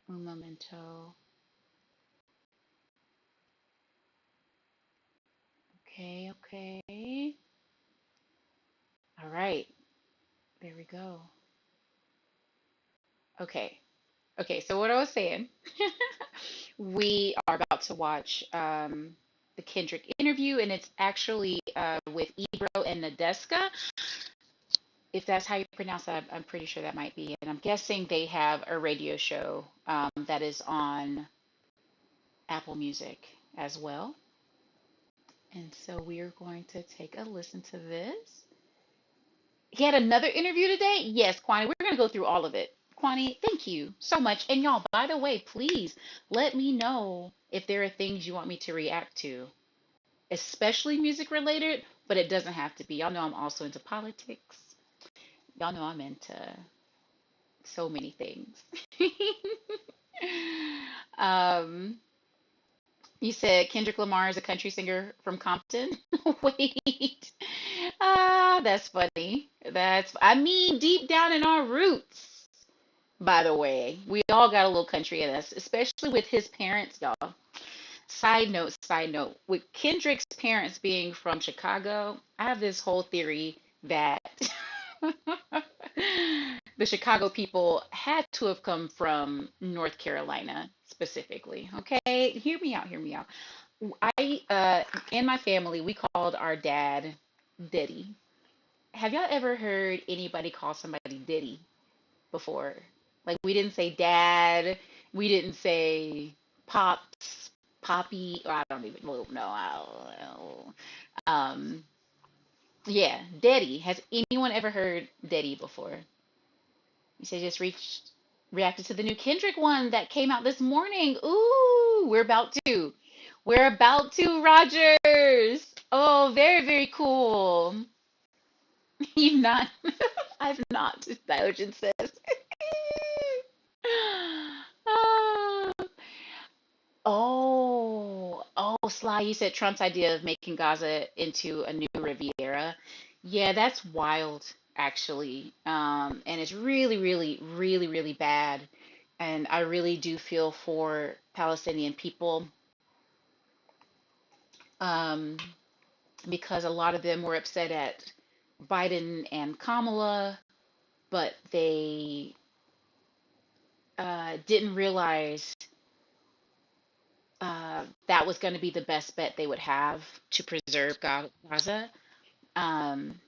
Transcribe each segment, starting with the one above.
Un momento. Okay, okay. All right. There we go. Okay. Okay, so what I was saying, we are about to watch the Kendrick interview, and it's actually with Ebro and Nadeska. If that's how you pronounce that, I'm pretty sure that might be. And I'm guessing they have a radio show that is on Apple Music as well. And so we are going to take a listen to this. He had another interview today? Yes, Kwani, we're going to go through all of it. Kwani, thank you so much. And y'all, by the way, please let me know if there are things you want me to react to, especially music related, but it doesn't have to be. Y'all know I'm also into politics. Y'all know I'm into so many things. um, you said Kendrick Lamar is a country singer from Compton. Wait. Ah, that's funny. I mean, deep down in our roots, by the way, we all got a little country in us, especially with his parents, y'all. Side note, with Kendrick's parents being from Chicago, I have this whole theory that the Chicago people had to have come from North Carolina specifically. Okay, hear me out, hear me out. In my family, we called our dad Diddy. Have y'all ever heard anybody call somebody Diddy before? Like we didn't say dad, we didn't say pops, poppy, or I don't even know. No, I don't know. Yeah, Diddy. Has anyone ever heard Diddy before? You say just reacted to the new Kendrick one that came out this morning. Ooh, we're about to, Rogers. Oh, very, very cool. You've not. I've not. Diogen says. Ah. Sly, you said Trump's idea of making Gaza into a new Riviera. Yeah, that's wild, actually. And it's really, really, really, really bad. And I really do feel for Palestinian people, um, because a lot of them were upset at Biden and Kamala, but they didn't realize that was going to be the best bet they would have to preserve Gaza. Um,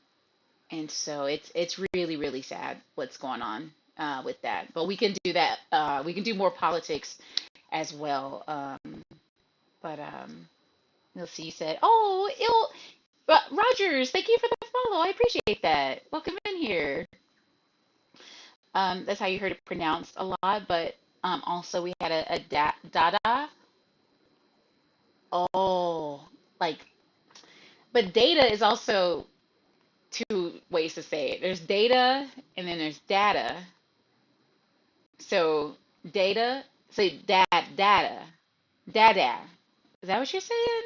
and so it's really really sad what's going on with that. But we can do that. We can do more politics as well. But let's see. You said, "Oh, Rogers, thank you for the follow. I appreciate that. Welcome in here." That's how you heard it pronounced a lot. But also we had a Dada. Oh, like, but data is also two ways to say it. There's data and then there's data. So data, say data, dada. Is that what you're saying?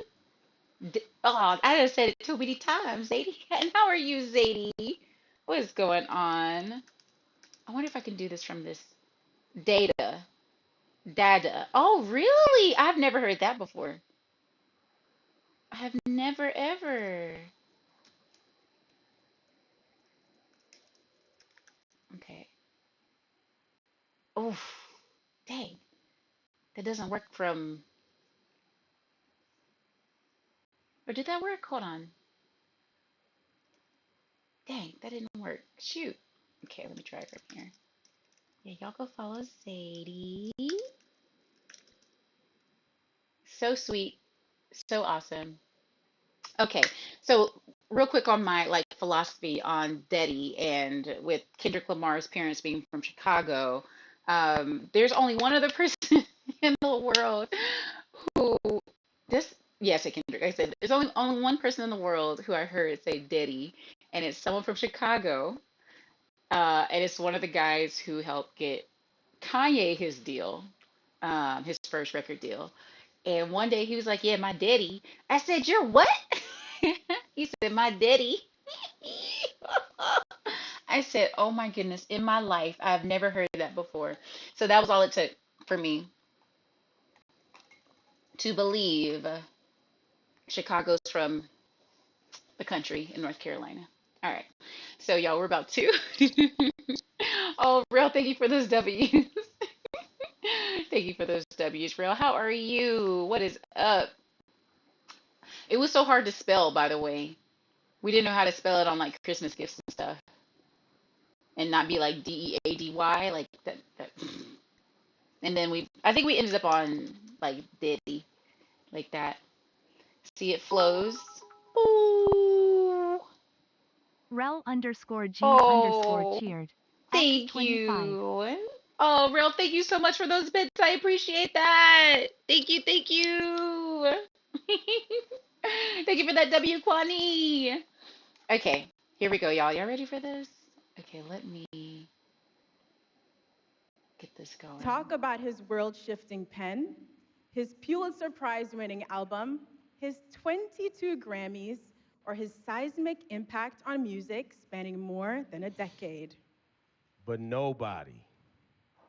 Oh, I just said it too many times, Zadie. And how are you, Zadie? What is going on? I wonder if I can do this from this data, data. Oh, really? I've never heard that before. I have never ever. Okay. Oh, dang. That doesn't work from. Or did that work? Hold on. Dang, that didn't work. Shoot. Okay, let me try it from here. Yeah, y'all go follow Sadie. So sweet, so awesome. Okay, so real quick on my like philosophy on Daddy and with Kendrick Lamar's parents being from Chicago, there's only one other person in the world who this yes, I Kendrick. I said there's only one person in the world who I heard say Daddy, and it's someone from Chicago, and it's one of the guys who helped get Kanye his deal, his first record deal. And one day he was like, "Yeah, my daddy." I said, "You're what?" He said, "My daddy." I said, "Oh my goodness, in my life, I've never heard that before." So that was all it took for me to believe Chicago's from the country in North Carolina. All right. So, y'all, we're about to. Oh, real, thank you for those W's. Thank you for those W's, real. How are you? What is up? It was so hard to spell, by the way. We didn't know how to spell it on like Christmas gifts and stuff, and not be like Deady, like that. And then I think we ended up on like Diddy, like that. See, it flows. Ooh. Rel underscore G underscore Oh, cheered. thank X25. you. Oh, real, thank you so much for those bits. I appreciate that. Thank you, thank you. Thank you for that W, Kwani. Okay, here we go, y'all. Y'all ready for this? Okay, let me get this going. Talk about his world shifting pen, his Pulitzer Prize winning album, his 22 Grammys, or his seismic impact on music spanning more than a decade. But nobody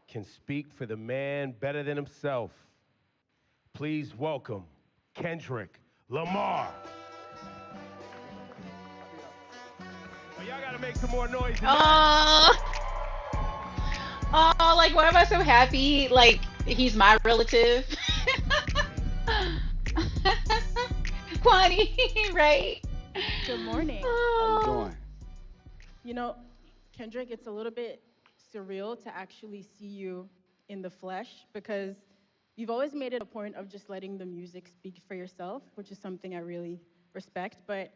can speak for the man better than himself. Please welcome Kendrick Lamar. Oh, y'all gotta make some more noise. Oh, oh, like why am I so happy? Like he's my relative. Kwani, right? Good morning. How you Oh, doing? You know, Kendrick, it's a little bit surreal to actually see you in the flesh because you've always made it a point of just letting the music speak for yourself, which is something I really respect. But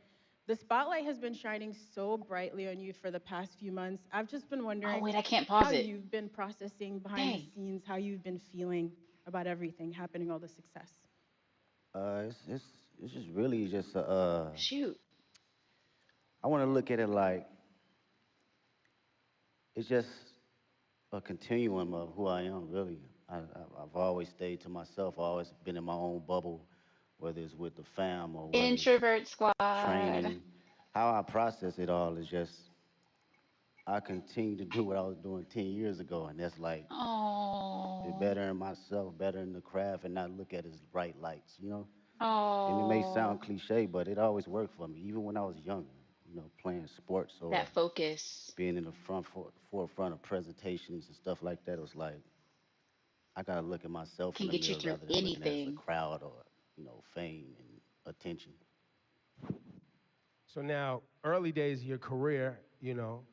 the spotlight has been shining so brightly on you for the past few months. I've just been oh wondering wait, I can't how pause it. you've been processing behind the Dang. scenes, how you've been feeling about everything happening, all the success. It's just really just Shoot. I want to look at it like it's just a continuum of who I am. Really, I've always stayed to myself. I've always been in my own bubble, whether it's with the fam or whether it's Introvert squad. training. How I process it all is just I continue to do what I was doing 10 years ago, and that's like be Oh. better in myself, better in the craft, and not look at it as bright lights. And it may sound Oh. cliche, but it always worked for me, even when I was younger, playing sports or That focus being in the forefront of presentations and stuff like that. It was like, I got to look at myself in can the get you mirror through rather than looking at it as a anything. crowd or, fame and attention. So now, early days of your career,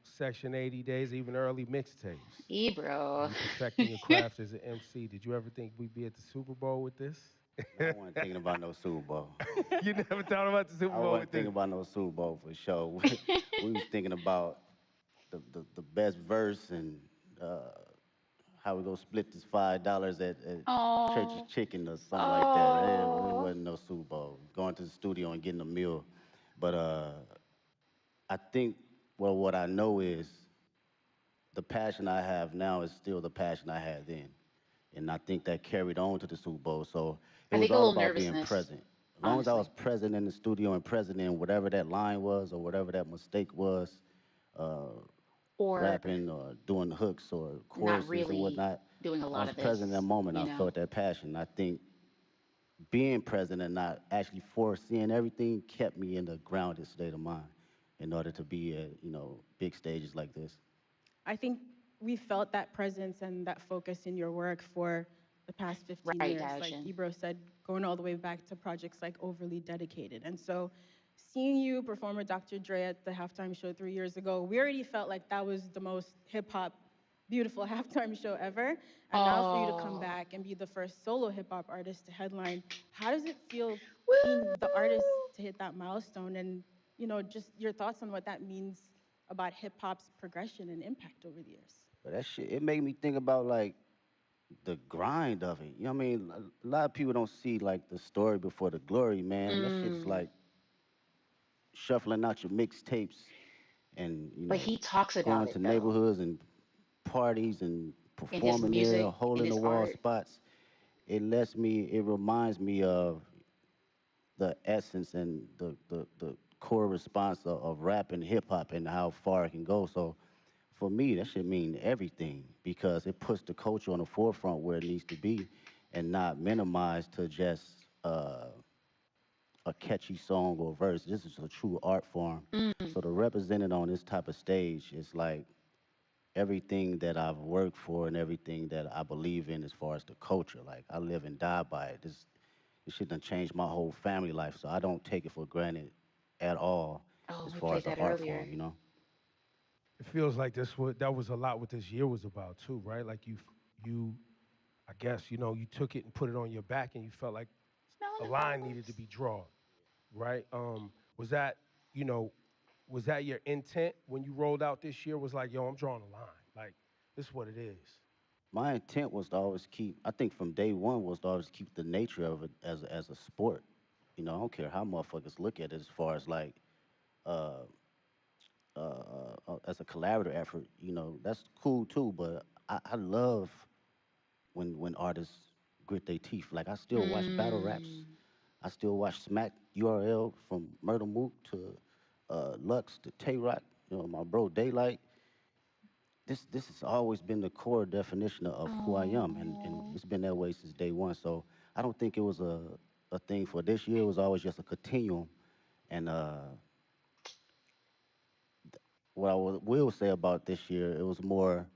Section 80 days, even early mixtapes. Bro. You perfecting your craft as an MC. Did you ever think we'd be at the Super Bowl with this? I wasn't thinking about no Super Bowl. You never thought about the Super I Bowl wasn't with this? thinking about no Super Bowl for sure. We was thinking about the best verse and how we gonna split this $5 at Church's Oh. Chicken or something like that. It Oh. wasn't no Super Bowl. Going to the studio and getting a meal. But I think, well, what I know is the passion I have now is still the passion I had then. And I think that carried on to the Super Bowl. So it I was think a all little about being nervousness, present. As long as I was honestly. present in the studio and present in whatever that line was or whatever that mistake was, uh, Or rapping or doing hooks or not choruses or really whatnot, doing a I lot was of this, present in that moment. you I know? felt that passion. I think being present and not actually foreseeing everything kept me in a grounded state of mind in order to be at, big stages like this. I think we felt that presence and that focus in your work for the past 15 Right, years. Like Daijin. Ebro said, going all the way back to projects like Overly Dedicated. And so seeing you perform with Dr. Dre at the halftime show 3 years ago, we already felt like that was the most hip hop, beautiful halftime show ever. And now for you to come Oh. back and be the first solo hip hop artist to headline, how does it feel being the artist Woo! to hit that milestone? And, just your thoughts on what that means about hip hop's progression and impact over the years. But that shit, it made me think about like the grind of it. You know what I mean? A lot of people don't see like the story before the glory, man. That shit's Mm. like shuffling out your mixtapes and, But he talks about going it to though, neighborhoods and parties and in his performing there, music, hole in in the his wall art. spots. It reminds me of the essence and the core response of rap and hip hop and how far it can go. So for me, that should mean everything because it puts the culture on the forefront where it needs to be and not minimized to just a catchy song or verse. This is a true art form. Mm. So to represent it on this type of stage is like everything that I've worked for and everything that I believe in as far as the culture. Like I live and die by it. This shit done changed my whole family life, so I don't take it for granted at all Oh, as we far played as the that art form, earlier. you know? It feels like that was a lot what this year was about too, right? Like you, I guess you took it and put it on your back, and you felt like a Smelling the line needed to flowers. be drawn, right? Was that you know, was that your intent when you rolled out this year? Was like, yo, I'm drawing a line. Like this is what it is. My intent was to always keep, I think from day one was to always keep the nature of it as a sport. You know, I don't care how motherfuckers look at it as far as like uh, as a collaborative effort. You know, that's cool too. But I love when artists grit their teeth. Like I still watch battle raps. Mm. I still watch Smack URL from Murder Mook to Lux to Tay Rock. You know, my bro Daylight. This has always been the core definition of who I am, and Oh, it's been that way since day one. So I don't think it was a thing for this year. It was always just a continuum. And what will say about this year, it was more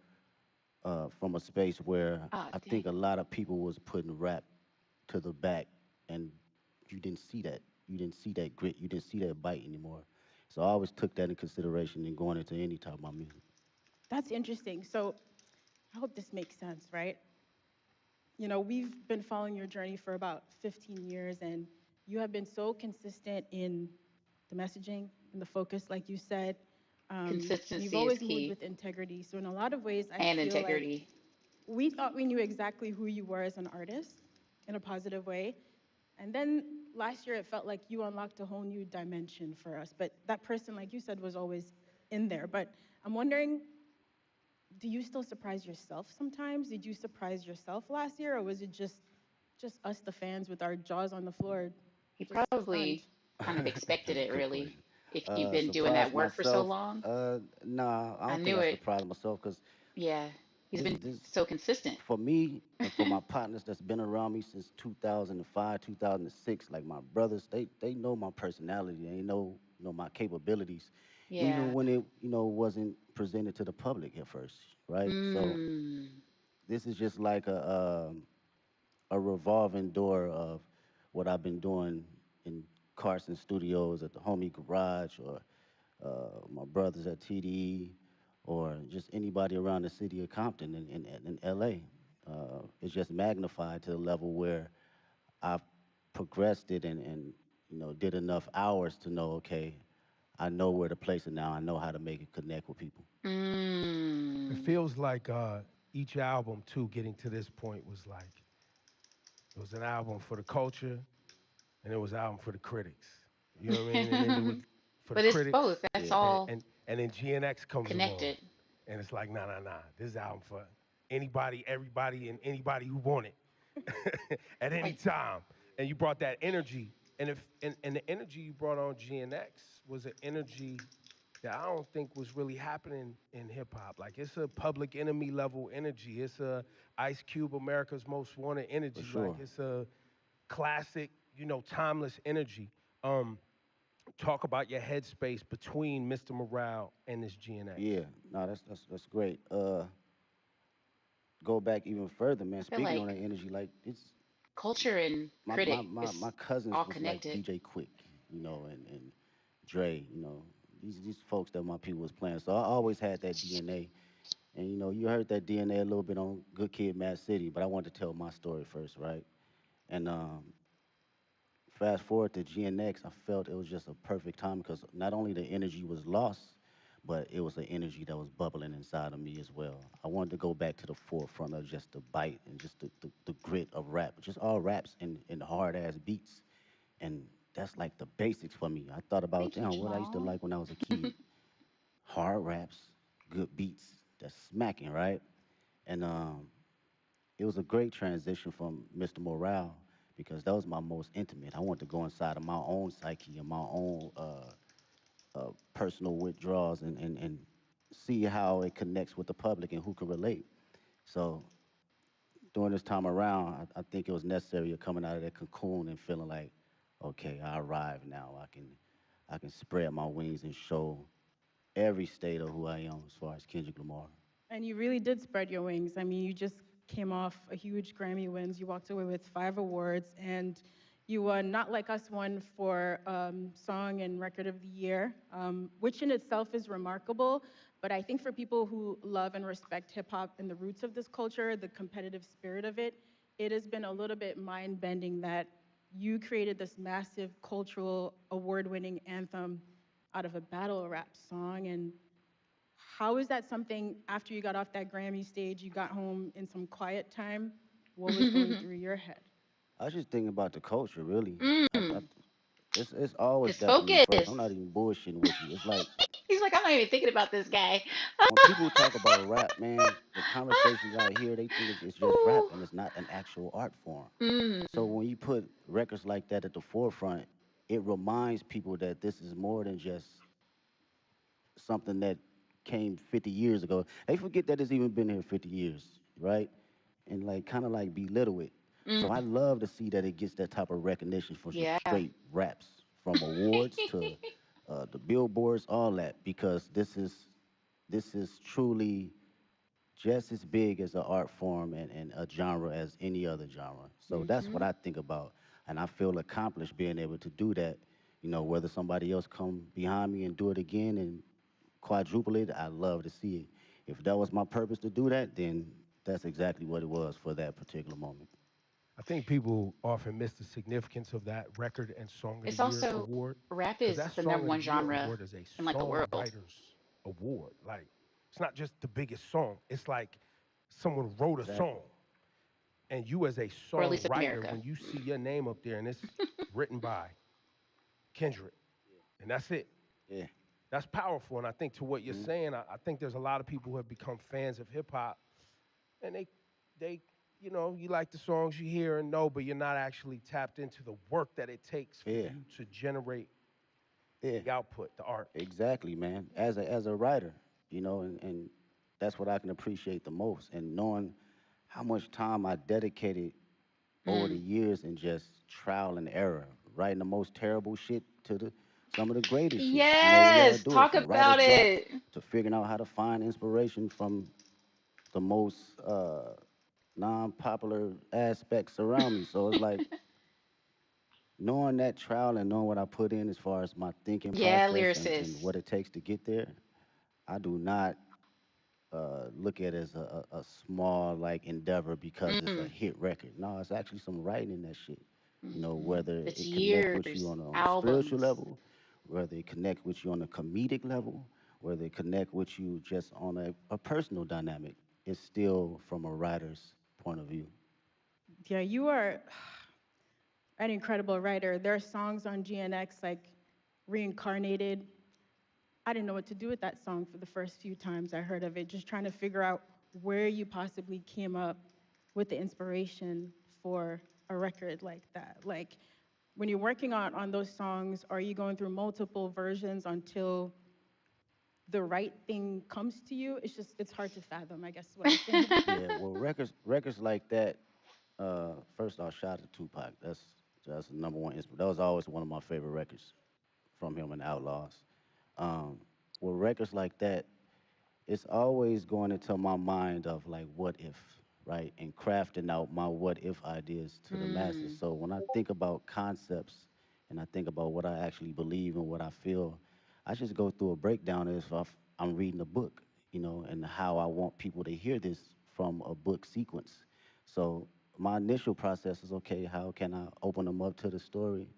from a space where ah, I dang. think a lot of people was putting rap to the back, and you didn't see that. You didn't see that grit. You didn't see that bite anymore. So I always took that in consideration in going into any type of my music. That's interesting. So I hope this makes sense, right? We've been following your journey for about 15 years, and you have been so consistent in the messaging and the focus, like you said. And you've Consistency is always moved key with integrity. So, in a lot of ways, I and feel like integrity. we thought we knew exactly who you were as an artist in a positive way. And then last year, it felt like you unlocked a whole new dimension for us. But that person, like you said, was always in there. But I'm wondering, do you still surprise yourself sometimes? Did you surprise yourself last year, or was it just us, the fans, with our jaws on the floor, He just stunned? probably kind of expected That's a it, good really. question. If you've been doing Surprise that work for so myself. long, Nah, I I don't think knew I it. surprised myself because Yeah, he's been this so consistent. for me and for my partners that's been around me since 2005, 2006. Like my brothers, they know my personality. They know my capabilities, even Yeah. when it wasn't presented to the public at first, right? So Mm. this is just like a revolving door of what I've been doing in Carson Studios at the Homie Garage or my brothers at TDE or just anybody around the city of Compton in LA. It's just magnified to the level where I've progressed it and did enough hours to know, okay, I know where to place it now. I know how to make it connect with people. It Mm. feels like each album too, getting to this point was like it was an album for the culture and it was an album for the critics. You know what I mean? And then it was for the But it's critics, both. That's Yeah. and all and, and then GNX comes along, connected. and it's like, nah. This is an album for anybody, everybody, and anybody who want it at any Like, time. And you brought that energy, and the energy you brought on GNX was an energy that I don't think was really happening in hip hop. Like it's a Public Enemy level energy. It's a Ice Cube, America's Most Wanted For energy. Like sure. it's a classic, timeless energy. Um, Talk about your headspace between Mr. Morale and this GNX. Yeah. No, that's great. Go back even further, man. I feel Speaking on like that energy, like it's culture and critic my is cousins all was like connected. DJ Quick, and Dre, these folks that my people was playing. So I always had that DNA. And you heard that DNA a little bit on Good Kid, Mad City, but I wanted to tell my story first, right? And fast forward to GNX, I felt it was just a perfect time because not only the energy was lost, but it was an energy that was bubbling inside of me as well. I wanted to go back to the forefront of just the bite and just the grit of rap, just all raps and hard ass beats. And that's like the basics for me. I thought about, Thank you, damn, what I used to Jamal. like when I was a kid. Hard raps, good beats, that's smacking, right? And it was a great transition from Mr. Morale because that was my most intimate. I wanted to go inside of my own psyche and my own personal withdrawals and see how it connects with the public and who can relate. So during this time around, I think it was necessary of coming out of that cocoon and feeling like, okay, I arrived now. I can spread my wings and show every state of who I am as far as Kendrick Lamar. And you really did spread your wings. I mean, you just came off a huge Grammy wins. You walked away with 5 awards, and you won Not Like Us won for Song and Record of the Year, which in itself is remarkable. But I think for people who love and respect hip hop and the roots of this culture, the competitive spirit of it, it has been a little bit mind bending that you created this massive cultural award winning anthem out of a battle rap song. And how is that something after you got off that Grammy stage, you got home in some quiet time? What was going through your head? I was just thinking about the culture, really. Mm, It's always his that for me first. focus. I'm not even bullshitting with you. It's like He's like, I'm not even thinking about this guy. when people talk about rap, man, the conversations I hear, they think it's just rap Ooh. and it's not an actual art form. Mm, So when you put records like that at the forefront, it reminds people that this is more than just something that came 50 years ago. They forget that it's even been here 50 years, right? And like kind of like belittle it. So I mm, love to see that it gets that type of recognition for just yeah. straight raps, from awards to the billboards, all that, because this is truly just as big as an art form and a genre as any other genre. So that's what Hmm. I think about, and I feel accomplished being able to do that. You know, whether somebody else come behind me and do it again and quadruple it, I love to see it. If that was my purpose to do that, then that's exactly what it was for that particular moment. I think people often miss the significance of that record and Song of the It's Year also, award rap because is that the Song number of the one Year genre award is a in like the world, songwriter's award. Like, it's not just the biggest song, it's like someone wrote a song. Exactly. And you, as a or at least in songwriter, America. when you see your name up there and it's written by Kendrick, and that's it, Yeah. that's powerful. And I think to what you're Mhm. saying, I think there's a lot of people who have become fans of hip hop, and they, you know, you like the songs you hear and know, but you're not actually tapped into the work that it takes for Yeah. you to generate Yeah. the output, the art. Exactly, man. As a writer, you know, and that's what I can appreciate the most. And knowing how much time I dedicated over the Mm. years in just trial and error, writing the most terrible shit to the some of the greatest shit. You know, we all Yes, do it talk from writer's about block it. to figuring out how to find inspiration from the most non-popular aspects around me. So it's like knowing that trial and knowing what I put in as far as my thinking Yeah, process and lyricist. what it takes to get there, I do not look at it as a small like endeavor because it's a Mm. hit record. No, it's actually some writing in that shit. You know, Hmm. whether It's it connect with years, you on a spiritual albums. level, whether it connect with you on a comedic level, whether it connect with you just on a personal dynamic, it's still from a writer's point of view. Yeah, you are an incredible writer. There are songs on GNX like Reincarnated. I didn't know what to do with that song for the first few times I heard of it, just trying to figure out where you possibly came up with the inspiration for a record like that. Like, when you're working on those songs, are you going through multiple versions until the right thing comes to you? It's just, it's hard to fathom, I guess is what I'm saying. Yeah, well, records like that. First off, shout out to Tupac. That's the number one. That was always one of my favorite records from him and Outlaws. Um, with records like that, it's always going into my mind of like what if, right? And crafting out my what if ideas to the masses. Mm. So when I think about concepts and I think about what I actually believe and what I feel, I just go through a breakdown as if I'm reading a book, you know, and how I want people to hear this from a book sequence. So my initial process is okay, how can I open them up to the story?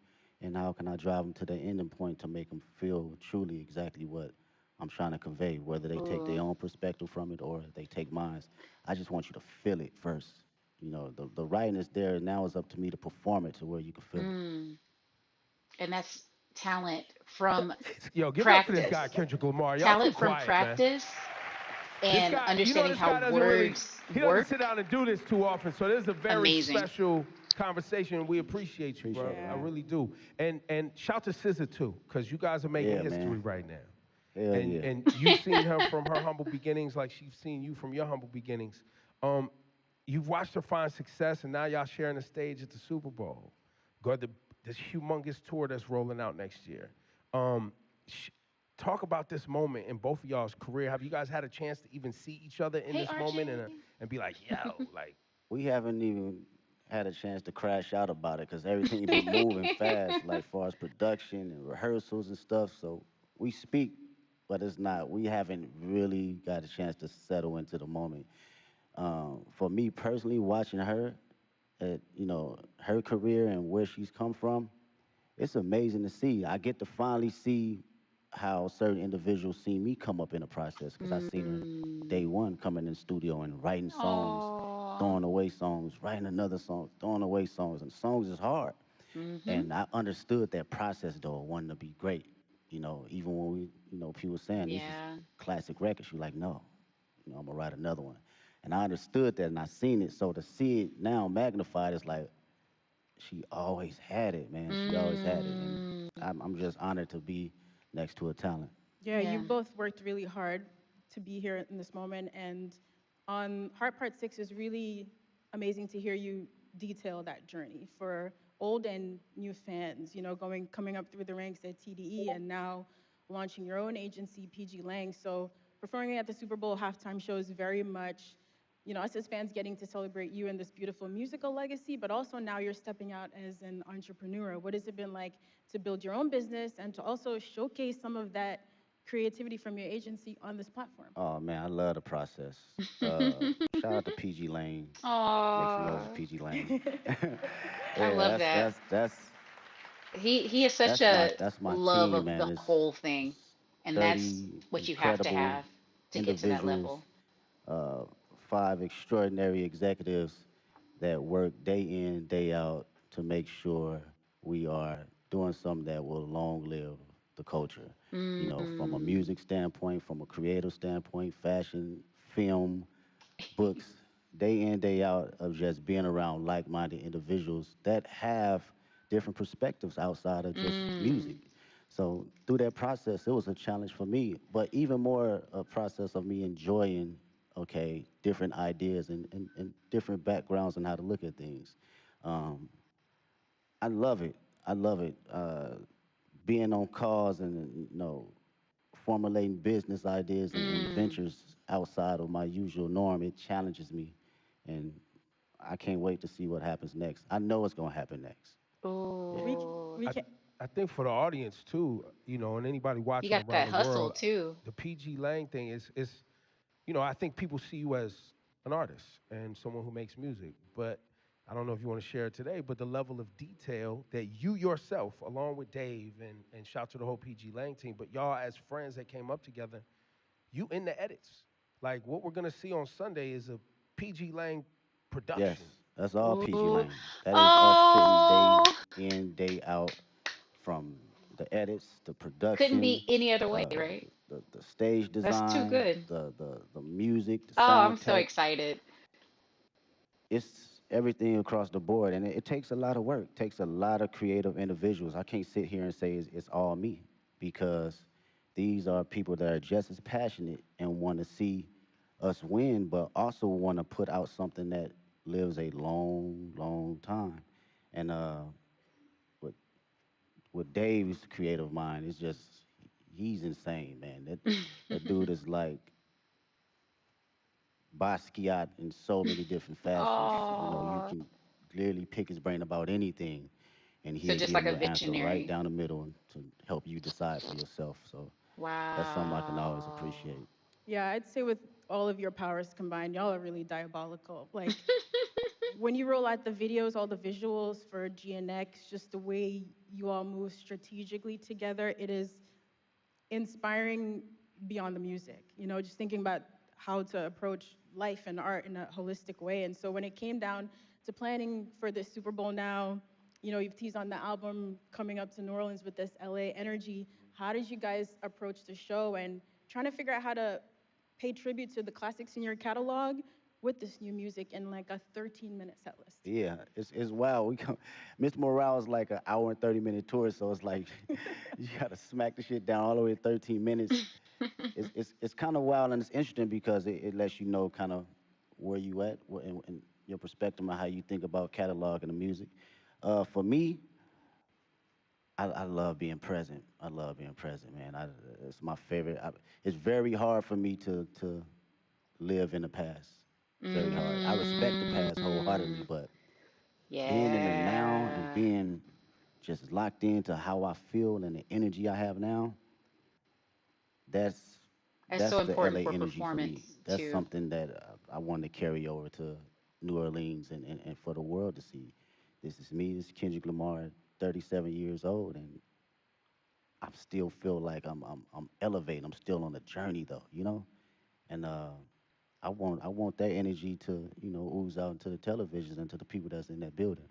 And how can I drive them to the ending point to make them feel truly exactly what I'm trying to convey, whether they take their Ooh. own perspective from it or they take mine. I just want you to feel it first. You know, the writing is there. Now it's up to me to perform it to where you can feel it. Mm. And that's talent from Yo, give it up for this practice. guy, Kendrick Lamar. Y'all too Talent from quiet, man. practice This and guy, you know, understanding this how guy doesn't really, words he doesn't sit work. down and do this too often. So this is a very Amazing. special conversation. We appreciate you, bro. Appreciate it, I Yeah. man. really do. And shout to SZA too, because you guys are making Yeah, history man. right now. Hell yeah. And you've seen her from her humble beginnings, like she's seen you from your humble beginnings. Um, you've watched her find success, and now y'all sharing the stage at the Super Bowl. Got this humongous tour that's rolling out next year. Um, sh- Talk about this moment in both of y'all's career. Have you guys had a chance to even see each other in Hey, this moment RJ. and be like, yo, like, We haven't even had a chance to crash out about it because everything been moving fast, like far as production and rehearsals and stuff. So we speak, but it's not. We haven't really got a chance to settle into the moment. For me personally, watching her, her career and where she's come from, it's amazing to see. I get to finally see how certain individuals see me come up in the process because I seen her day Mm. one coming in the studio and writing songs, Oh. throwing away songs, writing another song, throwing away songs, and songs is hard. Mhm. And I understood that process though, wanting to be great. Even when people saying this is Yeah. classic records, you like, no, I'm gonna write another one. And I understood that and I seen it. So to see it now magnified is like she always had it, man. She always had it. And Mm. I'm just honored to be next to a talent. Yeah, you Yeah. both worked really hard to be here in this moment. And on Heart Part 6 is really amazing to hear you detail that journey for old and new fans, coming up through the ranks at TDE and now launching your own agency, PG Lang. So performing at the Super Bowl halftime show is very much, us as fans getting to celebrate you and this beautiful musical legacy, but also now you're stepping out as an entrepreneur. What has it been like to build your own business and to also showcase some of that creativity from your agency on this platform? Oh man, I love the process. Shout out to PG Lane. Make some noise for Aw. PG Lane. I Yeah, love that. He has such a that's my love team, of man. the It's whole thing, and that's 30 what you have to incredible have to get to that individuals, level. uh, 5 extraordinary executives that work day in, day out to make sure we are doing something that will long live the culture. From a Mm. music standpoint, from a creative standpoint, fashion, film, books, day in, day out of just being around like minded individuals that have different perspectives outside of just music. Mm. So through that process, it was a challenge for me, but even more a process of me enjoying, okay, different ideas and different backgrounds and how to look at things. Um, I love it. I love it. Being on calls and, formulating business ideas and Mm. ventures outside of my usual norm, it challenges me. And I can't wait to see what happens next. I know it's going to happen next. Yeah. we Oh, we I can I think for the audience too, and anybody you watching got around that the hustle world, too. the PG Lang thing is I think people see you as an artist and someone who makes music, but I don't know if you want to share it today, but the level of detail that you yourself, along with Dave and shout to the whole PG Lang team, but y'all as friends that came up together, you in the edits. Like what we're gonna see on Sunday is a PG Lang Yes, production. that's all PG Ooh. Lane. That is us sitting day Oh, in, day out from the edits, the couldn't production, be any other way, uh, right? the stage That's too design, good. the music, the Oh, I'm sound so tech. excited. It's everything across the board, and it takes a lot of work. Takes a lot of creative individuals. I can't sit here and say it's all me because these are people that are just as passionate and want to see us win, but also want to put out something that lives a long, long time. And with with Dave's creative mind, it's just he's insane, man. That dude is like Basquiat in so many different facets. You Oh, can clearly pick his brain about anything, and so he'll just give like you a an answer right visionary. down the middle to help you decide for yourself. So that's something I can always Wow. appreciate. Yeah, I'd say with all of your powers combined, y'all are really diabolical. Like when you roll out the videos, all the visuals for GNX, just the way you all move strategically together, it is inspiring beyond the music. Just thinking about how to approach life and art in a holistic way. And so when it came down to planning for the Super Bowl now, you've teased on the album coming up to New Orleans with this LA energy. How did you guys approach the show and trying to figure out how to pay tribute to the classics in your catalog, with this new music in like a 13-minute set list. Yeah, it's wild. We come, Mr. Morale is like an hour and 30 minute tour, so it's like you gotta smack the shit down all the way to 13 minutes. It's kind of wild and it's interesting because it lets you know kind of where you at and your perspective on how you think about catalog and the music. For me, I love being present. I love being present, man. It's my favorite. It's very hard for me to live in the past. Very hard. I respect the past wholeheartedly, Mm, but being in the now and yeah. being just locked into how I feel and the energy I have now, that's That's that's so the important LA for energy for performance me. That's too. something that I want to carry over to New Orleans and for the world to see. This is me. This is Kendrick Lamar, 37 years old, and I still feel like I'm elevating. I'm still on the journey though, you know. And I want that energy to ooze out into the televisions and to the people that's in that building.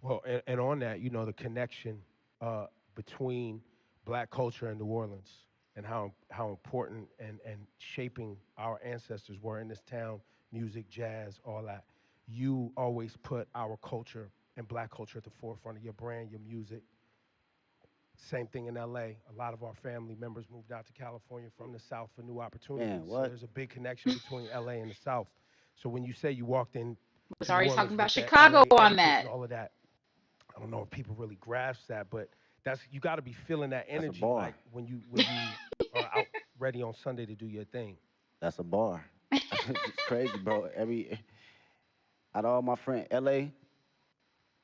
Well, and on that, the connection uh, between black culture and New Orleans and how important and shaping our ancestors were in this town, music, jazz, all that. You always put our culture and black culture at the forefront of your brand, your music. Same thing in LA. A lot of our family members moved out to California from the South for new opportunities. Man, So what? there's a big connection between LA and the South. So when you say you walked in Was to New already talking Orleans about with that Chicago LA on etiquette that. and all of that, I don't know if people really grasp that, but that's you got to be feeling that That's a energy, bar. like when you are out ready on Sunday to do your thing. That's a bar. It's crazy, bro. Every out of all my friends, LA,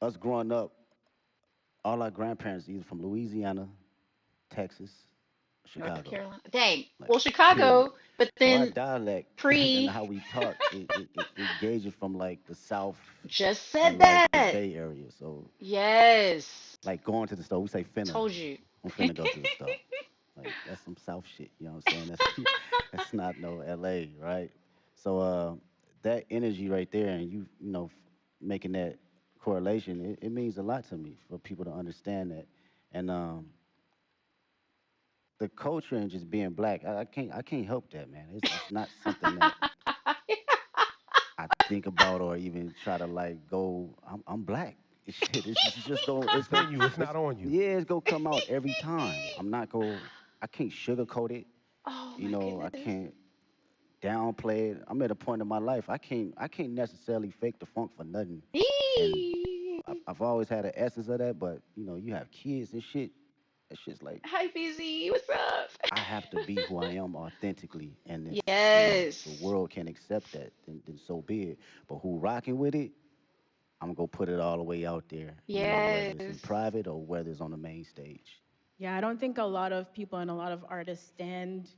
us growing up, all our grandparents either from Louisiana, Texas, North Chicago. Carolina. Dang. Like Well, period. Chicago, but So our then dialect and pre how we talk, it gauges from like the South just said and like the that. Bay Area. So Yes. like going to the store, we say finna. Told you. I'm finna go to the store. Like that's some South shit. You know what I'm saying? That's that's not no LA, right? So that energy right there, and making that correlation, it means a lot to me for people to understand that. And the culture and just being black, I can't help that, man. It's not something that I think about or even try to like go. I'm black. Shit, it's just go. It's It's go. in you. It's It's not on you. yeah. It's gonna come out every time. I'm not go. I can't sugarcoat it. Oh my I goodness. can't downplay it. I'm at a point in my life. I can't necessarily fake the funk for nothing. And Eee. I've always had an essence of that. But you have kids and shit. That shit's like Hi, BZ. What's up? I have to be who I am authentically. And if the Yes. world can accept that, then so be it. But who rocking with it? I'm gonna put it all the way out there, whether it's in Yes. private or whether it's on the main stage. Yeah, I don't think a lot of people and a lot of artists stand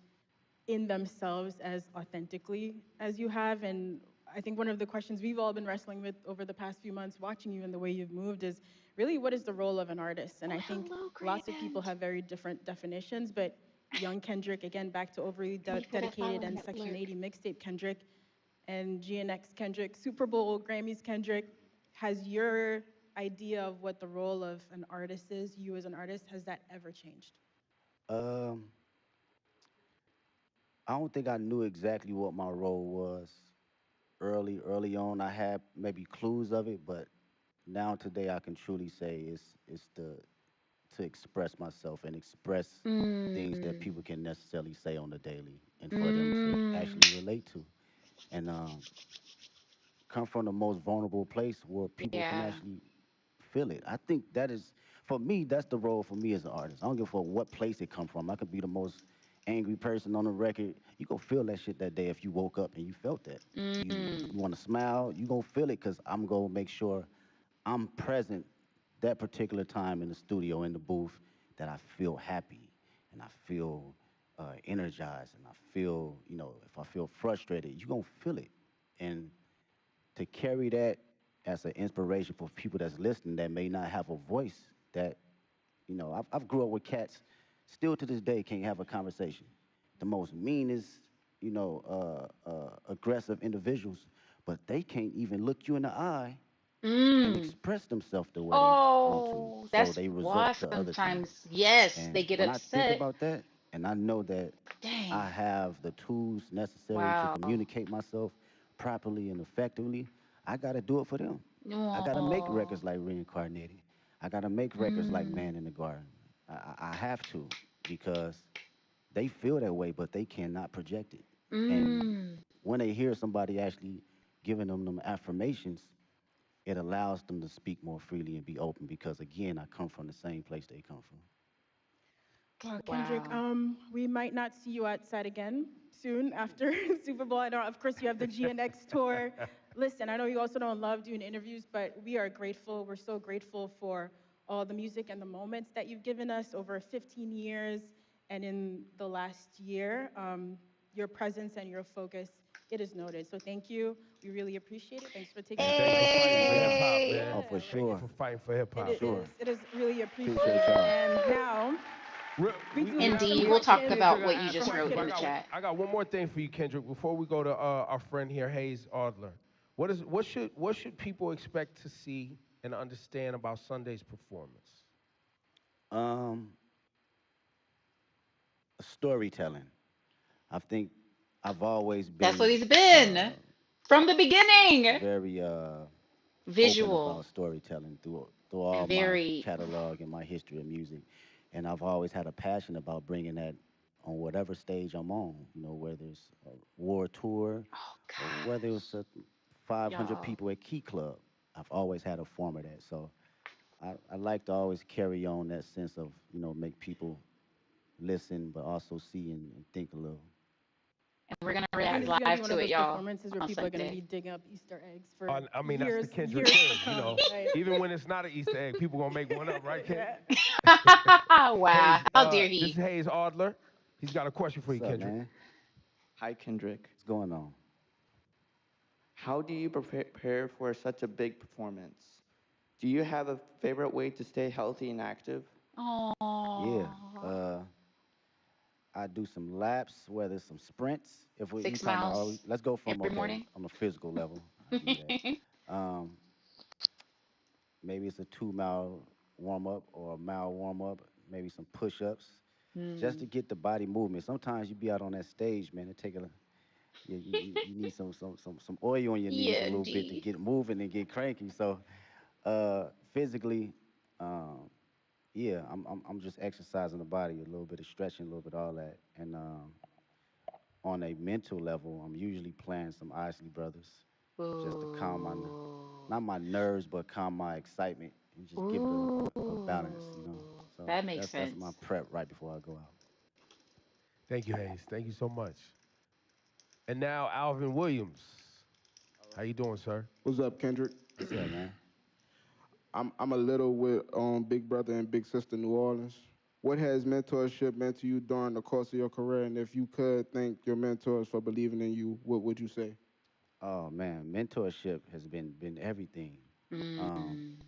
in themselves as authentically as you have. And I think one of the questions we've all been wrestling with over the past few months, watching you and the way you've moved, is really what is the role of an artist? And Oh, I think hello, lots of people Grant. have very different definitions, but young Kendrick, again, back to overly Thank you for that dedicated follow and Section network. 80 mixtape Kendrick and GNX Kendrick, Super Bowl, Grammys Kendrick, has your idea of what the role of an artist is, you as an artist, has that ever changed? Um, I don't think I knew exactly what my role was early on. I had maybe clues of it, but now today I can truly say it's the to express myself and express things that Mm. people can necessarily say on the daily and for them to Mm. actually relate to. And come from the most vulnerable place where people can Yeah. actually feel it. I think that is for me. That's the role for me as an artist. I don't give a fuck what place it come from. I could be the most angry person on the record. You gonna feel that shit that day if you woke up and you felt that. You Mm. want to smile. You gonna feel it because I'm gonna make sure I'm present that particular time in the studio in the booth that I feel happy and I feel energized and I feel if I feel frustrated, you gonna feel it and to carry that as an inspiration for people that's listening that may not have a voice that I've grew up with cats still to this day can't have a conversation, the most meanest aggressive individuals, but they can't even look you in the eye and Mm. express themselves the way they want to, Oh, so that's they why resort to other things. sometimes, yes, And they get when I think upset. about that and I know that Dang. I have the tools necessary to Wow. communicate myself properly and effectively, I got to do it for them. I got to make Oh. records like Reincarnated. I got to make records like Mm. Man in the Garden. I have to because they feel that way, but they cannot project it. And Mm. when they hear somebody actually giving them affirmations, it allows them to speak more freely and be open because, again, I come from the same place they come from. Well, Kendrick, Wow. we might not see you outside again soon after Super Bowl. I know, of course, you have the GNX tour. Listen, I know you also don't love doing interviews, but we are grateful. We're so grateful for all the music and the moments that you've given us over 15 years and in the last year. Your presence and your focus, it is noted. So thank you. We really appreciate it. Thanks for taking Man, the Thanks time for thank you, to fighting for join hip us. man. hop, man. Oh, for Yeah, Thank like you sure. for fighting for hip it For hop. is. sure. It is really Appreciate appreciated. y'all. And now we We, do we have got some we Indeed, got we'll Ken- talk questions about Kendrick. what I you asked just from our wrote questions, but in I the fans. got chat. I got one more thing for you, Kendrick. Before we go to our friend here, Hayes Adler. What should people expect to see and understand about Sunday's performance? Um, Storytelling. I think I've always That's what been he's been from the beginning. very open Visual. about storytelling through all my Very. catalog and my history of music, and I've always had a passion about bringing that on whatever stage I'm on. You know, whether it's a war tour Oh or whether it's gosh, a 500 y'all. people at Key Club. I've always had a form of that, so I like to always carry on that sense of make people listen, but also see and think a little. And we're gonna I think react this is gonna be live one to of it, those y'all, performances where on people are gonna be Sunday. digging up Easter eggs for I mean, that's the years, Kendrick years to thing. come. Right? Even when it's not an Easter egg, people gonna make one up, right, Ken? Yeah. Wow, Hayes, how dare this is he? Hayes Adler. He's got a question for you, What's up, Kendrick. man? Hi, Kendrick. What's going on? How do you prepare for such a big performance? Do you have a favorite way to stay healthy and active? Yeah. Oh, Uh, I do some laps, whether it's some sprints. If we six talking about, miles let's go from every okay morning. on a physical level. I do that. Maybe it's a 2 mile warm up or a mile warm up. Maybe some push ups, just to Hmm. get the body movement. Sometimes you be out on that stage, man. It take a you need some oil on your knees a Yeah, little bit to D. get moving and get cranky. So physically, um, yeah, I'm just exercising the body, a little bit of stretching, a little bit of all that, and on a mental level, I'm usually playing some Isley Brothers just to calm Ooh. not my nerves, but calm my excitement and just give it Ooh. a balance, you know. So That makes that's my sense. prep right before I go out. Thank you, Hayes. Thank you so much. And now Alvin Williams. How you doing, sir? What's up, Kendrick? What's up, man? I'm a little with Big Brother and Big Sister New Orleans. What has mentorship meant to you during the course of your career? And if you could thank your mentors for believing in you, what would you say? Oh man, mentorship has been everything. Um, Mm.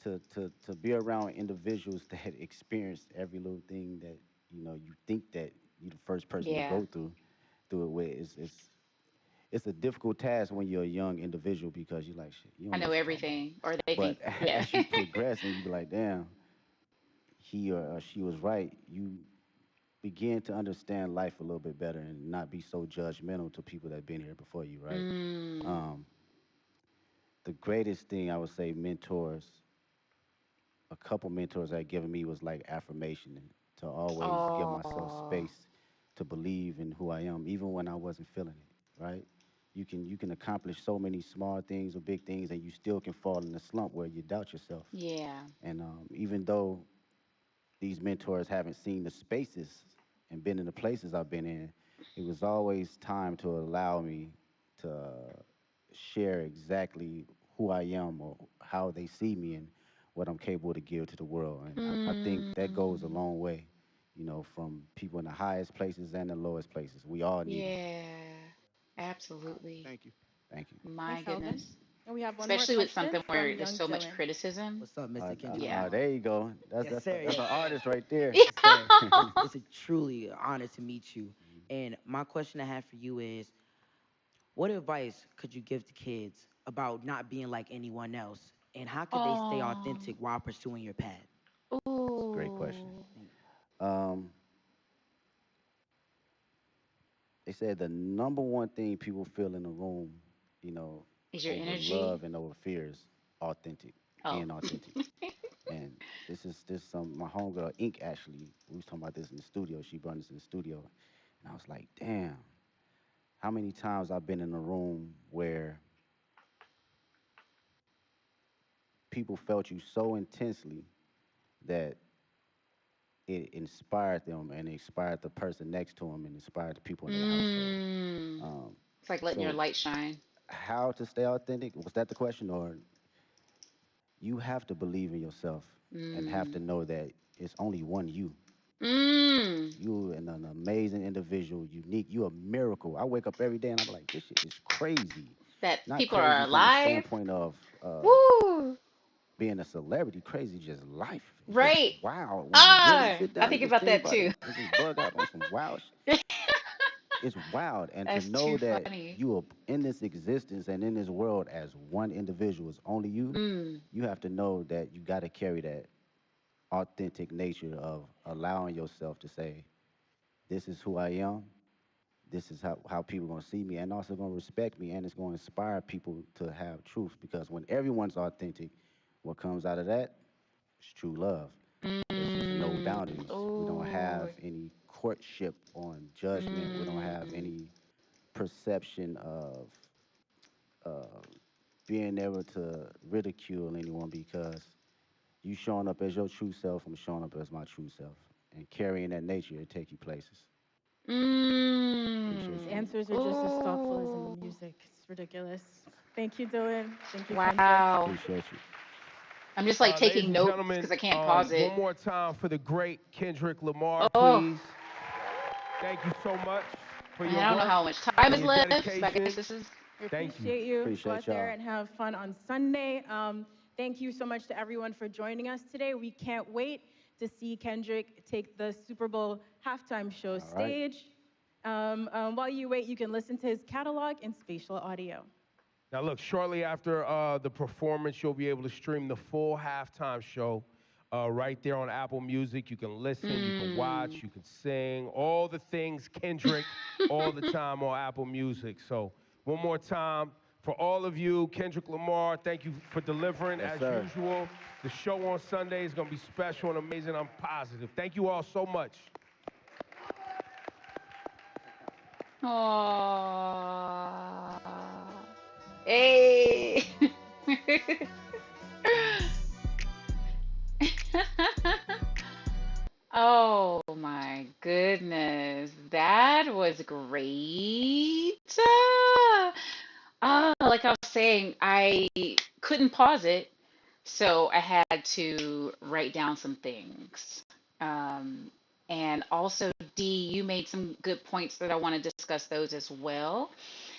to be around individuals that experience every little thing that you think that you're the first person to Yeah, go through it with it's a difficult task when you're a young individual because you're like shit, you I don't know know what you're talking about. everything, or they But think, yeah. as you progress and you be like, damn, he or she was right, you begin to understand life a little bit better and not be so judgmental to people that have been here before you, right? Mm. Um, the greatest thing I would say mentors, a couple mentors that given me was like affirmation and to always give myself Oh, space to believe in who I am, even when I wasn't feeling it, right? You can accomplish so many small things or big things, and you still can fall in a slump where you doubt yourself. yeah. And even though these mentors haven't seen the spaces and been in the places I've been in, it was always time to allow me to share exactly who I am or how they see me and what I'm capable to give to the world. And I think that goes a Mm. long way, from people in the highest places and the lowest places. We all need them. Yeah, absolutely. Thank you. Thank you. My Thanks, Alvin. goodness. And we have one more Especially with question something from where there's young so much Dylan. criticism. What's up, Mr. Kendrick Yeah. Lamar? There you go. That's Yes, that's sir. that's Yes, an sir. artist right there. Yes, sir. Yeah. It's a truly honor to meet you. And my question I have for you is, what advice could you give to kids about not being like anyone else, and how could they stay Oh. authentic while pursuing your path? It's a great question. Ooh. Um, They said the number one thing people feel in the room, you know, Is your over energy? love and over fear is authentic, Oh. being authentic. And this some my homegirl Ink actually. We was talking about this in the studio. She brought this in the studio, and I was like, damn, how many times I've been in a room where people felt you so intensely that it inspired them and inspired the person next to them and inspired the people in their household. Mm. Um, It's like letting your so light shine. how to stay authentic? Was that the question, or you have to believe in yourself and have Mm. to know that it's only one you. Mm. You an amazing individual, unique. You a miracle. I wake up every day and I'm like, this shit is crazy. That Not people are crazy from the alive. standpoint of Woo! being a celebrity. Crazy, just life. It's just Right. wow. When you really Ah, sit I down and think just about think that about it too. and just bug out on some wild. It's wild, and to That's know too that funny. you are in this existence and in this world as one individual is only you. Mm. You have to know that you got to carry that authentic nature of allowing yourself to say, this is who I am. This is how people going to see me and also going to respect me. And it's going to inspire people to have truth because when everyone's authentic, what comes out of that is true love. It's no Mm. boundaries. We don't Oh. have any courtship on judgment. We don't have Mm. any perception of being able to ridicule anyone because you showing up as your true self, I'm showing up as my true self. And carrying that nature to take you places. Appreciate His you. Mm. answers are just as thoughtful as in the Oh. music. It's ridiculous. Thank you, Dylan. Thank you, Kendrick. Wow. Appreciate you. I'm just like Ladies taking and notes gentlemen, because I can't pause it. one more time for the great Kendrick Lamar, Oh, please. Thank you so much for man, your I don't know work how much time and is your left, but I guess dedication. this is. We Thank you. appreciate you. Go Appreciate out there y'all. and have fun on Sunday. Thank you so much to everyone for joining us today. We can't wait to see Kendrick take the Super Bowl halftime show All right. stage. While you wait, you can listen to his catalog in spatial audio. Now, look, shortly after the performance, you'll be able to stream the full halftime show right there on Apple Music. You can listen, you can watch, Mm. you can sing, all the things Kendrick all the time on Apple Music. So, one more time, for all of you, Kendrick Lamar, thank you for delivering Yes, as sir. usual. The show on Sunday is going to be special and amazing. I'm positive. Thank you all so much. Aww. Hey. Oh my goodness. That was great. Like I was saying, I couldn't pause it, so I had to write down some things. Um, and also, D, you made some good points that I want to discuss those as well.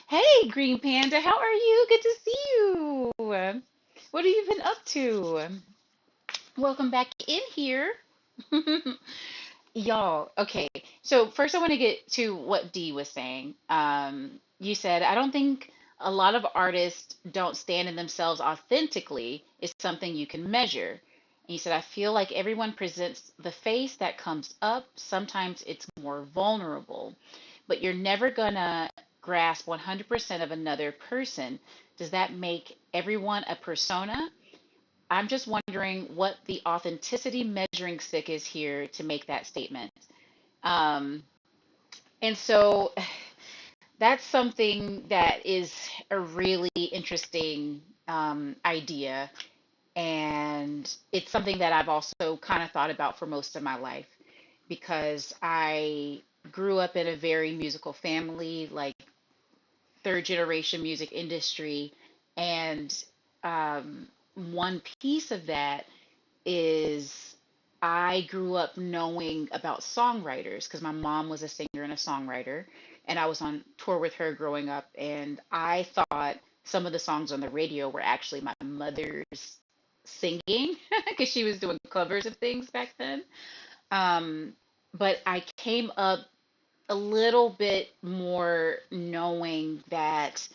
Hey, Green Panda, how are you? Good to see you. What have you been up to? Welcome back in here. Y'all, okay. So first I want to get to what Dee was saying. You said, I don't think a lot of artists don't stand in themselves authentically is something you can measure. And you said, I feel like everyone presents the face that comes up. Sometimes it's more vulnerable, but you're never gonna grasp 100% of another person. Does that make everyone a persona? I'm just wondering what the authenticity measuring stick is here to make that statement. Um, and so that's something that is a really interesting idea. And it's something that I've also kind of thought about for most of my life because I grew up in a very musical family, like third generation music industry. And um, one piece of that is I grew up knowing about songwriters because my mom was a singer and a songwriter, and I was on tour with her growing up, and I thought some of the songs on the radio were actually my mother's singing because she was doing covers of things back then. Um, but I came up a little bit more knowing that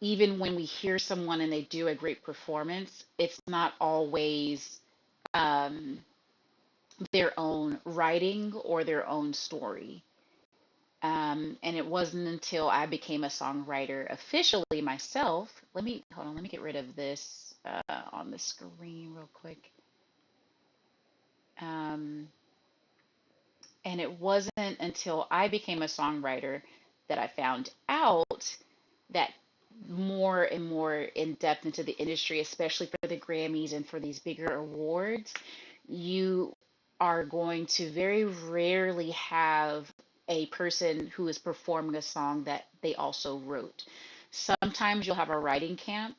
even when we hear someone and they do a great performance, it's not always um, their own writing or their own story. And it wasn't until I became a songwriter officially myself. Let me hold on. Let me get rid of this on the screen real quick. Um, and it wasn't until I became a songwriter that I found out that more and more in depth into the industry, especially for the Grammys and for these bigger awards, you are going to very rarely have a person who is performing a song that they also wrote. Sometimes you'll have a writing camp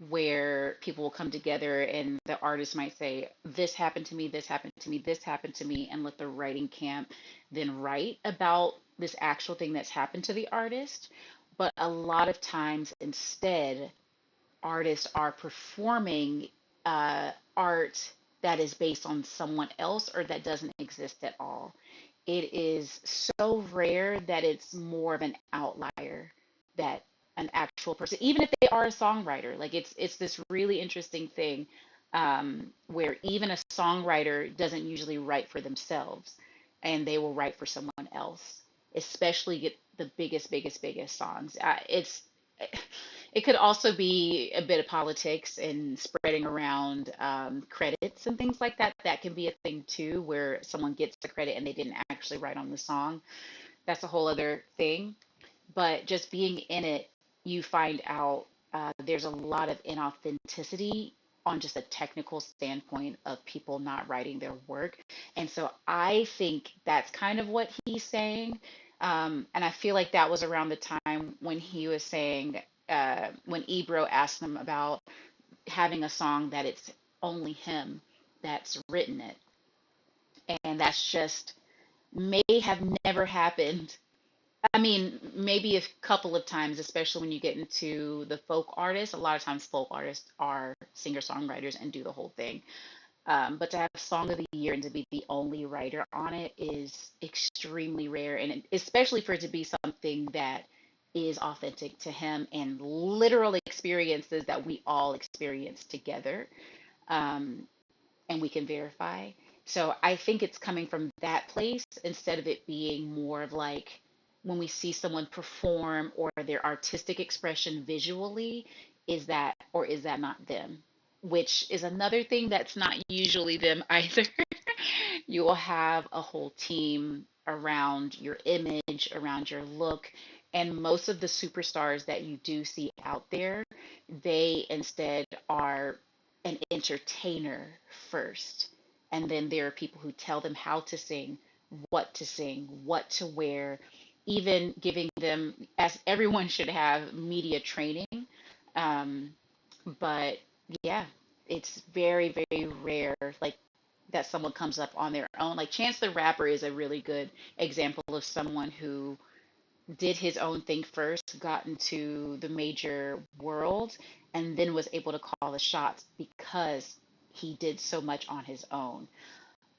where people will come together and the artist might say, this happened to me, this happened to me, this happened to me, and let the writing camp then write about this actual thing that's happened to the artist. But a lot of times, instead, artists are performing art that is based on someone else or that doesn't exist at all. It is so rare that it's more of an outlier that an actual person, even if they are a songwriter, like it's this really interesting thing where even a songwriter doesn't usually write for themselves, and they will write for someone else, especially get the biggest songs. It could also be a bit of politics and spreading around credits and things like that. That can be a thing too, where someone gets the credit and they didn't actually write on the song. That's a whole other thing. But just being in it, you find out there's a lot of inauthenticity on just a technical standpoint of people not writing their work. And so I think that's kind of what he's saying. And I feel like that was around the time when he was saying, when Ebro asked him about having a song that it's only him that's written it. And that's just may have never happened. I mean, maybe a couple of times, especially when you get into the folk artists. A lot of times, folk artists are singer-songwriters and do the whole thing. But to have Song of the Year and to be the only writer on it is extremely rare, and especially for it to be something that is authentic to him and literal experiences that we all experience together. Um, and we can verify. So I think it's coming from that place instead of it being more of like when we see someone perform or their artistic expression visually, is that or is that not them? Which is another thing that's not usually them either. You will have a whole team around your image, around your look, and most of the superstars that you do see out there, they instead are an entertainer first. And then there are people who tell them how to sing, what to wear, even giving them, as everyone should have, media training. Um, but yeah, it's very, very rare, like that someone comes up on their own. Like Chance the Rapper is a really good example of someone who did his own thing first, got into the major world, and then was able to call the shots because he did so much on his own.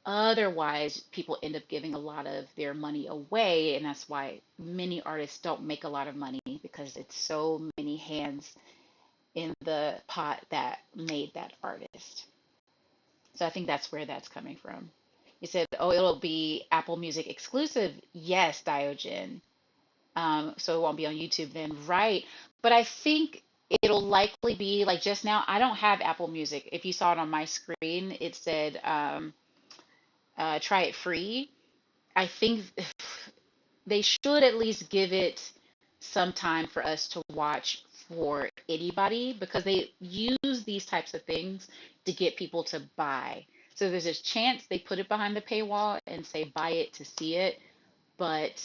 Otherwise, people end up giving a lot of their money away, and that's why many artists don't make a lot of money because it's so many hands in the pot that made that artist. So I think that's where that's coming from. You said, oh, it'll be Apple Music exclusive. Yes, Diogen. So it won't be on YouTube then, right? But I think it'll likely be like just now. I don't have Apple Music. If you saw it on my screen, it said try it free. I think they should at least give it some time for us to watch for anybody because they use these types of things to get people to buy. So there's a chance they put it behind the paywall and say buy it to see it, but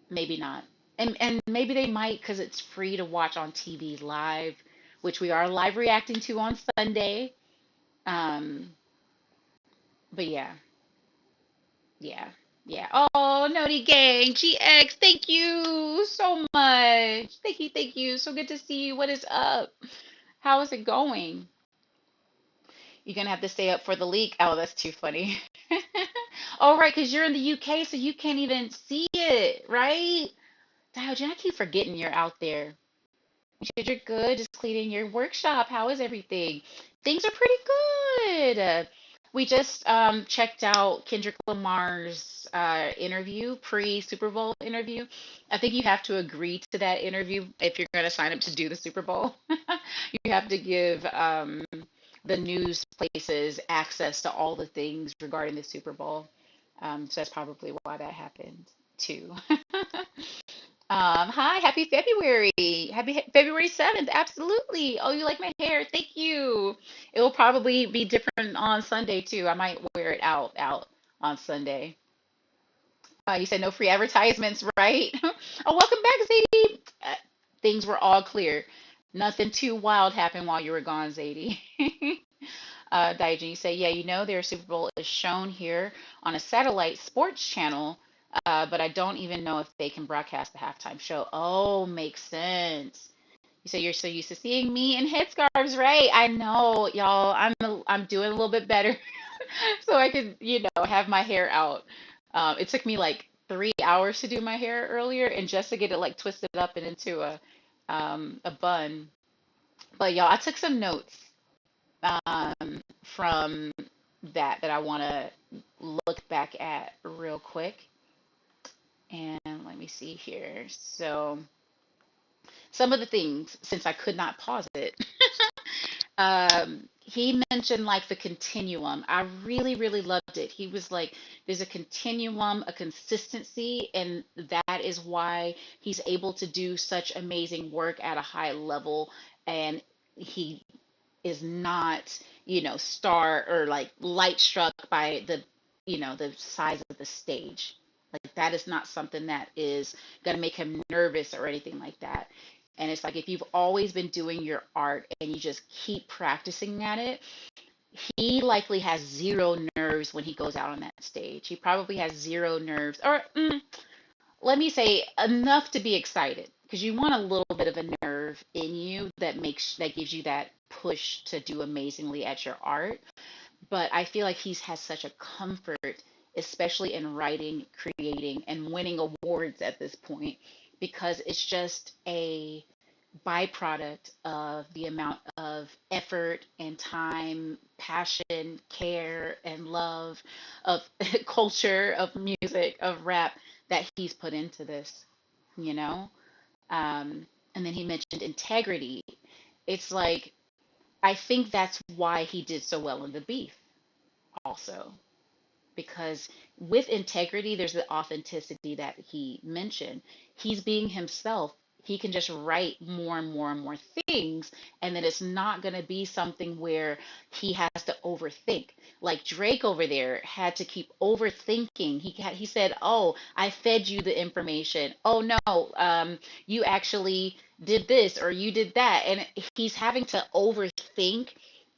maybe not. And maybe they might because it's free to watch on TV live, which we are live reacting to on Sunday. Um, but yeah, yeah, yeah. Oh, Noti Gang, GX, thank you so much. Thank you. So good to see you. What is up? How is it going? You're gonna have to stay up for the leak. Oh, that's too funny. Oh, right, because you're in the UK, so you can't even see it, right? Diogen, I keep forgetting you're out there. You're good, just cleaning your workshop. How is everything? Things are pretty good. We just checked out Kendrick Lamar's interview, pre-Super Bowl interview. I think you have to agree to that interview if you're going to sign up to do the Super Bowl. You have to give the news places access to all the things regarding the Super Bowl. So that's probably why that happened too. Hi, happy February. February 7th. Absolutely. Oh, you like my hair? Thank you. It will probably be different on Sunday too. I might wear it out on Sunday. You said no free advertisements, right? Oh, welcome back, Zadie. Things were all clear. Nothing too wild happened while you were gone, Zadie. Daijin, you say, yeah, their Super Bowl is shown here on a satellite sports channel, but I don't even know if they can broadcast the halftime show. Oh, makes sense. You say you're so used to seeing me in headscarves, right? I know, y'all. I'm doing a little bit better, so I could, have my hair out. It took me like 3 hours to do my hair earlier, and just to get it like twisted up and into a bun. But y'all, I took some notes from that I want to look back at real quick. And let me see here. So, some of the things, since I could not pause it, he mentioned like the continuum. I really, really loved it. He was like, there's a continuum, a consistency, and that is why he's able to do such amazing work at a high level. And he is not, star or like light struck by the size of the stage. Like that is not something that is going to make him nervous or anything like that. And it's like if you've always been doing your art and you just keep practicing at it, he likely has zero nerves when he goes out on that stage. He probably has zero nerves, or let me say enough to be excited because you want a little bit of a nerve in you that gives you that push to do amazingly at your art. But I feel like he's has such a comfort, especially in writing, creating, and winning awards at this point, because it's just a byproduct of the amount of effort and time, passion, care, and love of culture, of music, of rap that he's put into this, you know? And then he mentioned integrity. It's like, I think that's why he did so well in the beef, also because with integrity, there's the authenticity that he mentioned. He's being himself. He can just write more and more and more things, and then it's not going to be something where he has to overthink. Like Drake over there had to keep overthinking. He said, "Oh, I fed you the information. Oh no, you actually did this or you did that," and he's having to overthink,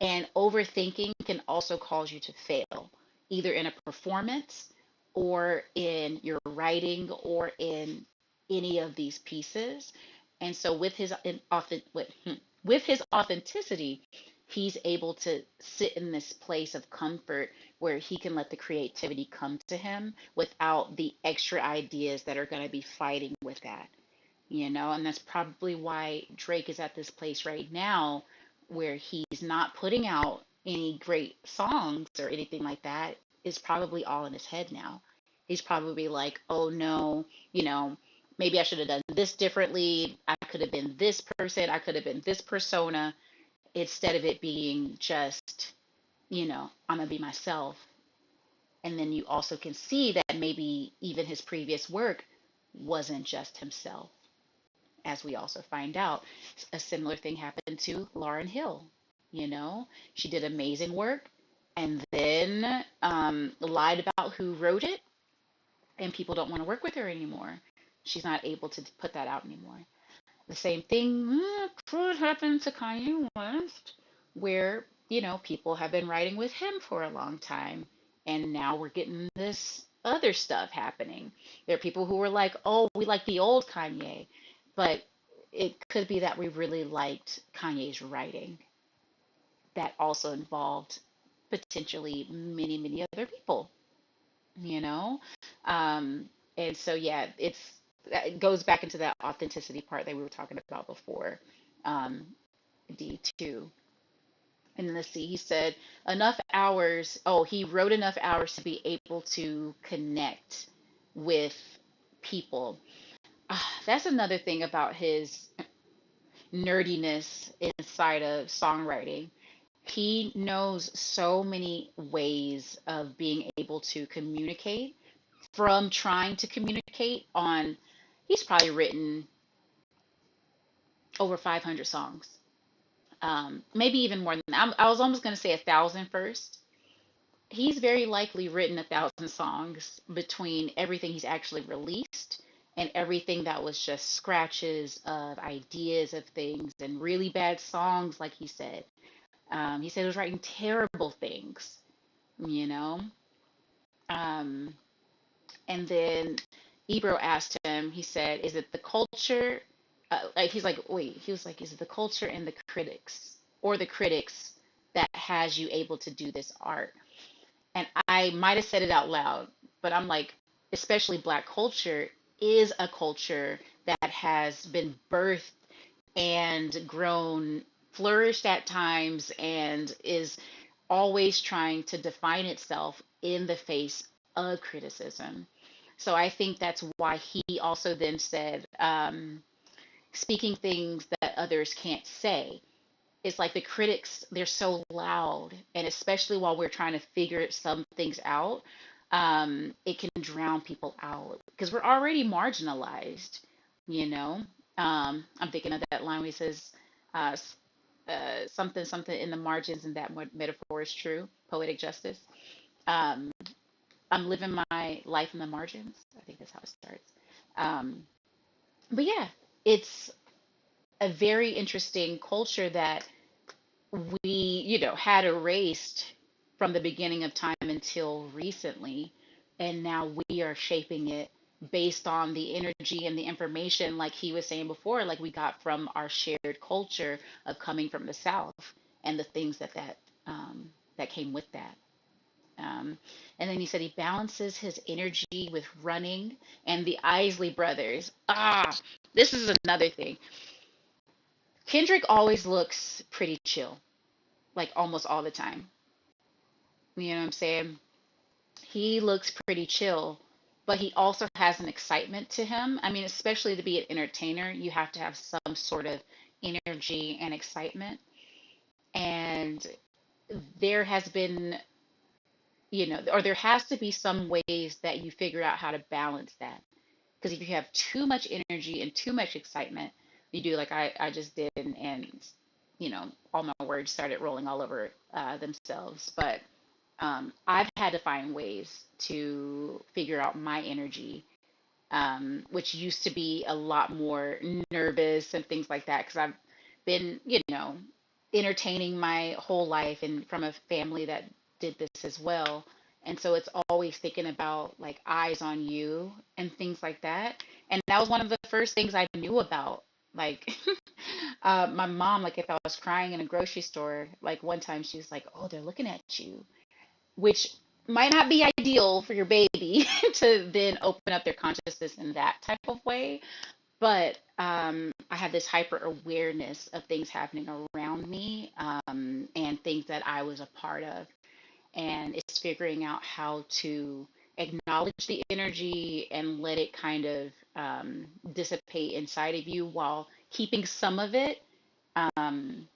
and overthinking can also cause you to fail either in a performance or in your writing or in any of these pieces. And so with his authenticity, he's able to sit in this place of comfort where he can let the creativity come to him without the extra ideas that are going to be fighting with that, and that's probably why Drake is at this place right now where he's not putting out any great songs or anything like that. Is probably all in his head now. He's probably like, oh no, maybe I should have done this differently. I could have been this person. I could have been this persona instead of it being just, I'm going to be myself. And then you also can see that maybe even his previous work wasn't just himself. As we also find out, a similar thing happened to Lauryn Hill. She did amazing work and then lied about who wrote it, and people don't want to work with her anymore. She's not able to put that out anymore. The same thing could happen to Kanye West, where, people have been writing with him for a long time, and now we're getting this other stuff happening. There are people who are like, oh, we like the old Kanye, but it could be that we really liked Kanye's writing that also involved potentially many, many other people, you know? Um, and so, yeah, it goes back into that authenticity part that we were talking about before, um, D2. And let's see, he said enough hours. Oh, he wrote enough hours to be able to connect with people. That's another thing about his nerdiness inside of songwriting. He knows so many ways of being able to communicate, from trying to communicate on, he's probably written over 500 songs. Maybe even more than that. I was almost going to say 1,000 first. He's very likely written 1,000 songs between everything he's actually released and everything that was just scratches of ideas of things and really bad songs, like he said. He said he was writing terrible things, you know? Um, and then Ebro asked him, he said, is it the culture? Like, he's like, wait, he was like, is it the culture and the critics, or the critics, that has you able to do this art? And I might have said it out loud, but I'm like, especially Black culture is a culture that has been birthed and grown, flourished at times, and is always trying to define itself in the face of criticism. So I think that's why he also then said, speaking things that others can't say. It's like the critics, they're so loud, and especially while we're trying to figure some things out, it can drown people out because we're already marginalized, you know. I'm thinking of that line where he says, uh, something, something in the margins, and that metaphor is true, poetic justice. Um, I'm living my life in the margins. I think that's how it starts. Um, but yeah, it's a very interesting culture that we, had erased from the beginning of time until recently. And now we are shaping it based on the energy and the information, like he was saying before, like we got from our shared culture of coming from the South, and the things that came with that. Um, and then he said he balances his energy with running and the Isley brothers. This is another thing. Kendrick always looks pretty chill, like almost all the time. You know what I'm saying? He looks pretty chill, but he also has an excitement to him. I mean, especially to be an entertainer, you have to have some sort of energy and excitement. And there has been, or there has to be some ways that you figure out how to balance that. Because if you have too much energy and too much excitement, you do like I just did, and all my words started rolling all over themselves. But I've had to find ways to figure out my energy, which used to be a lot more nervous and things like that, because I've been, entertaining my whole life and from a family that did this as well. And so it's always thinking about like eyes on you and things like that. And that was one of the first things I knew about. Like, my mom, like if I was crying in a grocery store, like one time she was like, "Oh, they're looking at you," which might not be ideal for your baby to then open up their consciousness in that type of way. But I had this hyper awareness of things happening around me, and things that I was a part of. And it's figuring out how to acknowledge the energy and let it kind of dissipate inside of you while keeping some of it. Um,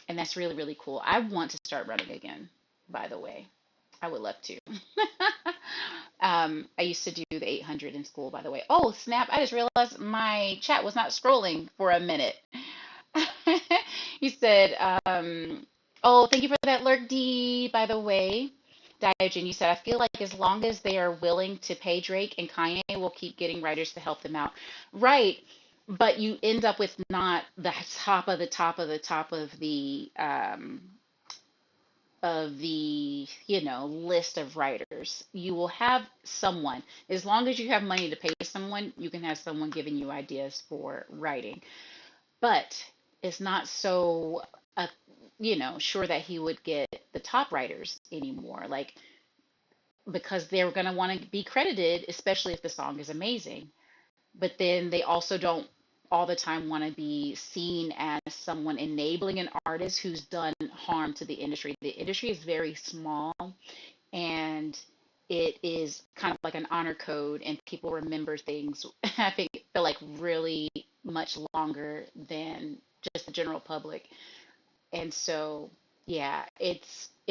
and that's really, really cool. I want to start running again, by the way. I would love to. I used to do the 800 in school, by the way. Oh, snap. I just realized my chat was not scrolling for a minute. You said, oh, thank you for that lurk D, by the way. Diogen, you said, I feel like as long as they are willing to pay Drake and Kanye, will keep getting writers to help them out. Right. But you end up with not the top of the top of the top of the list of writers. You will have someone, as long as you have money to pay someone, you can have someone giving you ideas for writing. But it's not so sure that he would get the top writers anymore, like, because they're going to want to be credited, especially if the song is amazing. But then they also don't all the time want to be seen as someone enabling an artist who's done harm to the industry. The industry is very small, and it is kind of like an honor code, and people remember things I think feel like really much longer than just the general public. And so, yeah, it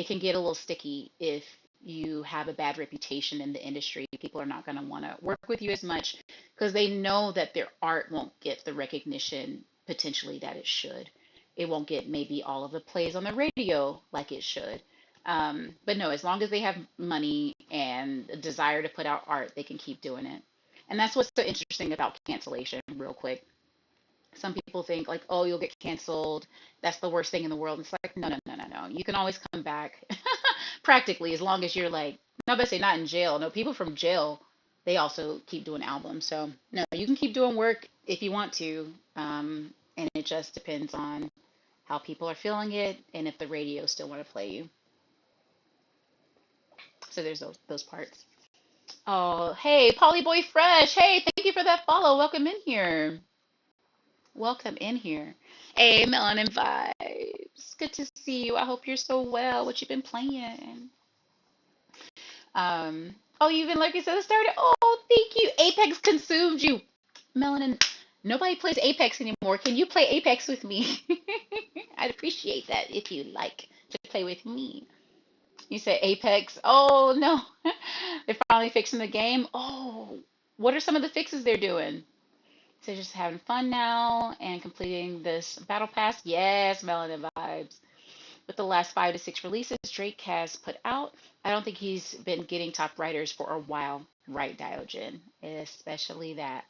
can get a little sticky if you have a bad reputation in the industry. People are not going to want to work with you as much because they know that their art won't get the recognition potentially that it should. It won't get maybe all of the plays on the radio like it should. But no, as long as they have money and a desire to put out art, they can keep doing it. And that's what's so interesting about cancellation, real quick. Some people think like, oh, you'll get canceled. That's the worst thing in the world. It's like, no, no, no, no, no. You can always come back practically as long as you're like, no, but say not in jail. No, people from jail, they also keep doing albums. So no, you can keep doing work if you want to. And it just depends on how people are feeling it and if the radio still want to play you. So there's those parts. Oh, hey, Polyboy Fresh. Hey, thank you for that follow. Welcome in here. Welcome in here. Hey, Melanin Vibes. Good to see you. I hope you're so well. What you been playing? Oh, you've been lurking since it started. Oh, thank you. Apex consumed you. Melanin, nobody plays Apex anymore. Can you play Apex with me? I'd appreciate that if you'd like to play with me. You said Apex. Oh, no. They're finally fixing the game. Oh, what are some of the fixes they're doing? So just having fun now and completing this battle pass. Yes, Melanin Vibes. With the last 5 to 6 releases Drake has put out, I don't think he's been getting top writers for a while. Right, Diogen. Especially that.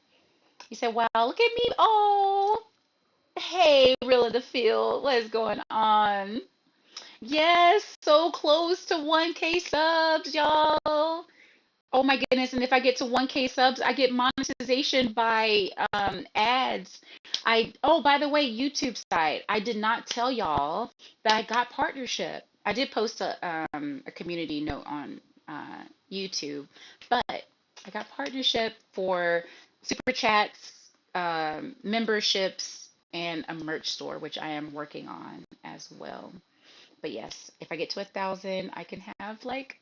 He said, wow, look at me. Oh, hey, Real in the Field. What is going on? Yes, so close to 1K subs, y'all. Oh my goodness, and if I get to 1K subs, I get monetization by ads. Oh, by the way, YouTube side, I did not tell y'all that I got partnership. I did post a community note on YouTube, but I got partnership for super chats, memberships, and a merch store, which I am working on as well. But yes, if I get to 1,000, I can have like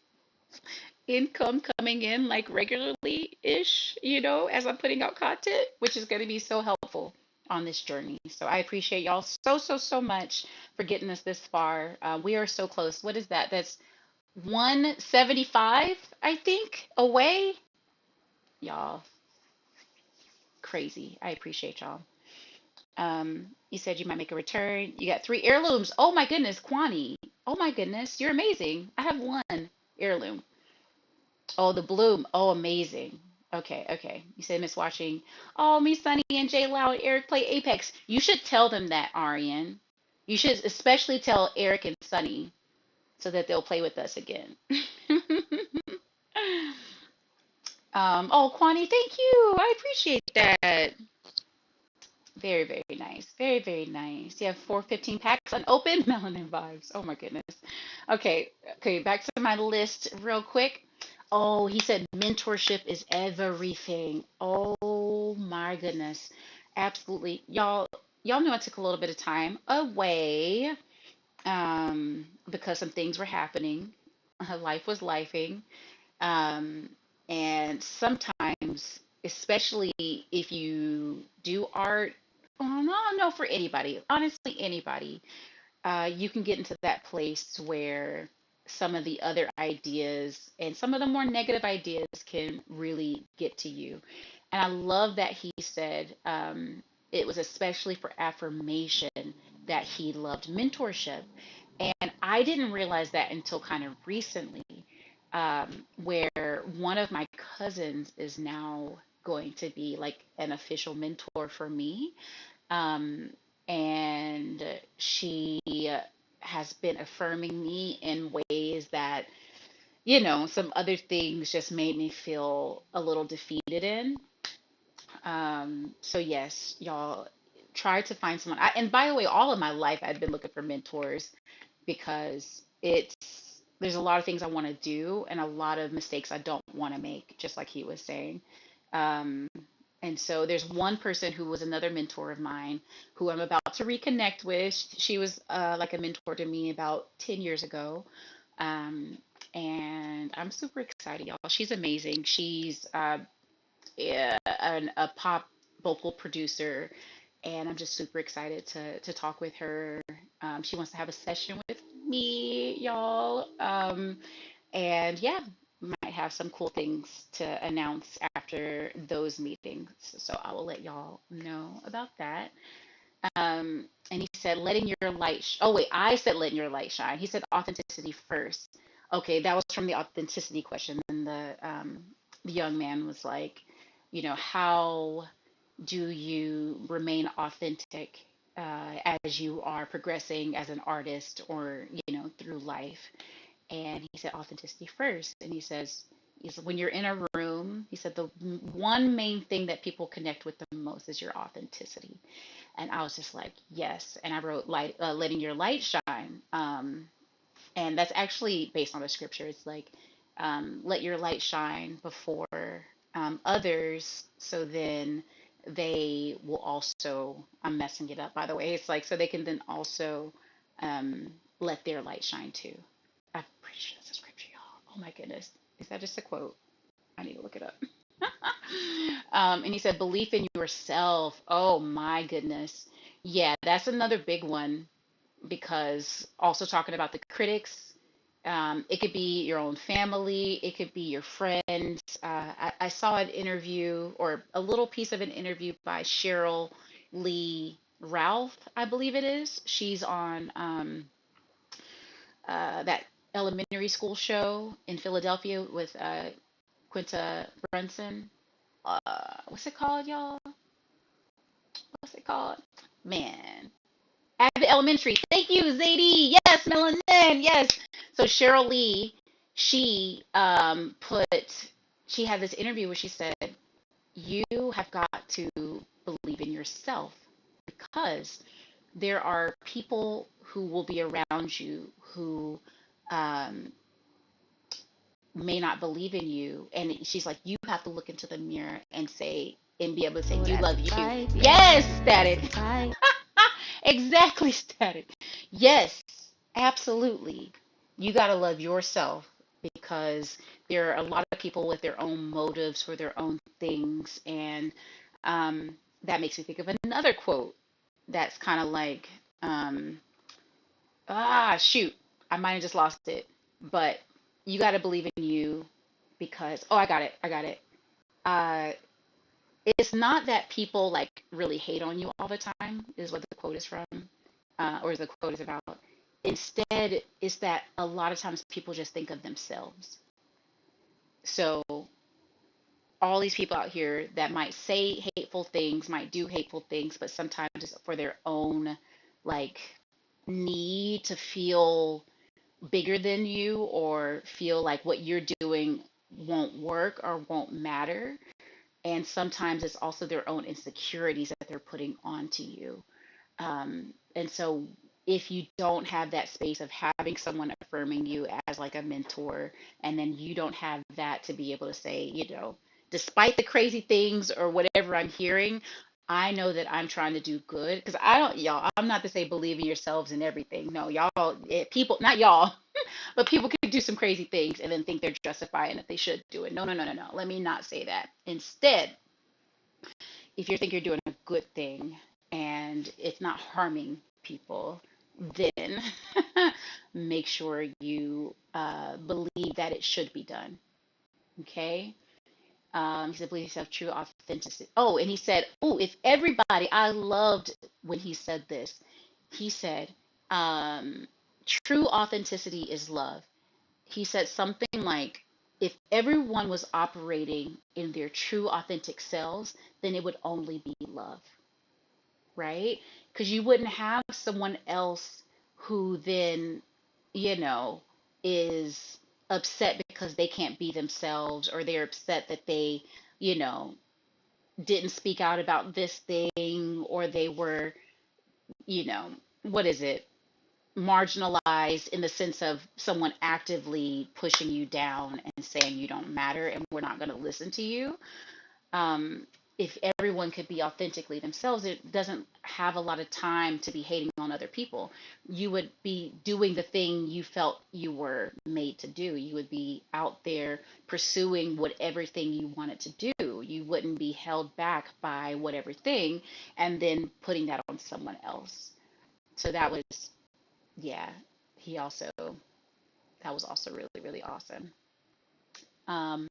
income coming in like regularly ish, as I'm putting out content, which is going to be so helpful on this journey. So I appreciate y'all so, so, so much for getting us this far. We are so close. What is that? That's 175, I think, away. Y'all, crazy. I appreciate y'all. You said you might make a return. You got 3 heirlooms. Oh my goodness, Kwani. Oh my goodness, you're amazing. I have 1 heirloom. Oh, the bloom. Oh, amazing. Okay, okay. You said miss watching. Oh, me, Sunny, and Jay Lau and Eric play Apex. You should tell them that, Arian. You should especially tell Eric and Sunny so that they'll play with us again. Oh, Kwani, thank you. I appreciate that. Very, very nice. Very, very nice. You have 415 packs unopened. Melanin vibes. Oh my goodness. Okay, okay, back to my list real quick. Oh, he said mentorship is everything. Oh my goodness. Absolutely. Y'all knew I took a little bit of time away because some things were happening. Life was lifing. Um, and sometimes, especially if you do art, oh, no, no, for anybody, honestly, anybody, you can get into that place where some of the other ideas and some of the more negative ideas can really get to you. And I love that he said it was especially for affirmation that he loved mentorship. And I didn't realize that until kind of recently, where one of my cousins is now going to be like an official mentor for me. Um, and she has been affirming me in ways that, some other things just made me feel a little defeated in. So yes, y'all try to find someone. And by the way, all of my life I've been looking for mentors because there's a lot of things I want to do and a lot of mistakes I don't want to make, just like he was saying. Um, And so there's one person who was another mentor of mine who I'm about to reconnect with. She was like a mentor to me about 10 years ago. Um, and I'm super excited, y'all. She's amazing. She's a pop vocal producer, and I'm just super excited to talk with her. She wants to have a session with me, y'all. And yeah, might have some cool things to announce after those meetings. So I will let y'all know about that. And he said, letting your light. Oh wait, I said letting your light shine. He said authenticity first. Okay, that was from the authenticity question. And the young man was like, how do you remain authentic as you are progressing as an artist or through life? And he said authenticity first. And he said when you're in a room, he said the one main thing that people connect with the most is your authenticity. And I was just like, yes. And I wrote letting your light shine. And that's actually based on the scripture. It's like, let your light shine before others, so then they will also, I'm messing it up, by the way. It's like, so they can then also um, let their light shine too. I'm pretty sure that's a scripture, y'all. Oh my goodness. Is that just a quote? I need to look it up. And he said, belief in yourself. Oh my goodness. Yeah, that's another big one because also talking about the critics, it could be your own family, it could be your friends. I saw an interview or a little piece of an interview by Cheryl Lee Ralph, I believe it is. She's on that elementary school show in Philadelphia with Quinta Brunson. What's it called, y'all? What's it called? Man, Abbott Elementary. Thank you, Zadie. Yes, Melanin. Yes. So Cheryl Lee, she she had this interview where she said, "You have got to believe in yourself because there are people who will be around you who um, may not believe in you." And she's like, "You have to look into the mirror and say." And be able to say, you love you. Yes, static. Exactly, static. Yes, absolutely. You got to love yourself because there are a lot of people with their own motives for their own things. And that makes me think of another quote that's kind of like, um, shoot, I might have just lost it. But you got to believe in you because, oh, I got it. I got it. Uh, it's not that people like really hate on you all the time, is what the quote is from, or the quote is about. Instead, it's that a lot of times people just think of themselves. So all these people out here that might say hateful things, might do hateful things, but sometimes it's for their own like need to feel bigger than you or feel like what you're doing won't work or won't matter. And sometimes it's also their own insecurities that they're putting onto you. And so if you don't have that space of having someone affirming you as like a mentor, and then you don't have that to be able to say, despite the crazy things or whatever I'm hearing, I know that I'm trying to do good because I don't, y'all, I'm not to say believe in yourselves and everything. No, y'all, people, not y'all, but people can do some crazy things and then think they're justified and that they should do it. No, no, no, no, no. Let me not say that. Instead, if you think you're doing a good thing and it's not harming people, then make sure you believe that it should be done. Okay. He said, believe yourself, true authenticity. Oh, and he said, oh, if everybody, I loved when he said this. He said, um, true authenticity is love. He said something like, if everyone was operating in their true authentic selves, then it would only be love, right? Because you wouldn't have someone else who then, you know, is upset because they can't be themselves or they're upset that they, you know, didn't speak out about this thing or they were, you know, what is it? Marginalized in the sense of someone actively pushing you down and saying you don't matter and we're not going to listen to you. Um, if everyone could be authentically themselves, it doesn't have a lot of time to be hating on other people. You would be doing the thing you felt you were made to do. You would be out there pursuing whatever thing you wanted to do. You wouldn't be held back by whatever thing and then putting that on someone else. So that was, yeah, he also, that was also really, really awesome. Um,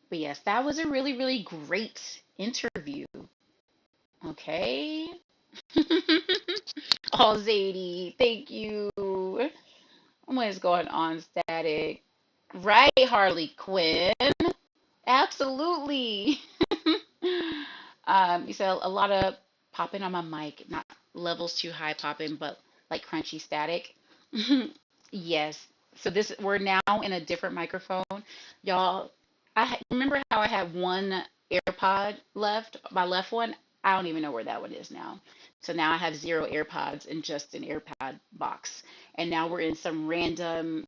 but yes, that was a really, really great interview. Okay. Oh, Zadie, thank you. What is going on, Static? Right, Harley Quinn. Absolutely. You said a lot of popping on my mic, not levels too high popping, but like crunchy static. Yes. So this we're now in a different microphone. Y'all, remember how I had one AirPod left, my left one? I don't even know where that one is now. So now I have zero AirPods and just an AirPod box. And now we're in some random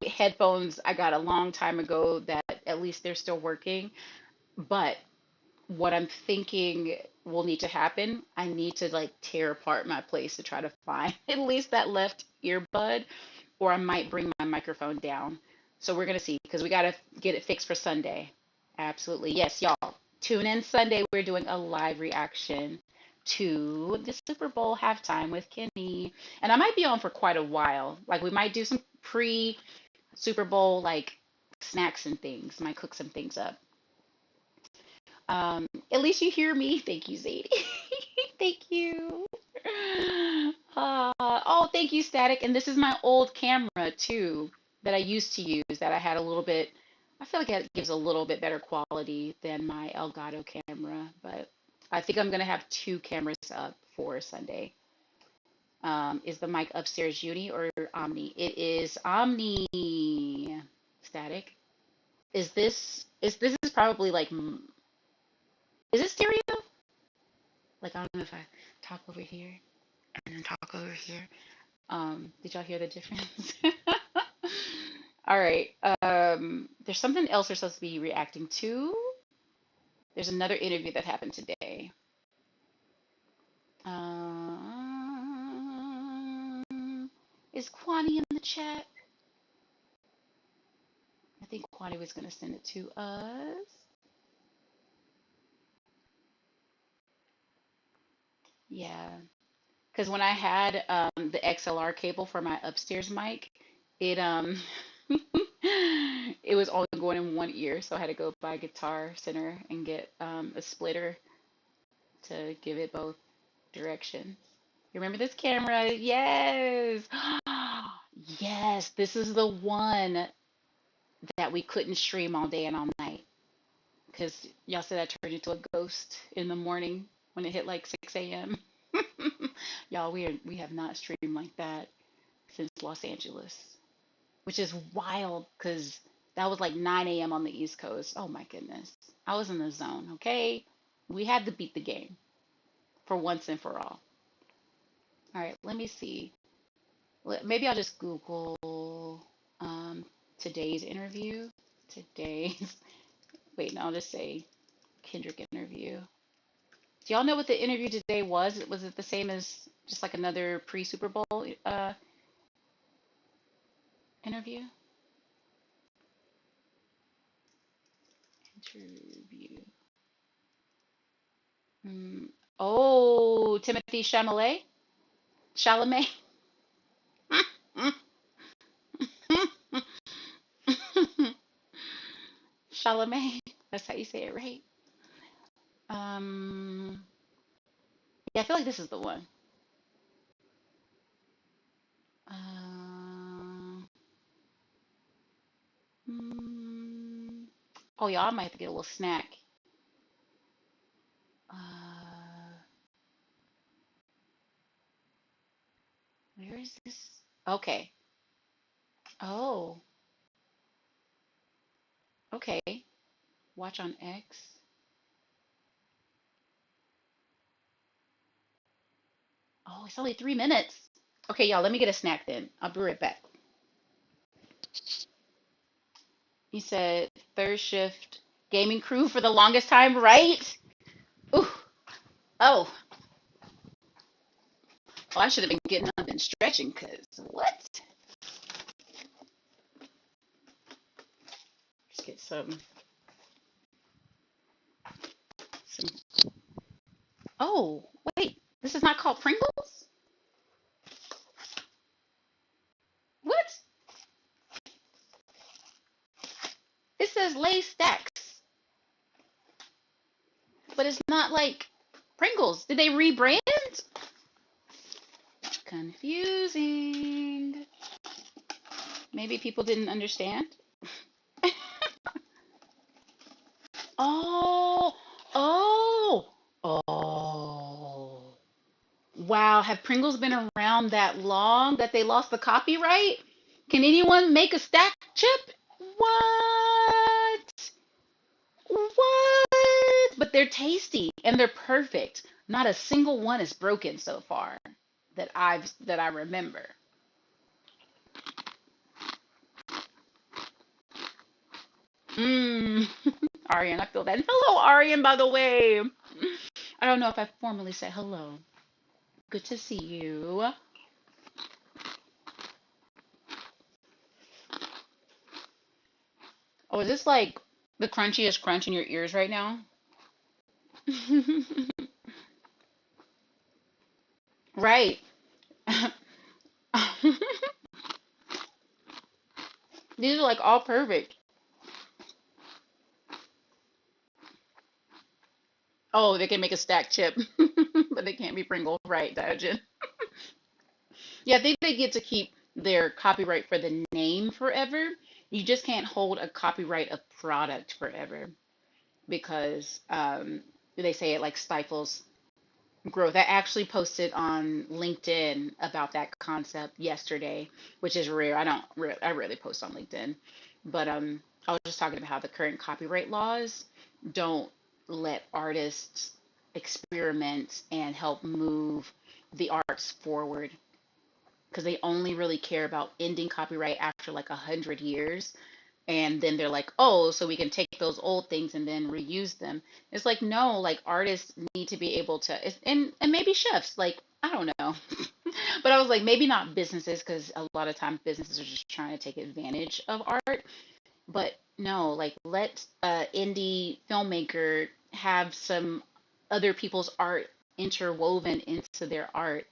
headphones I got a long time ago that at least they're still working. But what I'm thinking will need to happen, I need to like tear apart my place to try to find at least that left earbud, or I might bring my microphone down. So we're gonna see because we gotta get it fixed for Sunday. Absolutely. Yes, y'all. Tune in Sunday. We're doing a live reaction to the Super Bowl halftime with Kenny. And I might be on for quite a while. Like we might do some pre Super Bowl like snacks and things. Might cook some things up. At least you hear me. Thank you, Zadie. Thank you. Oh, thank you, Static. And this is my old camera too that I used to use that I had a little bit. I feel like it gives a little bit better quality than my Elgato camera, but I think I'm gonna have two cameras up for Sunday. Is the mic upstairs Uni or Omni? It is Omni. Static. This is probably like is it stereo? Like I don't know if I talk over here and then talk over here. Did y'all hear the difference? All right. There's something else we're supposed to be reacting to. There's another interview that happened today. Is Kwani in the chat? I think Kwani was going to send it to us. Yeah. Because when I had the XLR cable for my upstairs mic, it it was only going in one ear, so I had to go buy Guitar Center and get a splitter to give it both directions. You remember this camera? Yes. Yes, this is the one that we couldn't stream all day and all night because y'all said I turned into a ghost in the morning when it hit like 6 a.m. Y'all, we have not streamed like that since Los Angeles, which is wild because that was like 9 a.m. on the East Coast. Oh my goodness. I was in the zone, okay? We had to beat the game for once and for all. All right, let me see. Maybe I'll just Google today's interview. Today's, wait, no, I'll just say Kendrick interview. Do y'all know what the interview today was? Was it the same as just like another pre-Super Bowl interview? Interview. Mm. Oh, Timothy Chalamet? Chalamet? Chalamet. That's how you say it, right? Um, yeah, I feel like this is the one. Uh, mm, oh, y'all, I might have to get a little snack. Uh, where is this? Okay. Oh, okay. Watch on X. Oh, it's only 3 minutes. Okay, y'all, let me get a snack then. I'll be right back. He said third shift Gaming crew for the longest time, right? Ooh. Oh. Oh, I should have been getting up and stretching, because what? Let's get some. Oh, wait. This is not called Pringles? What? It says Lay's Stacks, but it's not like Pringles. Did they rebrand? Confusing. Maybe people didn't understand. Oh, oh, oh. Wow, have Pringles been around that long that they lost the copyright? Can anyone make a stack chip? What? What? But they're tasty and they're perfect. Not a single one is broken so far that I remember. Mmm. Arian, I feel that. And hello, Arian, by the way. I don't know if I formally said hello. Good to see you. Oh, is this like the crunchiest crunch in your ears right now? Right. These are like all perfect. Oh, they can make a stack chip, but they can't be Pringle. Right, Diogen. Yeah, I think they get to keep their copyright for the name forever. You just can't hold a copyright of product forever because they say it like stifles growth. I actually posted on LinkedIn about that concept yesterday, which is rare. I rarely post on LinkedIn, but I was just talking about how the current copyright laws don't let artists experiment and help move the arts forward because they only really care about ending copyright after like 100 years, and then they're like, oh, so we can take those old things and then reuse them. It's like, no, like artists need to be able to, and maybe chefs, like I don't know, but I was like, maybe not businesses because a lot of times businesses are just trying to take advantage of art, but no, like let a indie filmmaker have some other people's art interwoven into their art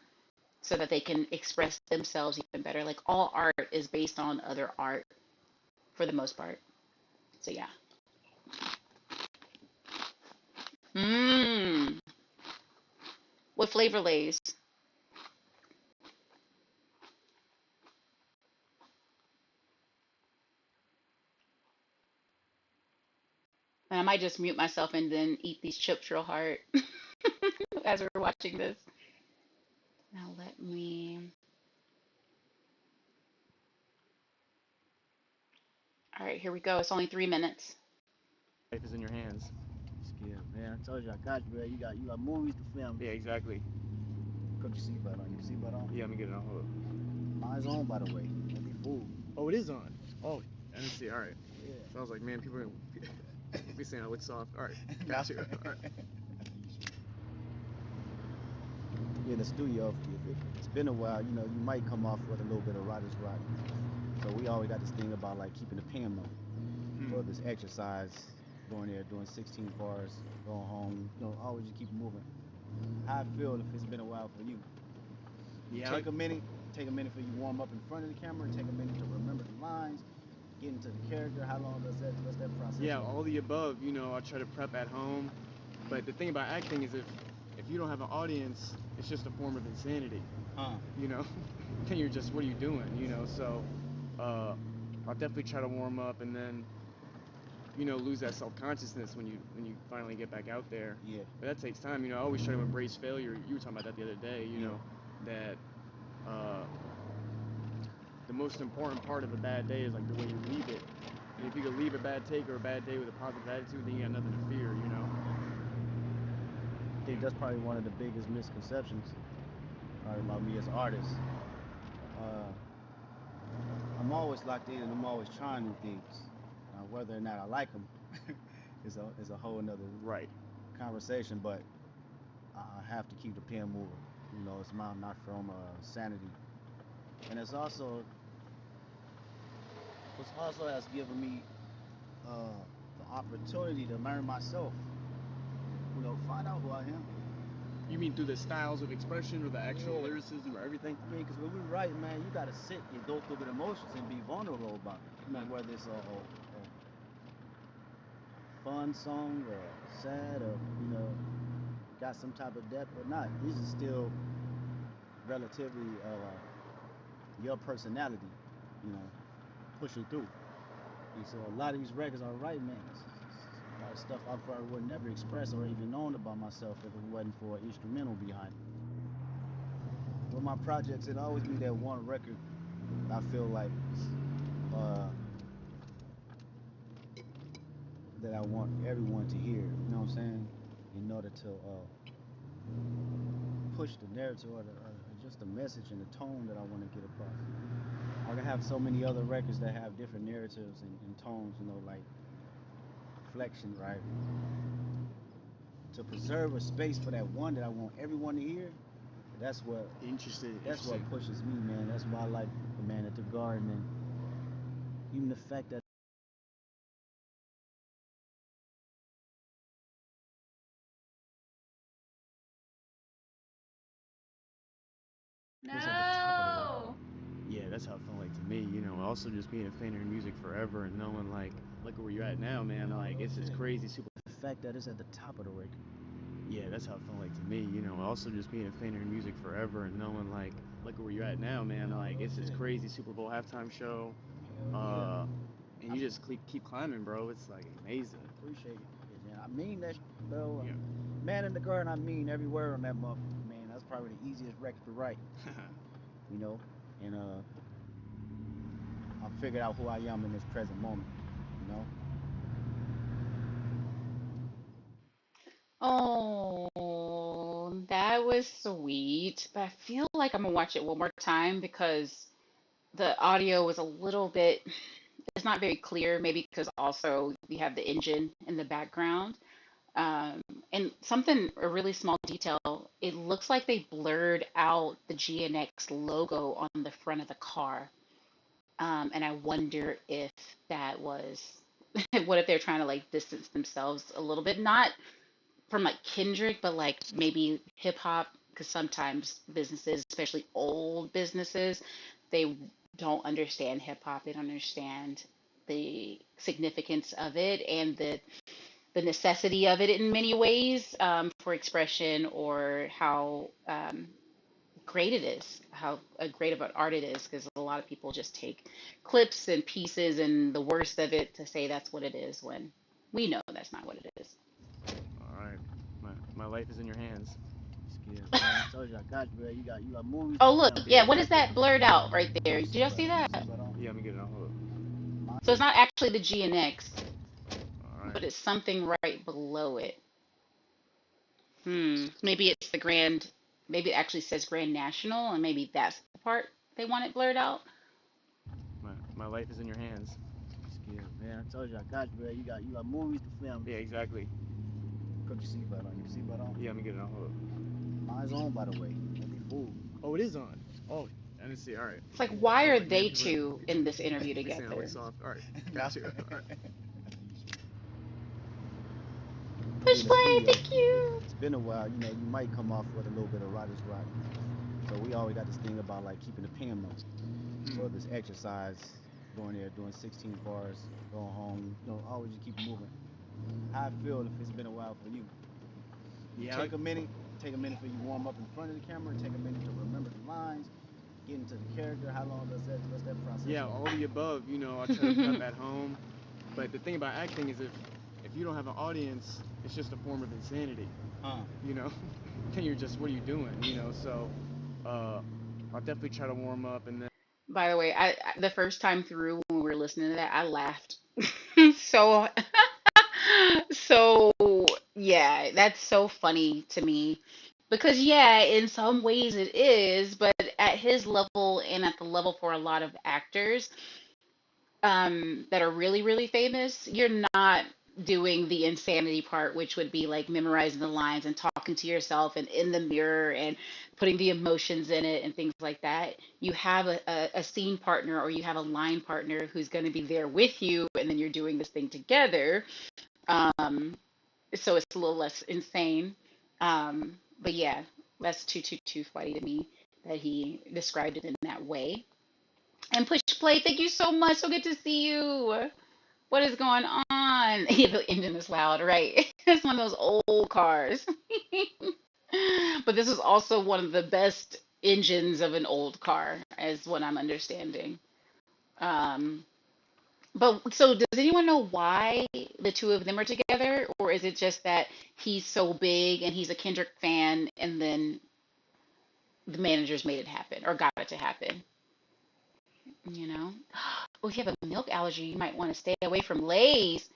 so that they can express themselves even better. Like all art is based on other art for the most part. So yeah. Mmm. What flavor lays? And I might just mute myself and then eat these chips real hard as we're watching this. Now let me. All right, here we go. It's only 3 minutes. Life is in your hands. Skip, man. I told you I got you, man. You got movies to film. Yeah, exactly. Put your seatbelt on. Your seatbelt on? Yeah, I'm getting on. Hold up. Mine's on, by the way. Don't be fooled. Oh, it is on. Oh, I didn't see. All right. Yeah. So I was like, man, people are be saying I look soft. All right, got you. All right. In the studio, if it's been a while, you know, you might come off with a little bit of writer's block. So we always got this thing about like keeping the pen low. Whether it's exercise, going there, doing 16 bars, going home, you know, always just keep moving. How I feel if it's been a while for you. Yeah. Take a minute for you warm up in front of the camera, take a minute to remember the lines, get into the character. How long does that process? Yeah, all the above. You know, I try to prep at home, but the thing about acting is if you don't have an audience, it's just a form of insanity. You know, then you're just, what are you doing? You know, so I'll definitely try to warm up and then, you know, lose that self-consciousness when you finally get back out there. Yeah. But that takes time. You know, I always try to embrace failure. You were talking about that the other day. You know, that the most important part of a bad day is like the way you leave it. And if you could leave a bad take or a bad day with a positive attitude, then you got nothing to fear. You know. I think that's probably one of the biggest misconceptions about me as an artist. I'm always locked in and I'm always trying new things. Whether or not I like them, is a whole nother Right. conversation. But I have to keep the pen moving. You know, it's my not from sanity, and it's also has given me the opportunity to learn myself. You know, find out who I am. You mean through the styles of expression or the actual Yeah. lyricism or everything? I mean, because when we write, man, you gotta sit and go through the emotions and be vulnerable about it. You know, whether it's a fun song or sad or got some type of depth or not. This is still relatively your personality, you know, pushing through. And so a lot of these records are right, man. A lot of stuff I probably would never express or even known about myself if it wasn't for an instrumental behind it. With my projects, it always be that one record I feel like uh, that I want everyone to hear. You know what I'm saying? In order to push the narrative or just the message and the tone that I want to get across. I can have so many other records that have different narratives and tones, you know, like reflection, right? To preserve a space for that one that I want everyone to hear, that's what Interesting. that's what pushes me, man. That's why I like the Man at the Garden, and even the fact that it's at the top of the record. No. Yeah, that's how it felt like to me. Also just being a fan of your music forever and knowing like, look at where you're at now, man. Like, it's just crazy, super. The fact that it's at the top of the record. Yeah, that's how it felt like to me. Also just being a fan of your music forever and knowing like, look at where you're at now, man. Like, it's this crazy Super Bowl halftime show. Hell And you just keep climbing, bro. It's like amazing. yeah, appreciate it. Yeah, man. I mean that, bro. Yeah. Man in the Garden, I mean every word on that motherfucker, man. That's probably the easiest record to write, you know. And I figured out who I am in this present moment, you know. Oh, that was sweet. But I feel like I'm gonna watch it one more time because the audio was a little bit, it's not very clear, maybe because also we have the engine in the background. Um, and something, a really small detail, it looks like they blurred out the GNX logo on the front of the car. And I wonder if that was, what if they're trying to like distance themselves a little bit, not from like Kendrick, but like maybe hip hop, because sometimes businesses, especially old businesses, they don't understand hip hop. They don't understand the significance of it and the necessity of it in many ways, for expression, or how great it is, how great of an art it is, because a lot of people just take clips and pieces and the worst of it to say that's what it is when we know that's not what it is. All right. My life is in your hands. Skills, man. I told you I got you, bro. You got movies Oh, to look, film. Yeah, yeah, what is exactly. that blurred out right Could there? you Did see y'all better? see Can you that? see better? Yeah, let me get it on. Hold So it's not actually the GNX, All right. but it's something right below it. Maybe it's the Grand, maybe it actually says Grand National, and maybe that's the part they want it blurred out. My life is in your hands. Skills, man. I told you I got you, bro. You got movies to film. Yeah, exactly. Put your seatbelt on. Your seatbelt on. Yeah, let me get it on. Hold Mine's on, by the way. Don't be fooled. Oh, it is on. Oh, I didn't see. All right. It's like, Yeah. why I was are like, man, they people are two in this interview they saying way together? soft. All right. Gotcha. All right. We Push in the play, studio. thank you. It's been a while. You know, you might come off with a little bit of writer's block. So we always got this thing about like keeping the pen moving. Whether it's exercise, going there, doing 16 bars, going home, always just keep moving. How I feel if it's been a while for you. Yeah. Take a minute for you warm up in front of the camera, take a minute to remember the lines, get into the character. How long does that process Yeah, take? all the above. I try to prep at home. But the thing about acting is if you don't have an audience, it's just a form of insanity. You know, then you're just, what are you doing? So I'll definitely try to warm up and then. By the way, the first time through when we were listening to that, I laughed. So, so yeah, that's so funny to me because yeah, in some ways it is, but at his level and at the level for a lot of actors, that are really, really famous, you're not doing the insanity part, which would be like memorizing the lines and talking to yourself and in the mirror and putting the emotions in it and things like that. You have a scene partner or you have a line partner who's going to be there with you, and then you're doing this thing together. Um, so it's a little less insane. But yeah, that's too funny to me that he described it in that way. And Push Play, thank you so much. So good to see you. What is going on? Yeah, the engine is loud, right? It's one of those old cars. But this is also one of the best engines of an old car, is what I'm understanding. Um, but so does anyone know why the two of them are together, or is it just that he's so big and he's a Kendrick fan, and then the managers made it happen or got it to happen? You know? Oh, if you have a milk allergy, you might want to stay away from Lay's.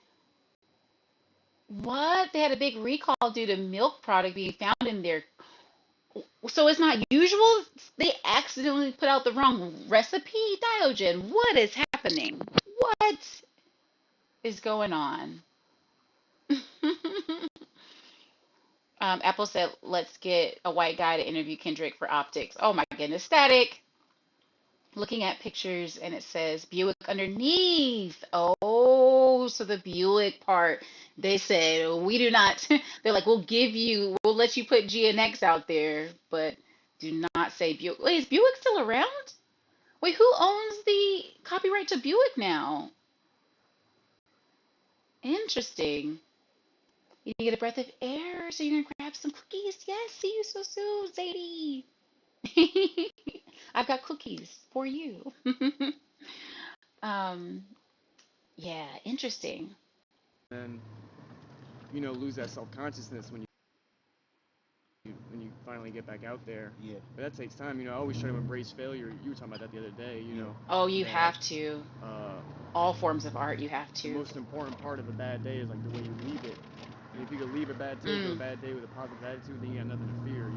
What? They had a big recall due to milk product being found in their. So it's not usual? They accidentally put out the wrong recipe? Diogen, what is happening? What is going on? Apple said, let's get a white guy to interview Kendrick for optics. Oh my goodness. Static. Looking at pictures and it says Buick underneath. Oh, so the Buick part, they said, we do not, they're like, we'll let you put GNX out there, but do not say Buick. Wait, is Buick still around? Wait, who owns the copyright to Buick now? Interesting. You need to get a breath of air, so you're gonna grab some cookies. Yes, see you so soon, Sadie. I've got cookies for you. um, yeah, interesting. And lose that self consciousness when you finally get back out there. Yeah. But that takes time. I always try to embrace failure. You were talking about that the other day. Oh, you That have to. uh, All forms of art, you have the to. most important part of a bad day is like the way you leave it. And if you could leave a bad take or a Mm, bad day with a positive attitude, then you got nothing to fear.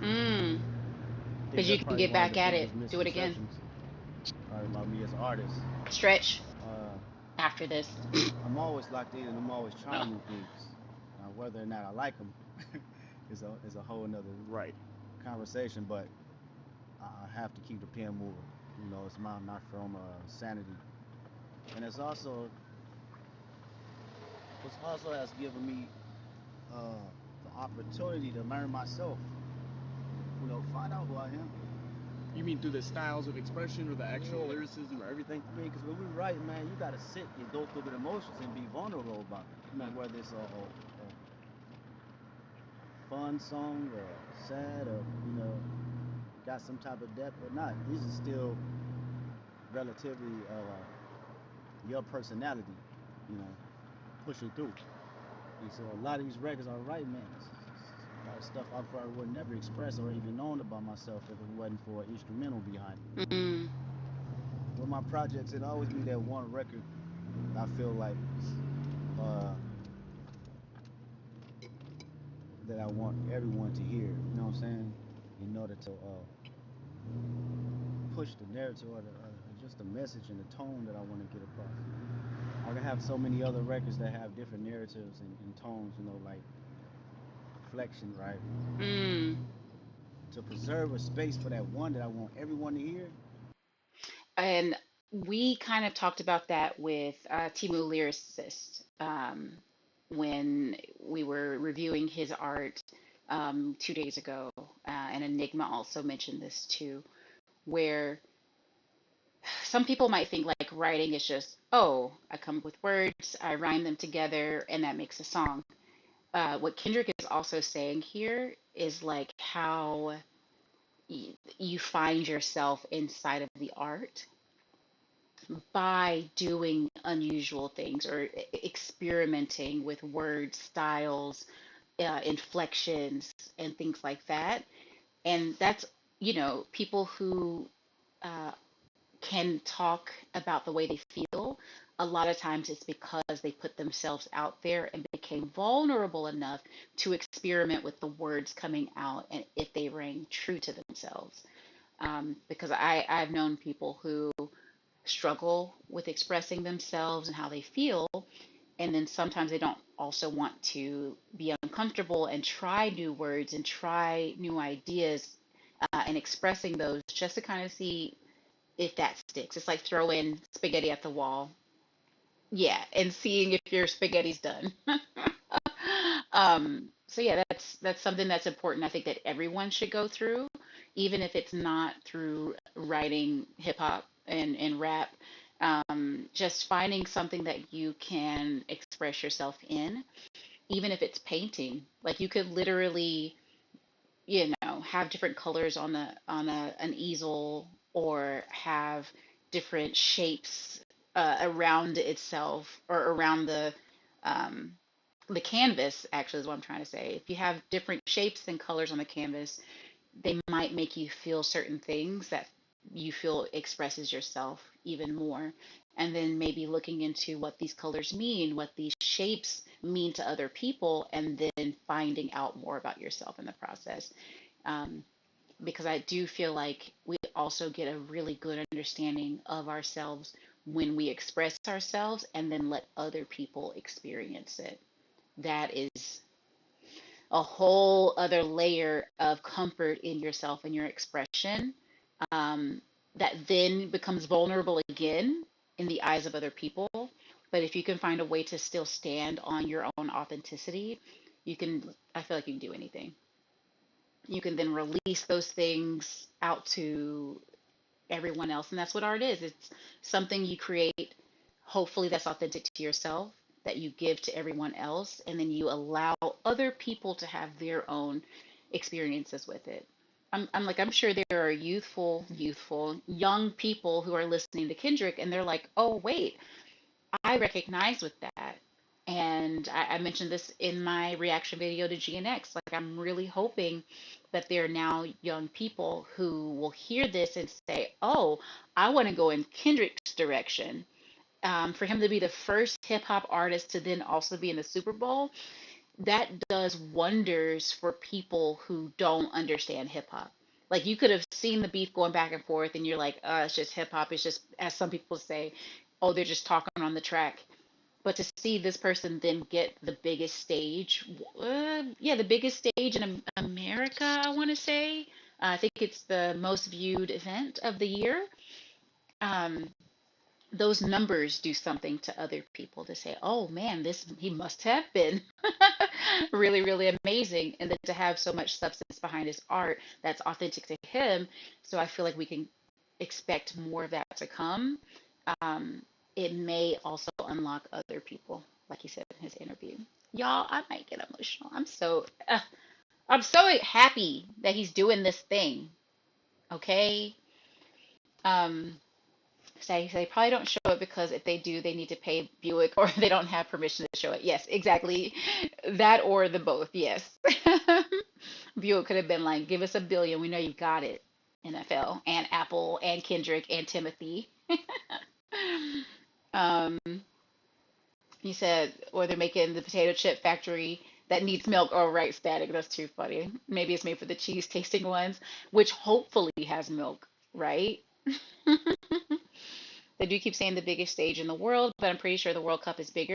mm. I think Because you that's can probably get one of back the at it. biggest Do it again. misconceptions about me as an artist. Stretch Uh, after this. I'm always locked in and I'm always No. trying new things. Now, whether or not I like them is a whole nother Right. conversation, but I have to keep the pen moving. It's my form of sanity. And it's also has given me the opportunity to learn myself. Find out who I am. You mean through the styles of expression or the actual lyricism or everything? I mean, because when we write, man, you gotta sit and go through the emotions and be vulnerable about it. Whether it's a fun song or sad or got some type of depth or not. These are still relatively your personality, you know, pushing through. And so a lot of these records I write, man, it's a lot of stuff I probably would never express or even known about myself if it wasn't for an instrumental behind it. Mm. With my projects, it always be that one record I feel like uh, that I want everyone to hear. You know what I'm saying? In order to push the narrative or just the message and the tone that I want to get across. I can have so many other records that have different narratives and tones, like Reflection, right? Mm. To preserve a space for that one that I want everyone to hear. And we kind of talked about that with Timu Lyricist when we were reviewing his art 2 days ago. And Enigma also mentioned this too, where some people might think like writing is just, oh, I come up with words, I rhyme them together, and that makes a song. What Kendrick is also saying here is like how you find yourself inside of the art by doing unusual things or experimenting with word styles, inflections, and things like that. And that's, people who uh, can talk about the way they feel. A lot of times it's because they put themselves out there and became vulnerable enough to experiment with the words coming out and if they rang true to themselves. Because I've known people who struggle with expressing themselves and how they feel, And then sometimes they don't also want to be uncomfortable and try new words and try new ideas, and expressing those just to kind of see if that sticks. It's like throwing spaghetti at the wall. Yeah, and seeing if your spaghetti's done. So yeah, that's something that's important. I think that everyone should go through, even if it's not through writing hip hop and rap. Just finding something that you can express yourself in, even if it's painting. Like you could literally, have different colors on an easel, or have different shapes around itself, or around um, the canvas, actually, is what I'm trying to say. If you have different shapes and colors on the canvas, they might make you feel certain things that you feel expresses yourself even more. And then maybe looking into what these colors mean, what these shapes mean to other people, and then finding out more about yourself in the process. Um, because I do feel like we also get a really good understanding of ourselves when we express ourselves and then let other people experience it. That is a whole other layer of comfort in yourself and your expression, um, that then becomes vulnerable again in the eyes of other people. But if you can find a way to still stand on your own authenticity, I feel like you can do anything. You can then release those things out to everyone else. And that's what art is. It's something you create, hopefully, that's authentic to yourself, that you give to everyone else, and then you allow other people to have their own experiences with it. I'm sure there are youthful, young people who are listening to Kendrick, and they're like, oh, wait, I recognize with that. And I mentioned this in my reaction video to GNX. Like, I'm really hoping that there are now young people who will hear this and say, oh, I want to go in Kendrick's direction. For him to be the first hip hop artist to then also be in the Super Bowl, that does wonders for people who don't understand hip hop. Like, you could have seen the beef going back and forth, and you're like, it's just hip hop. It's just, as some people say, oh, they're just talking on the track. But to see this person then get the biggest stage, yeah, the biggest stage in America, I want to say. I think it's the most viewed event of the year. Um, those numbers do something to other people to say, oh man, this he must have been really, really amazing. And then to have so much substance behind his art that's authentic to him. So I feel like we can expect more of that to come. Um, it may also unlock other people, like he said in his interview. Y'all, I might get emotional. I'm so happy that he's doing this thing. Okay. Um, say they probably don't show it because if they do, they need to pay Buick, or they don't have permission to show it. Yes, exactly. That or the both. Yes. Buick could have been like, give us $1 billion. We know you got it. NFL and Apple and Kendrick and Timothy. um, he said, or they're making the potato chip factory that needs milk. Oh, right, static. That's too funny. Maybe it's made for the cheese tasting ones, which hopefully has milk, right? They do keep saying the biggest stage in the world, but I'm pretty sure the World Cup is bigger.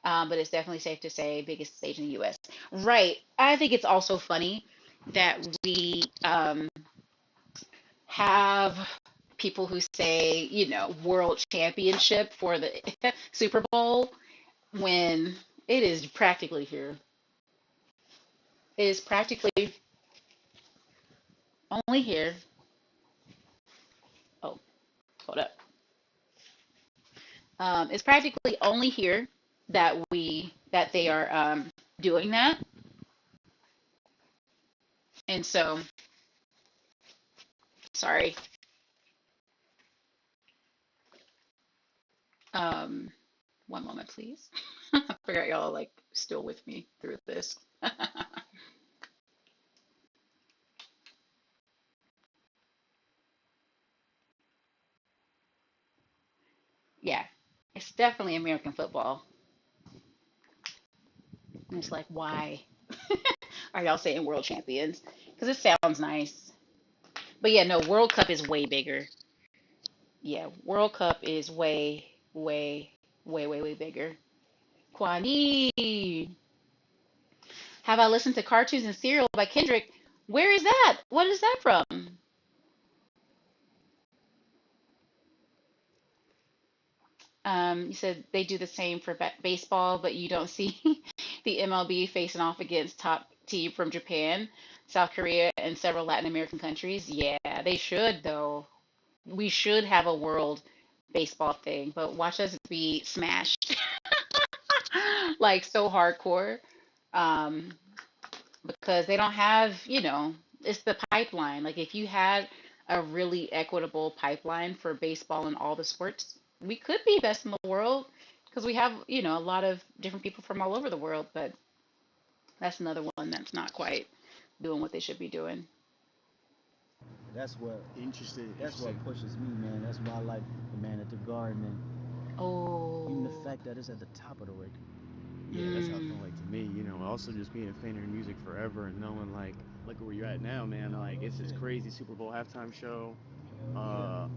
But it's definitely safe to say biggest stage in the U.S. Right. I think it's also funny that we have people who say, world championship for the Super Bowl when it is practically here. It is practically only here. Oh, hold up. It's practically only here that they are doing that. And so, sorry. Um, One moment, please. I forgot y'all like still with me through this. Yeah, it's definitely American football. And it's like, why are y'all saying world champions? Because it sounds nice. But yeah, no, World Cup is way bigger. Yeah, World Cup is way, way, way, way, way bigger. Kwani. Have I listened to Cartoons and Cereal by Kendrick? Where is that? What is that from? You said they do the same for baseball, but you don't see the MLB facing off against top team from Japan, South Korea, and several Latin American countries. Yeah, they should though. We should have a world baseball thing, but watch us be smashed like so hardcore. Um, because they don't have, it's the pipeline. Like if you had a really equitable pipeline for baseball and all the sports, we could be best in the world because we have, a lot of different people from all over the world, but that's another one that's not quite doing what they should be doing. That's what Interesting, that's what interesting. pushes me, man. That's why I like the Man at the Garden, and even the Oh, fact that it's at the top of the record. Yeah, that's how it felt mm, like to me. Also just being a fan of your music forever and knowing like, look at where you're at now, man. Like it's this crazy Super Bowl halftime show, Hell yeah. uh,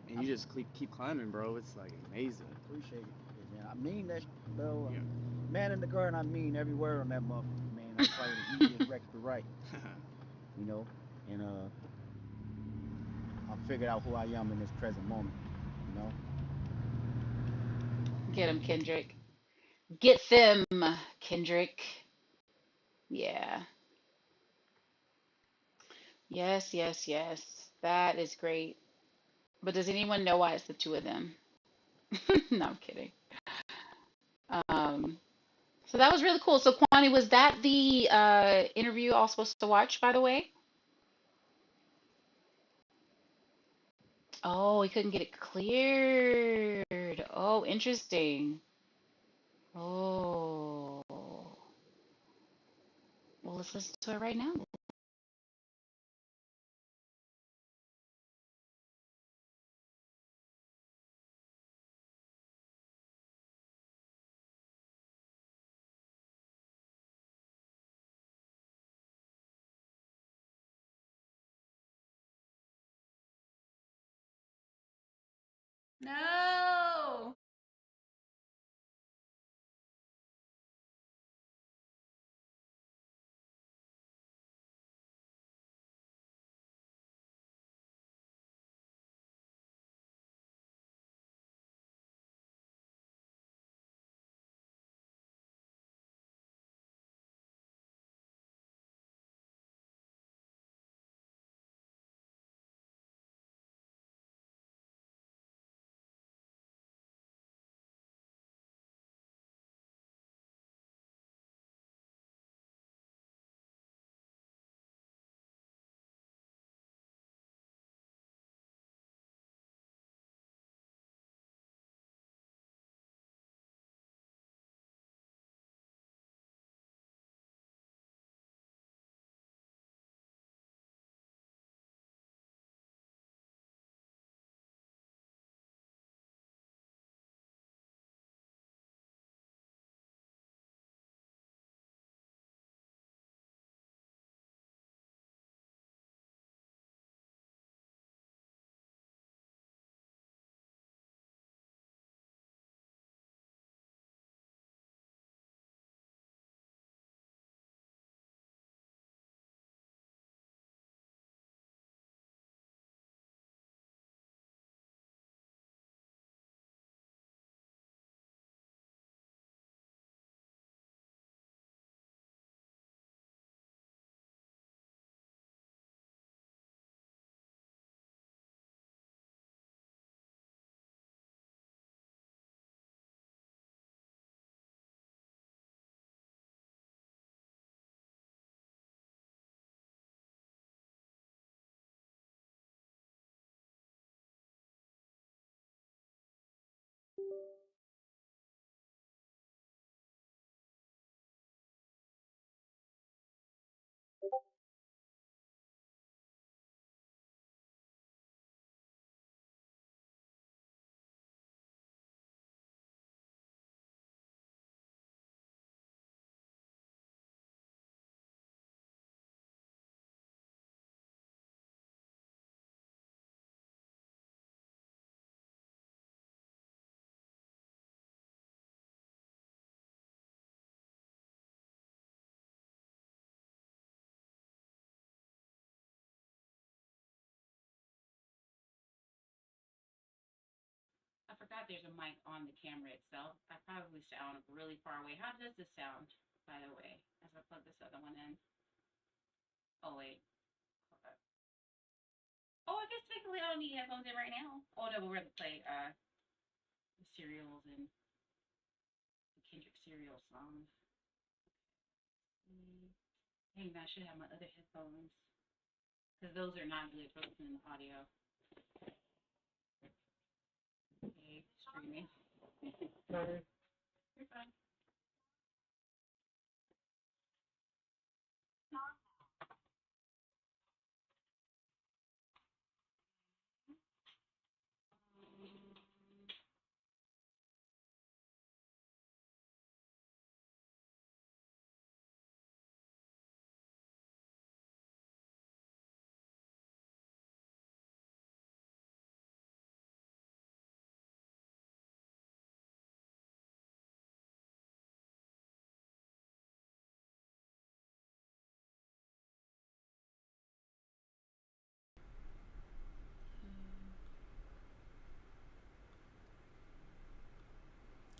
and I you just keep climbing, bro. It's like amazing. appreciate it, yeah, man. I mean that, bro. Yeah. Man in the Garden, I mean every word on that motherfucker, man. That's probably the easiest record to write, you know. And I figured out who I am in this present moment, you know. get him, Kendrick. Get them, Kendrick. Yeah. Yes, yes, yes. That is great. But does anyone know why it's the two of them? No, I'm kidding. Um, so that was really cool. So, Kwani, was that the interview I was supposed to watch, by the way? Oh, he couldn't get it cleared. Oh, interesting. Oh, well, let's listen to it right now. No. forgot there's a mic on the camera itself. I probably sound really far away. How does this sound, by the way, as I plug this other one in? Oh, wait. Okay. Oh, I guess technically I don't need headphones in right now. Oh, no, we're going to play the serials and the Kendrick serial songs. Dang, I should have my other headphones. Because those are not good for listening to audio. Okay, streaming. You're fine.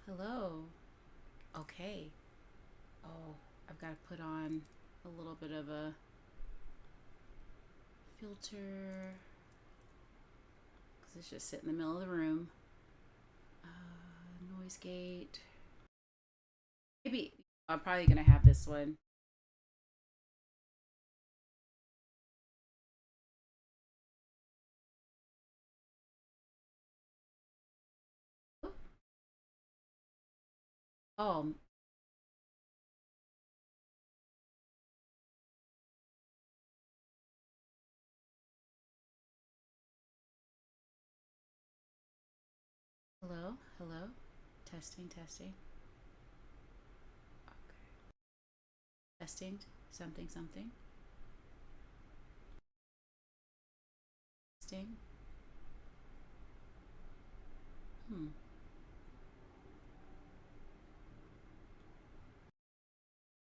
Hello. Okay. Oh, I've got to put on a little bit of a filter because it's just sitting in the middle of the room. Noise gate. Maybe I'm probably going to have this one. Oh. Hello? Hello? Testing, testing. Okay. Testing, something, something. Testing.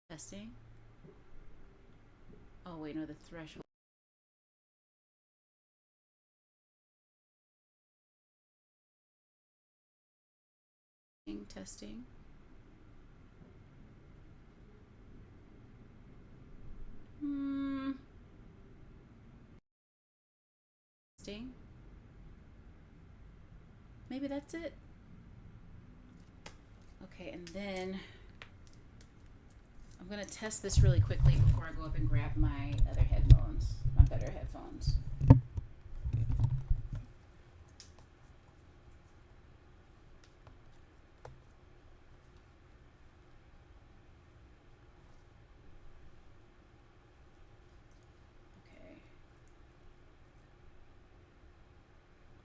Testing. Oh, wait, no, the threshold. Testing. Testing. Maybe that's it. Okay, and then I'm gonna test this really quickly before I go up and grab my other headphones, my better headphones. Okay.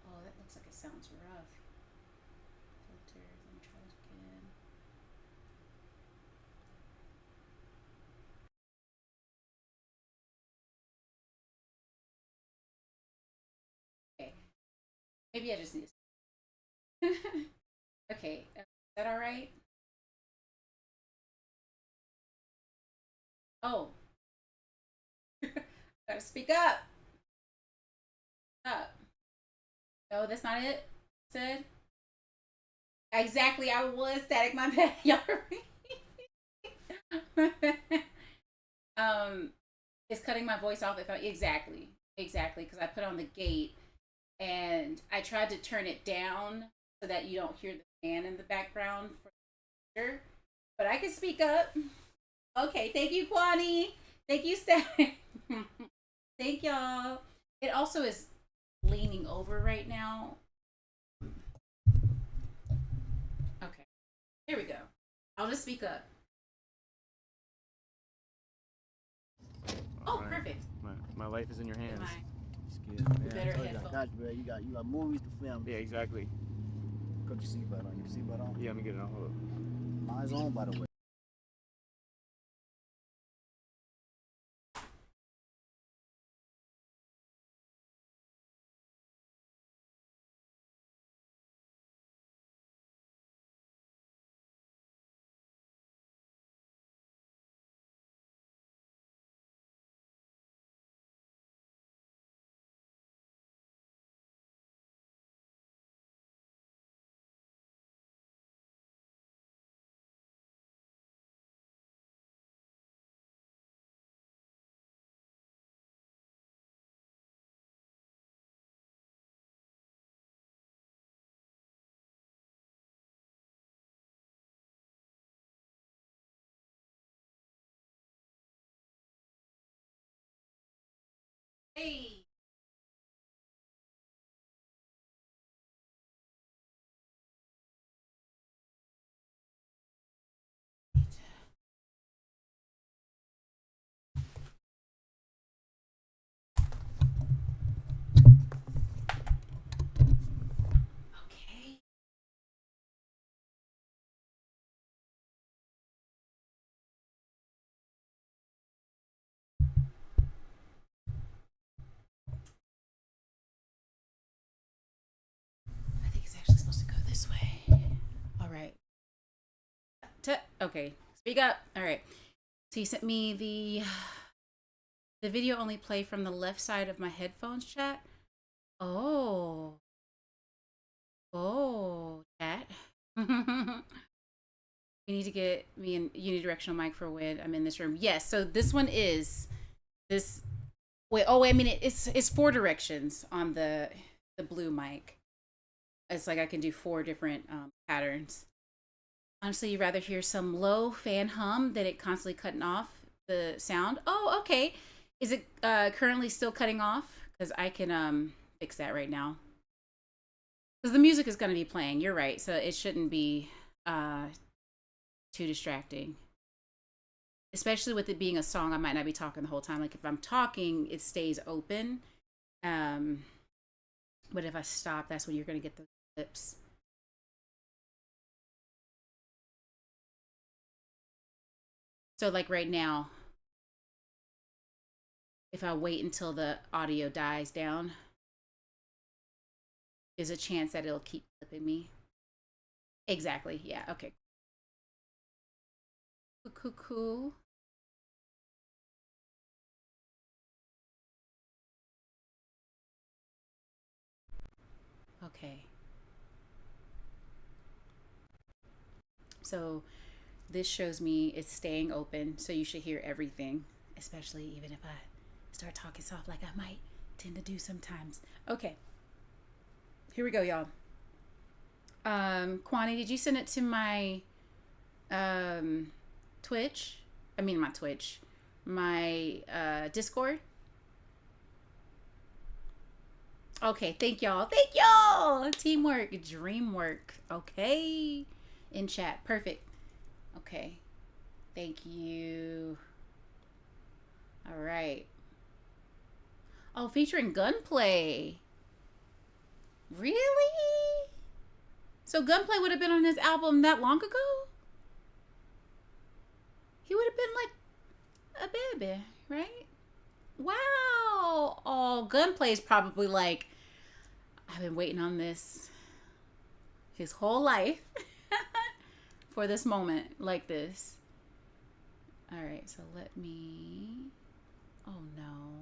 Oh, that looks like it sounds rough. Filters, let me try this again. Okay. Maybe I just need to. Okay, is that all right? Oh, gotta speak up. Up. No, that's not it. Said exactly. I was static. My bad. Y'all. My bad. It's cutting my voice off. If I exactly, because I put on the gate and I tried to turn it down so that you don't hear the fan in the background for sure. But I can speak up. Okay, thank you, Kwani. Thank you, Static. Thank y'all. It also is leaning over right now. Okay, here we go. I'll just speak up. Oh, right. Perfect. My life is in your hands. It's good, man. Better I got you, bro. You got movies to film. Yeah, exactly. Put your seatbelt on. Your seatbelt on? Yeah, let me get it on. Hold up. Mine's on, by the way. Hey. Okay. I think it's actually supposed to go this way. All right. Okay. Speak up. All right. So you sent me the video only play from the left side of my headphones, chat. Oh. Oh, chat. You need to get me a unidirectional mic for when I'm in this room. Yes. So this one is this. Wait. Oh, I mean it's 4 directions on the blue mic. It's like I can do 4 different patterns. Honestly, you'd rather hear some low fan hum than it constantly cutting off the sound. Oh, okay. Is it currently still cutting off? Because I can fix that right now. Because the music is going to be playing. You're right. So it shouldn't be too distracting. Especially with it being a song, I might not be talking the whole time. Like if I'm talking, it stays open. But if I stop, that's when you're going to get the clips. So like right now, if I wait until the audio dies down, there's a chance that it'll keep clipping me. Exactly. Yeah. Okay. Cool. Okay. So this shows me it's staying open, so you should hear everything, especially even if I start talking soft like I might tend to do sometimes. Okay. Here we go, y'all. Kwani, did you send it to my Twitch? I mean, my Twitch. My Discord? Okay, thank y'all. Thank y'all. Teamwork, dreamwork. Okay. In chat. Perfect. Okay. Thank you. All right. Oh, featuring Gunplay. Really? So Gunplay would have been on his album that long ago? He would have been like a baby, right? Wow. Oh, Gunplay's probably like, I've been waiting on this his whole life for this moment like this. All right, so let me, oh no.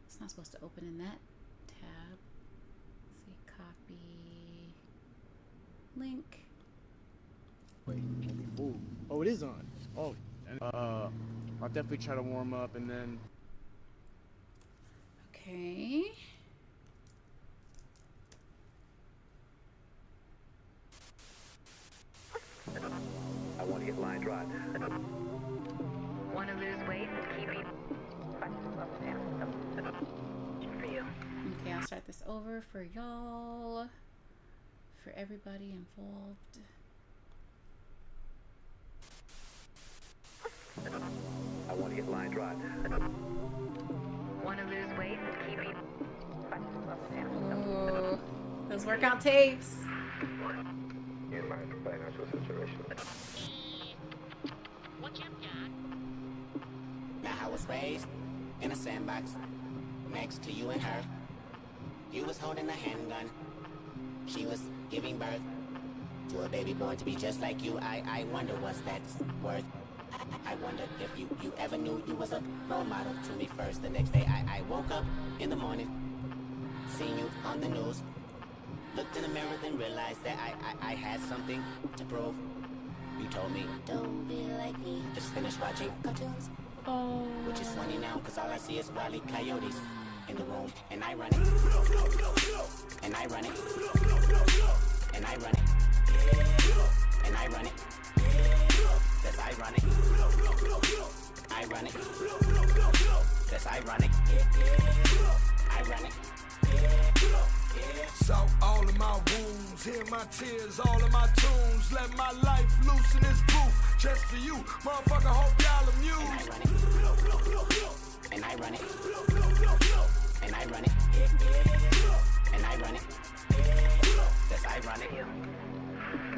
It's not supposed to open in that tab. Let's see, copy, link. Wait, don't be fooled. Oh, it is on. Oh, I'll definitely try to warm up and then. Okay. I want to get line drive. Want to lose weight? Keep eating. For you. Okay, I'll start this over for y'all, for everybody involved. I want to get line drive. Want to lose weight? Keep eating. Ooh, those workout tapes. In my financial situation. What you got? Now I was raised in a sandbox next to you and her. You was holding a handgun. She was giving birth to a baby born to be just like you. I wonder what's that's worth. I wonder if you ever knew you was a role model to me first. The next day I woke up in the morning, seen you on the news, looked in the mirror then realized that I had something to prove. You told me, don't be like me, just finish watching cartoons. Oh. Which is funny now, cause all I see is Wile E. Coyotes in the room. And I run it. And I run it. And I run it. And I run it. Cause I run it. Ironic. That's ironic. Ironic. Soak all of my wounds, hear my tears, all of my tunes. Let my life loose in this booth, just for you, motherfucker. Hope y'all amused. And ironic. And ironic. And ironic. That's ironic.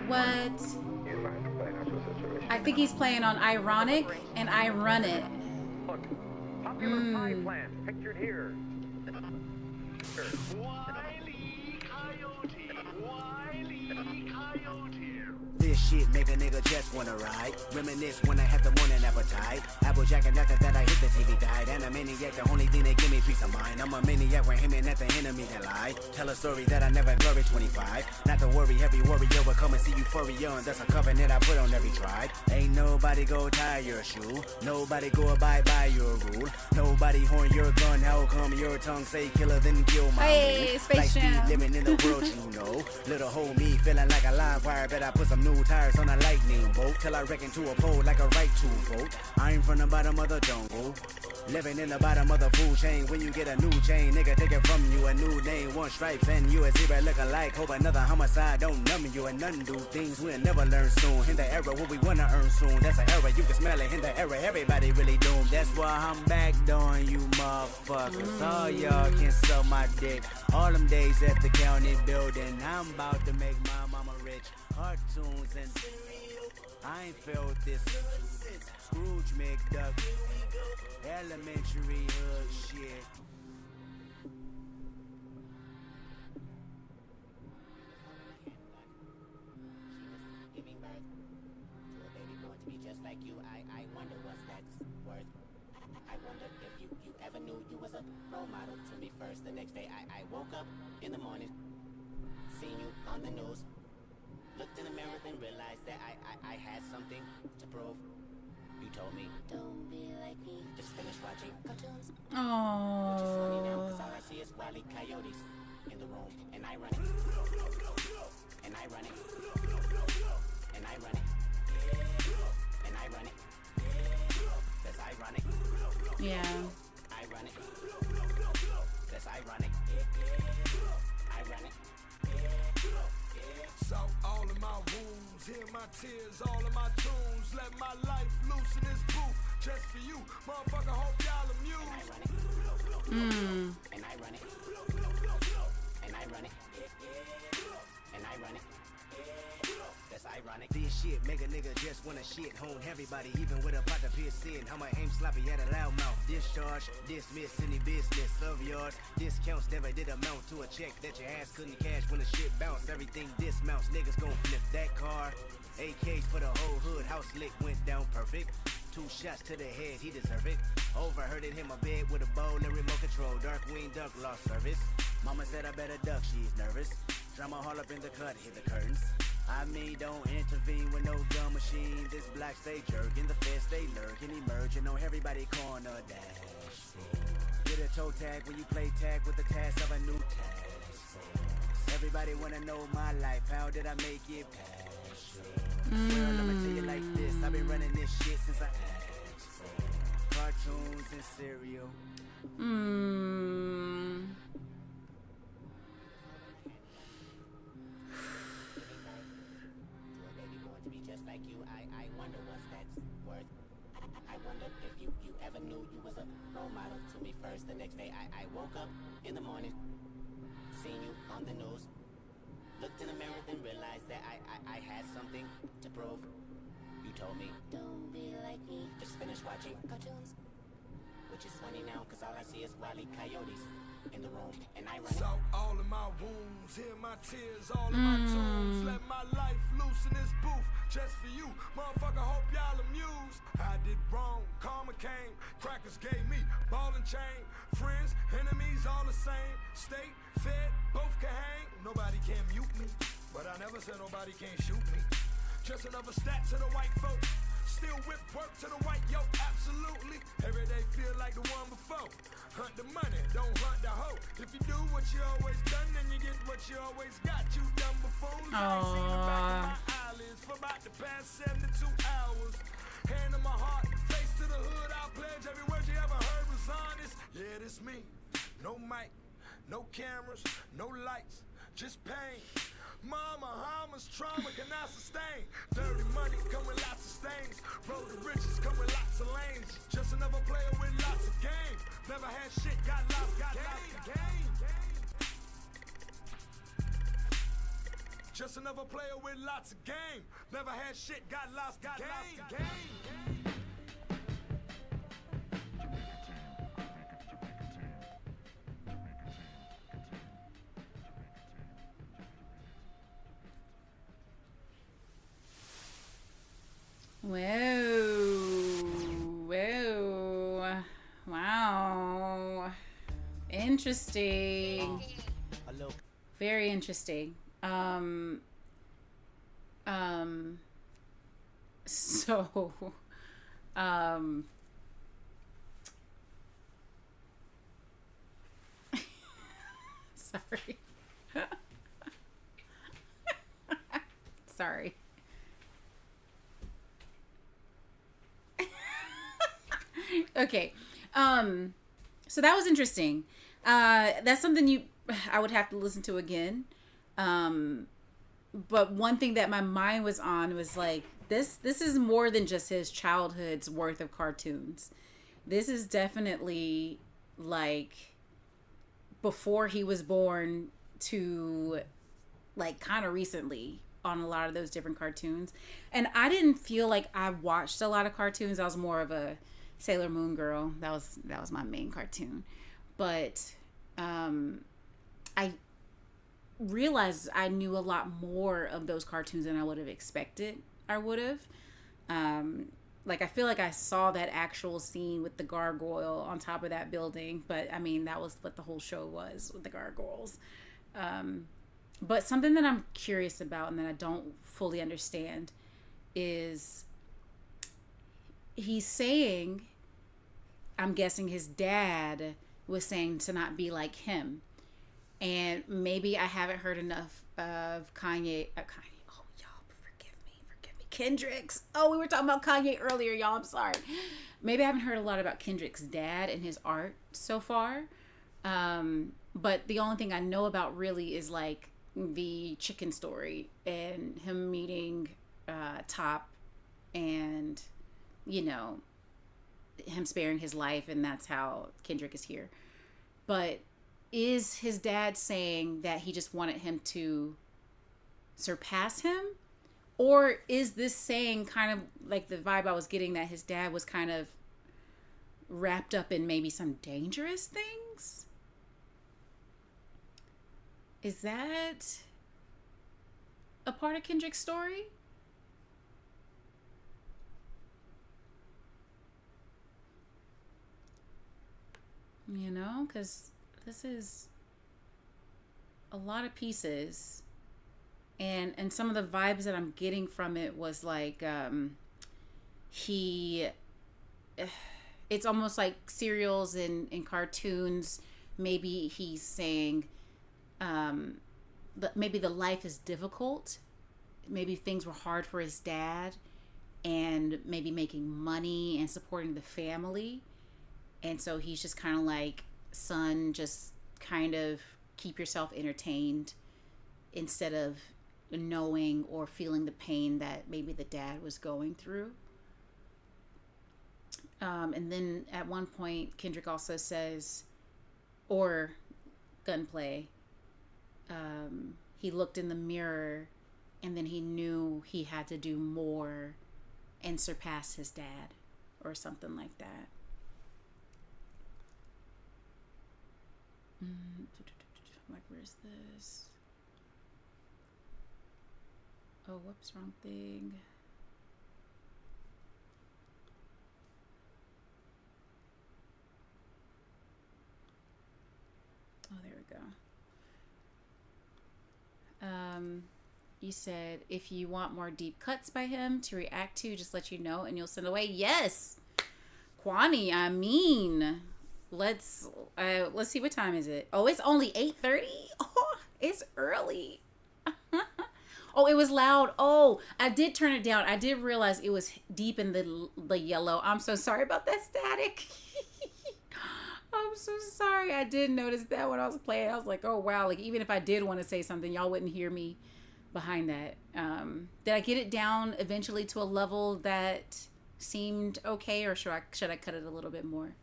What? I think he's playing on ironic, and I run it. Look, popular pie plant pictured here. This shit make a nigga just wanna ride. Reminisce when I have the morning appetite. Applejack and after that I hit the TV guide. And a maniac, the only thing that give me peace of mind. I'm a maniac when him and at the enemy that lie. Tell a story that I never glory 25. Not to worry, heavy warrior will come and see euphoria. And that's a covenant I put on every tribe. Ain't nobody go tie your shoe. Nobody go abide by your rule. Nobody horn your gun. How come your tongue say killer then kill my mood? Like speed living in the world, you know. Little hoe me feeling like a live wire. Bet I put some new tires on a lightning bolt till I reckon to a pole like a right to vote. I'm from the bottom of the jungle, living in the bottom of the food chain. When you get a new chain, nigga take it from you. A new name, one stripes, and you a zebra look alike. Hope another homicide don't numb you and none do things we'll never learn soon. In the era what we wanna earn soon, that's an era you can smell it. In the era everybody really doomed. That's why I'm back on you motherfuckers. All y'all can suck my dick. All them days at the county building, I'm about to make my mama rich. Cartoons and I ain't felt this. Scrooge McDuck, elementary hood shit. Giving birth to a baby born to be just like you. I wonder what's that's worth. I wonder if you ever knew you was a role model to me first. The next day I woke up in the morning, seen you on the news. Looked in the mirror and realized that I had something to prove. You told me, don't be like me, just finish watching cartoons. Aww. Which is funny now, cause all I see is Wile E. Coyotes in the room. And I run it. And I run it. And I run it. And I run it. That's ironic. Yeah. I run it. That's ironic. I run it. Soak all of my wounds, hear my tears, all of my tunes. Let my life loose in this booth, just for you, motherfucker. Hope y'all amused. And I run it. And I run it. And I run it. That's ironic. This shit make a nigga just wanna shit hone everybody, even with a pot to piss in. How my aim sloppy at a loud mouth. Discharge, dismiss any business of yours. Discounts never did amount to a check that your ass couldn't cash when the shit bounced. Everything dismounts, niggas gon' flip that car. AKs for the whole hood, house lick went down perfect. 2 shots to the head, he deserve it. Overheard it in my bed with a bowl and remote control. Darkwing duck lost service. Mama said I better duck, she's nervous. Drama all up in the cut, hit the curtains. I mean, don't intervene with no gun machine. This black stay jerking, the feds stay lurking, emerging on everybody corner dash. Get a toe tag when you play tag with the task of a new task force. Everybody wanna know my life, how did I make it past? Well, I'ma tell you like this, I've been running this shit since I asked for cartoons and cereal. I wonder what's that's worth. I wonder if you ever knew you was a role model to me first. The next day I woke up in the morning, seen you on the news. Looked in the mirror and realized that I had something to prove. You told me, don't be like me, just finish watching cartoons. Which is funny now, cause all I see is Wile E. Coyotes in the room, and I run it. Soak all of my wounds, hear my tears, all of my tunes. Let my life loose in this booth, just for you, motherfucker. Hope y'all amused. I did wrong, karma came, crackers gave me ball and chain. Friends, enemies, all the same. State, fed, both can hang. Nobody can mute me, but I never said nobody can't shoot me. Just another stat to the white folk. Still whip work to the white yoke, absolutely. Every day feel like the one before. Hunt the money, don't hunt the hoe. If you do what you always done, then you get what you always got. You dumb buffoons. I ain't seen the back of my eyelids for about the past 72 hours. Hand on my heart, face to the hood, I pledge every word you ever heard was honest. Yeah, this me. No mic, no cameras, no lights, just pain. Mama, how much trauma can I sustain? Dirty money come with lots of stains. Road to riches come with lots of lanes. Just another player with lots of game. Never had shit, got lots of game. Just another player with lots of game. Never had shit, got lots of game. Whoa. Wow. Interesting. Very interesting. So, sorry. Sorry. Okay. So that was interesting. That's something I would have to listen to again. But one thing that my mind was on was like, this is more than just his childhood's worth of cartoons. This is definitely like before he was born to like kind of recently on a lot of those different cartoons. And I didn't feel like I watched a lot of cartoons. I was more of a Sailor Moon girl. That was my main cartoon. But I realized I knew a lot more of those cartoons than I would have expected I would have. Like, I feel like I saw that actual scene with the gargoyle on top of that building. But, I mean, that was what the whole show was with the gargoyles. But something that I'm curious about and that I don't fully understand is he's saying, I'm guessing his dad was saying to not be like him. And maybe I haven't heard enough of Kanye. Oh, y'all, forgive me. Kendrick's. Oh, we were talking about Kanye earlier, y'all. I'm sorry. Maybe I haven't heard a lot about Kendrick's dad and his art so far. But the only thing I know about really is like the chicken story and him meeting Top and, you know, him sparing his life, and that's how Kendrick is here. But is his dad saying that he just wanted him to surpass him? Or is this saying kind of like the vibe I was getting that his dad was kind of wrapped up in maybe some dangerous things? Is that a part of Kendrick's story? You know, because this is a lot of pieces. And some of the vibes that I'm getting from it was like, it's almost like serials and cartoons. Maybe he's saying, maybe the life is difficult. Maybe things were hard for his dad, and maybe making money and supporting the family. And so he's just kind of like, son, just kind of keep yourself entertained instead of knowing or feeling the pain that maybe the dad was going through. And then at one point, Kendrick also says, or Gunplay, he looked in the mirror and then he knew he had to do more and surpass his dad or something like that. Like, where's this? Oh, whoops, wrong thing. Oh, there we go. You said if you want more deep cuts by him to react to, just let you know and you'll send away. Yes, Kwani. I mean, let's see, what time is it? Oh, it's only 8:30. Oh, it's early. Oh, it was loud. Oh, I did turn it down. I did realize it was deep in the yellow. I'm so sorry about that static. I'm so sorry. I did notice that when I was playing. I was like, oh wow. Like even if I did want to say something, y'all wouldn't hear me behind that. Did I get it down eventually to a level that seemed okay, or should I cut it a little bit more?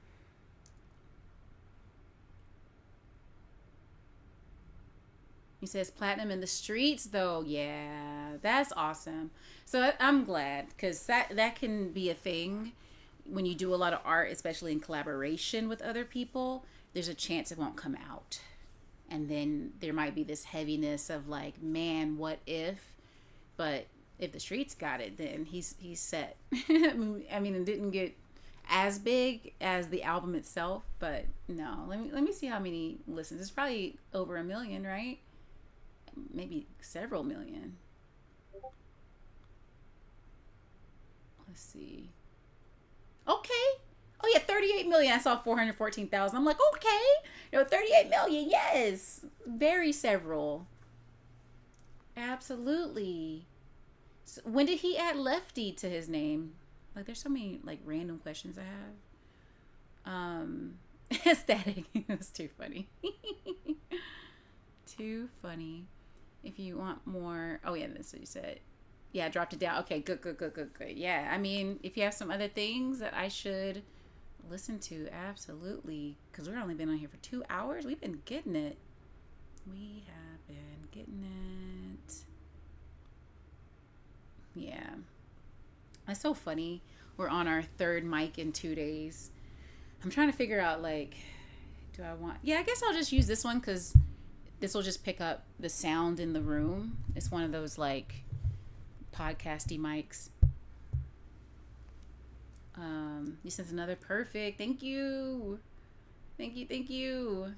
He says platinum in the streets though. Yeah, that's awesome. So I'm glad, because that can be a thing when you do a lot of art, especially in collaboration with other people. There's a chance it won't come out, and then there might be this heaviness of like, man, what if? But if the streets got it, then he's set. I mean, it didn't get as big as the album itself, but no. Let me see how many listens. It's probably over 1 million, right? Maybe several million. Let's see. Okay. Oh yeah, 38 million. I saw 414,000. I'm like, okay. 38 million. Yes. Very several. Absolutely. So when did he add Lefty to his name? Like, there's so many like random questions I have. Static. That's too funny. Too funny. If you want more, oh yeah, that's what you said. Yeah, I dropped it down. Okay, good. Yeah, I mean, if you have some other things that I should listen to, absolutely. Because we've only been on here for 2 hours. We've been getting it. We have been getting it. Yeah. That's so funny. We're on our 3rd mic in 2 days. I'm trying to figure out, like, do I want... Yeah, I guess I'll just use this one because this will just pick up the sound in the room. It's one of those, like, podcasty mics. You sent another perfect. Thank you. Thank you.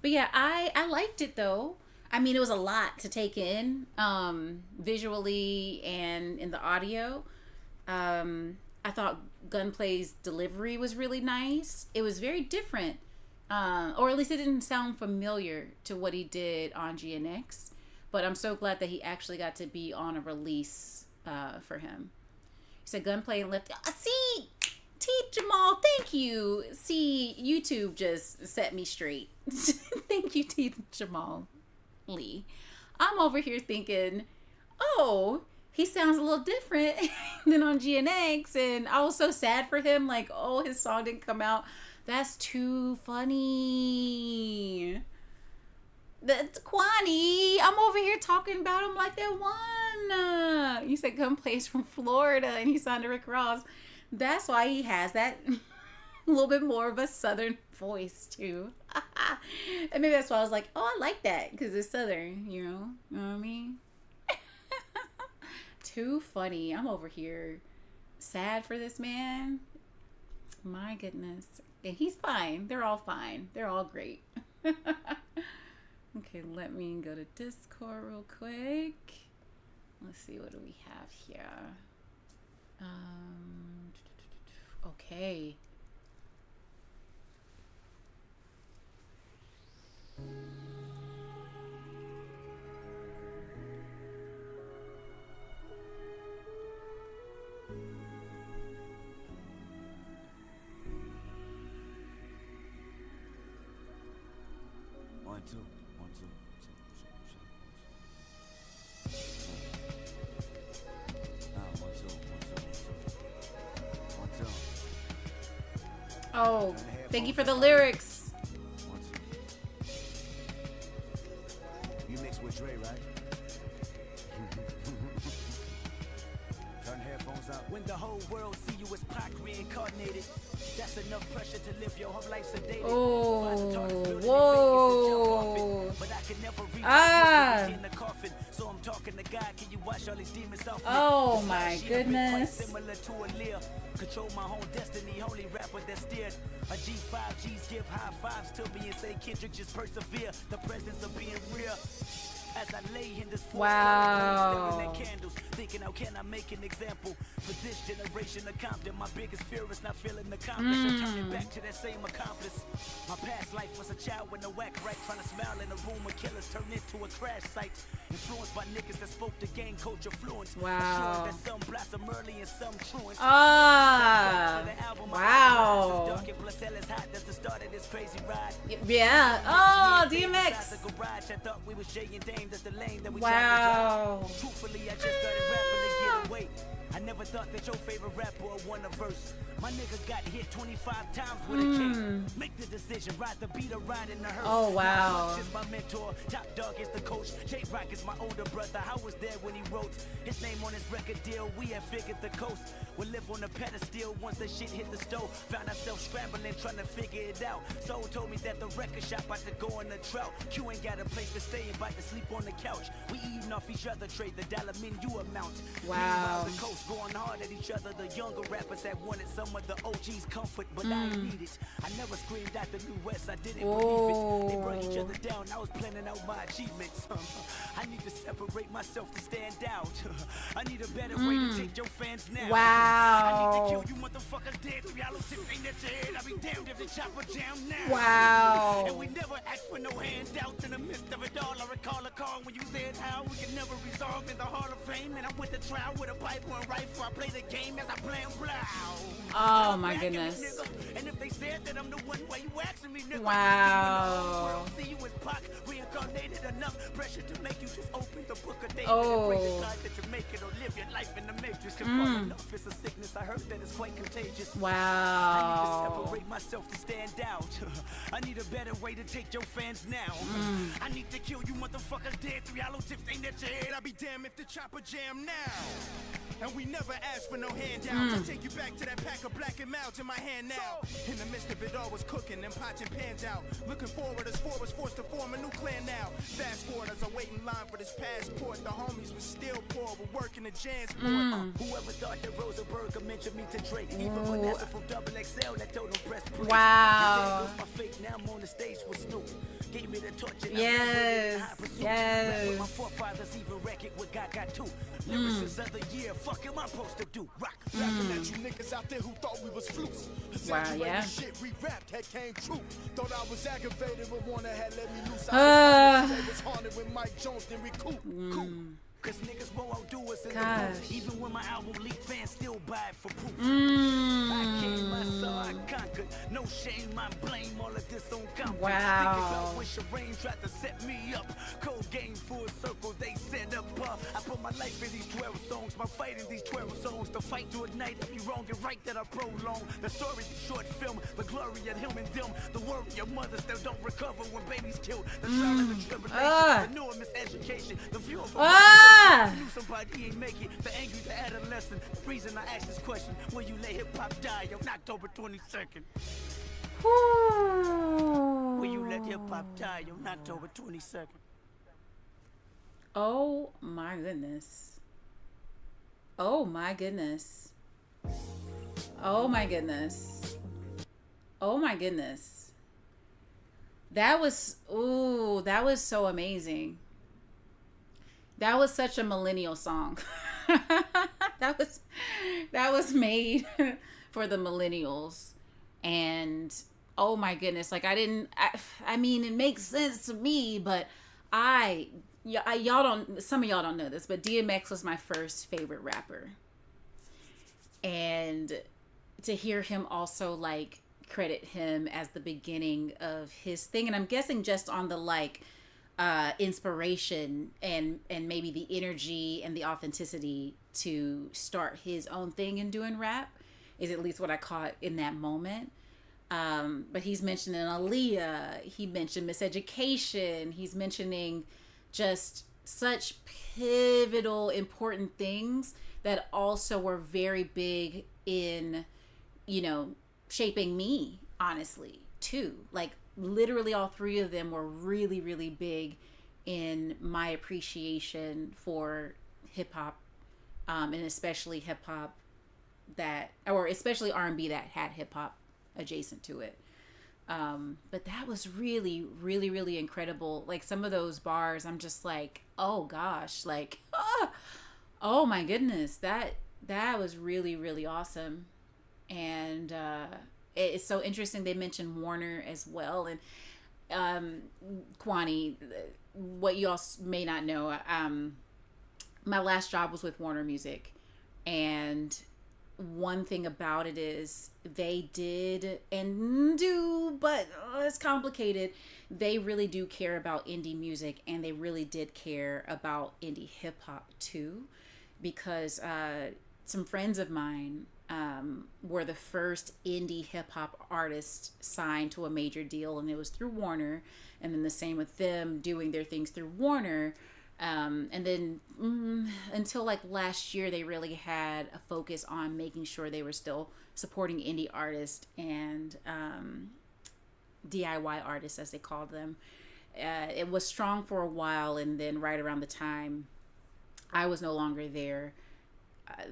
But yeah, I liked it though. I mean, it was a lot to take in, visually and in the audio. I thought Gunplay's delivery was really nice. It was very different, or at least it didn't sound familiar to what he did on GNX. But I'm so glad that he actually got to be on a release for him. He said Gunplay and Left. See, T Jamal, thank you. See, YouTube just set me straight. Thank you, T Jamal Lee. I'm over here thinking, oh, he sounds a little different than on GNX, and I was so sad for him. Like, oh, his song didn't come out. That's too funny. That's Kwani. I'm over here talking about him like that one. You said Gunplay's from Florida and he signed to Rick Ross. That's why he has that a little bit more of a southern voice too. And maybe that's why I was like, oh, I like that because it's southern, you know what I mean? Too funny. I'm over here sad for this man. My goodness. And he's fine. They're all fine. They're all great. Okay, let me go to Discord real quick. Let's see, what do we have here? Okay. One, two. Oh, thank you for the lyrics. You mix with Dre, right? Turn the headphones up. When the whole world see you as Pac reincarnated, that's enough pressure to live your whole life sedated. Oh, whoa. Ah. So I'm talking to God, can you wash all these demons off? Oh my goodness. Similar to a Lear. Control my whole destiny, holy rapper that steered. A G5 G's give high fives to me and say Kendrick just persevere. The presence of being real. As I lay in this wow. thinking how can I make an example for this generation of Compton. My biggest fear is not feeling accomplished. I'm turning back to that same accomplice. My past life was a child with no act right, trying to smile in a room of killers turned into a crash site. Influenced by niggas that spoke the gang culture fluence. Wow. That some blossom early and some truant. Ah. Wow. Yeah. Oh, DMX. Wow. Truthfully, I just started rapping to get away. I never thought that your favorite rapper would won a verse. My nigga got hit 25 times with a cane. Make the decision, ride the beat or ride in the hearse. Oh, wow. Is my mentor, Top Dog is the coach. J-Rock is my older brother. I was there when he wrote his name on his record deal. We had figured the coast would live on the pedestal once the shit hit the stove. Found ourselves scrambling, trying to figure it out. Soul told me that the record shop about to go on a drought. Q ain't got a place to stay, about to sleep on the couch. We eating off each other, trade the dollar menu amount. Wow. Meanwhile, the coast going hard at each other. The younger rappers that wanted some of the OG's comfort, but I ain't need it. I never screamed out the New West, I didn't believe it. They brought each other down, I was planning out my achievements. I need to separate myself to stand out. I need a better way to take your fans now. Wow. I need to kill you motherfuckers dead. Reality ain't at your head. I be damned if the chopper jam now. Wow. And we never asked for no handouts in the midst of it all. I recall a call when you said how we can never resolve in the Hall of Fame. And I went to trial with a Bible and rifle. I play the game as I plan blow. Oh my goodness. And if they said that I'm the one, why you asking me, nigga? Wow. See you as Pac, reincarnated enough pressure to make you just open the book of David Oh. and pray to God that you make it or live your life in the matrix. Cause falling off is a sickness. I heard that it's quite contagious. Wow. I need to separate myself to stand out. I need a better way to take your fans now. I need to kill you motherfuckers dead. 3 hollow tips ain't at your head. I'll be damned if the chopper jam now. And we never asked for no handouts. I take you back to that pack of black and mouths in my hand now. In the midst of it all was cooking and pots and pans out. Looking forward as four was forced to form a new clan now. Fast forward as I wait in line for this passport. The homies was still poor, but working the Jansport. Whoever thought that Rosenberg mentioned me to Drake. Even Vanessa from Double XL that told him press play. Wow. My fate, now I'm on the stage with Snoop. Gave me the torch and Yes. Yes. My forefathers even wreck it with God got two. Lyricists of the year, fuck am I supposed to do? Rock. Laughing at you niggas out there who thought we was flukes. Wow, yeah. Shit we rapped had came true. Thought I was aggravated, but Warner had let me loose. Uh. I was haunted when Mike Jones didn't recoup. Cause niggas won't outdo us in the booth. Even when my album leaked, fans still buy it for proof. I came, I saw, I conquered. No shame, I blame all of this on confidence. Wow. Think about when Shireen tried to set me up. Cold game full circle, they set up. I put my life in these 12 songs, my fight in these 12 songs. The fight to ignite every wrong and right that I prolong. The story, the short film, the glory of him and them. The worry of mothers that don't recover when babies killed. The trial and the tribulation, the new miseducation. The view of knew somebody ain't make it. The angry, the adolescent. The reason I asked this question: will you let hip hop die on October 22nd? Will you let hip hop die on October 22nd? Oh my goodness. Oh my goodness. Oh my goodness. Oh my goodness. That was so amazing. That was such a millennial song. that was made for the millennials. And oh my goodness, like I mean, it makes sense to me, but some of y'all don't know this, but DMX was my first favorite rapper. And to hear him also like credit him as the beginning of his thing, and I'm guessing just on the like inspiration and maybe the energy and the authenticity to start his own thing in doing rap is at least what I caught in that moment. But he's mentioning Aaliyah, he mentioned miseducation, he's mentioning just such pivotal, important things that also were very big in, shaping me, honestly, too. Like, literally all three of them were really, really big in my appreciation for hip hop, and especially hip hop especially R&B that had hip hop adjacent to it. But that was really, really, really incredible. Like some of those bars, I'm just like, oh gosh, like, Oh my goodness, that was really really awesome, and it's so interesting. They mentioned Warner as well, and Kwani, what you all may not know, my last job was with Warner Music, and one thing about it is they did and do, but it's complicated. They really do care about indie music, and they really did care about indie hip hop too, because some friends of mine were the first indie hip hop artists signed to a major deal, and it was through Warner. And then the same with them doing their things through Warner. And then until like last year, they really had a focus on making sure they were still supporting indie artists and DIY artists, as they called them. It was strong for a while, and then right around the time I was no longer there,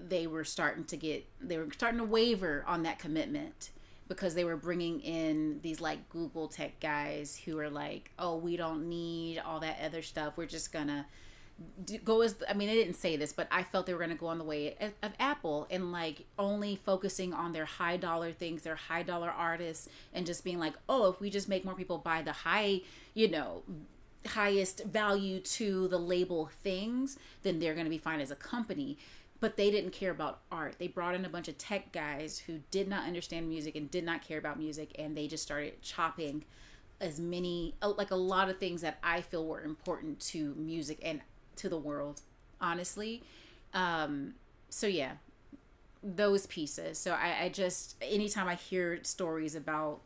they were starting to waver on that commitment, because they were bringing in these like Google tech guys who are like, oh, we don't need all that other stuff. We're just gonna go as, I mean, they didn't say this, but I felt they were gonna go on the way of Apple, and like only focusing on their high dollar things, their high dollar artists, and just being like, oh, if we just make more people buy the highest value to the label things, then they're gonna be fine as a company. But they didn't care about art. They brought in a bunch of tech guys who did not understand music and did not care about music, and they just started chopping as many, like a lot of things that I feel were important to music and to the world, honestly. So yeah, those pieces. So I just, anytime I hear stories about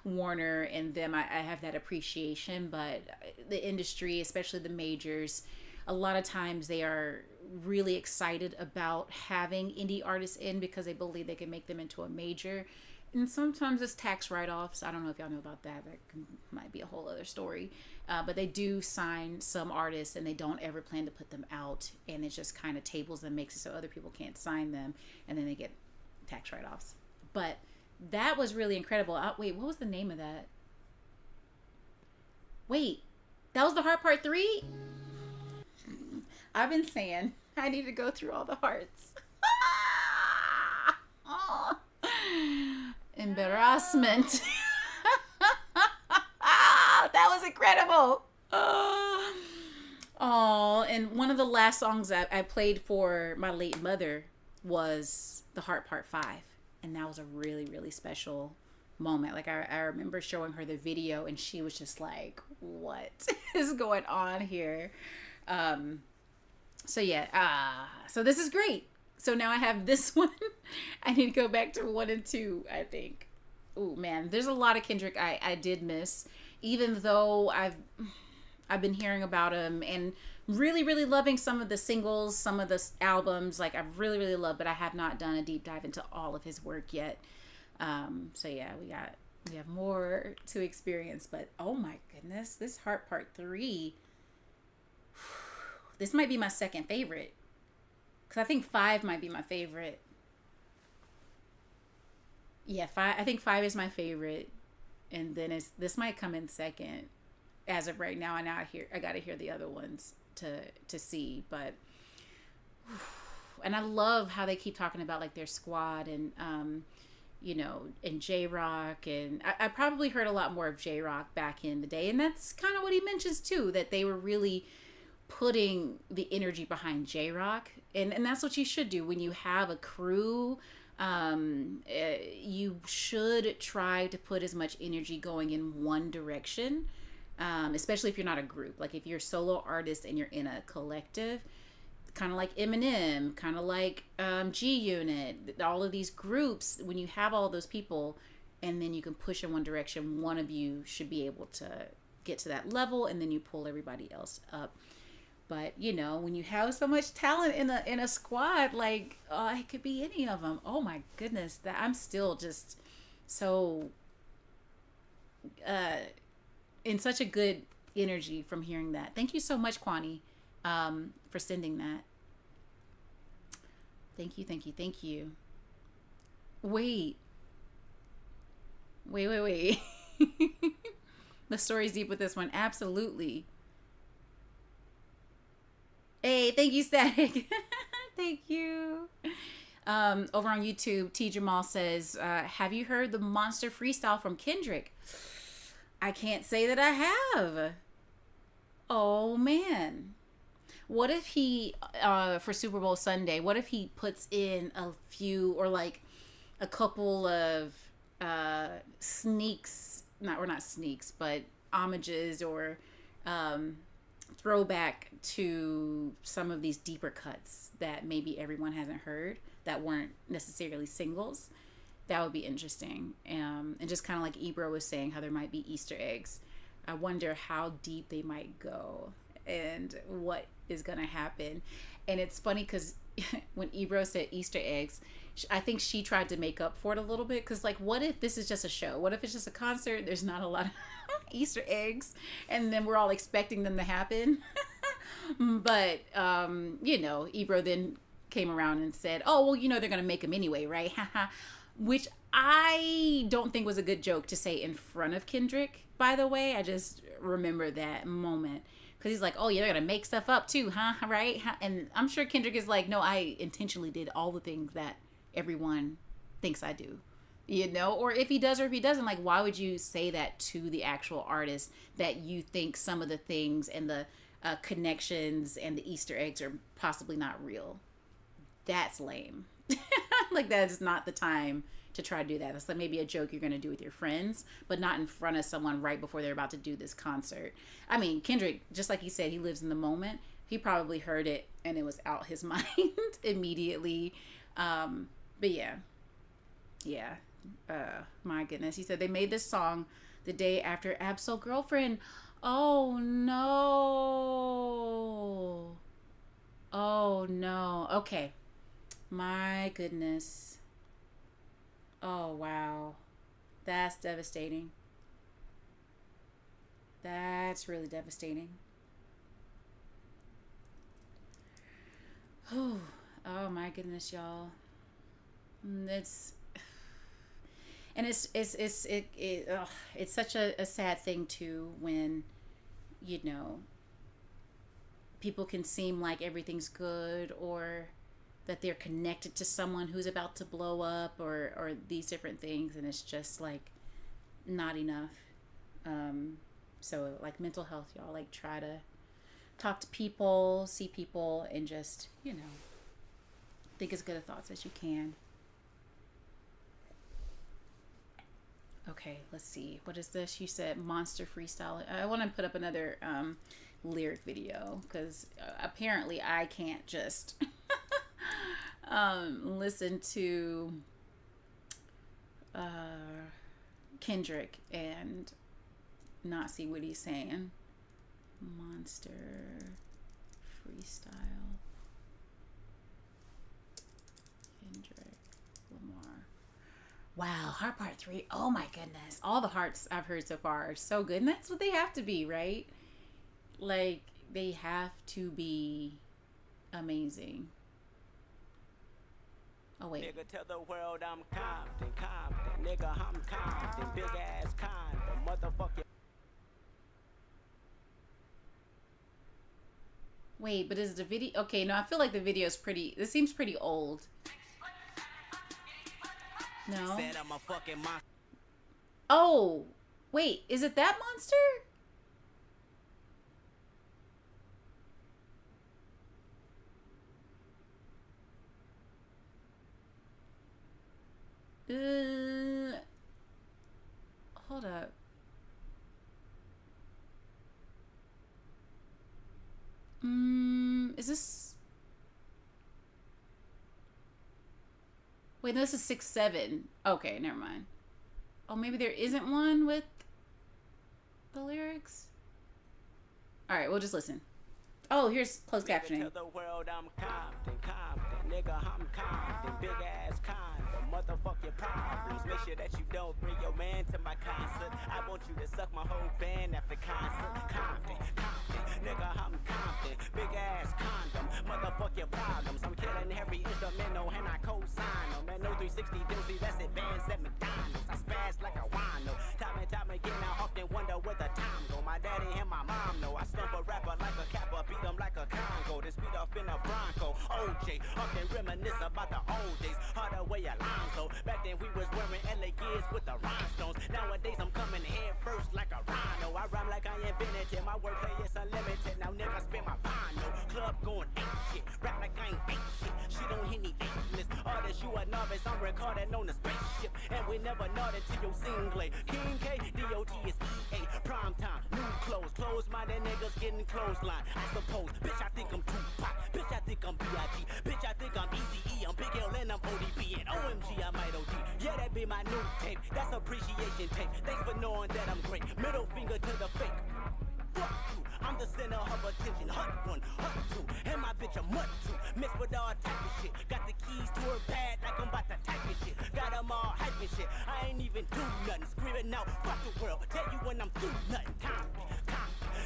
Warner and them, I have that appreciation. But the industry, especially the majors, a lot of times they are really excited about having indie artists in because they believe they can make them into a major. And sometimes it's tax write-offs. I don't know if y'all know about that. Might be a whole other story. But they do sign some artists, and they don't ever plan to put them out. And it just kind of tables them, makes it so other people can't sign them. And then they get tax write-offs. But that was really incredible. Wait, what was the name of that? Wait, that was the Heart Part 3? I've been saying I need to go through all the hearts. Oh. Embarrassment. That was incredible. Oh, and one of the last songs I played for my late mother was The Heart Part 5. And that was a really, really special moment. Like I remember showing her the video, and she was just like, what is going on here? So yeah, so this is great. So now I have this one. I need to go back to 1 and 2, I think. Oh man, there's a lot of Kendrick I did miss, even though I've been hearing about him and really, really loving some of the singles, some of the albums. Like I've really, really loved, but I have not done a deep dive into all of his work yet. So yeah, we have more to experience. But oh my goodness, this Heart Part 3. This might be my second favorite, because I think 5 might be my favorite. Yeah, 5. I think 5 is my favorite, and then this might come in second, as of right now. And now I gotta hear the other ones to see. But and I love how they keep talking about like their squad and and J-Rock, and I probably heard a lot more of J-Rock back in the day, and that's kind of what he mentions too, that they were really putting the energy behind J-Rock, and that's what you should do when you have a crew. You should try to put as much energy going in one direction, especially if you're not a group. Like if you're a solo artist and you're in a collective, kind of like Eminem, kind of like G Unit, all of these groups, when you have all those people and then you can push in one direction, one of you should be able to get to that level, and then you pull everybody else up. But when you have so much talent in a squad, like it could be any of them. Oh my goodness, that I'm still just so in such a good energy from hearing that. Thank you so much, Kwani, for sending that. Thank you. Wait. The story's deep with this one. Absolutely. Hey, thank you, Static. Thank you. Over on YouTube, T. Jamal says, have you heard the monster freestyle from Kendrick? I can't say that I have. Oh, man. What if he, for Super Bowl Sunday, what if he puts in a few or like a couple of sneaks, not sneaks, but homages or throwback to some of these deeper cuts that maybe everyone hasn't heard that weren't necessarily singles? That would be interesting. And just kind of like Ebro was saying, how there might be Easter eggs. I wonder how deep they might go and what is going to happen. And it's funny because when Ebro said Easter eggs, I think she tried to make up for it a little bit. Because, like, what if this is just a show? What if it's just a concert? There's not a lot of Easter eggs. And then we're all expecting them to happen. But, Ebro then came around and said, oh, well, they're going to make them anyway, right? Which I don't think was a good joke to say in front of Kendrick, by the way. I just remember that moment. Because he's like, oh, yeah, they're going to make stuff up too, huh? Right? And I'm sure Kendrick is like, no, I intentionally did all the things that everyone thinks I do. Or if he does or if he doesn't, like, why would you say that to the actual artist that you think some of the things and the connections and the Easter eggs are possibly not real? That's lame. Like, that's not the time to try to do that. That's like maybe a joke you're going to do with your friends, but not in front of someone right before they're about to do this concert. I mean, Kendrick, just like he said, he lives in the moment. He probably heard it and it was out his mind immediately. But yeah. My goodness. He said they made this song the day after Absol Girlfriend. Oh no. Okay. My goodness. Oh, wow. That's devastating. That's really devastating. Oh my goodness, y'all. It's such a sad thing too when, people can seem like everything's good or that they're connected to someone who's about to blow up or these different things, and it's just like not enough. So like mental health, y'all, like try to talk to people, see people, and just, think as good of thoughts as you can. Okay, let's see. What is this? You said monster freestyle. I want to put up another lyric video because apparently I can't just listen to Kendrick and not see what he's saying. Monster freestyle. Kendrick Lamar. Wow, Heart Part 3. Oh my goodness. All the hearts I've heard so far are so good. And that's what they have to be, right? Like, they have to be amazing. Oh, wait. Nigga, tell the world I'm Compton. Nigga, I'm Compton. Big ass condom. Motherfucker. Wait, but is the video... Okay, no, I feel like the video is pretty... This seems pretty old. No. Said I'm a fucking monster. Oh, wait, is it that monster? Hold up. Is this... Wait, no, this is 6-7. Okay, never mind. Oh, maybe there isn't one with the lyrics? Alright, we'll just listen. Oh, here's closed captioning. Tell the world I'm Compton. Nigga, I'm Compton. Big ass condom. Motherfuck your problems. Make sure that you don't bring your man to my concert. I want you to suck my whole band after concert. Compton. Nigga, I'm Compton. Big ass condom. Motherfuck your problems. I'm killing every instrumental and I co-sign them. And no 360 doozy, that's advanced at McDonald's. I spaz like a wino. Time and time again, I often wonder where the time go. My daddy and my mom know. I stump a rapper like a kappa, beat him like a Congo. Then speed off in a Bronco. OJ cliche. Often reminisce about the old days. Harder way Alonzo. Back then we was wearing LA gears with the rhinestones. Nowadays I'm coming head first like a rhino. I rhyme like I invented it. My wordplay is unlimited. Now niggas spin my pino. Club going ain't shit. Rap like I ain't shit. She don't hit me ageless. Artist, you a novice. I'm recording on the spaceship. And we never nodded to your single. King K, DOT is EA. Prime time, new clothes. Close-minded niggas getting clothesline. I suppose. Bitch, I think I'm Tupac. Bitch, I think I'm B.I.G. Bitch, I think I'm Eazy-E. I'm Big L and I'm ODB. And OMG, I might OD. Yeah, that be my new tape. That's appreciation tape. Thanks for knowing that I'm great. Middle finger to the fake. Fuck you. I'm the center of attention. Hut one, hut two. And my bitch a mutt too. Mixed with all type of shit. Got the keys to her pad like I'm about to type and shit. Got them all hype and shit. I ain't even do nothing. Screaming out, fuck the world. Tell you when I'm through nothing. Compton,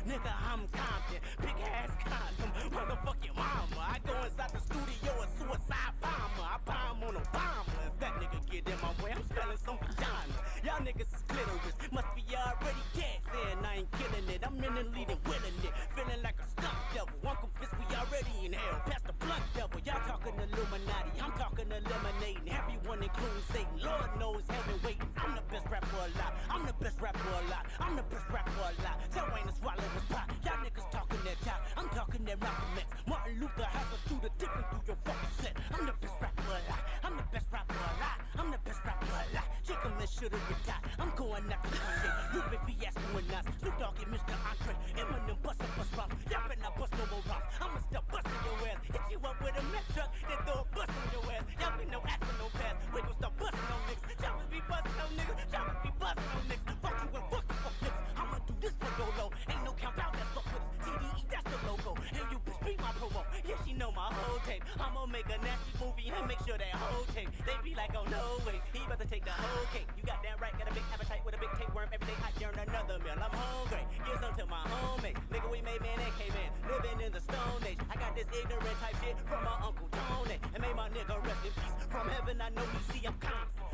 nigga, I'm Compton. Big ass condom. Motherfucking mama. I go inside the studio a suicide bomber. I bomb on Obama. If that nigga get in my way, I'm spelling some vagina. Y'all niggas is clitoris. Must be already dead. Saying I ain't killing it. I'm in the lead and willing it. Feeling like a stunt devil. Uncle Fist, we already in hell. Past the blunt devil. Y'all talking Illuminati. I'm talking eliminating. Everyone including Satan. Lord knows heaven waiting. I'm the best rapper alive. I'm the best rapper alive. I'm the best rapper alive. Tell Wayne to swallow his pie. Y'all niggas talking that job. I'm talking that Malcolm X. Martin Luther has a shooter dipping through your fucking set. I'm the best rapper alive. I'm the best rapper alive. I'm the best rapper alive. Chicken and shoulda retire. I'm going after Kanye. Lupe Fiasco and Nas. Snoop Dogg and Mr. Andre. Eminem bust up bust rhymes. Y'all better not bust no more rhymes. I'ma still busting your ass. Hit you up with a Mack truck. Then throw a bust on your ass. Y'all be no acting no pass. We gon' start busting on niggas. Y'all be busting on niggas. Y'all be busting on niggas. Fuck you and fuck the fuck niggas. I'ma do this for YOLO. Ain't no count out that fuck with us. TDE, that's the logo. And you bitch be my promo. Yeah, she know my whole tape. I'ma make a nasty movie and make sure that whole tape. They be like, oh no way. He about to take the whole cake. You got that right. Got a big appetite with a big tapeworm. Every day I yearn another meal. I'm hungry. Give some to my homemade. Nigga, we made man and came in. Living in the Stone Age. I got this ignorant type shit from my Uncle Tony. And made my nigga rest in peace. From heaven I know he see I'm confident.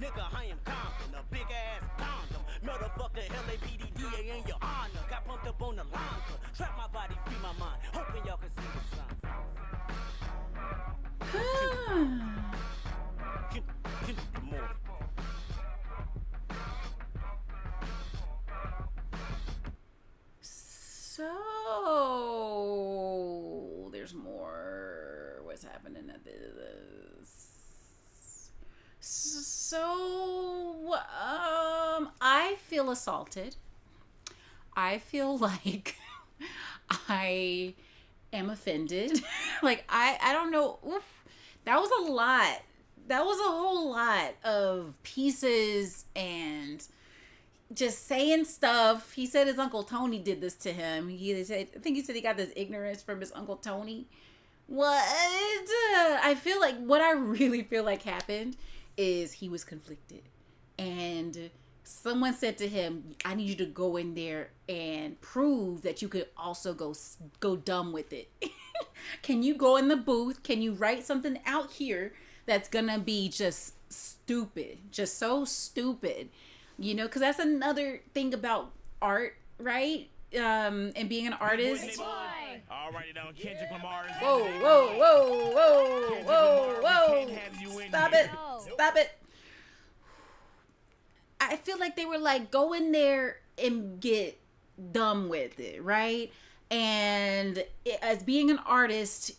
Nigga, I am confident. A big ass condom. Motherfucker, LAPD, DA in your honor. Got pumped up on the line. Trap my body, free my mind. Hoping y'all can see the sun. More. So there's more. What's happening at this? So I feel assaulted. I feel like I am offended. Like I don't know. Oof, that was a lot. That was a whole lot of pieces and just saying stuff. He said his Uncle Tony did this to him. I think he said he got this ignorance from his Uncle Tony. What? I feel like what I really feel like happened is he was conflicted. And someone said to him, I need you to go in there and prove that you could also go dumb with it. Can you go in the booth? Can you write something out here that's gonna be just stupid? Just so stupid. You know, because that's another thing about art, right? And being an artist. Alrighty now, Kendrick Lamar. Whoa, whoa, whoa, whoa, whoa, whoa. Stop it. Stop it. I feel like they were like, go in there and get dumb with it, right? And as being an artist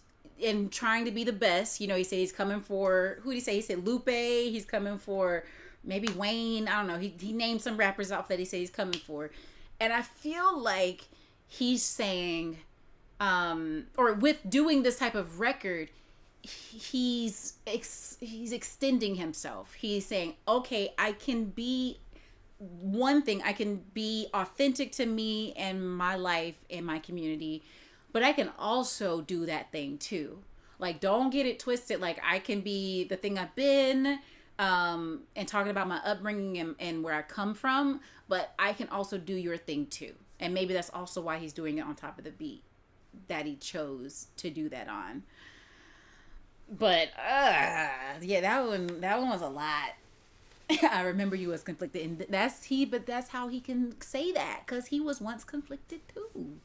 and trying to be the best, you know, he said he's coming for, who did he say? He said Lupe. He's coming for maybe Wayne. I don't know. He named some rappers off that he said he's coming for. And I feel like he's saying, or with doing this type of record, he's extending himself. He's saying, okay, I can be one thing. I can be authentic to me and my life and my community, but I can also do that thing too. Like, don't get it twisted. Like, I can be the thing I've been, and talking about my upbringing and where I come from, but I can also do your thing too. And maybe that's also why he's doing it on top of the beat that he chose to do that on. But yeah, that one was a lot. I remember you was conflicted, and but that's how he can say that, because he was once conflicted too.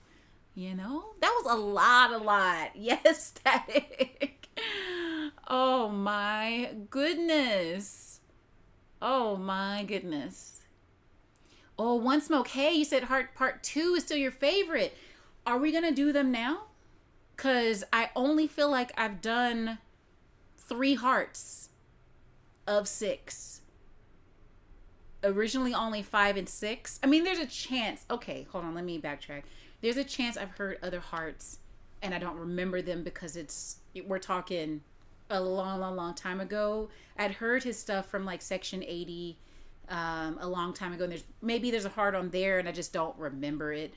You know, that was a lot. Yes, static. Oh my goodness. Oh my goodness. Oh, One Smoke. Hey, you said Heart Part 2 is still your favorite. Are we going to do them now? Because I only feel like I've done 3 hearts of 6. Originally only 5 and 6. I mean, there's a chance. Okay, hold on. Let me backtrack. There's a chance I've heard other hearts and I don't remember them because we're talking a long time ago. I'd heard his stuff from like Section 80 a long time ago. And there's a heart on there and I just don't remember it.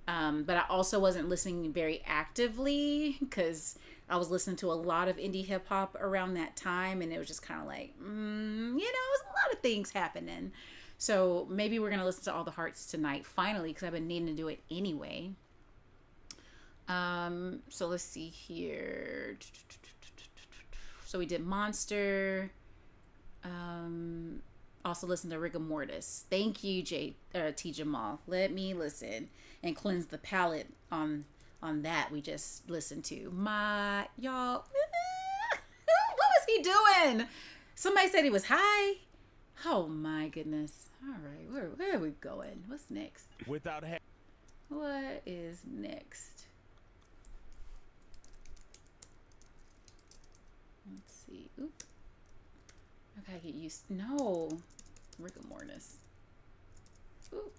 But I also wasn't listening very actively because I was listening to a lot of indie hip hop around that time, and it was just kind of like, it was a lot of things happening. So maybe we're gonna listen to all the hearts tonight, finally, because I've been needing to do it anyway. So let's see here. So we did Monster. Also listen to Rigor Mortis. Thank you, T. Jamal. Let me listen and cleanse the palate on that we just listened to. Y'all, what was he doing? Somebody said he was high. Oh my goodness. All right, where are we going? What's next? What is next? Let's see. Oop. I gotta get used. No, Rigor Mortis. Ooh.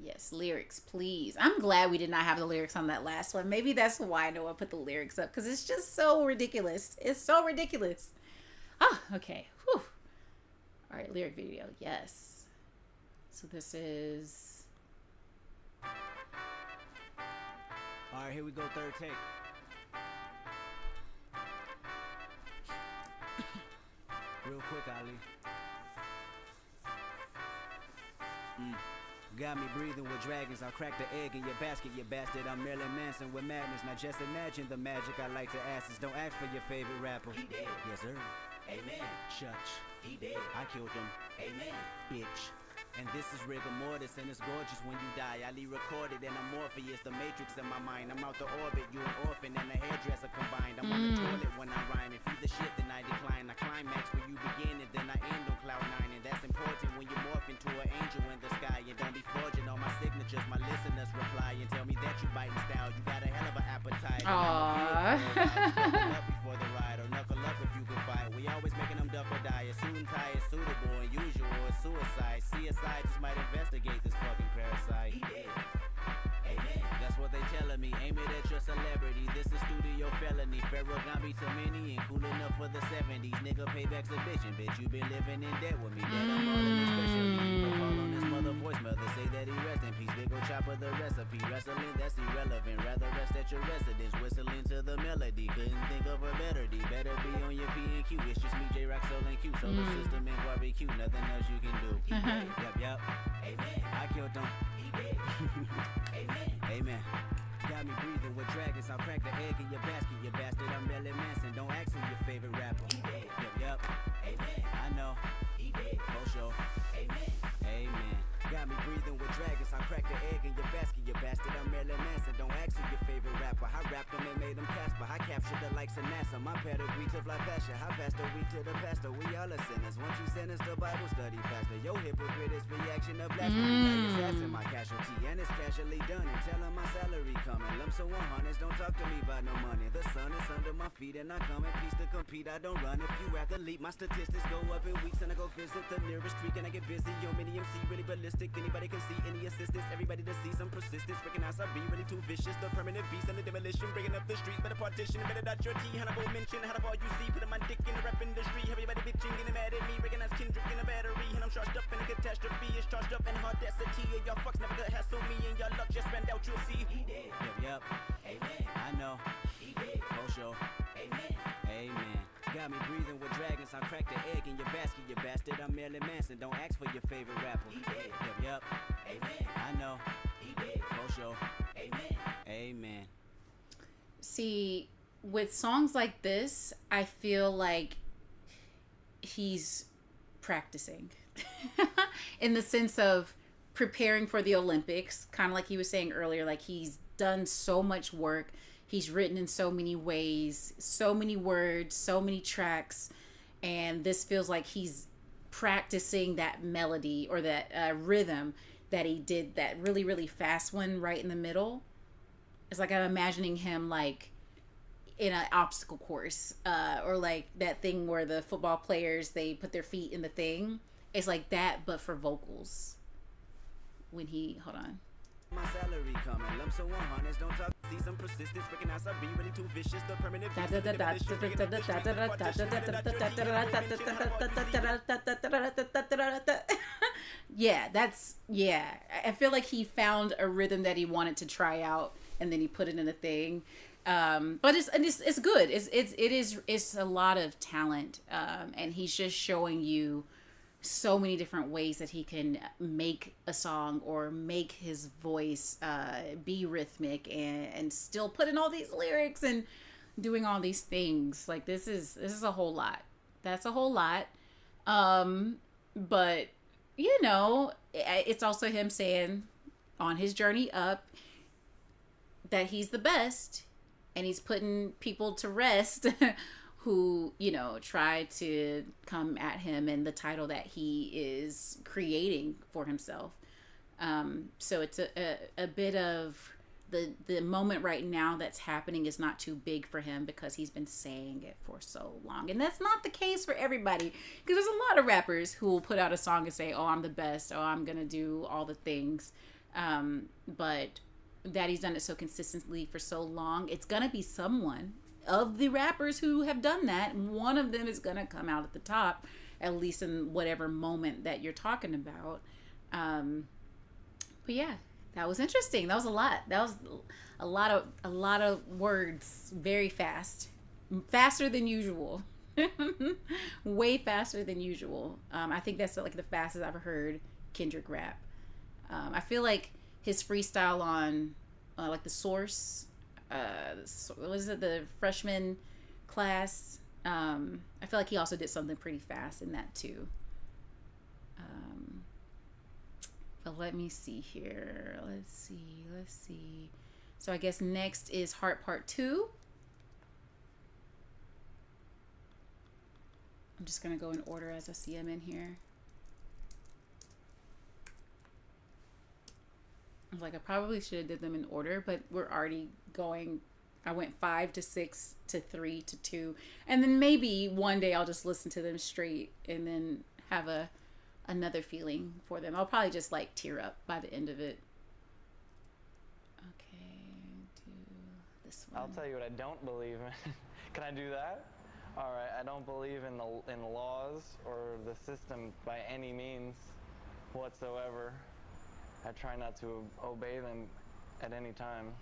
Yes, lyrics, please. I'm glad we did not have the lyrics on that last one. Maybe that's why no one put the lyrics up, because it's just so ridiculous. It's so ridiculous. Ah, okay. Whew. All right, lyric video. Yes. So this is. All right, here we go. Third take. Real quick, Ali. Got me breathing with dragons. I'll crack the egg in your basket, you bastard. I'm Marilyn Manson with madness. Now just imagine the magic I like to ask is don't ask for your favorite rapper. He dead. Yes, sir. Amen. Church. He dead. I killed him. Amen. Bitch. And this is Rigor Mortis, and it's gorgeous when you die. I recorded, and I'm Morpheus, the matrix in my mind. I'm out the orbit, you an orphan and a hairdresser combined. I'm on the toilet when I rhyme. If you the shit, then I decline. I climax where you begin, and then I end on cloud 9. And that's important when you morph into an angel in the sky. And don't be forging all my signatures. My listeners reply and tell me that you biting style. You got a hell of an appetite. Aww. Up before the ride, or knuckle up if you can fight. We always making them duck or die. A suit and tie is suitable, unusual, or suicide. CSI just might investigate this fucking parasite. He did. Amen. That's what they telling me. Aim it at your celebrity. This is studio felony. Pharaoh got me too many and cool enough for the 70s. Nigga, payback's a bitchin', bitch. You been living in debt with me. That I'm all in this specialty. But call on this mother voicemail to say that he rest in peace. Big ol' chopper the recipe. Wrestling, that's irrelevant. Rather rest at your residence. Whistling to the melody. Couldn't think of a better D. Better be on your P and Q. It's just me, J Rock, Soul and Q. Solar system and barbecue. Nothing else you can do. Yup. Amen. I killed them. He did. Amen. Amen. Got me breathing with dragons. I'll crack the egg in your basket, you bastard. I'm Marilyn Manson. Don't ask who your favorite rapper. He did. Yup. Amen. I know. He did. For sure. Amen. Amen. Got me breathing with dragons. I'll crack the egg in your basket, you bastard. I'm Marilyn Manson. Don't ask who your favorite rapper. I rapped them and made them Casper. I captured the likes of NASA. My pedigree to fly faster. I passed the week to the pastor. We all are sinners. Once you sentence the Bible study faster. Yo, hypocrite is reaction of blasphemy. Now you're assassin, my casualty. And it's casually done. And tell them my salary coming. Lumps of 100s. Don't talk to me about no money. The sun is under my feet and I come in peace to compete. I don't run. If you athlete, my statistics go up in weeks. And I go visit the nearest street and I get busy. Yo, mini MC, really ballistic. Anybody can see any assistance. Everybody to see some persistence. Recognize I be really too vicious. The permanent beast and the demolition. Bringing up the streets. Better partition. Better dot your T. Hannibal mention. How the all you see. Putting my dick in the rap industry. Everybody bitching. Getting mad at me. Recognize Kendrick in a battery. And I'm charged up in a catastrophe. It's charged up in audacity. And y'all fucks never gonna hassle me. And y'all luck just spend out. You'll see. He did. Yup. Amen. I know. He did. For sure. Amen. Amen. Got me breathing with dragons. I'll crack the egg in your basket, you bastard. I'm Marilyn Manson. Don't ask for your favorite rapper. He did. Yup. Amen. I know. He did. For sure. Amen. Amen. See, with songs like this, I feel like he's practicing in the sense of preparing for the Olympics, kind of like he was saying earlier. Like, he's done so much work. He's written in so many ways, so many words, so many tracks, and this feels like he's practicing that melody or that rhythm that he did, that really, really fast one right in the middle. It's like I'm imagining him like in an obstacle course, or like that thing where the football players, they put their feet in the thing. It's like that, but for vocals. When he, hold on. My salary coming, lumps of 100s, don't talk, see some persistence, recognize I be really too vicious, the permanent yeah, that's, yeah. I feel like he found a rhythm that he wanted to try out, and then he put it in a thing. But it's good. It's a lot of talent, and he's just showing you so many different ways that he can make a song or make his voice be rhythmic and still put in all these lyrics and doing all these things. Like this is a whole lot. That's a whole lot. But you know, it's also him saying on his journey up that he's the best, and he's putting people to rest who, you know, try to come at him and the title that he is creating for himself. So it's a bit of the moment right now that's happening is not too big for him because he's been saying it for so long. And that's not the case for everybody, because there's a lot of rappers who will put out a song and say, oh, I'm the best, oh, I'm gonna do all the things. But that he's done it so consistently for so long, it's gonna be someone of the rappers who have done that, one of them is gonna come out at the top, at least in whatever moment that you're talking about. But yeah, that was interesting. That was a lot. That was a lot of words, very fast, faster than usual. Way faster than usual. I think that's like the fastest I've heard Kendrick rap. I feel like his freestyle on like the Source, was it the freshman class? I feel like he also did something pretty fast in that too. But let me see here. Let's see. So I guess next is Heart Part 2. I'm just gonna go in order as I see them in here. Like I probably should have did them in order, but we're already going. I went 5 to 6 to 3 to 2, and then maybe one day I'll just listen to them straight and then have another feeling for them. I'll probably just like tear up by the end of it. Okay, do this one. I'll tell you what I don't believe in. Can I do that? All right, I don't believe in the laws or the system by any means whatsoever. I try not to obey them at any time.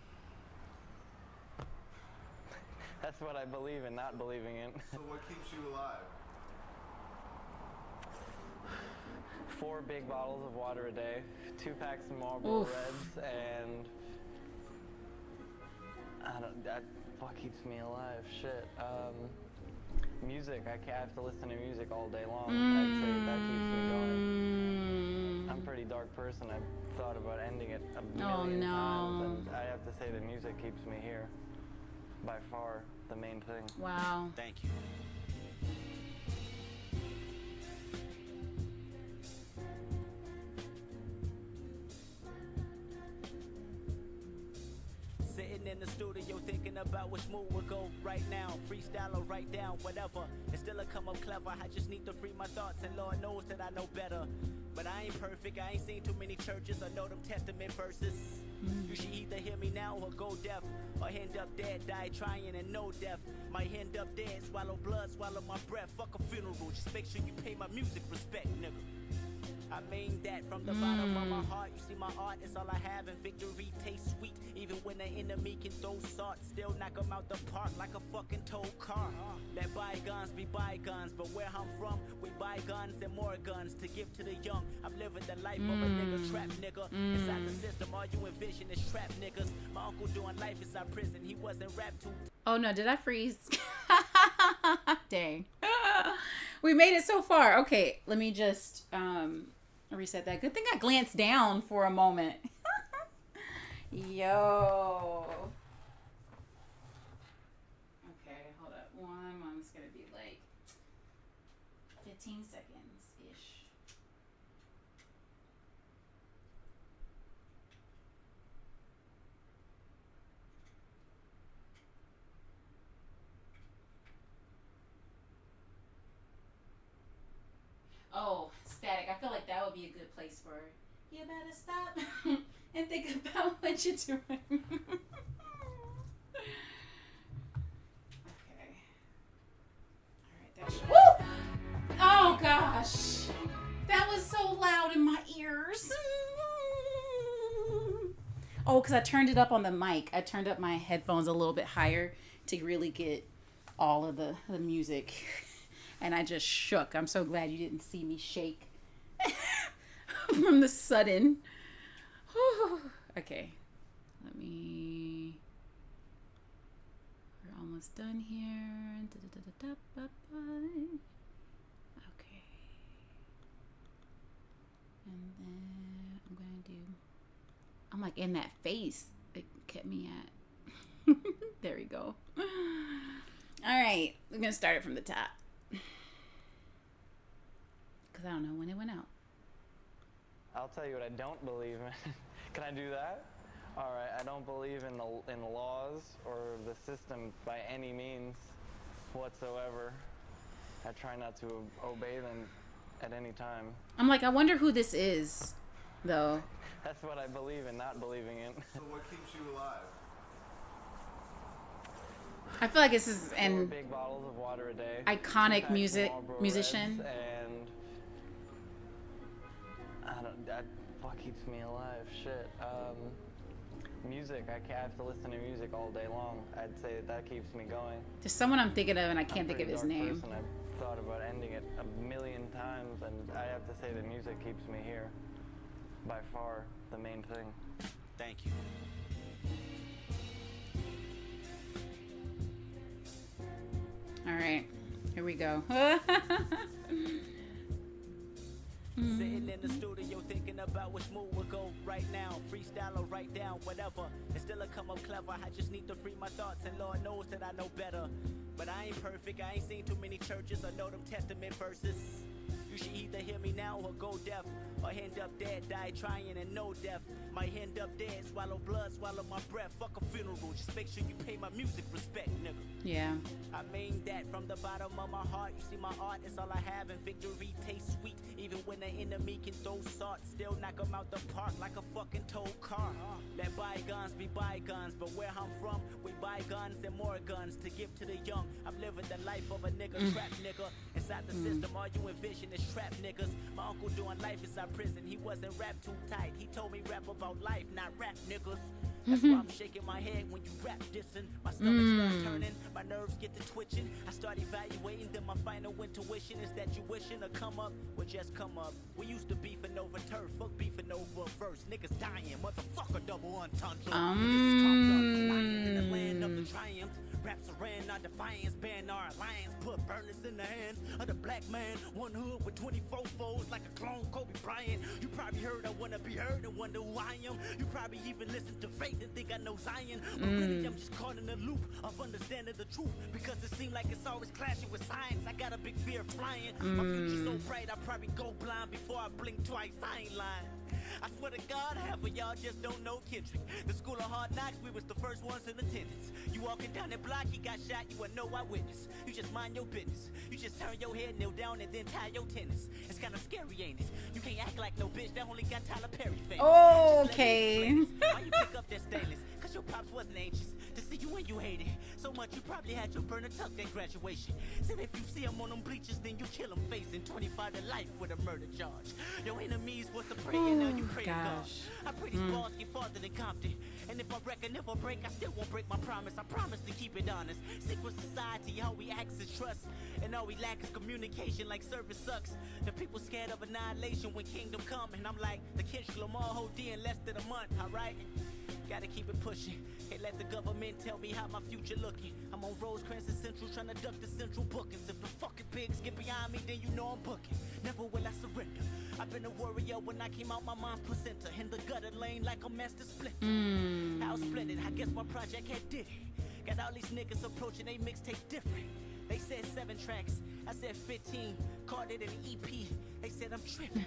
That's what I believe in, not believing in. So what keeps you alive? 4 big bottles of water a day, 2 packs of Marlboro Reds, and that's what keeps me alive. Shit. Music. I have to listen to music all day long. I'd say that keeps me going. I'm a pretty dark person. I've thought about ending it a million times, and I have to say that music keeps me here. By far, the main thing. Wow. Thank you. Sitting in the studio thinking about which move will go right now. Freestyle or write down, whatever. And still I come up clever. I just need to free my thoughts, and Lord knows that I know better. But I ain't perfect. I ain't seen too many churches. I know them Testament verses. You should either hear me now or go deaf, or end up dead, die trying and no death. Might end up dead, swallow blood, swallow my breath. Fuck a funeral, just make sure you pay my music respect, nigga. I mean that from the bottom of my heart. You see my art, it's all I have, and victory tastes sweet. Even when the enemy can throw salt, still knock 'em out the park like a fucking tow car. Let bygones be bygones, but where I'm from, we buy guns and more guns to give to the young. I'm living the life of a nigga, trap nigga. Inside the system, all you envision is trap niggas. My uncle doing life inside prison, he wasn't rap too. Oh no, did I freeze? Dang. We made it so far. Okay, let me just reset that. Good thing I glanced down for a moment. Yo. would be a good place for. You better stop and think about what you're doing. Okay. All right. That's. Woo! Oh gosh, that was so loud in my ears. Oh, because I turned it up on the mic. I turned up my headphones a little bit higher to really get all of the music. And I just shook. I'm so glad you didn't see me shake from the sudden. Okay. We're almost done here. Okay. And then I'm like in that face it kept me at. There we go. All right, we're gonna start it from the top because I don't know when it went out. I'll tell you what I don't believe in. Can I do that? All right, I don't believe in the laws or the system by any means whatsoever. I try not to obey them at any time. I'm like, I wonder who this is, though. That's what I believe in, not believing it. So what keeps you alive? I feel like this is an 4 big bottles of water a day, iconic musician. And what keeps me alive? Shit. Music. I have to listen to music all day long. I'd say that keeps me going. There's someone I'm thinking of, and I can't think of his name. I've thought about ending it a million times, and I have to say that music keeps me here. By far, the main thing. Thank you. All right, here we go. Sitting in the studio thinking about which move will go right now. Freestyle or write down, whatever. And still I come up clever. I just need to free my thoughts, and Lord knows that I know better. But I ain't perfect. I ain't seen too many churches or know them Testament verses. You should either hear me now or go deaf, or end up dead, die trying and no death. Might end up dead, swallow blood, swallow my breath. Fuck a funeral, just make sure you pay my music respect, nigga. Yeah. I mean that from the bottom of my heart. You see my art, it's all I have, and victory tastes sweet. Even when the enemy can throw salt, still knock them out the park like a fucking tow car. Let bygones be bygones, but where I'm from, we buy guns and more guns to give to the young. I'm living the life of a nigga, trap nigga. Inside the system, all you envision is trap niggas. My uncle doing life inside prison, he wasn't rap too tight. He told me rap about life, not rap niggas. That's why I'm shaking my head when you rap dissing. My stomach starts turning, my nerves get to twitching. I start evaluating, then my final intuition is that you wishing to come up, well just come up. We used to beefing over turf, fuck beefing over verse. Niggas dying, motherfucker, double entendre. Lying in the land of the triumph. Raps around our defiance, ban our alliance, put burners in the hands of the black man. One hood with 24 foes like a clone Kobe Bryant. You probably heard I wanna be heard and wonder who I am. You probably even listen to Faith and think I know Zion. But really I'm just caught in the loop of understanding the truth, because it seems like it's always clashing with science. I got a big fear of flying. My future's so bright I probably go blind before I blink twice. I ain't lying. I swear to God, half of y'all just don't know Kendrick. The school of hard knocks, we was the first ones in attendance. You walking down that block, he got shot, you were no eyewitness. You just mind your business. You just turn your head, kneel down, and then tie your tennis. It's kinda scary, ain't it? You can't act like no bitch that only got Tyler Perry famous. Okay. Why you pick up that stainless? Cause your pops wasn't anxious to see you when you hated so much you probably had your burner tucked at graduation. Said if you see him on them bleachers, then you kill him facing 25 to life with a murder charge. Your enemies was to pray, and now you pray to God. I pray these balls get farther than Compton. And if I reckon if I break, I still won't break my promise. I promise to keep it honest. Secret society, all we ask is trust, and all we lack is communication. Like service sucks. The people scared of annihilation when kingdom come, and I'm like the Kendrick Lamar whole D in less than a month. Alright, gotta keep it pushing. Can't let the government tell me how my future looking. I'm on Rosecrans and Central trying to duck the central bookings. If the fucking pigs get behind me, then you know I'm booking. Never will I surrender. I've been a warrior when I came out my mom's placenta. In the gutter lane like a master splinter. How splendid, I guess my project had did it. Got all these niggas approaching they mixtape different. They said 7 tracks, I said 15. Called it an EP. They said I'm tripping.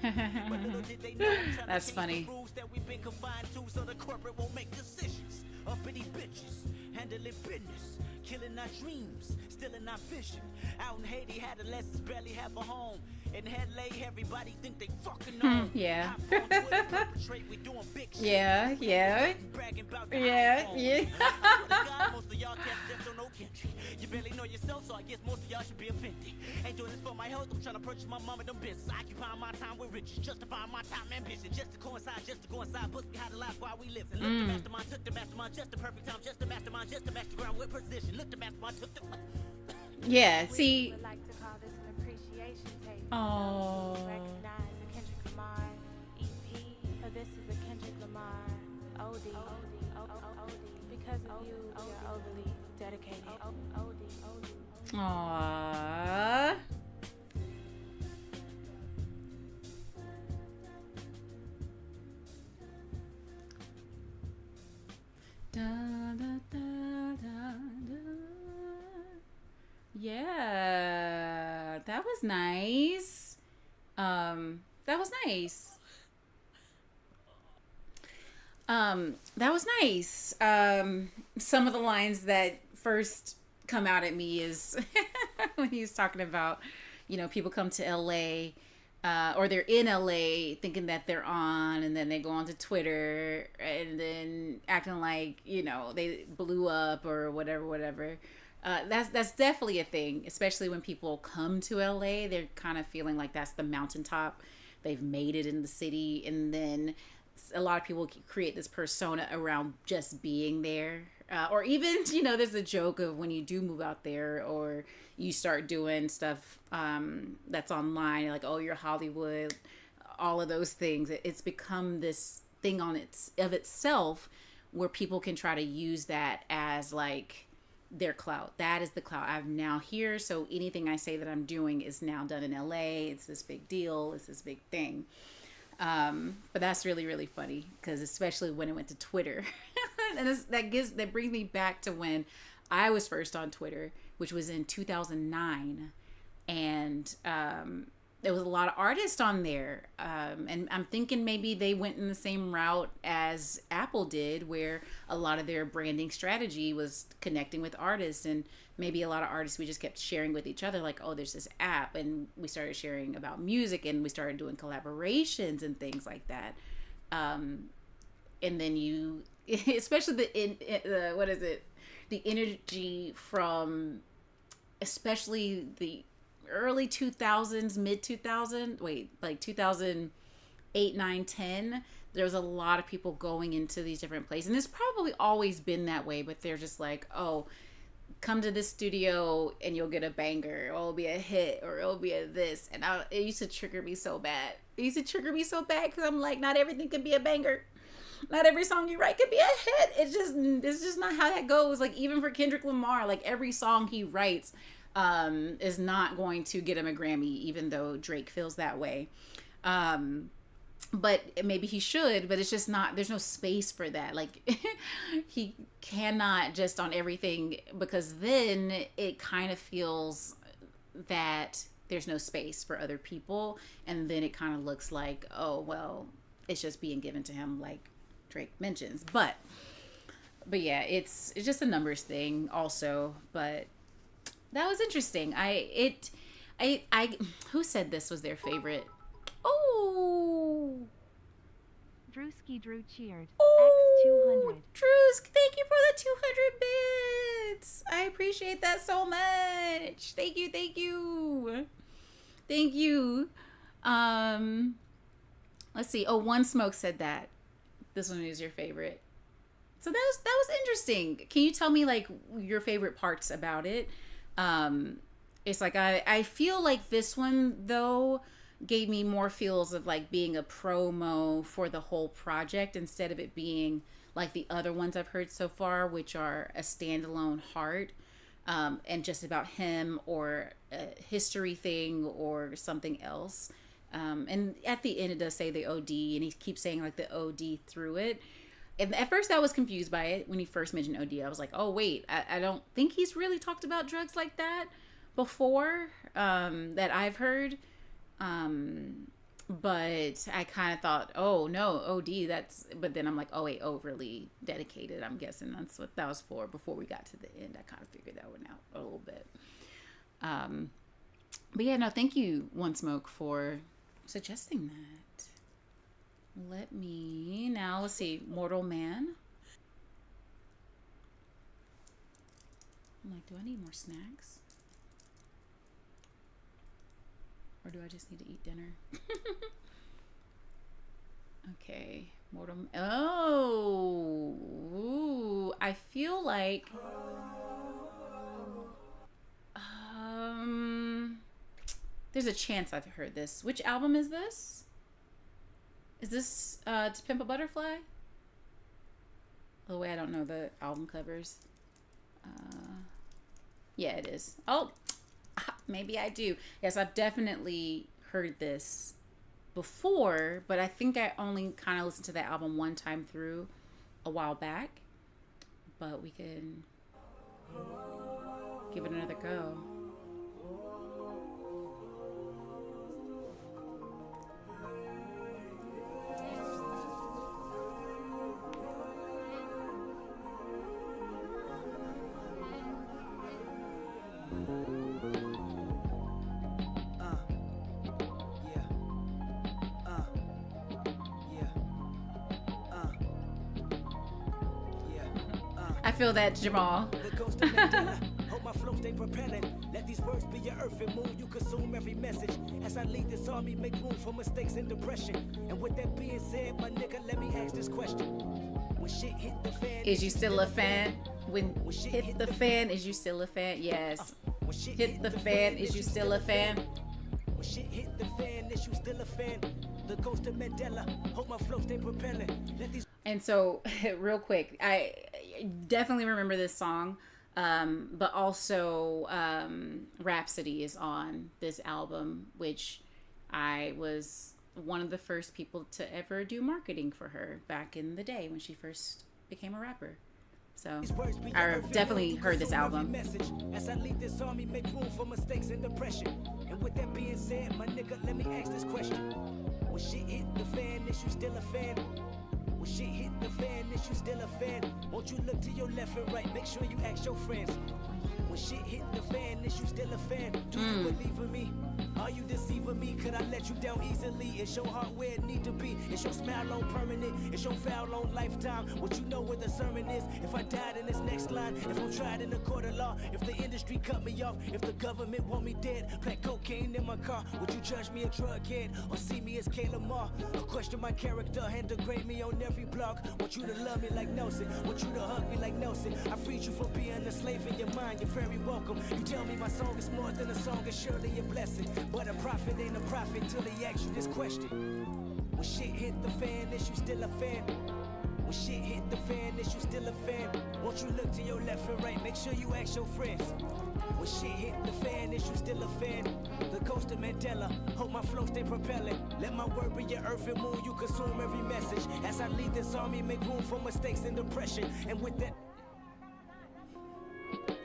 But little did they know I'm trying That's to change funny. the rules that we've been confined to, so the corporate won't make decisions. Uppity bitches, handling business, killing our dreams, stealing our vision. Out in Haiti, adolescents barely have a home. In LA, everybody think they fucking on. Yeah. Hop on Twitter, perpetrate, we doing big shit. Yeah, yeah. Bragging about the Yeah, iPhone. yeah. I swear to God, most of y'all cats just don't know Kendrick. You barely know yourself, so I guess most of y'all should be offended. Ain't doing this for my health, I'm trying to purchase my mama them business. Occupying my time with riches, justifying my time and ambition. Just to coincide, just to go inside, books behind the lives while we live. And look, the mastermind took the mastermind, just the perfect time, just the mastermind, just the master ground with precision. Look, the mastermind took the... Yeah, see. Would like to call this an appreciation tape. Oh. Recognize the Kendrick Lamar EP, but this is a Kendrick Lamar OD. Because of you, we are overly dedicated. Aww. Da, da, da, da, da. Yeah, that was nice. That was nice. That was nice. Some of the lines that first come out at me is when he was talking about, you know, people come to LA, or they're in LA thinking that they're on, and then they go onto Twitter and then acting like, you know, they blew up or whatever. That's definitely a thing, especially when people come to LA. They're kind of feeling like that's the mountaintop. They've made it in the city, and then a lot of people create this persona around just being there. Or even, you know, there's a joke of when you do move out there or you start doing stuff that's online, like, oh, you're Hollywood, all of those things. It's become this thing of itself where people can try to use that as like their clout. That is the clout. I'm now here, so anything I say that I'm doing is now done in LA. It's this big deal. It's this big thing. But that's really, really funny, because especially when it went to Twitter. And that brings me back to when I was first on Twitter, which was in 2009. And there was a lot of artists on there. And I'm thinking maybe they went in the same route as Apple did, where a lot of their branding strategy was connecting with artists. And maybe a lot of artists, we just kept sharing with each other, like, oh, there's this app. And we started sharing about music, and we started doing collaborations and things like that. And then you, especially the energy from, especially the early 2000s, mid 2000, like 2008, 9, 10, there was a lot of people going into these different places. And it's probably always been that way, but they're just like, oh, come to this studio and you'll get a banger, or it'll be a hit, or it'll be a this. And it used to trigger me so bad. Because I'm like, not everything could be a banger. Not every song you write could be a hit. It's just not how that goes. Like, even for Kendrick Lamar, like, every song he writes is not going to get him a Grammy, even though Drake feels that way. But maybe he should, but it's just not, there's no space for that. Like, he cannot just on everything, because then it kind of feels that there's no space for other people. And then it kind of looks like, oh, well, it's just being given to him, like Drake mentions. But yeah, it's just a numbers thing also. But that was interesting. Who said this was their favorite? Oh, Drewski Drew cheered. Oh, X200. Drews, thank you for the 200 bits. I appreciate that so much. Thank you. Let's see. Oh, One Smoke said that this one is your favorite. So that was interesting. Can you tell me, like, your favorite parts about it? It's like I feel like this one, though, gave me more feels of like being a promo for the whole project, instead of it being like the other ones I've heard so far, which are a standalone heart, and just about him, or a history thing, or something else. And at the end it does say the OD, and he keeps saying like the OD through it. And at first I was confused by it when he first mentioned OD. I was like, oh wait, I don't think he's really talked about drugs like that before, that I've heard. But I kind of thought, oh no, OD, but then I'm like, oh wait, overly dedicated. I'm guessing that's what that was for. Before we got to the end, I kind of figured that one out a little bit. But yeah, no, thank you, One Smoke, for suggesting that. Let's see, Mortal Man. I'm like, do I need more snacks? Or do I just need to eat dinner? Okay, Mortal. Oh, ooh, I feel like. There's a chance I've heard this. Which album is this? Is this To Pimp a Butterfly? Oh wait, I don't know the album covers. Yeah, it is. Oh, maybe I do. Yes, I've definitely heard this before, but I think I only kind of listened to that album one time through a while back. But we can give it another go. I feel that, Jamal. Hope my flow stay propelling. Let these words be your earth and moon. You consume every message. As I lead this army, make room for mistakes and depression. And with that being said, my nigga, let me ask this question. When shit hit the fan, is you still a fan? When hit the fan, is you still a fan? Yes. Hit the fan, is you still a fan? When shit hit the fan, is you still a fan? The ghost of Mandela. Hope my flow stay propelling. Let these. And so, real quick, I definitely remember this song, but also Rhapsody is on this album, which I was one of the first people to ever do marketing for her back in the day when she first became a rapper. So I definitely heard this album. As I lead this army, make room for mistakes and depression. And with that being said, my nigga, let me ask this question. When shit hit the fan, is you still a fan? When shit hit the fan, is you still a fan? Won't you look to your left and right, make sure you ask your friends. When shit hit the fan, is you still a fan? Do you believe in me? Are you deceiving me? Could I let you down easily? Is your heart where it need to be? Is your smile on permanent? Is your foul on lifetime? What you know where the sermon is? If I died in this next line, if I'm tried in the court of law, if the industry cut me off, if the government want me dead, plant cocaine in my car, would you judge me a drug head or see me as K. Lamar? Or question my character and degrade me on every blog? Want you to love me like Nelson? Want you to hug me like Nelson? I freed you from being a slave in your mind. You're very welcome. You tell me my song is more than a song, it's surely a blessing. But a prophet ain't a prophet till he asks you this question. When shit hit the fan, is you still a fan? When shit hit the fan, is you still a fan? Won't you look to your left and right, make sure you ask your friends. When shit hit the fan, is you still a fan? The ghost of Mandela, hope my flow stay propelling. Let my word be your earth and moon, you consume every message. As I lead this army, make room for mistakes and depression. And with that,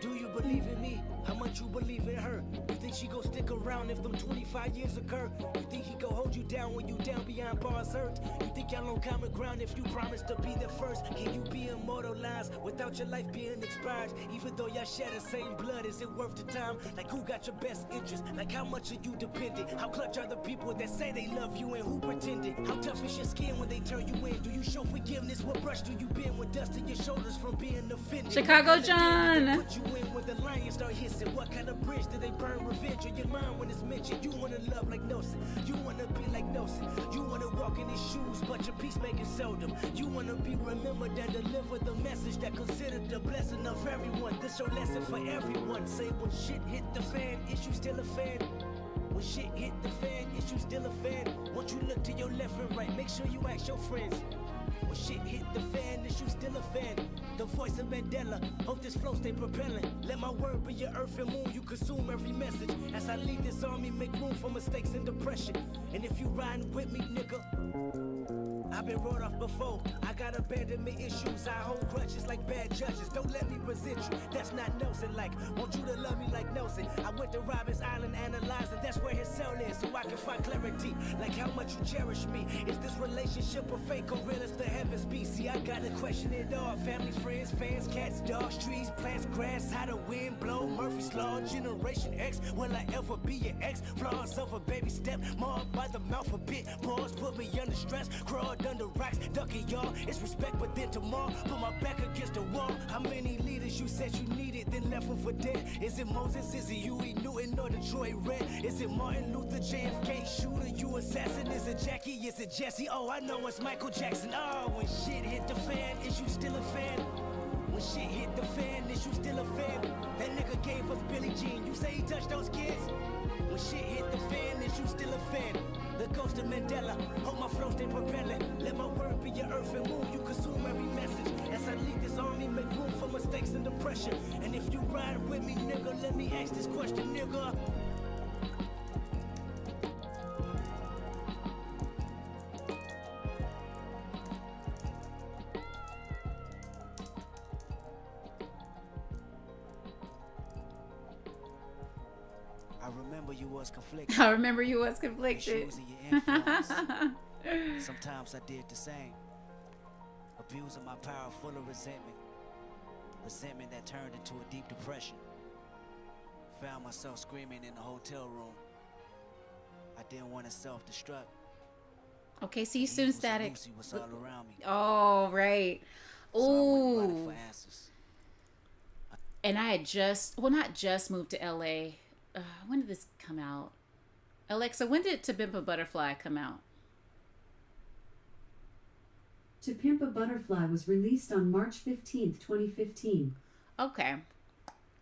do you believe in me? How much you believe in her? You think she gon' stick around if them 25 years occur? You think he gon' hold you down when you down behind bars hurt? You think y'all on common ground if you promise to be the first? Can you be immortalized without your life being expired? Even though y'all share the same blood, is it worth the time? Like who got your best interest? Like how much are you dependent? How clutch are the people that say they love you and who pretended? How tough is your skin when they turn you in? Do you show forgiveness? What brush do you bend with dust in your shoulders from being offended? Chicago John! Put you in when the lions start hissing. What kind of bridge do they burn revenge in your mind when it's mentioned? You wanna love like Nelson, you wanna be like Nelson, you wanna walk in his shoes, but your peacemaking seldom. You wanna be remembered and deliver the message that considered the blessing of everyone. This your lesson for everyone. Say when shit hit the fan, is you still a fan? When shit hit the fan, is you still a fan? Won't you look to your left and right, make sure you ask your friends. When shit hit the fan, is you still a fan? The voice of Mandela, hope this flow stay propelling. Let my word be your earth and moon, you consume every message. As I lead this army, make room for mistakes and depression. And if you riding with me, nigga, I've been wrote off before. I got abandonment issues, I hold grudges like bad judges. Don't let me resent you. That's not Nelson. Like, want you to love me like Nelson. I went to Robbins Island analyzing. That's where his cell is, so I can find clarity. Like how much you cherish me. Is this relationship a fake or real as the heavens be? See, I gotta question it all. Family, friends, fans, cats, dogs, trees, plants, grass. How the wind blow. Murphy's Law, Generation X. Will I ever be your ex? Flaws of a baby step. Marred by the mouth a bit. Pause, put me under stress. Crawled under rocks, ducking y'all. It's respect, but then tomorrow, put my back against the wall. How many leaders you said you needed, then left them for dead? Is it Moses? Is it Huey Newton or Detroit Red? Is it Martin Luther, JFK shooter, you assassin? Is it Jackie? Is it Jesse? Oh, I know it's Michael Jackson. Oh, when shit hit the fan, is you still a fan? When shit hit the fan, is you still a fan? That nigga gave us Billie Jean. You say he touched those kids? When shit hit the fan, is you still a fan? The ghost of Mandela, hold my flow, stay propelling. Let my word be your earth and moon. You consume every message. As I lead this army, make room for mistakes and depression. And if you ride with me, nigga, let me ask this question, nigga. I remember you was conflicted. I remember you was conflicted. Issues in your influence. Sometimes I did the same. Abusing my power full of resentment. Resentment that turned into a deep depression. Found myself screaming in the hotel room. I didn't want to self-destruct. Okay, see you soon, Static. Lucy was all around me. Oh, right. So I went Ooh. for answers. And I had just, well, not just moved to LA. When did this come out? Alexa, when did To Pimp a Butterfly come out? To Pimp a Butterfly was released on March 15th, 2015. Okay.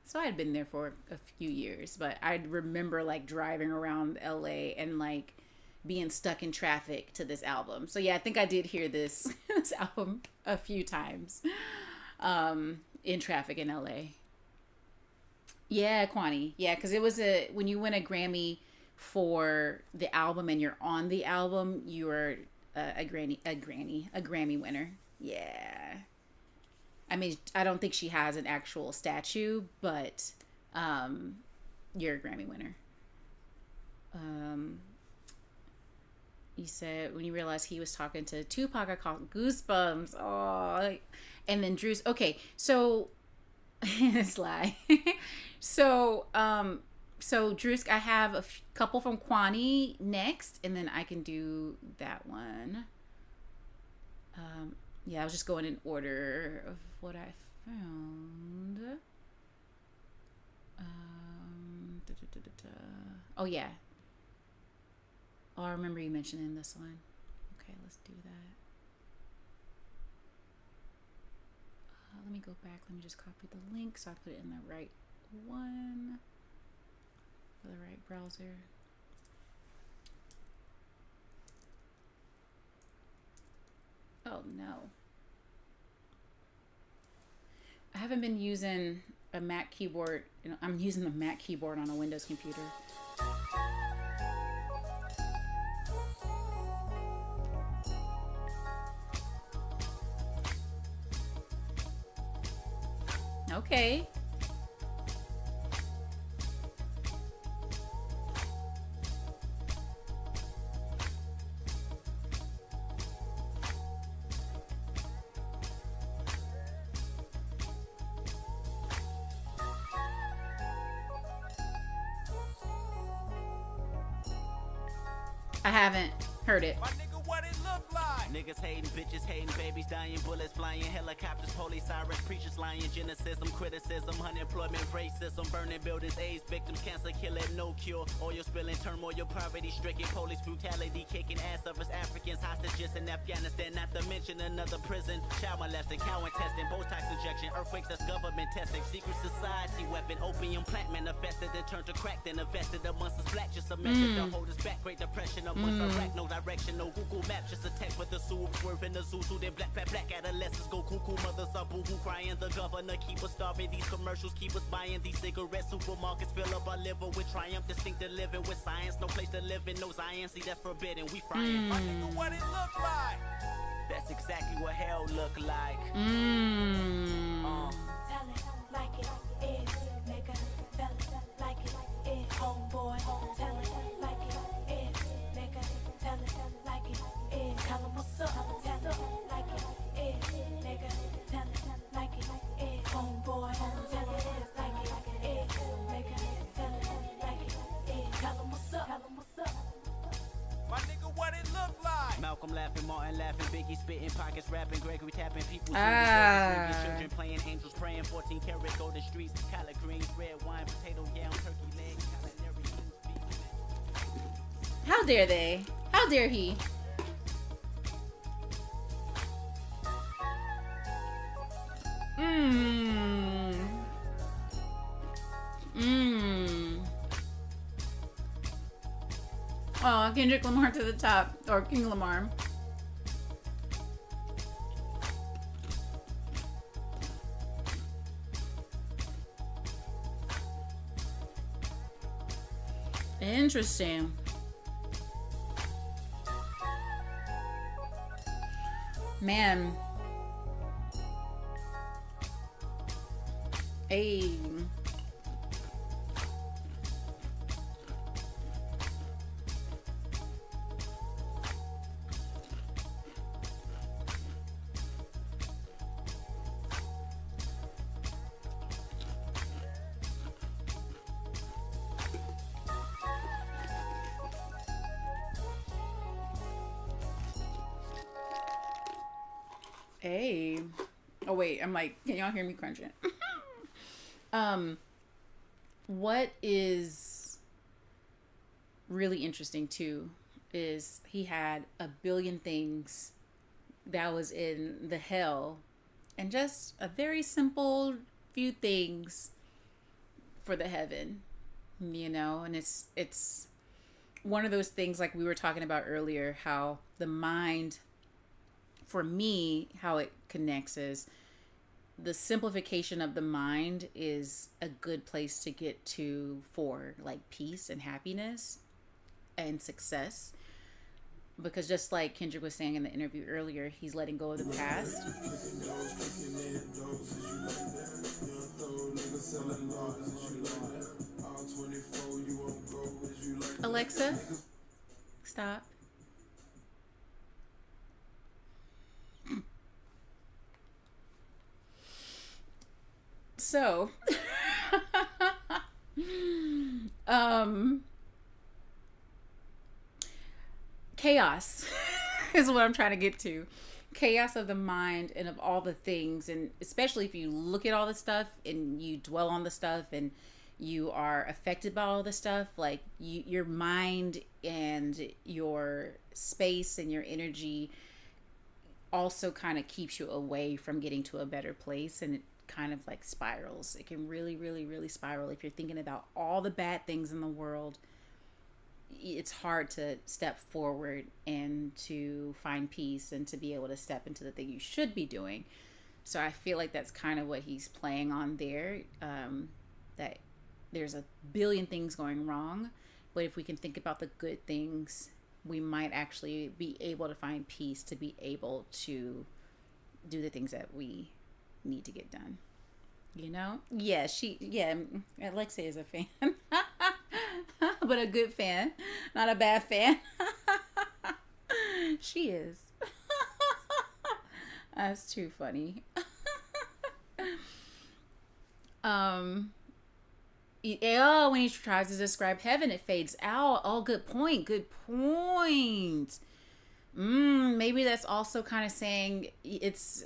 So I had been there for a few years, but I remember like driving around LA and like being stuck in traffic to this album. So yeah, I think I did hear this, this album a few times in traffic in LA. Yeah, Kwani. Yeah, because it was when you win a Grammy for the album and you're on the album, you are a Grammy winner. Yeah. I mean, I don't think she has an actual statue, but you're a Grammy winner. You said when you realized he was talking to Tupac, I caught goosebumps. Oh, and then Drew's okay. So Sly. So Drewsk, I have a couple from Kwani next, and then I can do that one. Yeah, I was just going in order of what I found. Oh yeah. Oh, I remember you mentioning this one. Okay, let's do that. Let me go back. Let me just copy the link so I put it in the right one for the right browser. Oh no. I haven't been using a Mac keyboard. You know, I'm using the Mac keyboard on a Windows computer. Okay. I haven't heard it. Niggas hating, bitches hating, babies dying, bullets flying, helicopters, police sirens, preachers lying, genocidim, criticism, unemployment, racism, burning buildings, AIDS victims, cancer killing, no cure, oil spilling, turmoil, poverty stricken, police brutality, kicking ass of us Africans, hostages in Afghanistan, not to mention another prison, child molesting, cow intestine, Botox injection, earthquakes, that's government testing, secret society weapon, opium plant manifested and turned to crack, then invested amongst us black, just a method to hold us back, great depression amongst Iraq, no direction, no Google map, just a text with the swoop, swerving the zoo, then black adolescents go cuckoo, mothers are boo-hoo crying, the governor keep us starving, these commercials keep us buying, these cigarettes, supermarkets fill up our liver with triumph, distinct to living with science, no place to live in, no Zion, see that's forbidden, we frying. My nigga, what it look like? That's exactly what hell look like. Biggie spitting pockets, rapping, Gregory tapping people. Children playing angels, praying, 14 karat golden streets, collard greens, red wine, potato, yam, turkey legs, culinary beans. How dare they? How dare he? Oh, Kendrick Lamar to the top. Or King Lamar. Interesting. Man. Hey. Hey. Oh wait, I'm like, can y'all hear me crunching? What is really interesting too is he had a billion things that was in the hell and just a very simple few things for the heaven, you know. And it's one of those things like we were talking about earlier, how the mind, for me, how it connects is the simplification of the mind is a good place to get to for like peace and happiness and success. Because just like Kendrick was saying in the interview earlier, he's letting go of the past. Alexa, stop. So, chaos is what I'm trying to get to. Chaos of the mind and of all the things, and especially if you look at all the stuff and you dwell on the stuff and you are affected by all the stuff, like your mind and your space and your energy also kind of keeps you away from getting to a better place, and it kind of like spirals. It can really, really, really spiral. If you're thinking about all the bad things in the world, it's hard to step forward and to find peace and to be able to step into the thing you should be doing. So I feel like that's kind of what he's playing on there, that there's a billion things going wrong, but if we can think about the good things, we might actually be able to find peace to be able to do the things that we need to get done, you know. Alexa is a fan. But a good fan, not a bad fan. She is. That's too funny. When he tries to describe heaven, it fades out. Oh, good point. Maybe that's also kind of saying it's,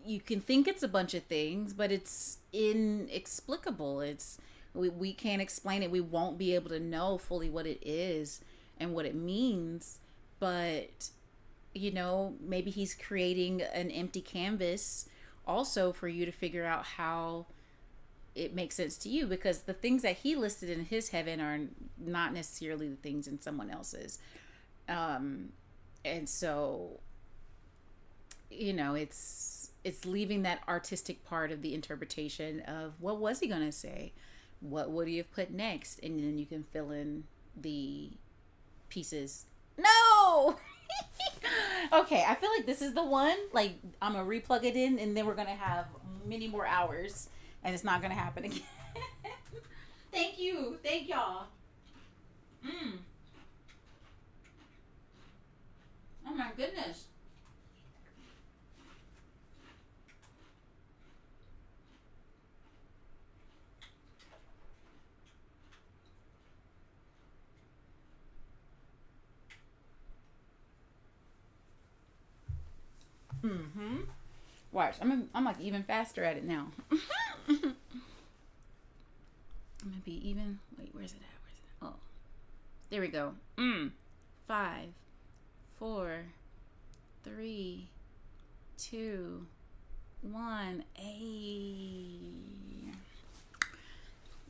you can think it's a bunch of things, but it's inexplicable. We can't explain it. We won't be able to know fully what it is and what it means. But, you know, maybe he's creating an empty canvas also for you to figure out how it makes sense to you, because the things that he listed in his heaven are not necessarily the things in someone else's. And so, you know, it's leaving that artistic part of the interpretation of what was he going to say? What would he have put next? And then you can fill in the pieces. No! Okay, I feel like this is the one. Like, I'm going to replug it in, and then we're going to have many more hours, and it's not going to happen again. Thank you. Thank y'all. Oh, my goodness. Mm-hmm. Watch. I'm like even faster at it now. I'm gonna be even. Wait, where's it at? Oh, there we go. 5, 4, 3, 2, 1. Ay.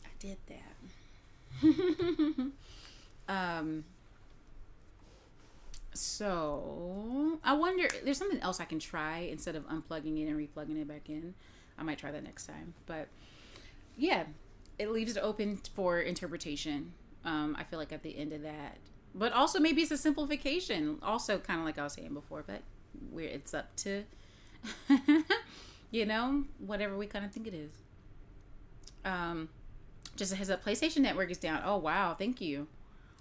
I did that. So I wonder, there's something else I can try instead of unplugging it and replugging it back in. I might try that next time. But yeah, it leaves it open for interpretation. I feel like at the end of that, but also maybe it's a simplification. Also, kind of like I was saying before, but where it's up to, whatever we kind of think it is. Just a heads up, PlayStation Network is down. Oh wow, thank you.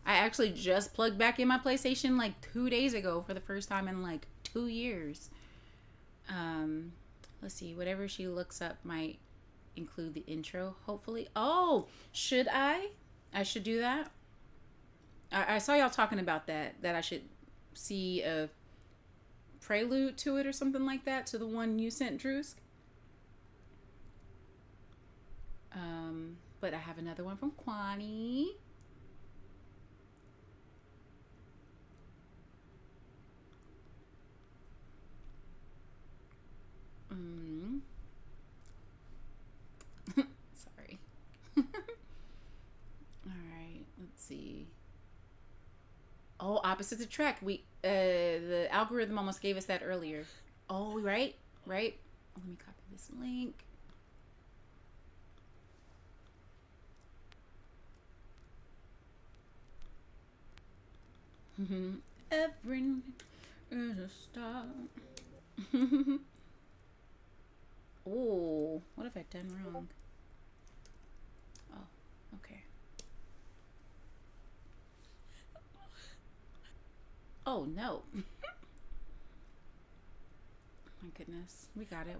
I actually just plugged back in my PlayStation like 2 days ago for the first time in like 2 years. Let's see, whatever she looks up might include the intro, hopefully. Oh, should I? I should do that. I saw y'all talking about that I should see a prelude to it or something like that, to the one you sent, Drewsk. But I have another one from Kwani. Sorry. All right, let's see. Oh, opposites attract. The algorithm almost gave us that earlier. Oh, right. Let me copy this link. Every is a star. Oh, what have I done wrong? Oh, okay. Oh no. My goodness. We got it.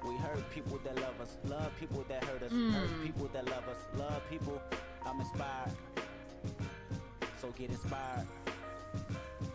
We hurt people that love us, love people that hurt us, hurt people that love us, love people. I'm inspired, so get inspired.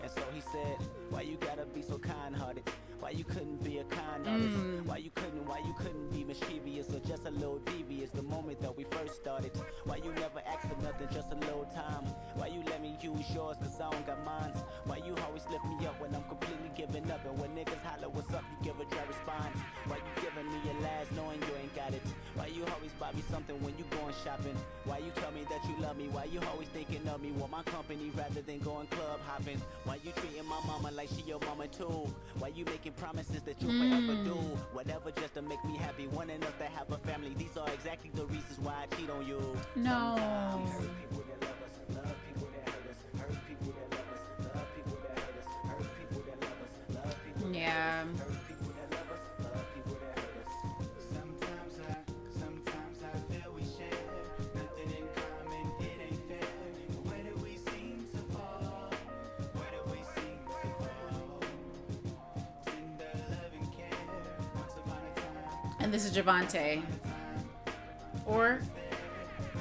And so he said, why you gotta be so kind-hearted? Why you couldn't be a kind artist? Why you couldn't be mischievous or just a little devious the moment that we first started? Why you never asked for nothing, just a little time? Why you let me use yours cause I don't got mines? Why you always lift me up when I'm completely giving up? And when niggas holler what's up, you give a dry response. Why you giving me your last knowing you ain't got it? Why you always buy me something when you going shopping? Why you tell me that you love me? Why you always thinking of me? Want my company rather than going club hopping? Why you treating my mama like she your mama too? Why you making promises that you'll forever do whatever just to make me happy, wanting us to have a family? These are exactly the reasons why I cheat on you. No. Sometimes hurt people that love us, love people that hurt us, hurt people that love us, love people that hurt us, hurt people that love us, love people that yeah. hurt people that love us, love people that hurt us. Sometimes I feel we share nothing in common, it ain't fair. Where do we seem to fall? Where do we seem to fall? Tender love and care, once upon a time. And this is Javante. Or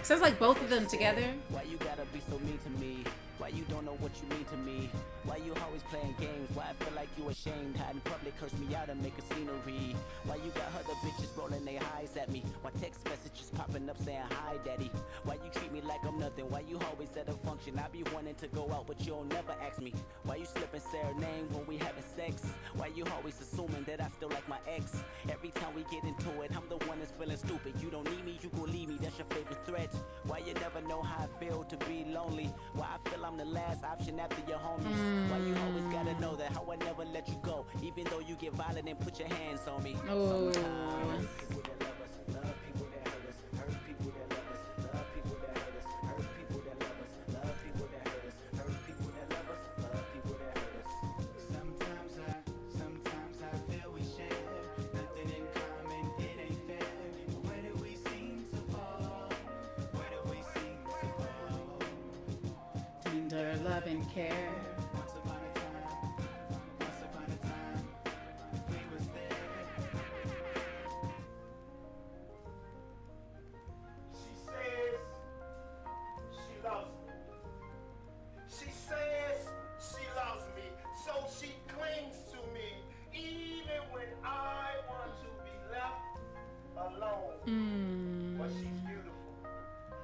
sounds like both of them together. Why you gotta be so mean to me? Why you don't know what you mean to me? Why you always playing games? Why I feel like you ashamed? Hide in public, curse me out and make a scenery. Why you got other bitches rolling their eyes at me? Why text messages popping up saying hi daddy? Why you treat me like I'm nothing? Why you always at a function? I be wanting to go out but you don't never ask me. Why you slip and say her name when we having sex? Why you always assuming that I still like my ex? Every time we get into it, I'm the one that's feeling stupid. You don't need me, you gon' leave me, that's your favorite threat. Why you never know how I feel to be lonely? Why I feel I'm the last option after your homies? Why you always gotta know that? How I never let you go, even though you get violent and put your hands on me. Oh. Sometimes people that love us, love people that hurt us, hurt people that love us, love people that hurt us, hurt people that love us, love people that hurt us, hurt even care. She says she loves me. She says she loves me, so she clings to me, even when I want to be left alone. But she's beautiful.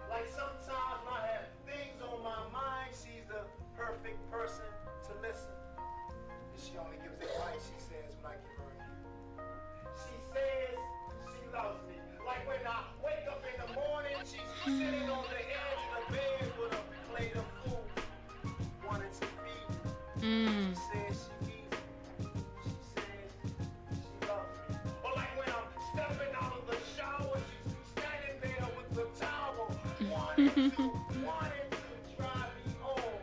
Like sometimes when I have things on my mind, she's the perfect person to listen. And she only gives advice, she says, when I give her a cue. She says she loves me. Like when I wake up in the morning, she's sitting on the edge of the bed with a plate of food, wanting to feed me. She says she needs me. She says she loves me. Or like when I'm stepping out of the shower, she's standing there with the towel, wanting to dry me off.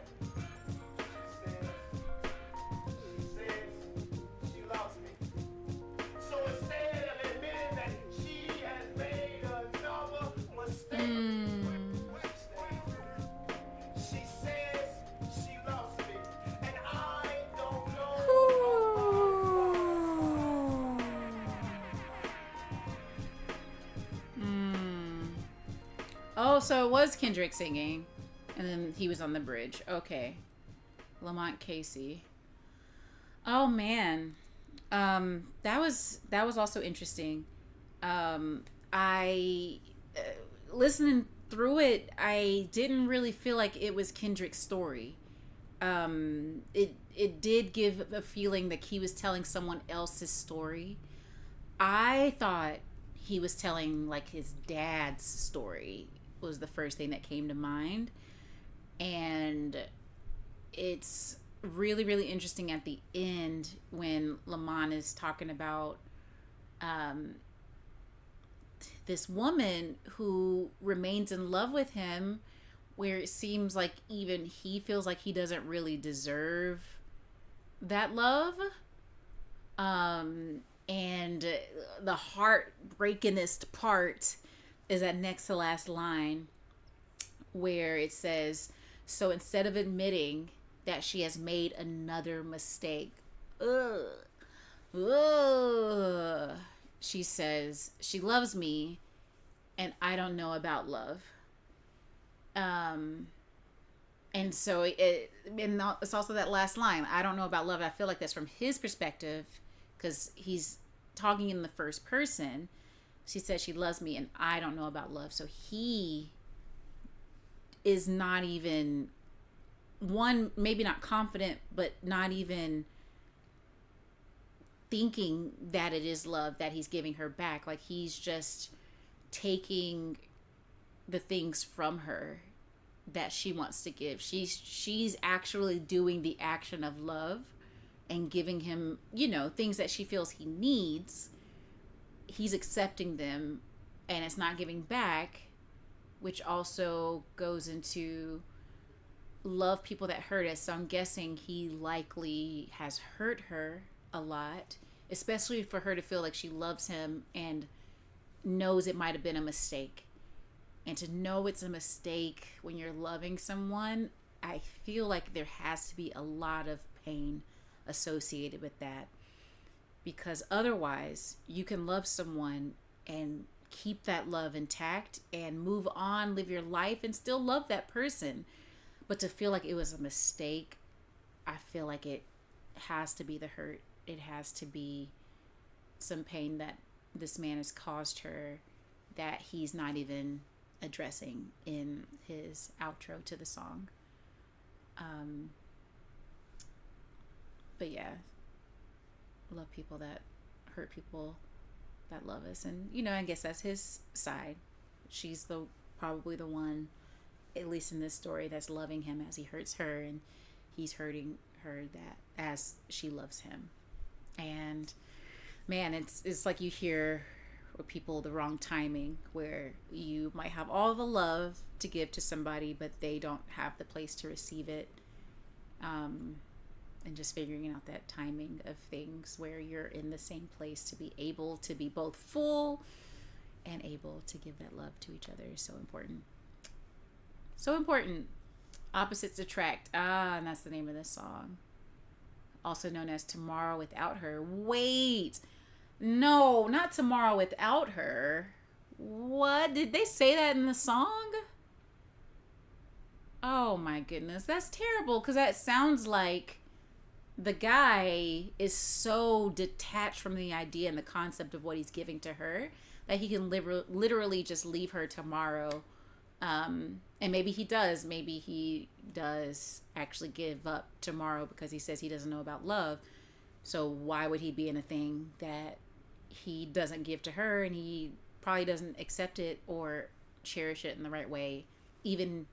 She says she loves me. So instead of admitting that she has made another mistake, she says she loves me, and I don't Oh, so it was Kendrick singing, and then he was on the bridge. Okay, Lamont Casey. Oh man, that was also interesting. I listening through it, I didn't really feel like it was Kendrick's story. It did give a feeling that he was telling someone else's story. I thought he was telling like his dad's story was the first thing that came to mind. And it's really, really interesting at the end when Lamont is talking about this woman who remains in love with him, where it seems like even he feels like he doesn't really deserve that love. And the heartbreakingest part is that next to last line where it says, so instead of admitting that she has made another mistake, she says she loves me and I don't know about love. And so it's also that last line, I don't know about love. I feel like that's from his perspective because he's talking in the first person. She said she loves me and I don't know about love. So he is not even, one, maybe not confident, but not even thinking that it is love that he's giving her back. Like he's just taking the things from her that she wants to give. She's actually doing the action of love and giving him, things that she feels he needs. He's accepting them and it's not giving back, which also goes into love people that hurt us. So I'm guessing he likely has hurt her a lot, especially for her to feel like she loves him and knows it might have been a mistake. And to know it's a mistake when you're loving someone, I feel like there has to be a lot of pain associated with that. Because otherwise, you can love someone and keep that love intact and move on, live your life, and still love that person. But to feel like it was a mistake, I feel like it has to be the hurt. It has to be some pain that this man has caused her that he's not even addressing in his outro to the song. But yeah, love people that hurt people that love us. And I guess that's his side. She's probably the one, at least in this story, that's loving him as he hurts her, and he's hurting her that as she loves him. And man, it's like you hear with people the wrong timing, where you might have all the love to give to somebody but they don't have the place to receive it. And just figuring out that timing of things where you're in the same place to be able to be both full and able to give that love to each other is so important. So important. Opposites Attract. Ah, and that's the name of this song. Also known as Tomorrow Without Her. Wait. No, not Tomorrow Without Her. What? Did they say that in the song? Oh my goodness. That's terrible because that sounds like the guy is so detached from the idea and the concept of what he's giving to her that he can literally just leave her tomorrow. And maybe he does. Maybe he does actually give up tomorrow because he says he doesn't know about love. So why would he be in a thing that he doesn't give to her, and he probably doesn't accept it or cherish it in the right way, even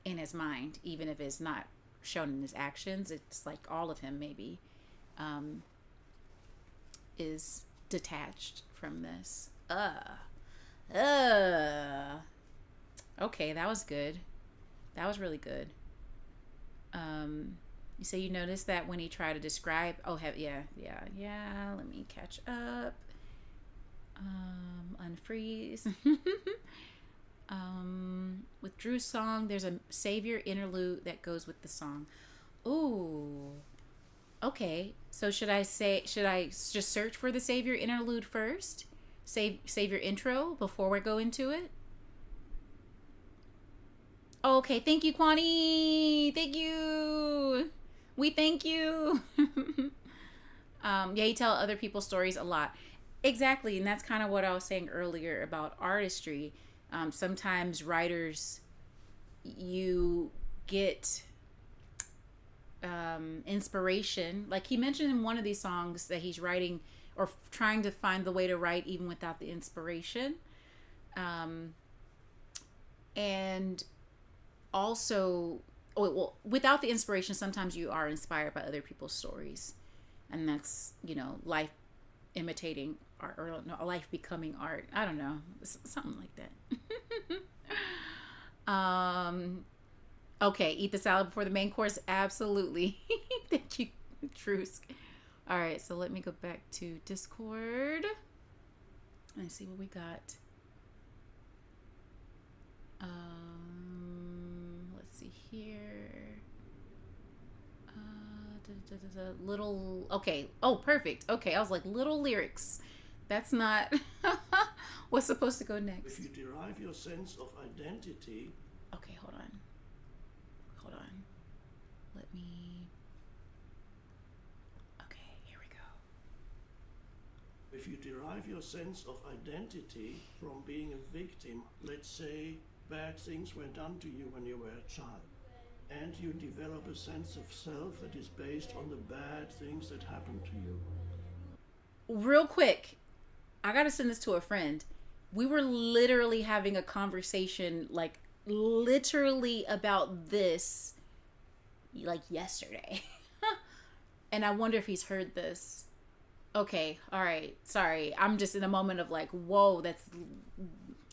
in his mind, even if it's not shown in his actions. It's like all of him maybe is detached from this. Okay, that was good. That was really good. You say you noticed that when he tried to describe, yeah, let me catch up. Unfreeze. With Drew's song, there's a Savior interlude that goes with the song. Ooh. Okay, so should I just search for the Savior interlude first? Savior intro before we go into it? Okay, thank you, Kwani. Thank you. We thank you. Yeah, you tell other people's stories a lot. Exactly, and that's kind of what I was saying earlier about artistry. Sometimes writers, you get inspiration. Like he mentioned in one of these songs that he's writing or trying to find the way to write even without the inspiration. And also, without the inspiration, sometimes you are inspired by other people's stories. And that's, life imitating art, or no, life becoming art. I don't know, something like that. Okay, eat the salad before the main course. Absolutely. Thank you, Trusk. All right, so let me go back to Discord and see what we got. Let's see here. Little, okay. Oh, perfect. Okay, I was like, little lyrics. That's not what's supposed to go next. If you derive your sense of identity. Okay, hold on. Let me. Okay, here we go. If you derive your sense of identity from being a victim, let's say bad things were done to you when you were a child, and you develop a sense of self that is based on the bad things that happened to you. Real quick, I gotta send this to a friend. We were literally having a conversation, like literally about this, like yesterday. And I wonder if he's heard this. Okay, all right, sorry. I'm just in a moment of like, whoa, that's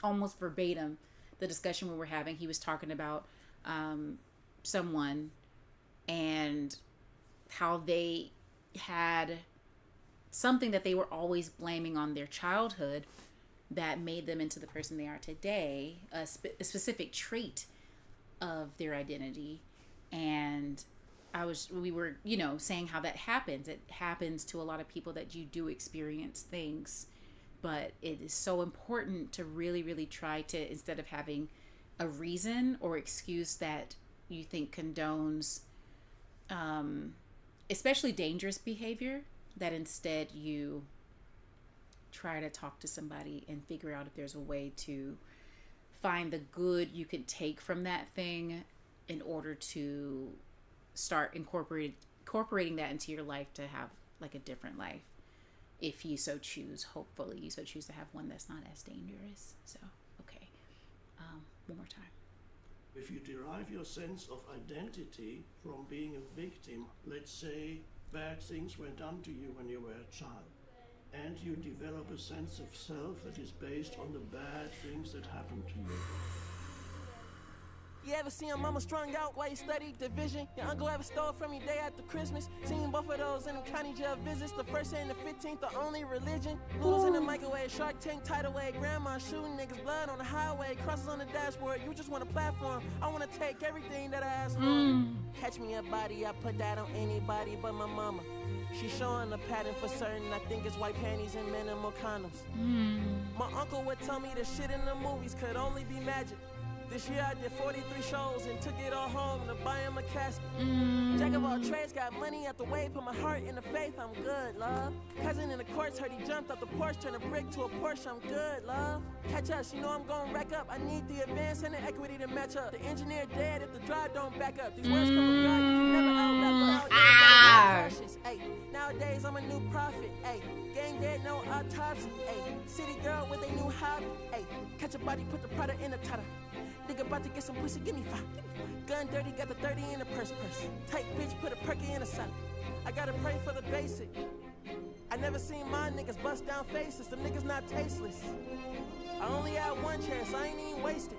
almost verbatim the discussion we were having. He was talking about someone and how they had something that they were always blaming on their childhood that made them into the person they are today, a specific trait of their identity. And we were saying how that happens. It happens to a lot of people, that you do experience things, but it is so important to really, really try to, instead of having a reason or excuse that you think condones especially dangerous behavior, that instead you try to talk to somebody and figure out if there's a way to find the good you can take from that thing in order to start incorporating that into your life to have like a different life, if you so choose. Hopefully you so choose to have one that's not as dangerous. So okay, one more time. If you derive your sense of identity from being a victim, let's say bad things were done to you when you were a child, and you develop a sense of self that is based on the bad things that happened to you. You ever see your mama strung out while you study division? Your uncle ever stole from you day after Christmas? Seen both of those in the county jail visits. The first and the 15th, the only religion. Noodles in the microwave, Shark Tank tidal wave. Grandma shooting niggas blood on the highway. Crosses on the dashboard, you just want a platform. I wanna take everything that I ask for. Catch me a body, I put that on anybody but my mama. She showing the pattern for certain. I think it's white panties and minimal condoms. My uncle would tell me the shit in the movies could only be magic. This year I did 43 shows and took it all home to buy him a casket. Jack of all trades, got money out the way, put my heart in the faith, I'm good, love. Cousin in the courts, heard he jumped off the porch, turned a brick to a Porsche, I'm good, love. Catch us, you know I'm gon' rack up. I need the advance and the equity to match up. The engineer dead if the drive don't back up. These words come from God, you can never out-rap us. Nowadays I'm a new prophet, ayy. Gang dead, no autopsy, ayy. City girl with a new hobby, ayy. Catch a body, put the product in the tutter. Nigga about to get some pussy, give me 5. Gun dirty, got the 30 in the purse. Tight bitch, put a perky in a salad. I gotta pray for the basic. I never seen my niggas bust down faces. Them niggas not tasteless. I only had one chance, I ain't even wasted.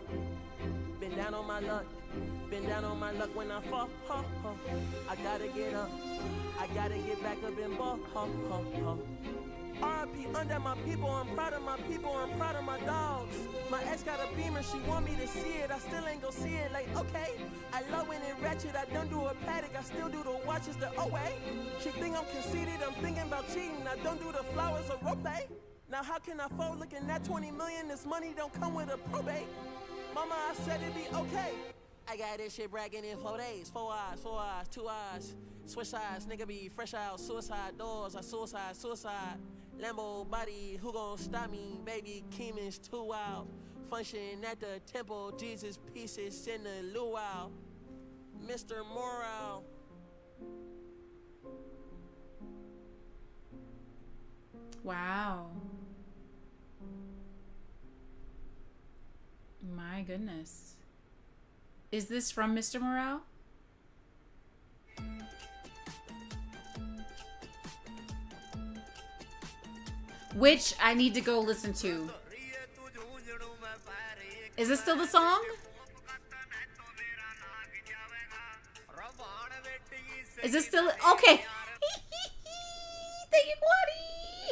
Been down on my luck. Been down on my luck when I fall. I gotta get up. I gotta get back up and ball. RIP under my people, I'm proud of my people, I'm proud of my dogs. My ex got a beamer, she want me to see it, I still ain't gon' see it, like, okay. I love when it ratchet, I don't do a paddock, I still do the watches the OA. She think I'm conceited, I'm thinking about cheating, I don't do the flowers or rope. Now how can I fold looking at 20 million, this money don't come with a probate. Mama, I said it'd be okay. I got this shit bragging in 4 days, 4 eyes, 4 eyes, 2 eyes. Switch sides, nigga be fresh out, suicide doors, I suicide. Lambo body, who gon' stop me? Baby Keeman's too wild. Function at the temple, Jesus pieces in the luau. Mr. Morale. Wow. My goodness. Is this from Mr. Morale? Which I need to go listen to. Is this still the song? Is this still okay? Thank you, Quadi.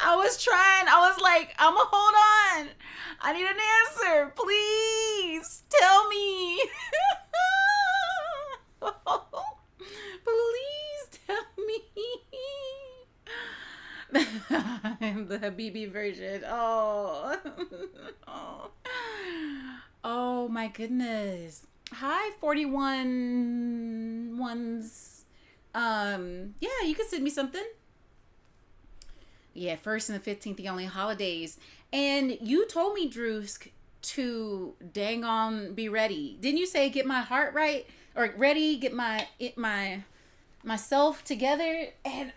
I was trying. I was like, I'ma hold on. I need an answer. Please tell me. Please tell me. The Habibi version. Oh. Oh my goodness. Hi, 41 ones. Yeah, you can send me something. Yeah, 1st and the 15th, the only holidays. And you told me, Drewsk, to dang on be ready. Didn't you say get my heart right? Or ready, get myself together? And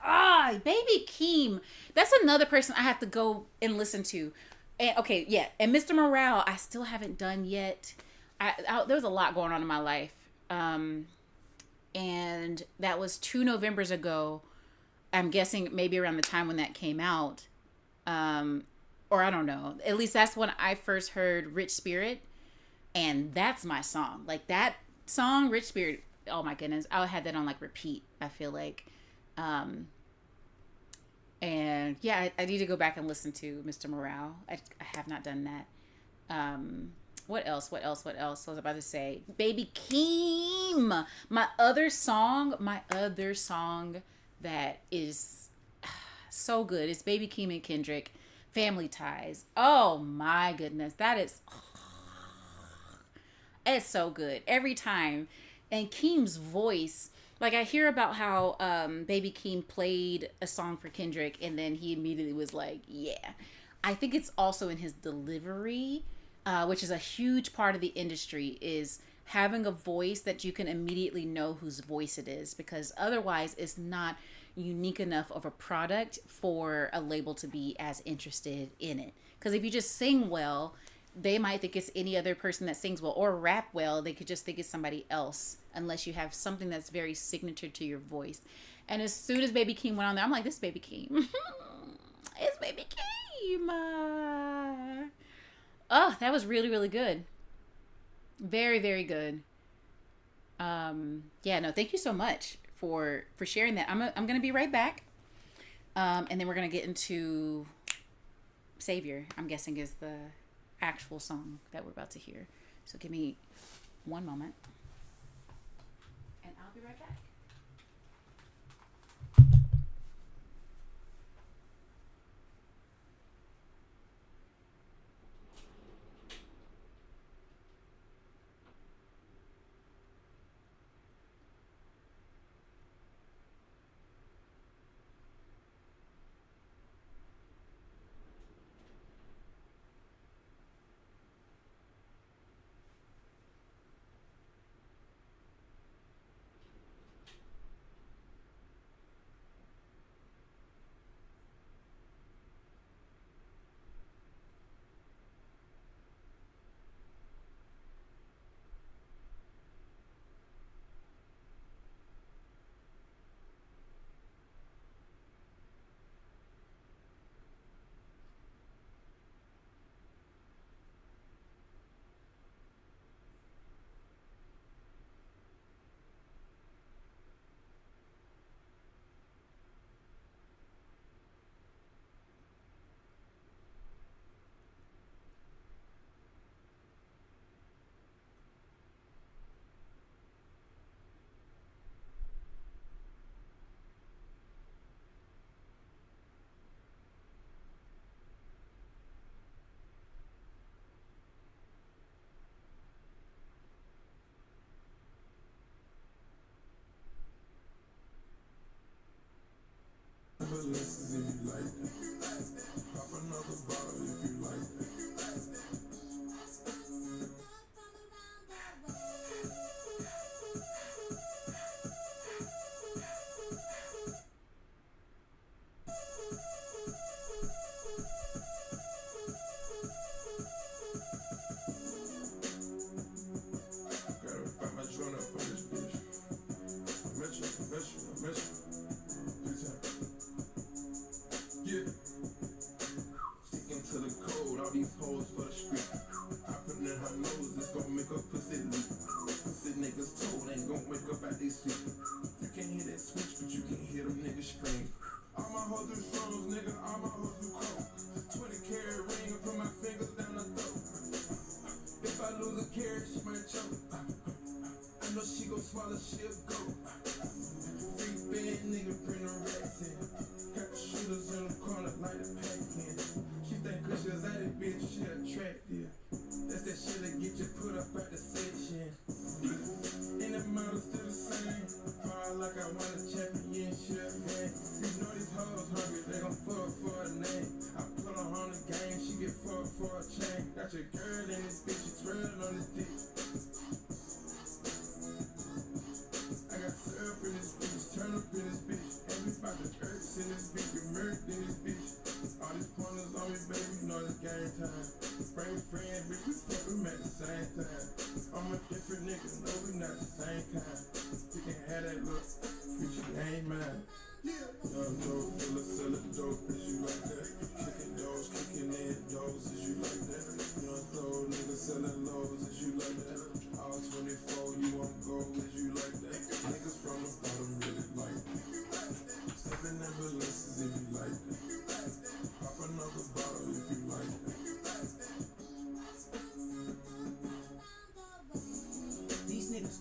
Baby Keem. That's another person I have to go and listen to. And okay, yeah. And Mr. Morale, I still haven't done yet. There was a lot going on in my life. And that was 2 Novembers ago. I'm guessing maybe around the time when that came out. Or I don't know. At least that's when I first heard Rich Spirit. And that's my song. Like that song, Rich Spirit. Oh my goodness. I had that on like repeat, I feel like. And yeah, I need to go back and listen to Mr. Morale. I have not done that. What else? What else I was about to say? Baby Keem. My other song that is so good. It's Baby Keem and Kendrick. Family Ties. Oh my goodness. That is... it's so good. Every time. And Keem's voice... Like, I hear about how Baby Keem played a song for Kendrick, and then he immediately was like, yeah. I think it's also in his delivery, which is a huge part of the industry, is having a voice that you can immediately know whose voice it is, because otherwise it's not unique enough of a product for a label to be as interested in it. Because if you just sing well, they might think it's any other person that sings well, or rap well. They could just think it's somebody else, unless you have something that's very signature to your voice. And as soon as Baby Keem went on there, I'm like, this is Baby Keem. It's Baby Keem. Oh, that was really, really good. Very, very good. Yeah, no, thank you so much for sharing that. I'm gonna be right back. And then we're gonna get into Savior, I'm guessing is the actual song that we're about to hear. So give me one moment. And I'll be right back.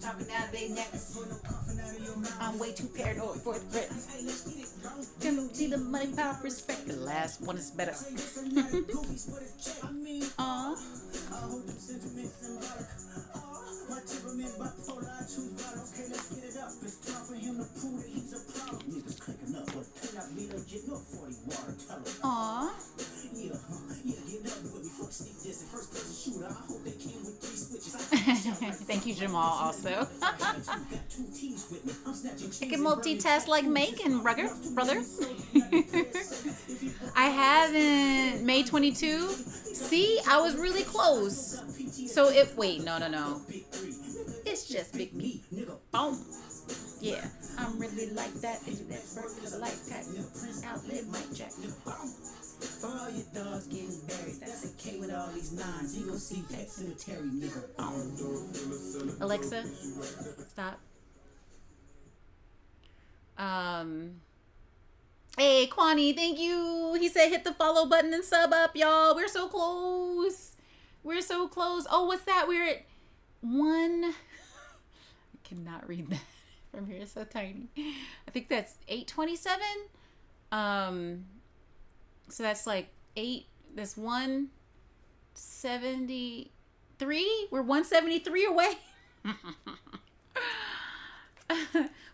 Talking out of their necks. I'm way too paranoid for the threat. See the money, power, respect. The last one is better. Aww. Aww. Thank you, Jamal, also. I can multitask like Megan, brother. I haven't. May 22. See, I was really close. So wait, no. It's just Big Me. Boom. Yeah, I'm really like that. Is that birth of a lifetime? Outlive my jack. all your dogs getting buried. That's a K with all these nines. You gon' see Pet Cemetery, nigga. Alexa, stop. Hey, Kwani, thank you. He said hit the follow button and sub up, y'all. We're so close. We're so close. Oh, what's that? We're at 1. I cannot read that from here. It's so tiny. I think that's 827. So that's like 8. That's 173. We're 173 away.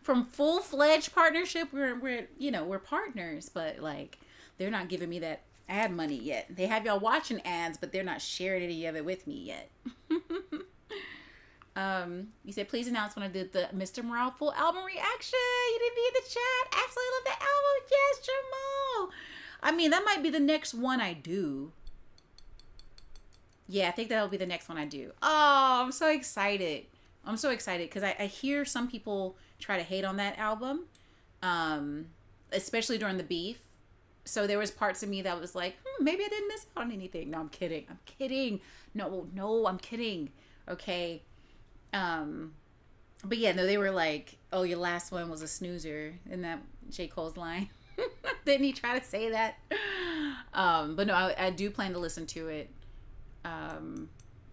From full-fledged partnership. We're partners, but like they're not giving me that ad money yet. They have y'all watching ads, but they're not sharing any of it with me yet. You said please announce when I did the Mr. Morale full album reaction. You didn't be in the chat. Absolutely love that album. Yes, Jamal. I mean, that might be the next one I do. Yeah, I think that'll be the next one I do. Oh, I'm so excited. I'm so excited because I hear some people try to hate on that album, especially during the beef. So there was parts of me that was like, maybe I didn't miss out on anything. No, I'm kidding. I'm kidding. No, I'm kidding. Okay. But yeah, no, they were like, oh, your last one was a snoozer. Isn't that J. Cole's line? Didn't he try to say that? But no, I do plan to listen to it.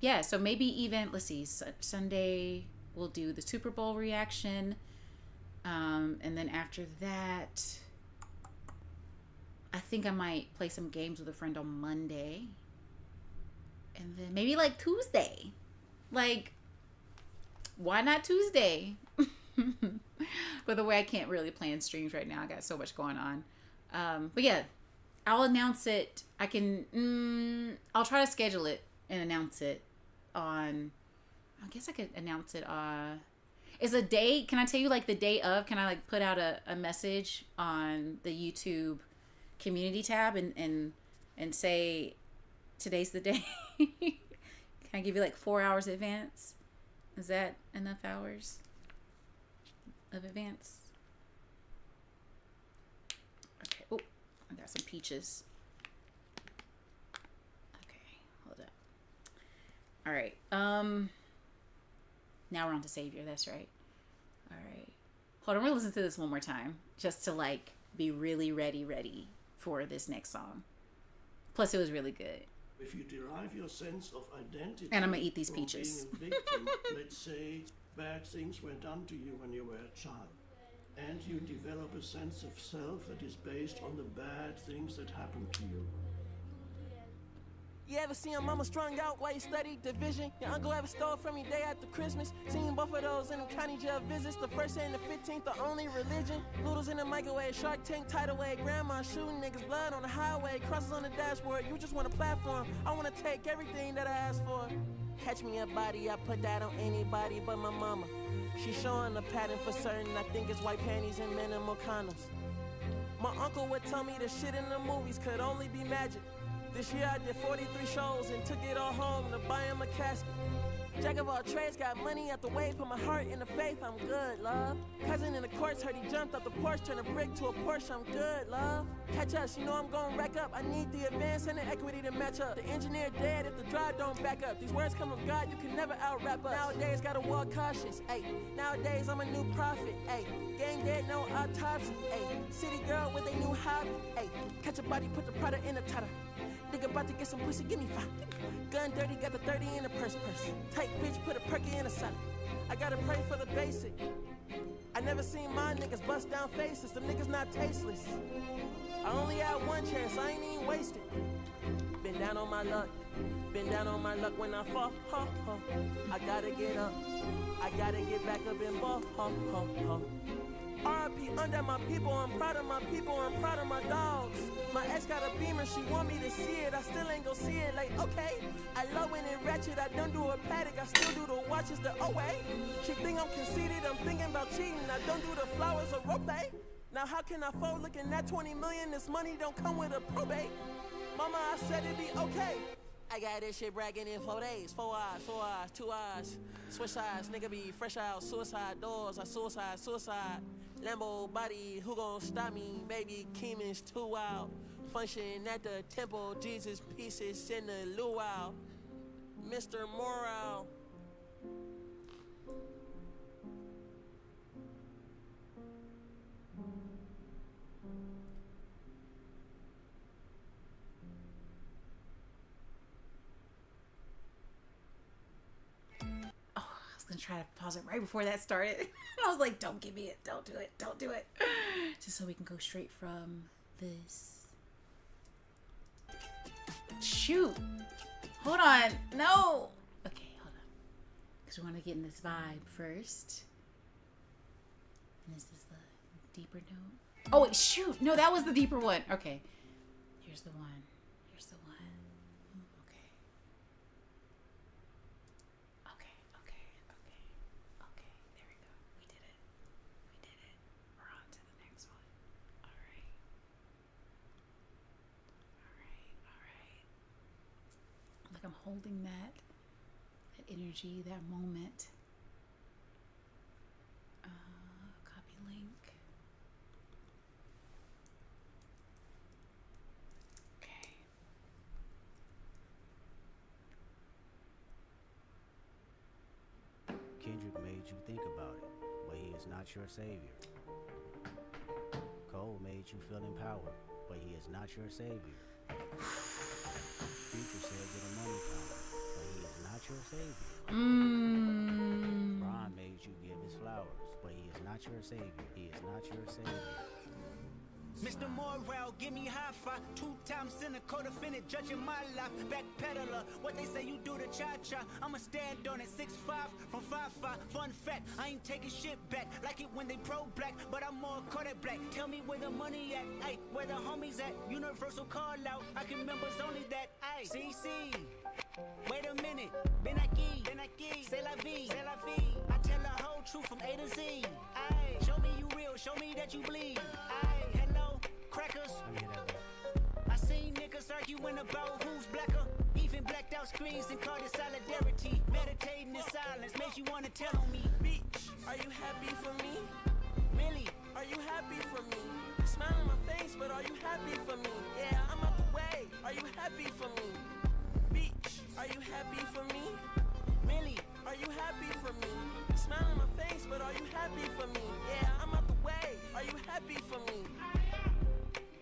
Yeah, so maybe even, let's see, Sunday we'll do the Super Bowl reaction. And then after that, I think I might play some games with a friend on Monday. And then maybe like Tuesday. Like, why not Tuesday? But the way I can't really plan streams right now. I got so much going on. But yeah, I'll announce it. I'll try to schedule it and announce it on, I guess I could announce it is a day, can I tell you like the day of, can I like put out a message on the YouTube community tab and say today's the day? Can I give you like 4 hours advance? Is that enough hours of advance? Okay. Oh, I got some peaches. Okay, hold up. All right. Now we're on to Savior. That's right. All right. Hold on. We're gonna listen to this one more time just to like be really ready for this next song. Plus, it was really good. If you derive your sense of identity, and I'm gonna eat these peaches. Being a victim, let's say bad things were done to you when you were a child, and you develop a sense of self that is based on the bad things that happened to you. You ever see your mama strung out while you studied division? Your uncle ever stole from you day after Christmas? Seen both of those in them county jail visits. The first and the 15th, the only religion. Noodles in the microwave, Shark Tank tidal wave. Grandma shooting niggas, blood on the highway. Crosses on the dashboard, you just want a platform. I wanna take everything that I asked for. Catch me a body, I put that on anybody but my mama. She showing the pattern for certain, I think it's white panties and minimal condoms. My uncle would tell me the shit in the movies could only be magic. This year I did 43 shows and took it all home to buy him a casket. Jack of all trades, got money at the way, put my heart in the faith, I'm good, love. Cousin in the courts, heard he jumped off the porch, turned a brick to a Porsche, I'm good, love. Catch us, you know I'm gon' rack up, I need the advance and the equity to match up. The engineer dead if the drive don't back up. These words come from God, you can never out-rap us. Nowadays, gotta walk cautious, ayy. Nowadays, I'm a new prophet, ayy. Gang dead, no autopsy, ayy. City girl with a new hobby, ayy. Catch a body, put the product in a tutter. Nigga about to get some pussy, give me 5. Gun dirty, got the 30 in the purse. Tight bitch, put a perky in a salad. I gotta pray for the basic. I never seen my niggas bust down faces. Them niggas not tasteless. I only had one chance, I ain't even wasted. Been down on my luck. Been down on my luck when I fall. I gotta get up. I gotta get back up and ball. RP under my people, I'm proud of my people, I'm proud of my dogs. My ex got a Beamer, she want me to see it, I still ain't gon' see it, like, okay. I low and ratchet, I don't do a paddock, I still do the watches the OA. She think I'm conceited, I'm thinking about cheating, I don't do the flowers or rope. Now how can I fold looking at 20 million, this money don't come with a probate. Mama, I said it'd be okay. I got this shit bragging in 4 days. 4 eyes, 4 eyes, 2 eyes. Switch sides, nigga be fresh out. Suicide doors, I suicide. Lambo body, who gon' stop me? Baby, Keeman's too wild. malfunctioning at the temple. Jesus pieces in the luau. Mr. Morale. Gonna try to pause it right before that started. I was like, don't give me it, don't do it, don't do it. Just so we can go straight from this. Shoot, hold on, no. Okay, hold on, because we want to get in this vibe first. And this is the deeper note. Oh wait, shoot, no, that was the deeper one. Okay, here's the one. Here's the one. Okay. Okay. There we go. We did it. We're on to the next one. All right. Like I'm holding that energy, that moment. Copy link. Okay. Kendrick made you think about it, but he is not your savior. Cole made you feel empowered, but he is not your savior. Future said get a money counter, but he is not your savior. Ron made you give his flowers, but he is not your savior. He is not your savior. Mr. Morale, give me high five. 2-time sinner, co-defendant, judging my life. Backpedaler, what they say you do to cha-cha. I'ma stand on it, 6'5" from 5'5". Fun fact, I ain't taking shit back. Like it when they pro-black, but I'm more Kodak black. Tell me where the money at, ayy, where the homies at. Universal call out, I can members only that, ayy. CC, wait a minute, ben aquí, c'est la vie, I tell the whole truth from A to Z, ayy. Show me you real, show me that you bleed, ayy. Hello, crackers. I seen niggas arguing about who's blacker. Even blacked out screens and called it solidarity. Meditating in silence makes you wanna tell on me. Bitch, are you happy for me? Really? Are you happy for me? Smile on my face, but are you happy for me? Yeah, I'm out the way. Are you happy for me? Bitch, are you happy for me? Really? Are you happy for me? Smile on my face, but are you happy for me? Yeah, I'm out the way. Are you happy for me?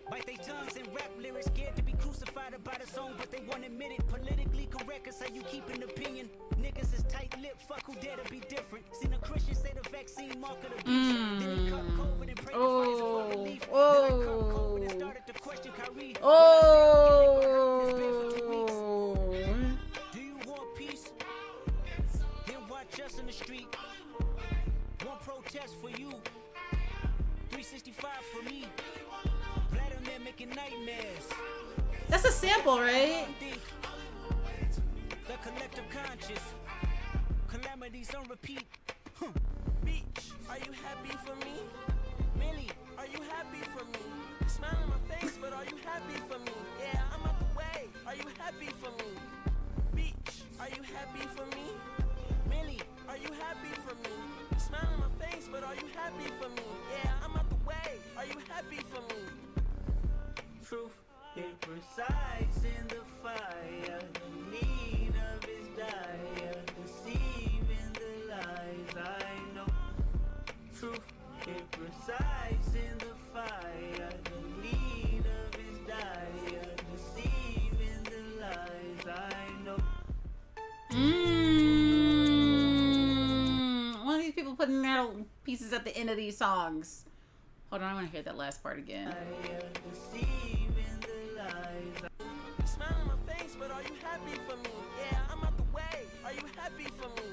Bite they tongues and rap lyrics, scared to be crucified about a song, but they won't admit it. Politically correct is how you keep an opinion. Niggas is tight-lipped, fuck who dare to be different. Seen a Christian say the vaccine mark of the beast. Then he cut COVID and prayed to Pfizer for relief. Then I cut COVID and started to question Kyrie. Do you want peace? Then watch us in the street. One protest for you, 365 for me. Vladimir making nightmares. That's a sample, right? The collective conscious. Calamities on repeat. Bitch, are you happy for me? Really? Are you happy for me? Smile on my face, but are you happy for me? Yeah, I'm out the way. Are you happy for me? Bitch, are you happy for me? Really? Are you happy for me? Smile on my face, but are you happy for me? Yeah, I'm out the way. Are you happy for me? Truth, it resides in the fire. The need of his dire, deceiving the lies I know. Truth, it resides in the fire. The need of his dire, deceiving the lies I know. One of these people putting metal pieces at the end of these songs. Hold on, I want to hear that last part again. Smile on my face, but are you happy for me? Yeah, I'm out the way. Are you happy for me?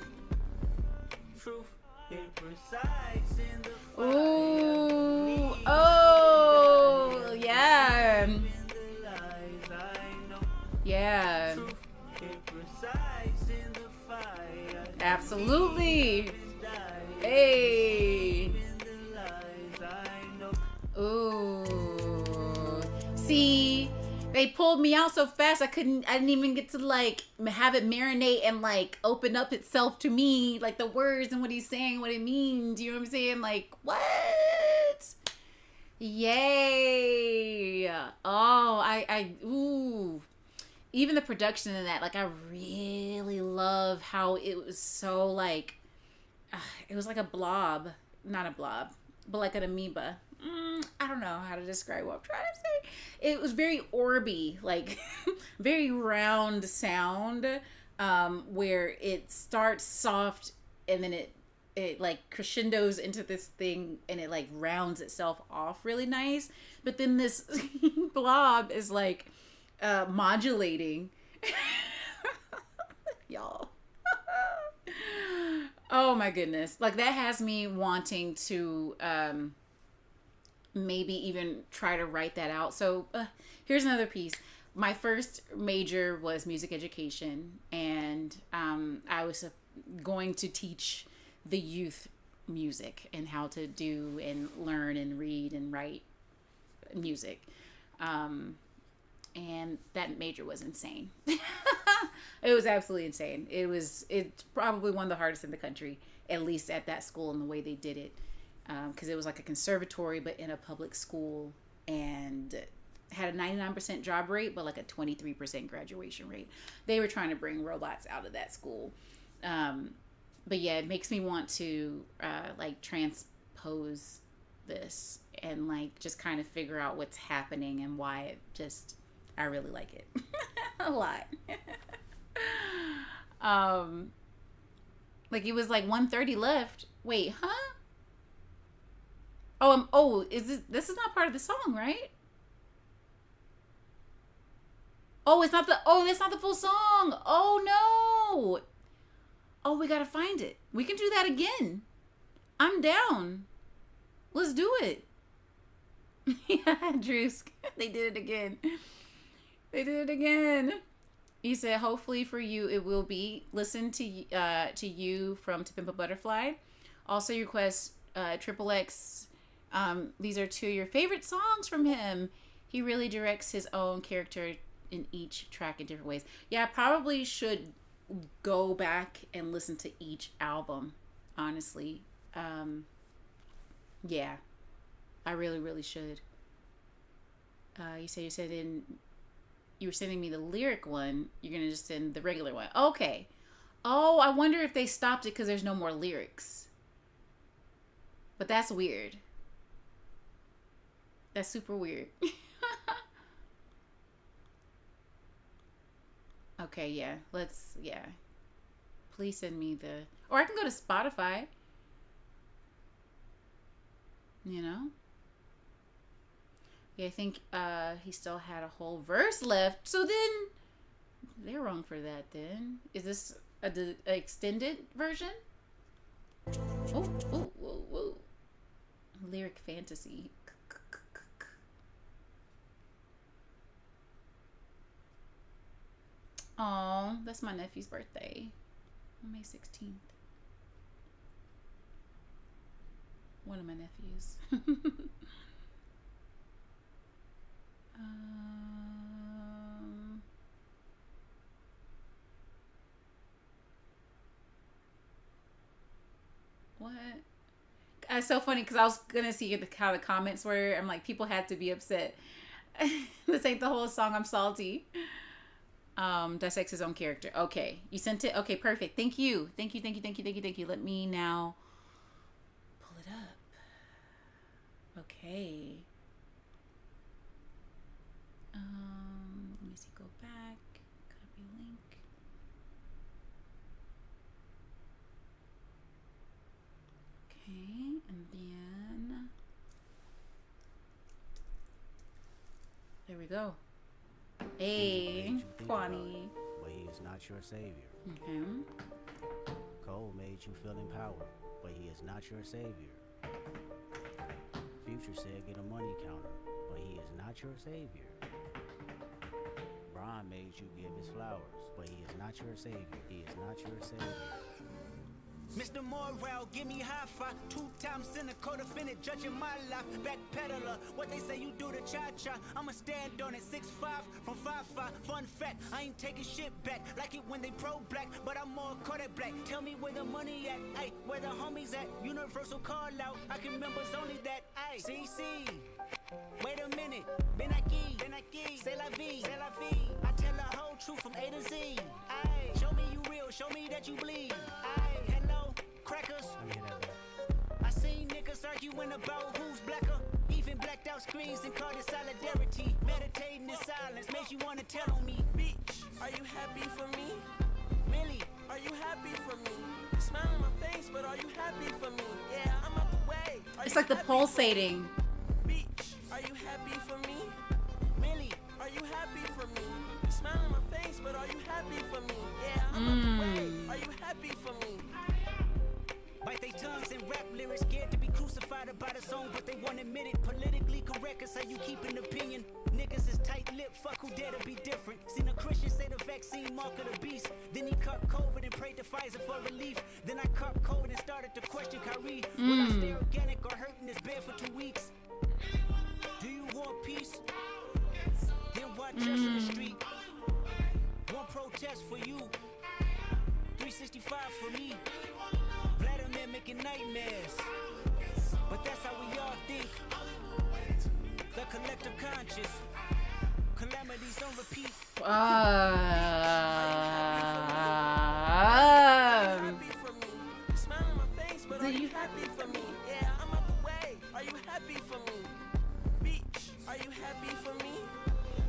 Truth, it resides in the fire. Ooh, oh, yeah. Yeah. Absolutely. Hey. Ooh. See, they pulled me out so fast I didn't even get to like have it marinate and like open up itself to me, like the words and what he's saying, what it means. You know what I'm saying? Like, what? Yay. Oh, even the production in that, like, I really love how it was so like, it was like a blob, not a blob, but like an amoeba. I don't know how to describe what I'm trying to say. It was very orby, like very round sound, where it starts soft and then it like crescendos into this thing and it like rounds itself off really nice. But then this blob is like modulating. Y'all. Oh my goodness. Like that has me wanting to maybe even try to write that out. So here's another piece. My first major was music education, and I was going to teach the youth music and how to do and learn and read and write music. And that major was insane. It was absolutely insane. It's probably one of the hardest in the country, at least at that school and the way they did it. Because it was like a conservatory, but in a public school, and had a 99% job rate, but like a 23% graduation rate. They were trying to bring robots out of that school. But yeah, it makes me want to like transpose this and like just kind of figure out what's happening and why it just, I really like it a lot. Like it was like 1:30 left. Wait, huh? Is this is not part of the song, right? That's not the full song. Oh no. Oh, we gotta find it. We can do that again. I'm down. Let's do it. Yeah, Drewsk. They did it again. They did it again. He said, hopefully for you it will be. Listen to you from To Pimp a Butterfly. Also you request Triple X. These are two of your favorite songs from him. He really directs his own character in each track in different ways. Yeah, I probably should go back and listen to each album, honestly. Yeah, I really, really should. You were sending me the lyric one. You're gonna just send the regular one. Okay. Oh, I wonder if they stopped it because there's no more lyrics. But that's weird. That's super weird. Okay, yeah. Please send me or I can go to Spotify. You know? Yeah, I think he still had a whole verse left. So then they're wrong for that then. Is this a extended version? Oh. Lyric fantasy. Oh, that's my nephew's birthday. On May 16th. One of my nephews. What? It's so funny because I was gonna see how the comments were. I'm like, people had to be upset. This ain't the whole song. I'm salty. Dissects his own character. Okay, you sent it. Okay, perfect. Thank you. Let me now pull it up. Okay. Let me see. Go back. Copy link. Okay, and then there we go. Hey, Kwani. But he is not your savior. Okay. Cole made you feel empowered, but he is not your savior. Future said get a money counter, but he is not your savior. Brian made you give his flowers, but he is not your savior. He is not your savior. Mr. Morale, give me high five. 2 times cynical, defendant, judging my life. Backpedaler, what they say you do to cha-cha. I'ma stand on it, 6'5", from 5'5". Fun fact, I ain't taking shit back. Like it when they pro-black, but I'm more Kodak black. Tell me where the money at, ayy, where the homies at. Universal call out, I can members only that, ayy. CC, wait a minute, Ben aquí, c'est la vie. la vie. I tell the whole truth from A to Z. Aye, show me you real, show me that you bleed. Aye, hello, crackers. I seen niggas arguing about who's blacker. Even blacked out screens and called it solidarity. Meditating in silence makes you wanna tell on me. Bitch, are you happy for me? Really? Are you happy for me? You smile on my face, but are you happy for me? Yeah, I'm out the way. It's like the pulsating. Bitch, are you happy for me? Really? Are you happy for me? You smile on my face, but are you happy for me? Yeah, I'm out the way. Are you happy for me? Bite they tongues and rap lyrics, scared to be crucified about a song, but they won't admit it. Politically correct is how you keep an opinion. Niggas is tight-lipped, fuck who dare to be different. Seen a Christian say the vaccine mark of the beast. Then he caught COVID and prayed to Pfizer for relief. Then I caught COVID and started to question Kyrie. Will I stay organic or hurt in this bed for 2 weeks? Do you want peace? Then watch us in the street. One protest for you, 365 for me. Vladimir making nightmares, but that's how we all think. The collective conscious, calamities on repeat. Smile on my face, but are you happy for me? Yeah, I'm out the way. Are you happy for me? Bitch, are you happy for me?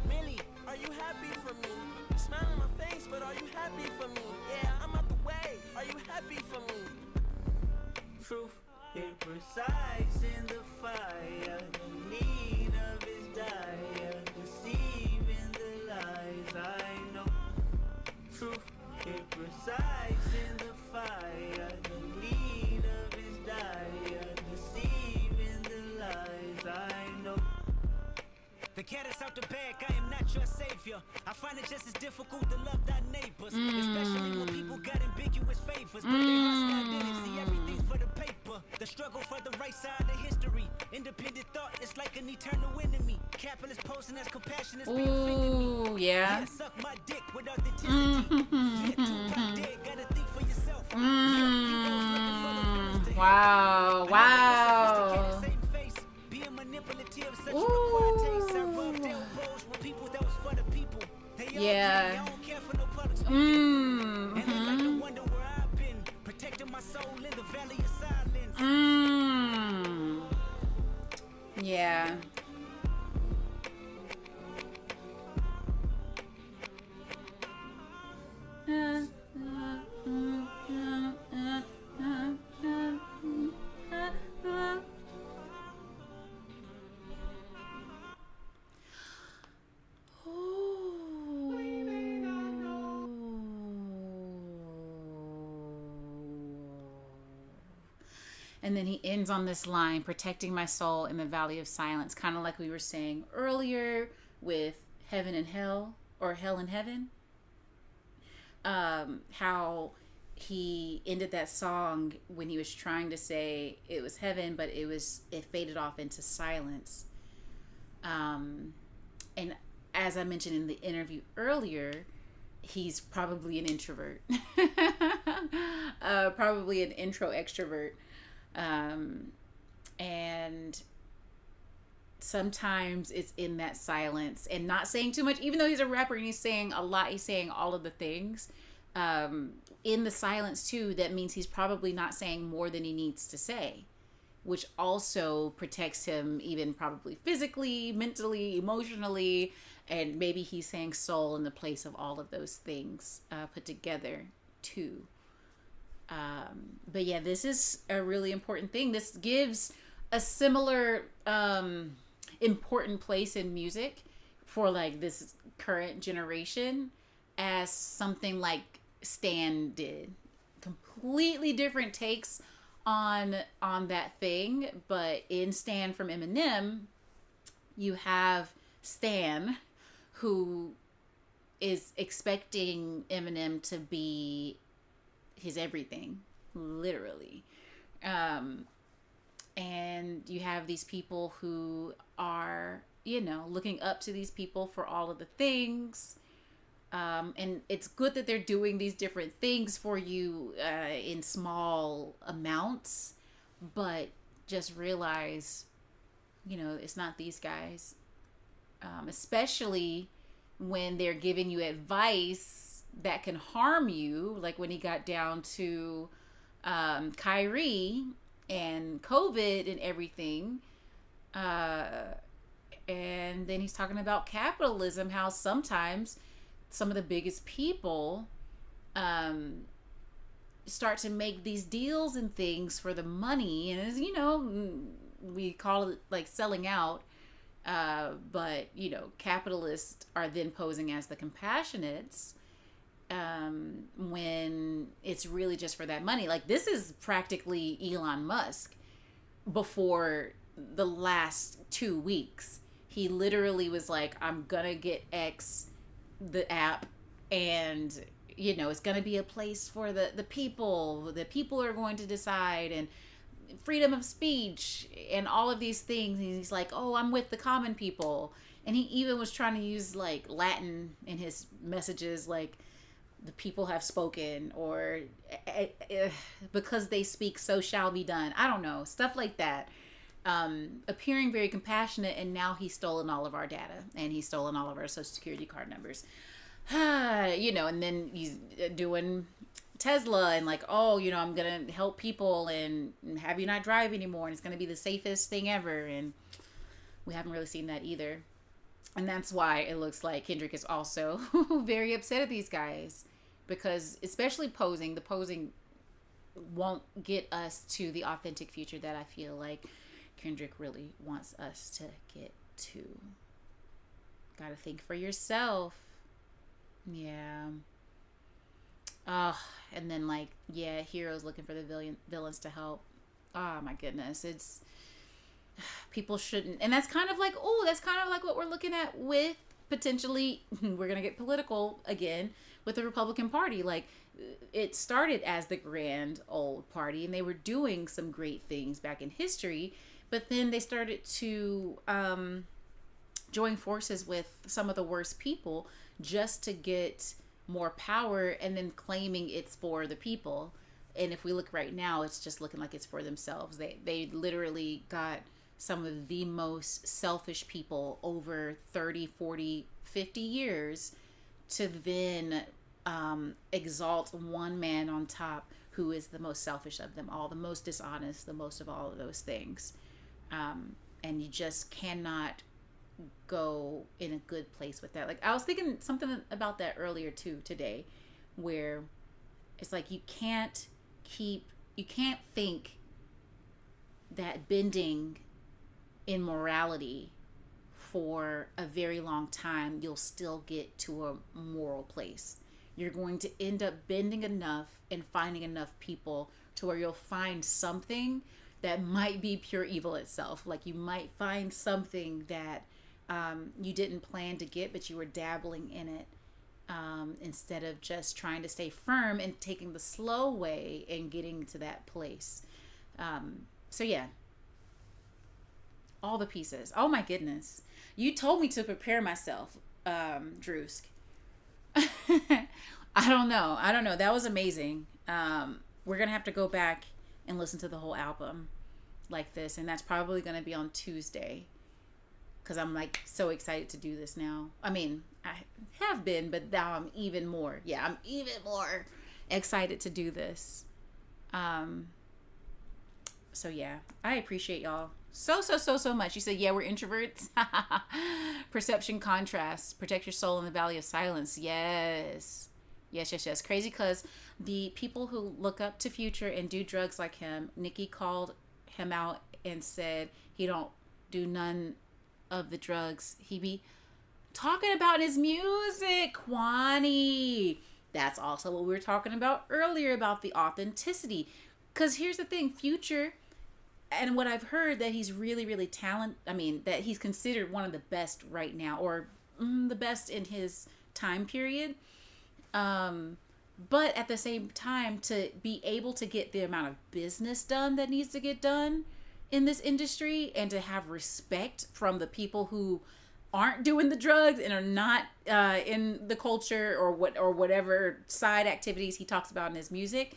Really? Are you happy for me? Smile on my face, but are you happy for me? Yeah, I'm out the way. Are you happy for me? Truth imprecise in the fire. The need of his dire, deceiving the lies I know. Truth imprecise in the fire. The need of his dire, deceiving the lies I know. The cat is out the bag, I am not your savior. I find it just as difficult to love thy neighbors, especially when people got ambiguous favors. But their hearts not in it, see everything's for the paper. The struggle for the right side of history. Independent thought is like an eternal enemy. Capitalist posing as compassion is being offended me. Yeah. Suck my dick with authenticity. Yeah, Tupac dead, gotta think for yourself. Heroes looking for the villains to hate. Wow. Wow. Being manipulative, such a required taste. I rubbed elbows with people that was for the people. They all Yeah. I don't care for no public speaking. And they like to wonder where I've been, protecting my soul in the valley of silence. Yeah. And then he ends on this line, protecting my soul in the valley of silence, kind of like we were saying earlier with heaven and hell, or hell and heaven. How he ended that song when he was trying to say it was heaven, but it faded off into silence. And as I mentioned in the interview earlier, he's probably an introvert, probably an intro extrovert. And sometimes it's in that silence and not saying too much, even though he's a rapper and he's saying a lot, he's saying all of the things, in the silence too. That means he's probably not saying more than he needs to say, which also protects him, even probably physically, mentally, emotionally, and maybe he's saying soul in the place of all of those things, put together too. But yeah, this is a really important thing. This gives a similar important place in music for like this current generation as something like Stan did. Completely different takes on that thing, but in Stan from Eminem, you have Stan who is expecting Eminem to be his everything, literally. And you have these people who are, looking up to these people for all of the things. And it's good that they're doing these different things for you in small amounts, but just realize, it's not these guys. Especially when they're giving you advice that can harm you, like when he got down to Kyrie and COVID and everything. And then he's talking about capitalism, how sometimes some of the biggest people start to make these deals and things for the money. And as you know, we call it like selling out. But, you know, capitalists are then posing as the compassionates when it's really just for that money. Like, this is practically Elon Musk before the last 2 weeks. He literally was like, I'm gonna get X, the app, and, you know, it's gonna be a place for the people. The people are going to decide, and freedom of speech and all of these things. And he's like, oh, I'm with the common people. And he even was trying to use like Latin in his messages, like the people have spoken, or because they speak, so shall be done. I don't know, stuff like that. Appearing very compassionate, and now he's stolen all of our data, and he's stolen all of our social security card numbers. You know, and then he's doing Tesla and like, oh, you know, I'm gonna help people and have you not drive anymore, and it's gonna be the safest thing ever. And we haven't really seen that either. And that's why it looks like Kendrick is also very upset at these guys, because especially the posing won't get us to the authentic future that I feel like Kendrick really wants us to get to. Gotta think for yourself. Yeah. And then like, yeah, heroes looking for the villains to help. Oh my goodness. It's, people shouldn't. And that's kind of like, what we're looking at with potentially, we're going to get political again with the Republican Party. Like, it started as the grand old party, and they were doing some great things back in history, but then they started to join forces with some of the worst people just to get more power, and then claiming it's for the people. And if we look right now, it's just looking like it's for themselves. They literally got some of the most selfish people over 30, 40, 50 years to then exalt one man on top who is the most selfish of them all, the most dishonest, the most of all of those things. And you just cannot go in a good place with that. Like, I was thinking something about that earlier too today, where it's like you can't think that bending in morality for a very long time you'll still get to a moral place. You're going to end up bending enough and finding enough people to where you'll find something that might be pure evil itself. Like, you might find something that you didn't plan to get, but you were dabbling in it, instead of just trying to stay firm and taking the slow way and getting to that place. So yeah, all the pieces. Oh my goodness. You told me to prepare myself, Drewsk. I don't know. That was amazing. We're going to have to go back and listen to the whole album like this. And that's probably going to be on Tuesday, because I'm like so excited to do this now. I mean, I have been, but now I'm even more. Yeah, I'm even more excited to do this. So yeah, I appreciate y'all so much. You said, yeah, we're introverts. Perception contrast. Protect your soul in the valley of silence. Yes. Crazy, because the people who look up to Future and do drugs like him, Nicki called him out and said he don't do none of the drugs he be talking about in his music. Kwani. That's also what we were talking about earlier about the authenticity. Because here's the thing, Future, and what I've heard, that he's really talented. I mean, that he's considered one of the best right now, or the best in his time period. But at the same time, to be able to get the amount of business done that needs to get done in this industry, and to have respect from the people who aren't doing the drugs and are not in the culture or whatever side activities he talks about in his music,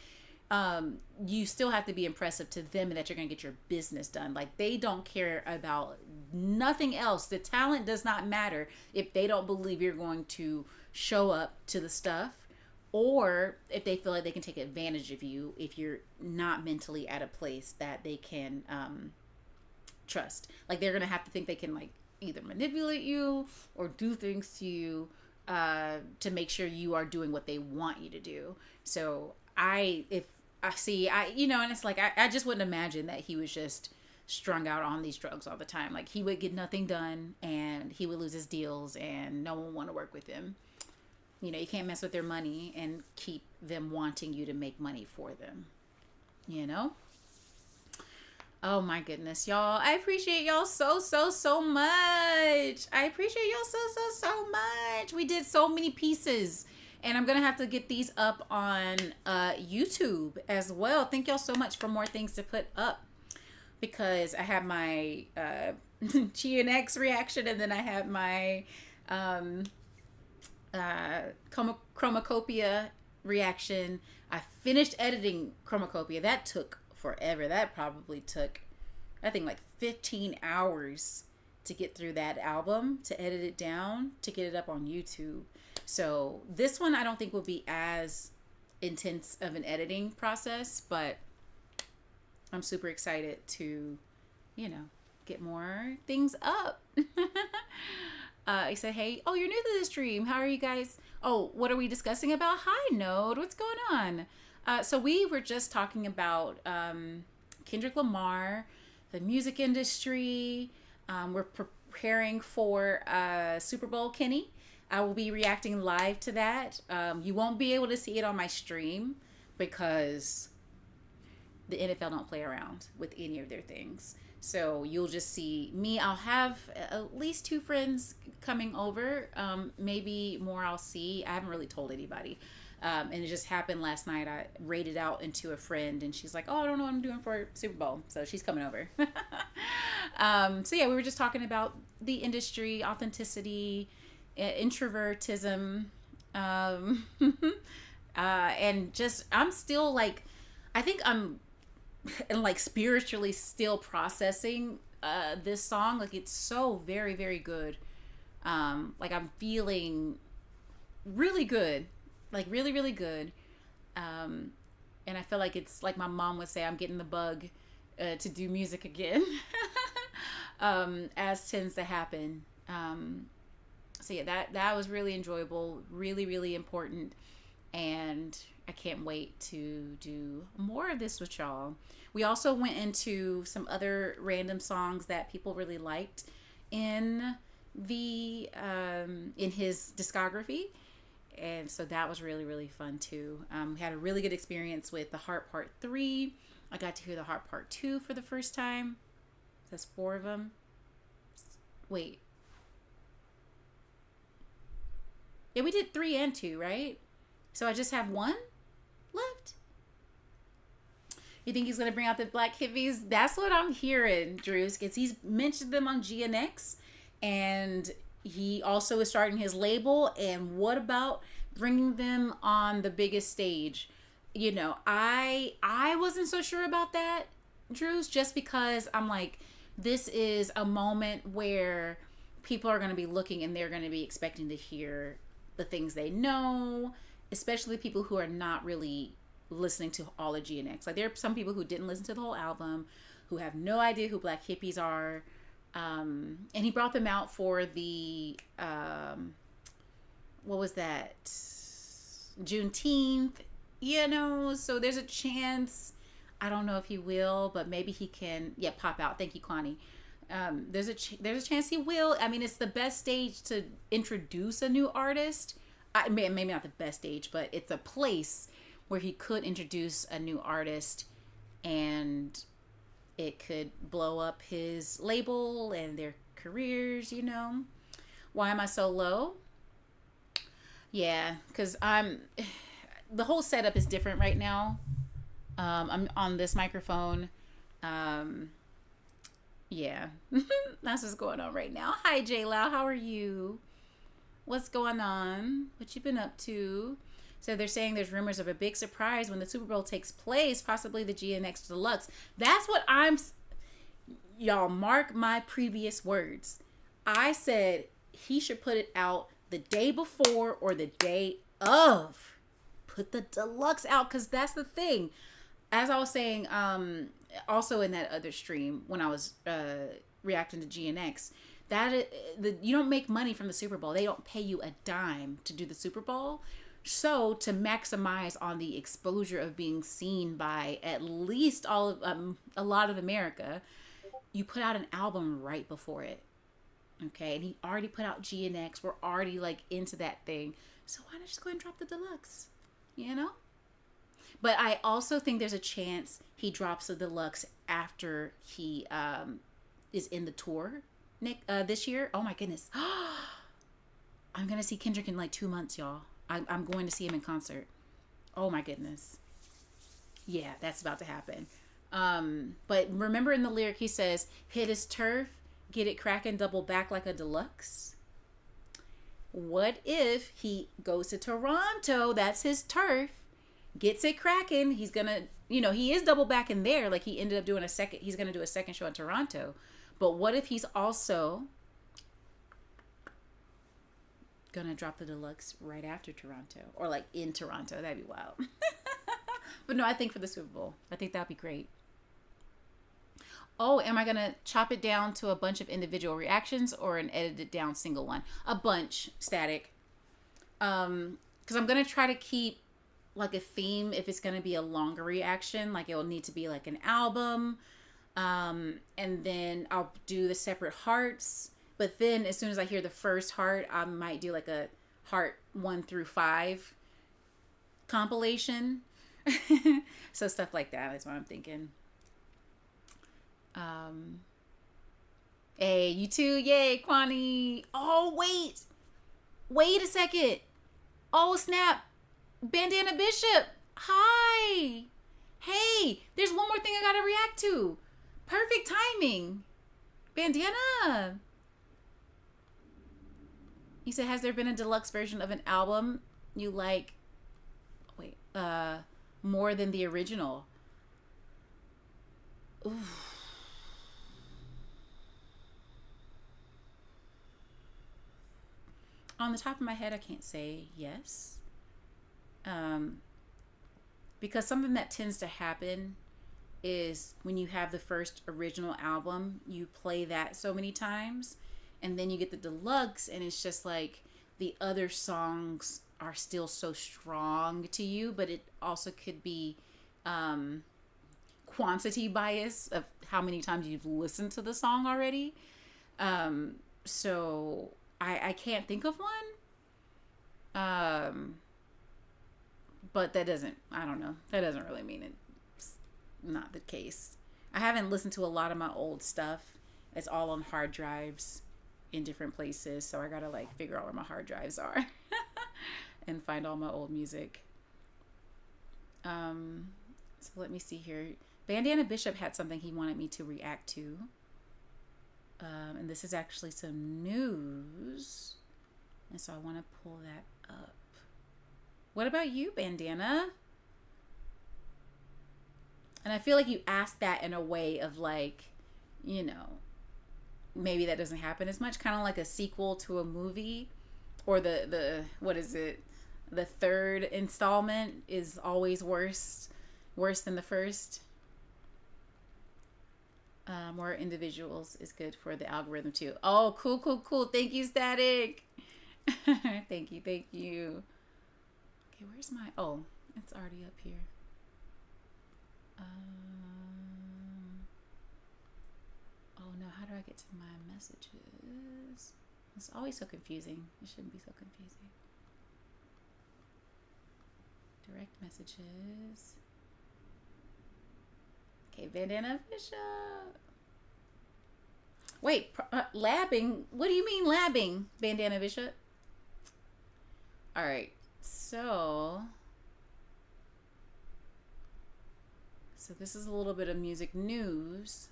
you still have to be impressive to them and that you're going to get your business done. Like, they don't care about nothing else. The talent does not matter if they don't believe you're going to show up to the stuff, or if they feel like they can take advantage of you if you're not mentally at a place that they can trust. Like, they're going to have to think they can, like, either manipulate you or do things to you to make sure you are doing what they want you to do. So and it's like, I just wouldn't imagine that he was just strung out on these drugs all the time. Like, he would get nothing done and he would lose his deals and no one would want to work with him. You know, you can't mess with their money and keep them wanting you to make money for them, you know? Oh my goodness, y'all. I appreciate y'all so much. I appreciate y'all so much. We did so many pieces. And I'm going to have to get these up on YouTube as well. Thank y'all so much for more things to put up. Because I have my GNX reaction, and then I have my Chromacopia reaction. I finished editing Chromacopia. That took forever. That probably took, I think, like 15 hours to get through that album, to edit it down, to get it up on YouTube. So this one I don't think will be as intense of an editing process, but I'm super excited to, you know, get more things up. I said, hey, oh, you're new to the stream. How are you guys? Oh, what are we discussing about? Hi, Node. What's going on? So we were just talking about Kendrick Lamar, the music industry. We're preparing for Super Bowl Kenny. I will be reacting live to that. You won't be able to see it on my stream because the NFL don't play around with any of their things. So you'll just see me. I'll have at least 2 friends coming over. Maybe more I'll see. I haven't really told anybody. And it just happened last night. I rated out into a friend and she's like, oh, I don't know what I'm doing for Super Bowl. So she's coming over. So yeah, we were just talking about the industry, authenticity, introvertism, and just, I'm still like, I think I'm like spiritually still processing this song. Like, it's so very, very good. Like, I'm feeling really good, like really, really good. And I feel like it's like my mom would say, I'm getting the bug to do music again, as tends to happen. So yeah, that was really enjoyable, really, really important. And I can't wait to do more of this with y'all. We also went into some other random songs that people really liked in the in his discography. And so that was really, really fun too. We had a really good experience with the Heart Part 3. I got to hear the Heart Part 2 for the first time. There's 4 of them. Wait. Yeah, we did 3 and 2, right? So I just have 1 left? You think he's going to bring out the Black Hippies? That's what I'm hearing, Drews, because he's mentioned them on GNX. And he also is starting his label. And what about bringing them on the biggest stage? You know, I wasn't so sure about that, Drews, just because I'm like, this is a moment where people are going to be looking and they're going to be expecting to hear the things they know, especially people who are not really listening to all of GNX. Like, there are some people who didn't listen to the whole album, who have no idea who Black Hippies are. And he brought them out for the, what was that? Juneteenth, you know, so there's a chance, I don't know if he will, but maybe he can, pop out. Thank you, Kwani. There's a chance he will. I mean, it's the best stage to introduce a new artist. Maybe not the best stage, but it's a place where he could introduce a new artist and it could blow up his label and their careers, you know. Why am I so low? Yeah, because the whole setup is different right now. I'm on this microphone. Yeah, that's what's going on right now. Hi, J Lau. How are you? What's going on? What you been up to? So they're saying there's rumors of a big surprise when the Super Bowl takes place, possibly the GNX Deluxe. That's what y'all mark my previous words. I said he should put it out the day before or the day of. Put the deluxe out, because that's the thing. As I was saying, also in that other stream when I was reacting to GNX, you don't make money from the Super Bowl. They don't pay you a dime to do the Super Bowl. So to maximize on the exposure of being seen by at least a lot of America, you put out an album right before it. Okay, and he already put out GNX. We're already like into that thing. So why not just go ahead and drop the deluxe? You know? But I also think there's a chance he drops the deluxe after he is in the tour this year. Oh my goodness. I'm going to see Kendrick in like 2 months, y'all. I'm going to see him in concert. Oh my goodness. Yeah, that's about to happen. But remember in the lyric he says, hit his turf, get it cracking, double back like a deluxe. What if he goes to Toronto, that's his turf, gets it cracking, he's gonna, he is double back in there, like he ended up doing he's gonna do a second show in Toronto. But what if he's also gonna drop the deluxe right after Toronto, or like in Toronto? That'd be wild. But no, I think for the Super Bowl, I think that'd be great. Oh, am I going to chop it down to a bunch of individual reactions or an edited down single one? A bunch, static. Because I'm going to try to keep like a theme if it's going to be a longer reaction. Like it'll need to be like an album. And then I'll do the separate hearts. But then as soon as I hear the first heart, I might do like a heart 1 through 5 compilation. So stuff like that is what I'm thinking. Hey, you too. Yay, Kwani. Oh, wait a second. Oh, snap. Bandana Bishop. Hi. Hey, there's one more thing I gotta react to. Perfect timing. Bandana. He said, has there been a deluxe version of an album you like? Wait, more than the original? Oof. On the top of my head, I can't say yes. Because something that tends to happen is when you have the first original album, you play that so many times, and then you get the deluxe, and it's just like the other songs are still so strong to you, but it also could be quantity bias of how many times you've listened to the song already. So I can't think of one. But that doesn't really mean it's not the case. I haven't listened to a lot of my old stuff. It's all on hard drives in different places. So I gotta like figure out where my hard drives are and find all my old music. So let me see here. Bandana Bishop had something he wanted me to react to. And this is actually some news. And so I want to pull that up. What about you, Bandana? And I feel like you asked that in a way of like, maybe that doesn't happen as much. Kind of like a sequel to a movie. Or the what is it? The third installment is always worse than the first. More individuals is good for the algorithm too. Oh, cool. Thank you, Static. Thank you. Okay, where's my... Oh, it's already up here. Oh no, how do I get to my messages? It's always so confusing. It shouldn't be so confusing. Direct messages. Okay, Bandana Bishop. Wait, labbing? What do you mean labbing, Bandana Bishop? All right, so this is a little bit of music news,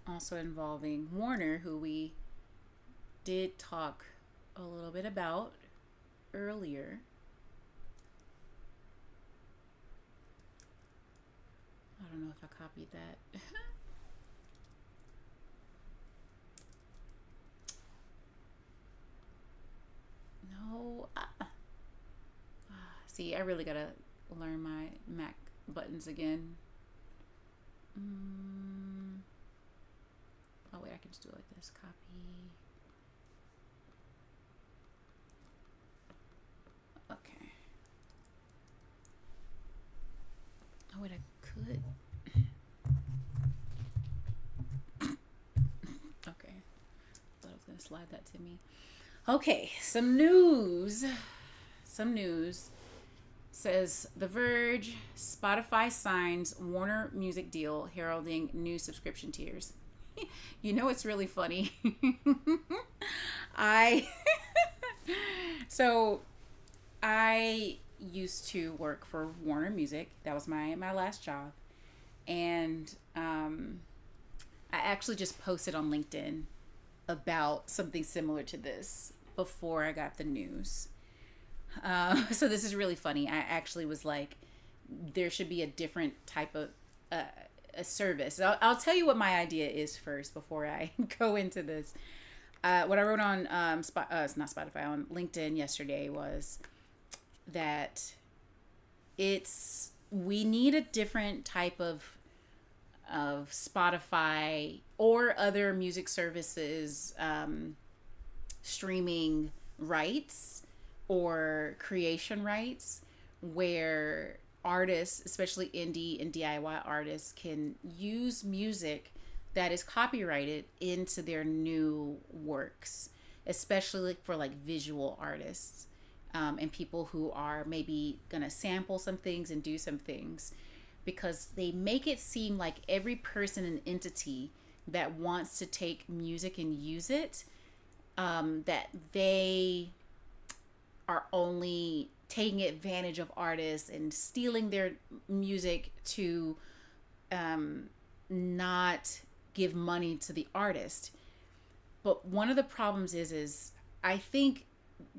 also involving Warner, who we did talk a little bit about. earlier. I don't know if I copied that. No. See, I really gotta learn my Mac buttons again. Oh wait, I can just do it like this. Copy. Okay. Oh wait, I could. Okay. Thought I was gonna slide that to me. Okay, some news. Some news says The Verge, Spotify signs Warner Music deal heralding new subscription tiers. You know, it's really funny. So I used to work for Warner Music. That was my last job. And I actually just posted on LinkedIn about something similar to this before I got the news. So this is really funny. I actually was like, there should be a different type of a service. I'll tell you what my idea is first before I go into this. What I wrote on not Spotify, on LinkedIn yesterday was that we need a different type of Spotify or other music services streaming rights or creation rights where artists, especially indie and DIY artists, can use music that is copyrighted into their new works, especially for like visual artists and people who are maybe gonna sample some things and do some things, because they make it seem like every person and entity that wants to take music and use it, that they are only taking advantage of artists and stealing their music to not give money to the artist. But one of the problems is I think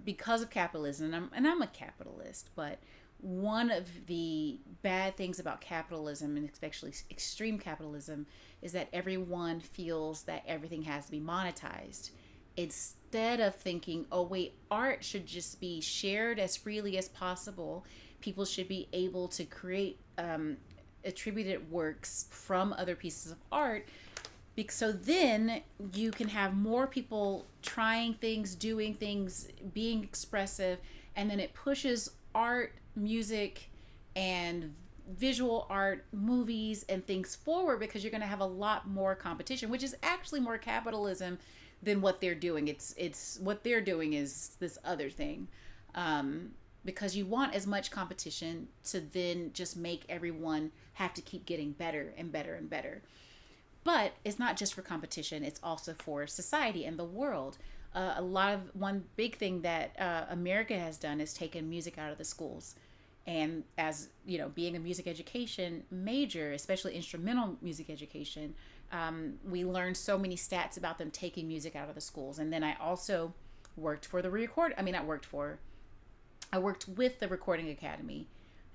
because of capitalism, and I'm a capitalist, but one of the bad things about capitalism, and especially extreme capitalism, is that everyone feels that everything has to be monetized, instead of thinking, oh wait, art should just be shared as freely as possible. People should be able to create attributed works from other pieces of art, so then you can have more people trying things, doing things, being expressive, and then it pushes art, music, and visual art, movies, and things forward, because you're going to have a lot more competition, which is actually more capitalism than what they're doing. It's what they're doing is this other thing, because you want as much competition to then just make everyone have to keep getting better and better and better. But it's not just for competition, it's also for society and the world. One big thing that America has done is taken music out of the schools. And as you know, being a music education major, especially instrumental music education, we learned so many stats about them taking music out of the schools. And then I also worked for I worked with the Recording Academy,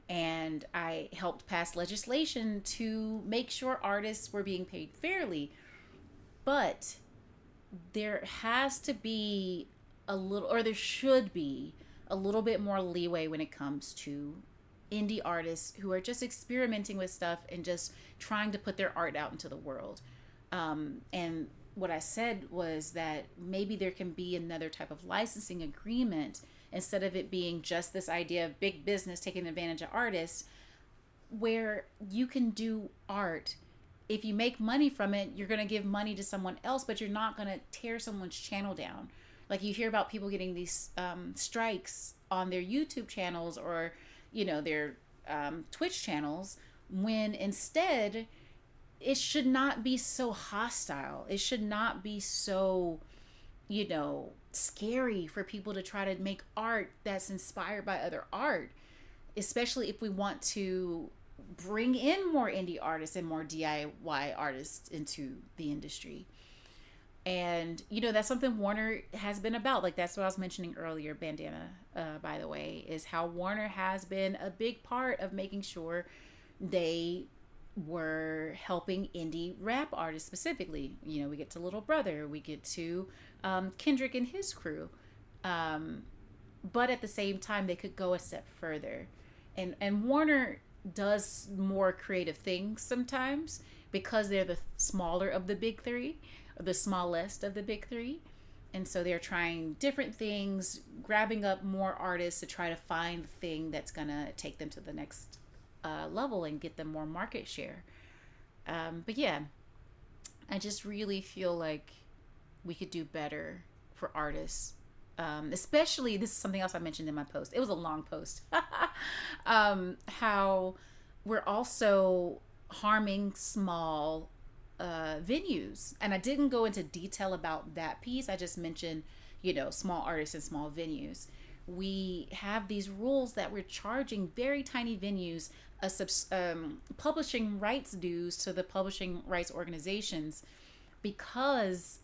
and I helped pass legislation to make sure artists were being paid fairly. But there has to be there should be a little bit more leeway when it comes to indie artists who are just experimenting with stuff and just trying to put their art out into the world. And what I said was that maybe there can be another type of licensing agreement, instead of it being just this idea of big business taking advantage of artists, where you can do art. If you make money from it, you're going to give money to someone else, but you're not going to tear someone's channel down. Like you hear about people getting these strikes on their YouTube channels or, their Twitch channels, when instead it should not be so hostile. It should not be so, scary for people to try to make art that's inspired by other art, especially if we want to bring in more indie artists and more DIY artists into the industry. And, you know, that's something Warner has been about. Like, that's what I was mentioning earlier, Bandana, by the way, is how Warner has been a big part of making sure they were helping indie rap artists specifically. You know, we get to Little Brother, we get to Kendrick and his crew. But at the same time, they could go a step further. And Warner does more creative things sometimes because they're the smaller of the big three, the smallest of the big three. And so they're trying different things, grabbing up more artists to try to find the thing that's going to take them to the next level and get them more market share. But yeah, I just really feel like we could do better for artists. Especially, this is something else I mentioned in my post. It was a long post. How we're also harming small venues. And I didn't go into detail about that piece. I just mentioned, you know, small artists and small venues. We have these rules that we're charging very tiny venues publishing rights dues to the publishing rights organizations because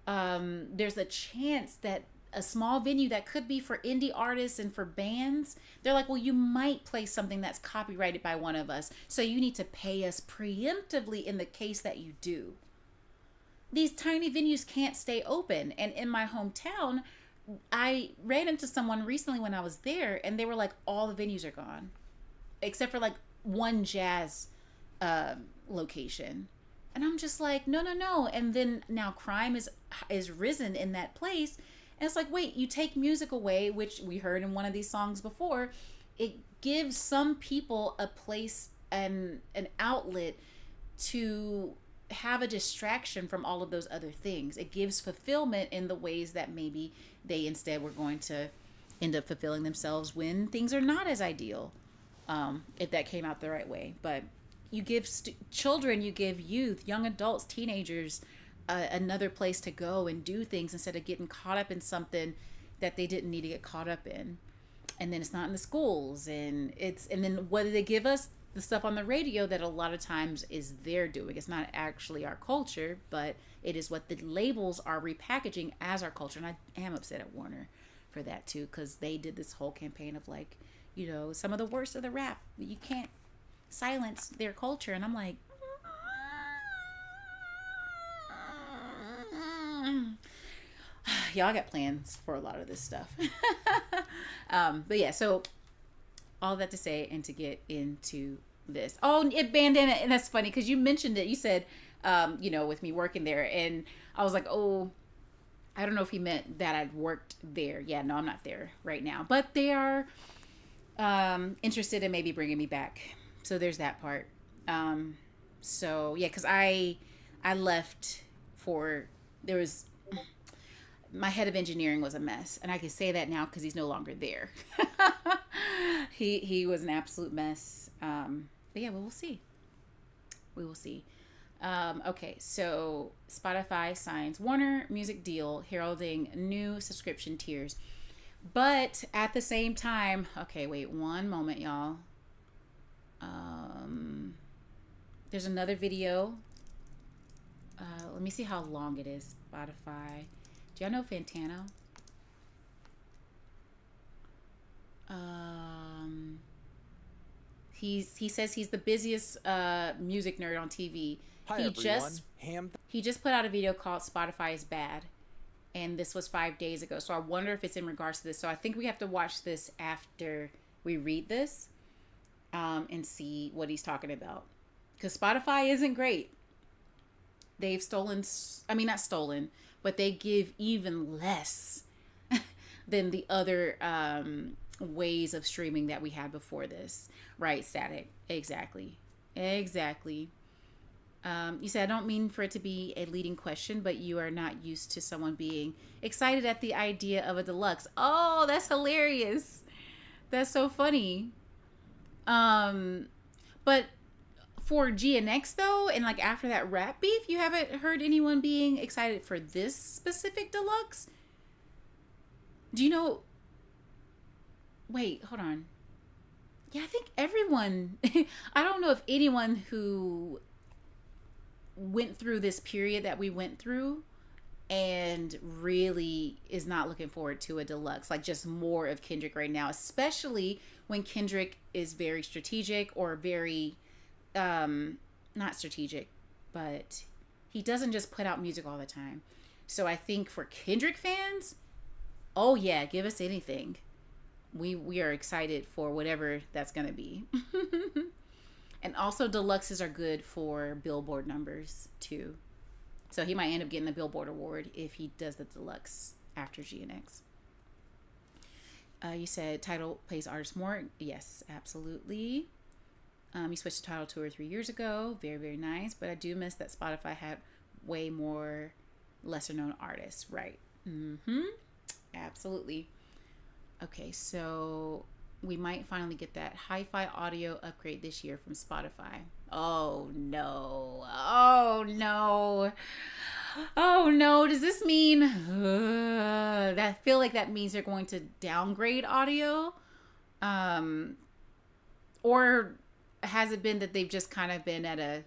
there's a chance that a small venue that could be for indie artists and for bands, they're like, well, you might play something that's copyrighted by one of us, so you need to pay us preemptively in the case that you do. These tiny venues can't stay open. And in my hometown, I ran into someone recently when I was there, and they were like, all the venues are gone except for like one jazz location. And I'm just like, no. And then now crime is risen in that place. And it's like, wait, you take music away, which we heard in one of these songs before. It gives some people a place and an outlet to have a distraction from all of those other things. It gives fulfillment in the ways that maybe they instead were going to end up fulfilling themselves when things are not as ideal, if that came out the right way. But you give children, you give youth, young adults, teenagers, another place to go and do things instead of getting caught up in something that they didn't need to get caught up in. And then it's not in the schools, and then what do they give us? The stuff on the radio that a lot of times is their doing. It's not actually our culture, but it is what the labels are repackaging as our culture. And I am upset at Warner for that too, because they did this whole campaign of like, you know, some of the worst of the rap, you can't silence their culture. And I'm like, y'all got plans for a lot of this stuff. But yeah, so all that to say and to get into this. Oh, it bandana, and that's funny because you mentioned it. You said, you know, with me working there, and I was like, oh, I don't know if he meant that I'd worked there. Yeah, no, I'm not there right now, but they are interested in maybe bringing me back. So there's that part. So yeah, because I left my head of engineering was a mess, and I can say that now because he's no longer there. He was an absolute mess. But yeah, we will see. We will see. Okay, so Spotify signs Warner Music deal heralding new subscription tiers. But at the same time, okay, wait one moment, y'all. There's another video. Let me see how long it is. Spotify. Do y'all know Fantano? He says he's the busiest music nerd on TV. Hi, everyone. He just put out a video called Spotify is Bad. And this was 5 days ago. So I wonder if it's in regards to this. So I think we have to watch this after we read this and see what he's talking about. Because Spotify isn't great. They've not stolen, but they give even less than the other ways of streaming that we had before this. Right, Static? Exactly. You said, I don't mean for it to be a leading question, but you are not used to someone being excited at the idea of a deluxe. Oh, that's hilarious. That's so funny. But for GNX though, and like after that rap beef, you haven't heard anyone being excited for this specific deluxe? Do you know? Wait, hold on. Yeah, I think everyone, I don't know if anyone who went through this period that we went through and really is not looking forward to a deluxe, like just more of Kendrick right now, especially when Kendrick is very strategic or very not strategic, but he doesn't just put out music all the time. So I think for Kendrick fans, oh yeah, give us anything. We are excited for whatever that's going to be. And also deluxes are good for Billboard numbers too. So he might end up getting a Billboard award if he does the deluxe after GNX. You said Tidal pays artists more. Yes, absolutely. You switched to Tidal 2 or 3 years ago. Very, very nice. But I do miss that Spotify had way more lesser known artists. Right. Absolutely. Okay, so we might finally get that hi-fi audio upgrade this year from Spotify. Oh no. Oh no. Oh no. Does this mean I feel like that means they're going to downgrade audio? Or has it been that they've just kind of been at a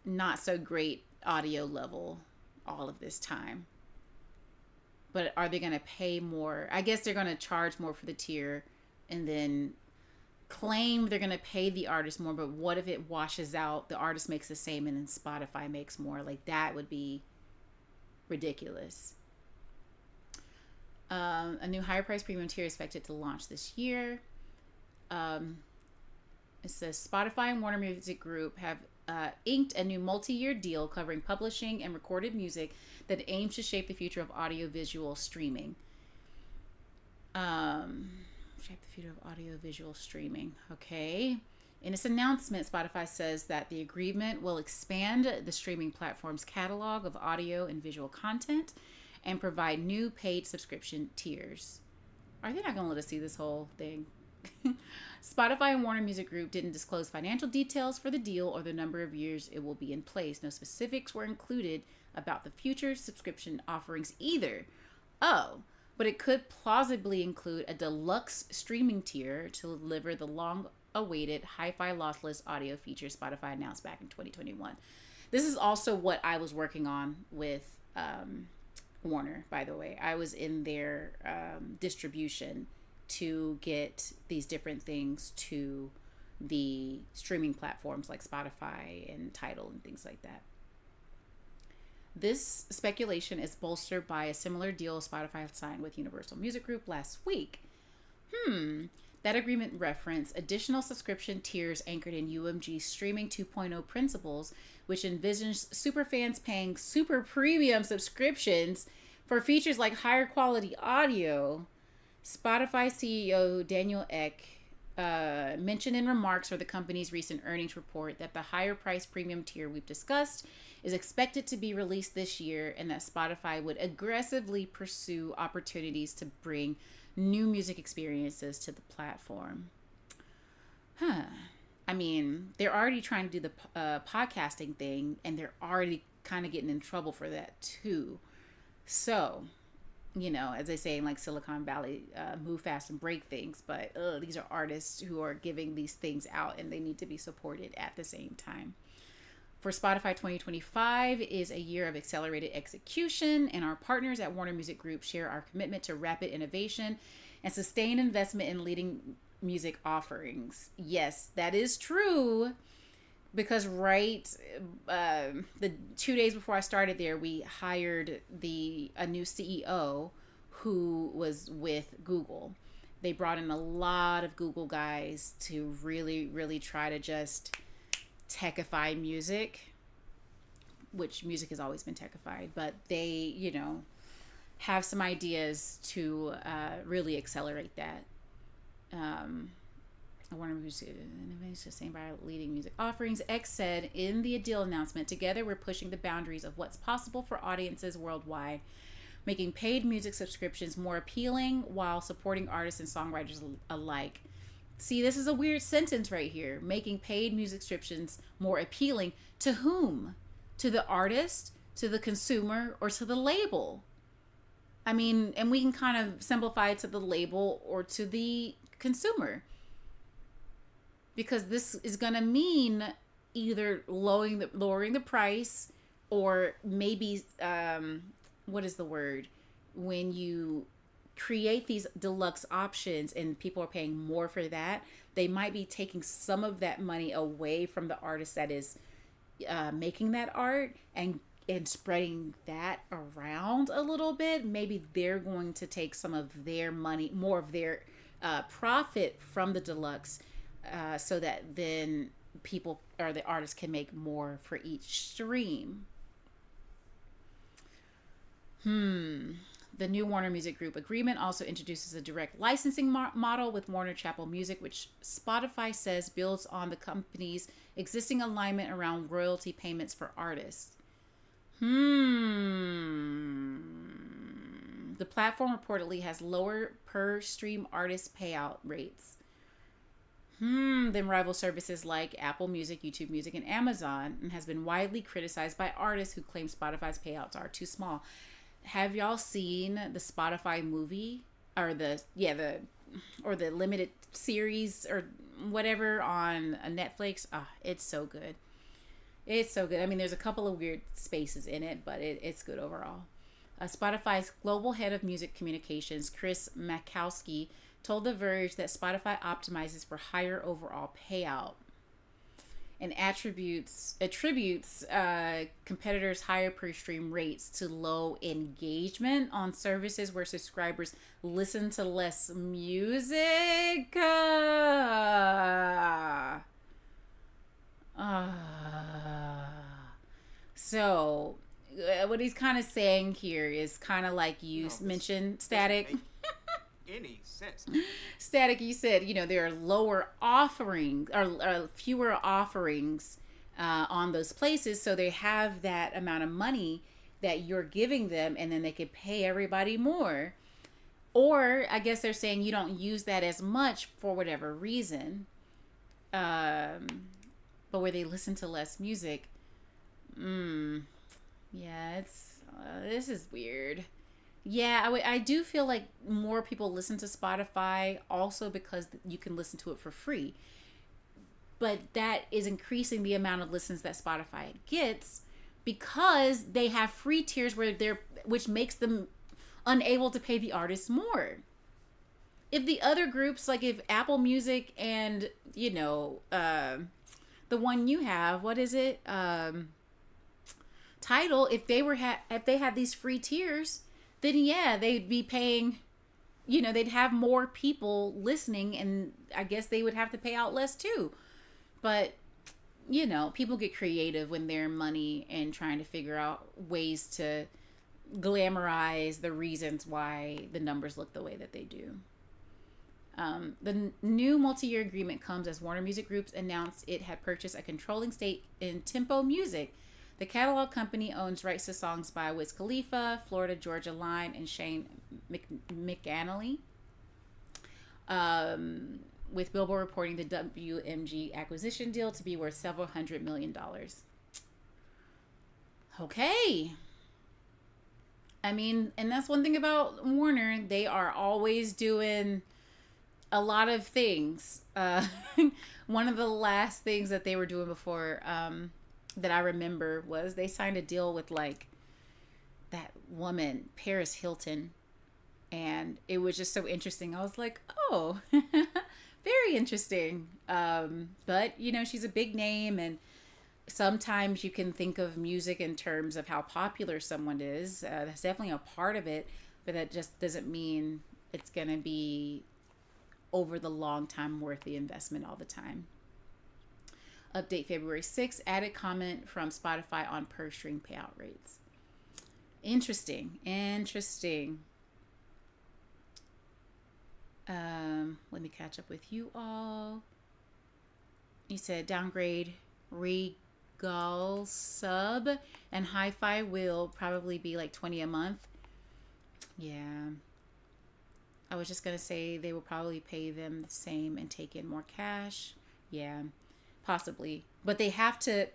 not so great audio level all of this time? But are they going to pay more? I guess they're going to charge more for the tier and then claim they're going to pay the artist more. But what if it washes out, the artist makes the same and then Spotify makes more? Like, that would be ridiculous. A new higher price premium tier is expected to launch this year. It says Spotify and Warner Music Group have inked a new multi-year deal covering publishing and recorded music that aims to shape the future of audiovisual streaming. Shape the future of audiovisual streaming. Okay. In its announcement, Spotify says that the agreement will expand the streaming platform's catalog of audio and visual content and provide new paid subscription tiers. Are they not going to let us see this whole thing? Spotify and Warner Music Group didn't disclose financial details for the deal or the number of years it will be in place. No specifics were included about the future subscription offerings either. Oh, but it could plausibly include a deluxe streaming tier to deliver the long-awaited hi-fi lossless audio feature Spotify announced back in 2021. This is also what I was working on with Warner, by the way. I was in their distribution to get these different things to the streaming platforms like Spotify and Tidal and things like that. This speculation is bolstered by a similar deal Spotify signed with Universal Music Group last week. That agreement referenced additional subscription tiers anchored in UMG's Streaming 2.0 principles, which envisions superfans paying super premium subscriptions for features like higher quality audio. Spotify CEO Daniel Ek mentioned in remarks for the company's recent earnings report that the higher price premium tier we've discussed is expected to be released this year and that Spotify would aggressively pursue opportunities to bring new music experiences to the platform. I mean, they're already trying to do the podcasting thing and they're already kind of getting in trouble for that too. So, you know, as they say in like Silicon Valley, move fast and break things. But these are artists who are giving these things out and they need to be supported at the same time. For Spotify, 2025 is a year of accelerated execution, and our partners at Warner Music Group share our commitment to rapid innovation and sustained investment in leading music offerings. Yes, that is true. Because the 2 days before I started there, we hired a new CEO who was with Google. They brought in a lot of Google guys to really, really try to just techify music, which music has always been techified, but they, you know, have some ideas to really accelerate that. Warner Music sustained by leading music offerings. X said in the deal announcement, together we're pushing the boundaries of what's possible for audiences worldwide, making paid music subscriptions more appealing while supporting artists and songwriters alike. See, this is a weird sentence right here. Making paid music subscriptions more appealing to whom? To the artist, to the consumer, or to the label? I mean, and we can kind of simplify it to the label or to the consumer. Because this is going to mean either lowering the price or maybe what is the word? When you create these deluxe options and people are paying more for that, they might be taking some of that money away from the artist that is making that art and spreading that around a little bit. Maybe they're going to take some of their money, more of their profit from the deluxe, so that then people or the artists can make more for each stream. The new Warner Music Group agreement also introduces a direct licensing model with Warner Chappell Music, which Spotify says builds on the company's existing alignment around royalty payments for artists. The platform reportedly has lower per stream artist payout rates than rival services like Apple Music, YouTube Music, and Amazon, and has been widely criticized by artists who claim Spotify's payouts are too small. Have y'all seen the Spotify movie or the limited series or whatever on Netflix? It's so good. It's so good. I mean, there's a couple of weird spaces in it, but it's good overall. Spotify's global head of music communications, Chris Makowski, told The Verge that Spotify optimizes for higher overall payout and attributes competitors' higher per stream rates to low engagement on services where subscribers listen to less music. So what he's kind of saying here is kind of like you mentioned, Static. Any sense. Static, you said, there are lower offerings or fewer offerings on those places, so they have that amount of money that you're giving them, and then they could pay everybody more. Or I guess they're saying you don't use that as much for whatever reason, but where they listen to less music. Yeah, this is weird. Yeah, I do feel like more people listen to Spotify also because you can listen to it for free. But that is increasing the amount of listens that Spotify gets because they have free tiers which makes them unable to pay the artists more. If the other groups, like if Apple Music and, the one you have, what is it? Tidal, if they had these free tiers, then yeah, they'd be paying, they'd have more people listening, and I guess they would have to pay out less too. But, people get creative when they're money and trying to figure out ways to glamorize the reasons why the numbers look the way that they do. The new multi-year agreement comes as Warner Music Group announced it had purchased a controlling stake in Tempo Music. The catalog company owns rights to songs by Wiz Khalifa, Florida Georgia Line, and Shane McAnally. With Billboard reporting the WMG acquisition deal to be worth several $100 million. Okay. I mean, and that's one thing about Warner. They are always doing a lot of things. One of the last things that they were doing before that I remember was they signed a deal with like that woman, Paris Hilton. And it was just so interesting. I was like, oh, very interesting. But, she's a big name, and sometimes you can think of music in terms of how popular someone is. That's definitely a part of it, but that just doesn't mean it's going to be over the long time worth the investment all the time. Update February 6th, added comment from Spotify on per stream payout rates. Interesting. Let me catch up with you all. You said downgrade Regal sub, and Hi-Fi will probably be like $20 a month. Yeah. I was just going to say they will probably pay them the same and take in more cash. Yeah, possibly. But they have to,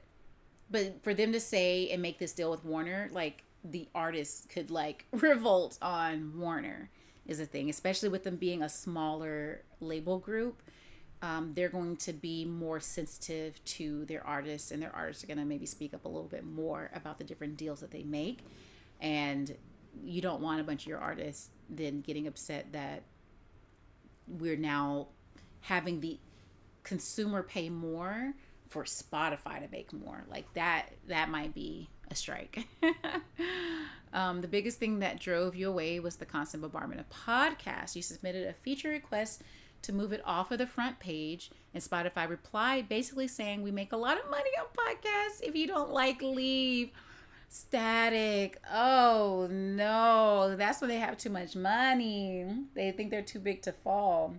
but for them to say and make this deal with Warner, like the artists could like revolt on Warner is a thing, especially with them being a smaller label group. They're going to be more sensitive to their artists, and their artists are going to maybe speak up a little bit more about the different deals that they make. And you don't want a bunch of your artists then getting upset that we're now having the consumer pay more for Spotify to make more. Like that might be a strike. The biggest thing that drove you away was the constant bombardment of podcasts. You submitted a feature request to move it off of the front page, and Spotify replied basically saying, we make a lot of money on podcasts. If you don't like, leave. Static. Oh no, that's when they have too much money. They think they're too big to fall.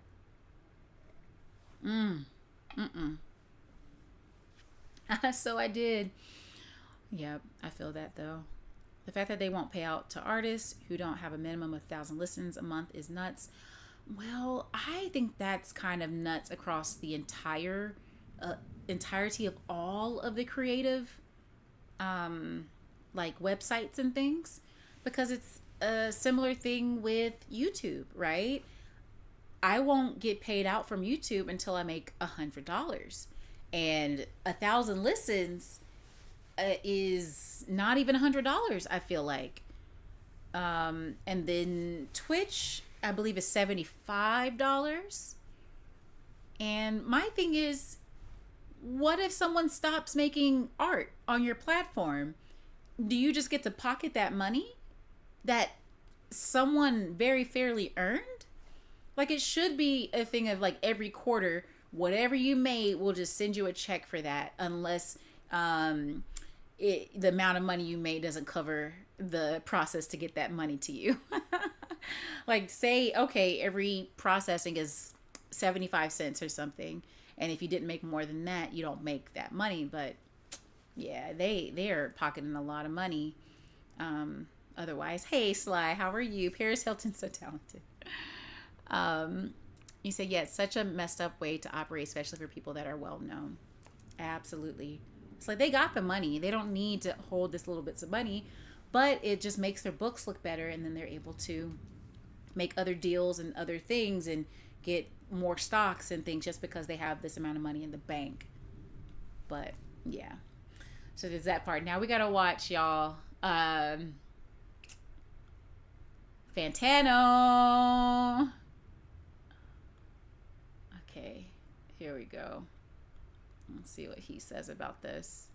So I did. Yep, I feel that though. The fact that they won't pay out to artists who don't have a minimum of 1,000 listens a month is nuts. Well, I think that's kind of nuts across the entirety of all of the creative like websites and things, because it's a similar thing with YouTube, right? I won't get paid out from YouTube until I make $100, and 1,000 listens is not even $100, I feel like. And then Twitch, I believe, is $75. And my thing is, what if someone stops making art on your platform? Do you just get to pocket that money that someone very fairly earned? Like, it should be a thing of like every quarter, whatever you made, we'll just send you a check for that, unless the amount of money you made doesn't cover the process to get that money to you. Like, say, okay, every processing is 75 cents or something, and if you didn't make more than that, you don't make that money. But yeah, they're pocketing a lot of money. Otherwise, hey Sly, how are you? Paris Hilton's so talented. You say, yeah, it's such a messed up way to operate, especially for people that are well known. Absolutely. It's like they got the money. They don't need to hold this little bits of money, but it just makes their books look better, and then they're able to make other deals and other things and get more stocks and things just because they have this amount of money in the bank. But yeah. So there's that part. Now we gotta watch, y'all, Fantano. Okay, here we go. Let's see what he says about this.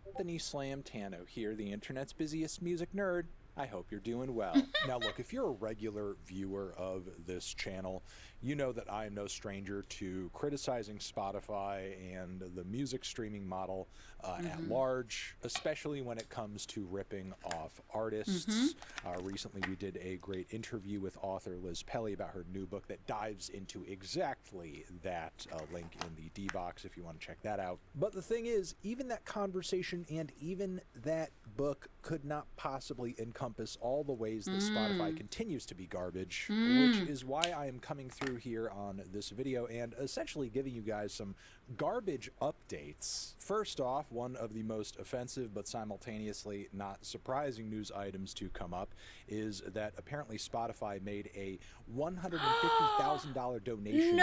Anthony Slam Tano here, the internet's busiest music nerd. I hope you're doing well. Now look, if you're a regular viewer of this channel, you know that I am no stranger to criticizing Spotify and the music streaming model at large, especially when it comes to ripping off artists. Recently we did a great interview with author Liz Pelly about her new book that dives into exactly that. Link in the D box if you want to check that out. But the thing is, even that conversation and even that book could not possibly encompass all the ways that Spotify continues to be garbage, which is why I am coming through here on this video and essentially giving you guys some garbage updates. First off, one of the most offensive but simultaneously not surprising news items to come up is that apparently Spotify made a $150,000 donation to Trump's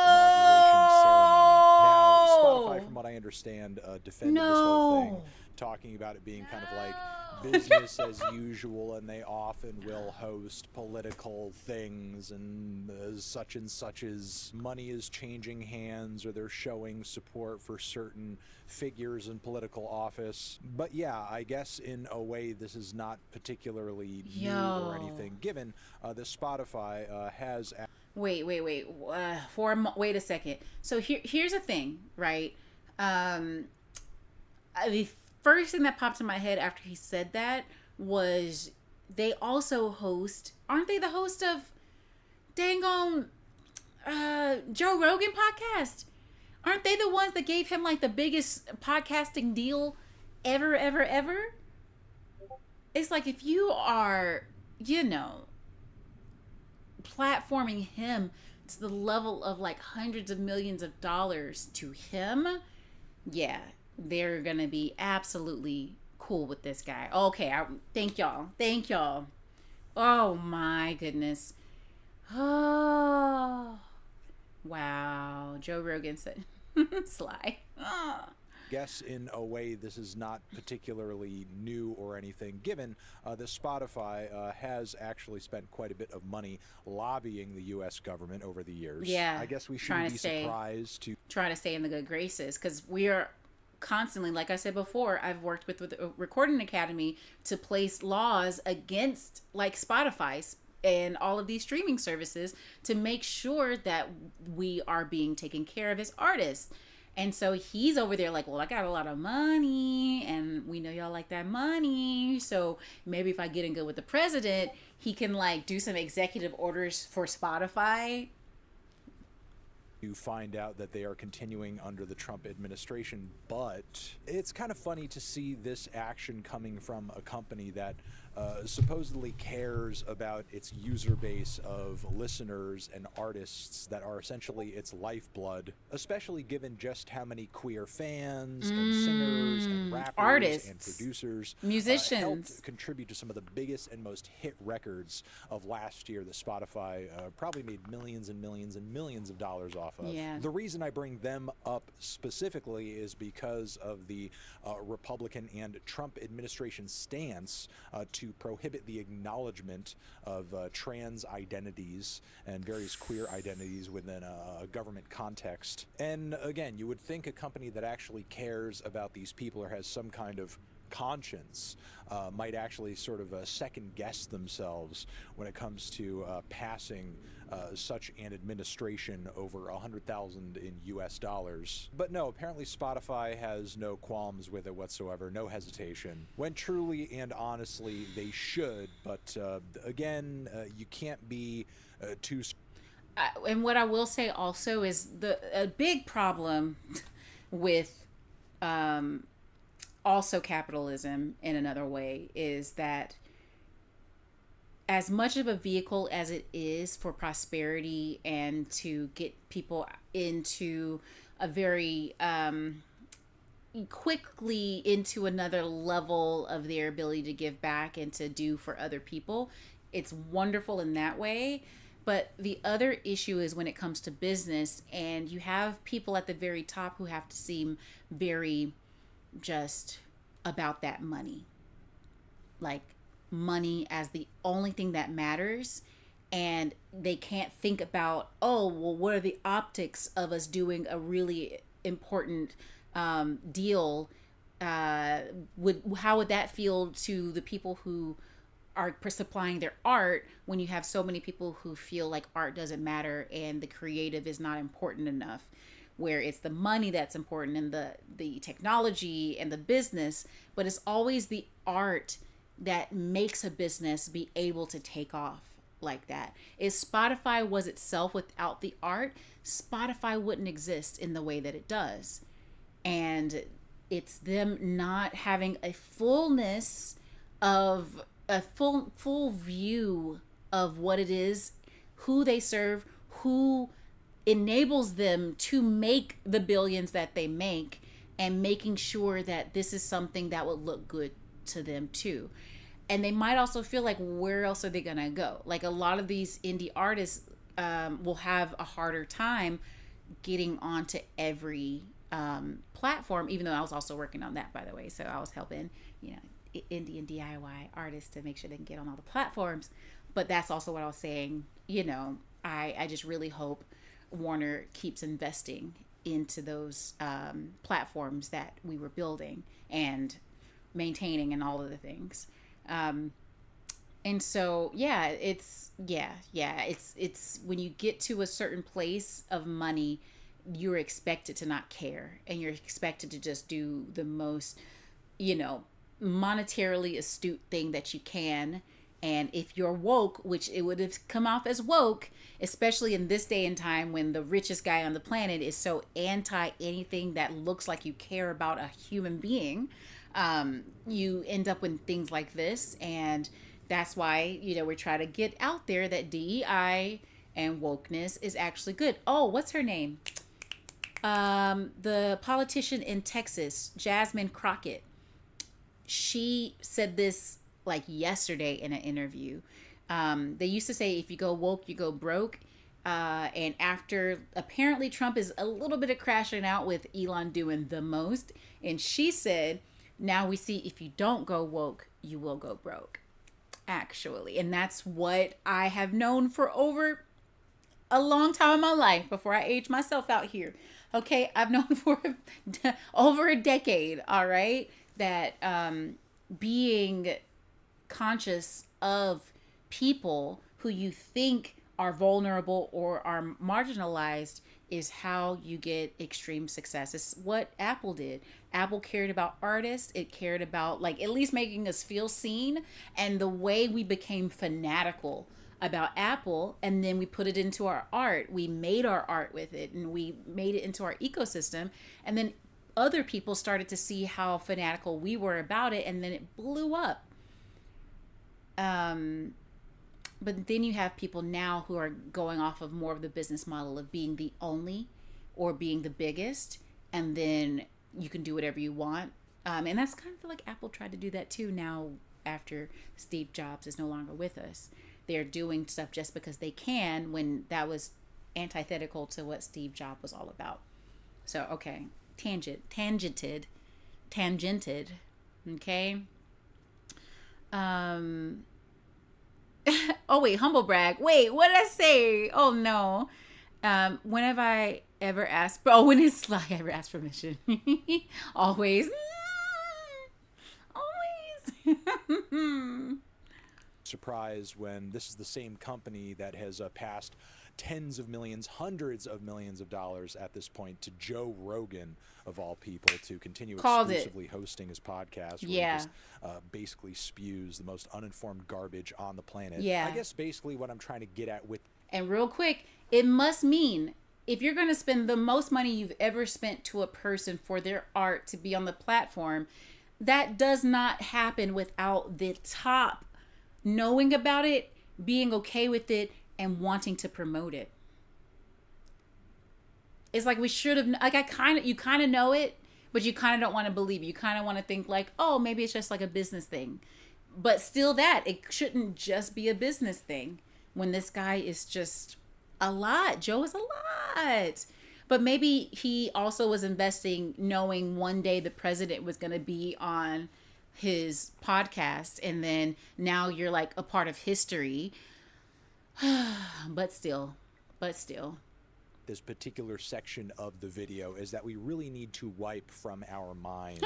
inauguration ceremony. Now, Spotify, from what I understand, defended this whole thing, talking about it being kind of like business as usual, and they often will host political things and such as money is changing hands, or they're showing support for certain figures in political office. But yeah, I guess in a way this is not particularly new or anything, given that Spotify has... Wait a second. So here's the thing, right? The first thing that popped in my head after he said that was they also host, aren't they the host of dang on Joe Rogan podcast? Aren't they the ones that gave him like the biggest podcasting deal ever? It's like, if you are, platforming him to the level of like hundreds of millions of dollars to him, yeah, they're gonna be absolutely cool with this guy. Okay, thank y'all. Oh my goodness. Oh wow. Joe Rogan said Sly. guess in a way this is not particularly new or anything, given that Spotify has actually spent quite a bit of money lobbying the U.S. government over the years. Yeah, I guess we shouldn't be surprised to try to stay in the good graces, because we are constantly, like I said before, I've worked with the Recording Academy to place laws against like Spotify and all of these streaming services to make sure that we are being taken care of as artists. And so he's over there like, well, I got a lot of money and we know y'all like that money. So maybe if I get in good with the president, he can like do some executive orders for Spotify. You find out that they are continuing under the Trump administration, but it's kind of funny to see this action coming from a company that supposedly cares about its user base of listeners and artists that are essentially its lifeblood, especially given just how many queer fans and singers and rappers artists and producers, musicians helped contribute to some of the biggest and most hit records of last year that Spotify probably made millions and millions and millions of dollars off of. Yeah. The reason I bring them up specifically is because of the Republican and Trump administration stance to prohibit the acknowledgement of trans identities and various queer identities within a government context. And again, you would think a company that actually cares about these people or has some kind of conscience might actually sort of second guess themselves when it comes to passing such an administration over $100,000 in US dollars. But no, apparently Spotify has no qualms with it whatsoever, no hesitation, when truly and honestly they should. But again, you can't be too... And what I will say also is a big problem with also capitalism in another way is that as much of a vehicle as it is for prosperity and to get people into a very quickly into another level of their ability to give back and to do for other people, it's wonderful in that way. But the other issue is when it comes to business, and you have people at the very top who have to seem very just about that money, like money as the only thing that matters, and they can't think about, oh well, what are the optics of us doing a really important deal, how would that feel to the people who are supplying their art, when you have so many people who feel like art doesn't matter and the creative is not important enough, where it's the money that's important and the technology and the business, but it's always the art that makes a business be able to take off like that. If Spotify was itself without the art, Spotify wouldn't exist in the way that it does. And it's them not having a fullness of a full view of what it is, who they serve, who enables them to make the billions that they make, and making sure that this is something that would look good to them too. And they might also feel like, where else are they gonna go? Like a lot of these indie artists will have a harder time getting onto every platform, even though I was also working on that, by the way. So I was helping, indie and DIY artists to make sure they can get on all the platforms. But that's also what I was saying, I just really hope Warner keeps investing into those platforms that we were building and maintaining and all of the things. And so, it's when you get to a certain place of money, you're expected to not care, and you're expected to just do the most, monetarily astute thing that you can. And if you're woke, which it would have come off as woke, especially in this day and time when the richest guy on the planet is so anti anything that looks like you care about a human being, you end up with things like this. And that's why, we try to get out there that DEI and wokeness is actually good. Oh, what's her name? The politician in Texas, Jasmine Crockett. She said this like yesterday in an interview. They used to say, if you go woke, you go broke. And after apparently Trump is a little bit of crashing out with Elon doing the most. And she said, now we see if you don't go woke, you will go broke. Actually. And that's what I have known for over a long time in my life before I age myself out here. Okay. I've known for over a decade. All right. That being conscious of people who you think are vulnerable or are marginalized is how you get extreme success. It's what Apple did. Apple cared about artists. It cared about like at least making us feel seen. And the way we became fanatical about Apple, and then we put it into our art. We made our art with it, and we made it into our ecosystem. And then other people started to see how fanatical we were about it, and then it blew up. But then you have people now who are going off of more of the business model of being the only or being the biggest, and then you can do whatever you want. And that's kind of like Apple tried to do that too now after Steve Jobs is no longer with us. They're doing stuff just because they can, when that was antithetical to what Steve Jobs was all about. So, okay. Tangented. Okay. Oh wait, humble brag. Wait, what did I say? Oh no. When have I ever asked? Oh, when is Sly ever asked permission? Always. Always. Surprised when this is the same company that has passed tens of millions, hundreds of millions of dollars at this point to Joe Rogan, of all people, to continue exclusively hosting his podcast, where he just basically spews the most uninformed garbage on the planet. Yeah. I guess basically what I'm trying to get at with... And real quick, it must mean if you're going to spend the most money you've ever spent to a person for their art to be on the platform, that does not happen without the top knowing about it, being okay with it, and wanting to promote it. It's like we should have, like you kind of know it, but you kind of don't want to believe it. You kind of want to think like, oh, maybe it's just like a business thing. But still it shouldn't just be a business thing when this guy is just a lot. Joe is a lot. But maybe he also was investing knowing one day the president was going to be on his podcast, and then now you're like a part of history. but still this particular section of the video is that we really need to wipe from our minds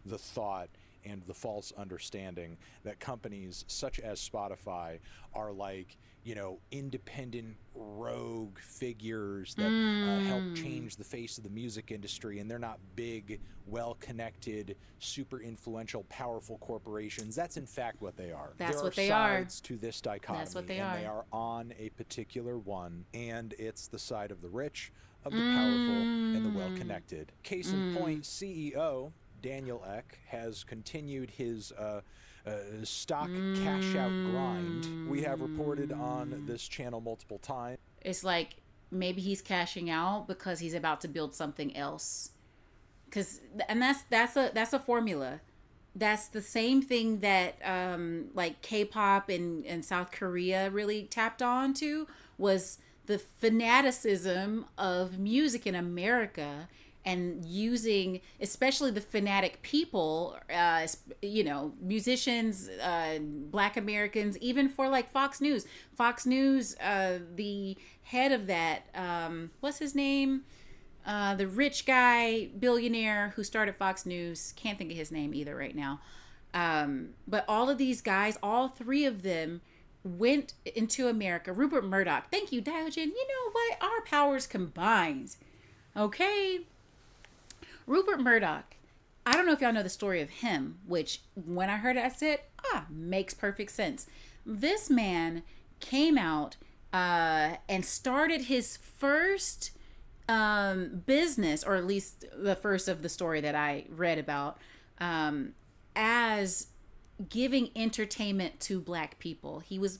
the thought and the false understanding that companies such as Spotify are like, you know, independent rogue figures that help change the face of the music industry, and they're not big, well-connected, super influential, powerful corporations. That's in fact what they are. That's what they are. There are sides to this dichotomy. That's what they are. are. And they are on a particular one, and it's the side of the rich, of the powerful, and the well-connected. Case in point, CEO Daniel Ek has continued his stock cash out grind. We have reported on this channel multiple times. It's like maybe he's cashing out because he's about to build something else. That's a formula. That's the same thing that like K-pop in South Korea really tapped on to, was the fanaticism of music in America, and using especially the fanatic people, you know, musicians, Black Americans, even for like Fox News. The head of that, what's his name? The rich guy, billionaire who started Fox News. Can't think of his name either right now. But all of these guys, all three of them went into America. Rupert Murdoch. Thank you, Diogen. You know what? Our powers combined. Okay. Rupert Murdoch, I don't know if y'all know the story of him, which when I heard it, I said, makes perfect sense. This man came out and started his first business, or at least the first of the story that I read about, as giving entertainment to Black people. He was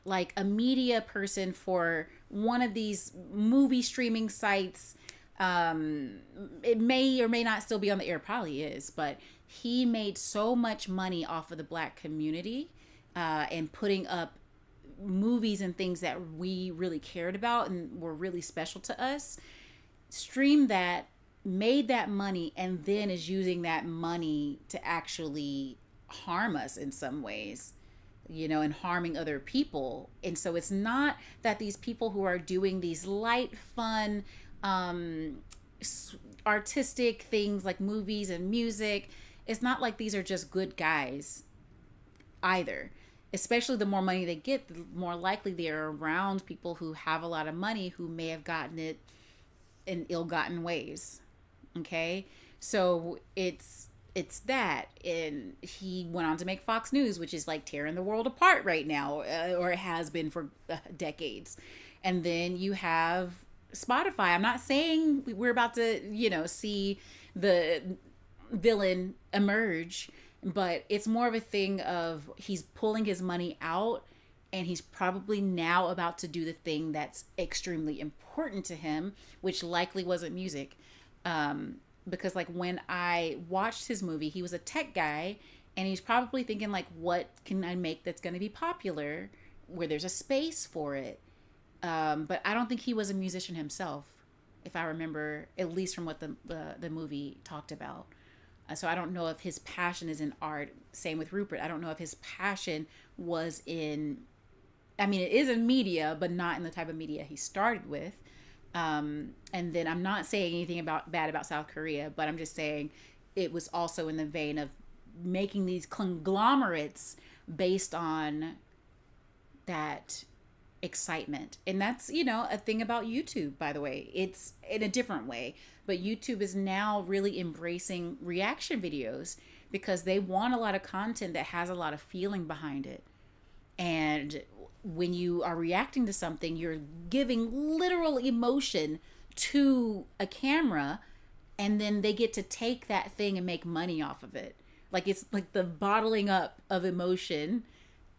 like a media person for one of these movie streaming sites. It may or may not still be on the air, probably is, but he made so much money off of the Black community and putting up movies and things that we really cared about and were really special to us, streamed that, made that money, and then is using that money to actually harm us in some ways, you know, and harming other people. And so it's not that these people who are doing these light, fun, artistic things like movies and music, it's not like these are just good guys either. Especially the more money they get, the more likely they are around people who have a lot of money who may have gotten it in ill-gotten ways. Okay? So it's that. And he went on to make Fox News, which is like tearing the world apart right now, or it has been for decades. And then you have Spotify. I'm not saying we're about to, you know, see the villain emerge, but it's more of a thing of he's pulling his money out, and he's probably now about to do the thing that's extremely important to him, which likely wasn't music. Because like when I watched his movie, he was a tech guy, and he's probably thinking like, what can I make that's going to be popular where there's a space for it? But I don't think he was a musician himself, if I remember, at least from what the movie talked about. So I don't know if his passion is in art. Same with Rupert. I don't know if his passion was in, I mean, it is in media, but not in the type of media he started with. And then I'm not saying anything bad about South Korea, but I'm just saying it was also in the vein of making these conglomerates based on that excitement. And that's, you know, a thing about YouTube, by the way. It's in a different way, but YouTube is now really embracing reaction videos because they want a lot of content that has a lot of feeling behind it. And when you are reacting to something, you're giving literal emotion to a camera, and then they get to take that thing and make money off of it. Like it's like the bottling up of emotion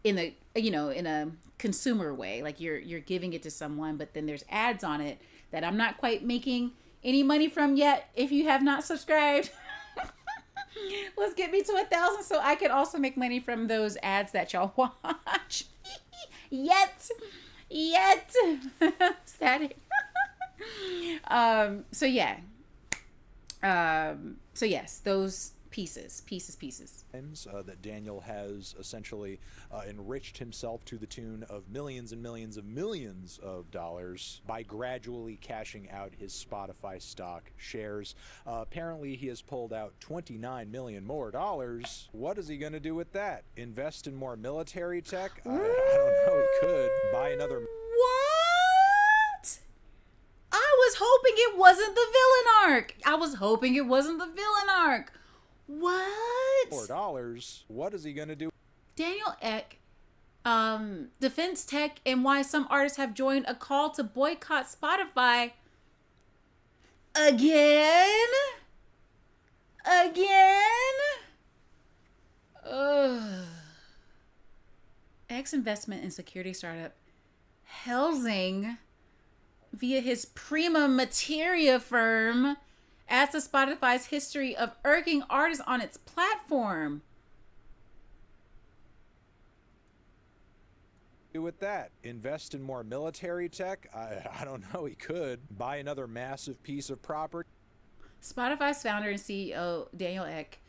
in a, you know, in a consumer way. Like you're giving it to someone, but then there's ads on it that I'm not quite making any money from yet. If you have not subscribed, let's get me to 1,000 so I can also make money from those ads that y'all watch. yet static. So yeah, so yes, those pieces. That Daniel has essentially enriched himself to the tune of millions and millions of millions of dollars by gradually cashing out his Spotify stock shares. Apparently he has pulled out $29 million more. What is he going to do with that? Invest in more military tech? I don't know. He could buy another. What? I was hoping it wasn't the villain arc. What? $4. What is he gonna do? Daniel Ek, defense tech, and why some artists have joined a call to boycott Spotify. Again? Ugh. Ek's investment in security startup Helsing via his Prima Materia firm adds to Spotify's history of irking artists on its platform. Do with that? Invest in more military tech? I don't know. He could buy another massive piece of property. Spotify's founder and CEO Daniel Ek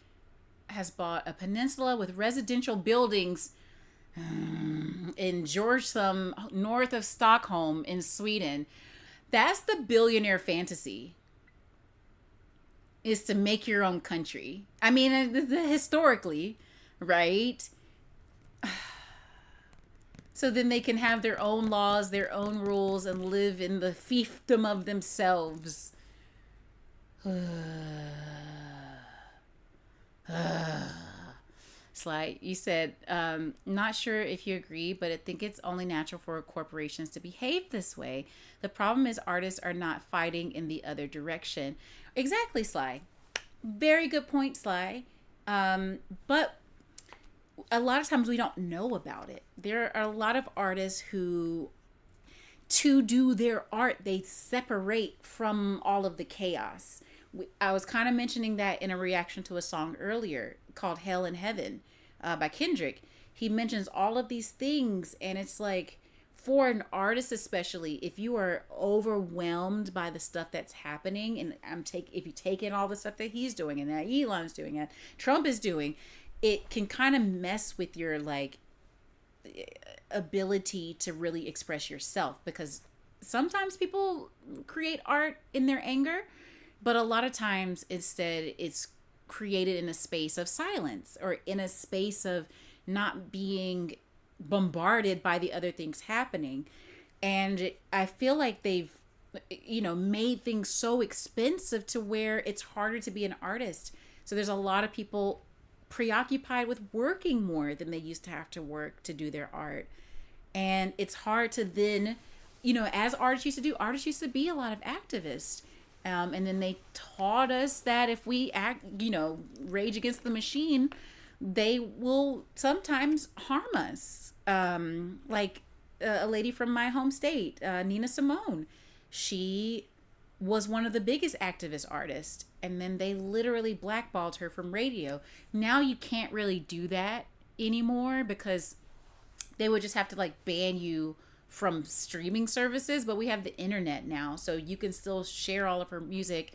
has bought a peninsula with residential buildings in Djursholm, north of Stockholm in Sweden. That's the billionaire fantasy, is to make your own country. I mean, historically, right? So then they can have their own laws, their own rules, and live in the fiefdom of themselves. Sly, you said, not sure if you agree, but I think it's only natural for corporations to behave this way. The problem is artists are not fighting in the other direction. Exactly, Sly. Very good point, Sly. But a lot of times we don't know about it. There are a lot of artists who, to do their art, they separate from all of the chaos. I was kind of mentioning that in a reaction to a song earlier called Hell in Heaven by Kendrick. He mentions all of these things, and it's like, for an artist especially, if you are overwhelmed by the stuff that's happening, and if you take in all the stuff that he's doing and that Elon's doing and Trump is doing, it can kind of mess with your like ability to really express yourself, because sometimes people create art in their anger, but a lot of times instead it's created in a space of silence or in a space of not being bombarded by the other things happening. And I feel like they've, made things so expensive to where it's harder to be an artist. So there's a lot of people preoccupied with working more than they used to have to work to do their art. And it's hard to then, as artists used to be a lot of activists. And then they taught us that if we rage against the machine, they will sometimes harm us. Like a lady from my home state, Nina Simone, she was one of the biggest activist artists, and then they literally blackballed her from radio. Now you can't really do that anymore because they would just have to like ban you from streaming services, but we have the internet now, so you can still share all of her music,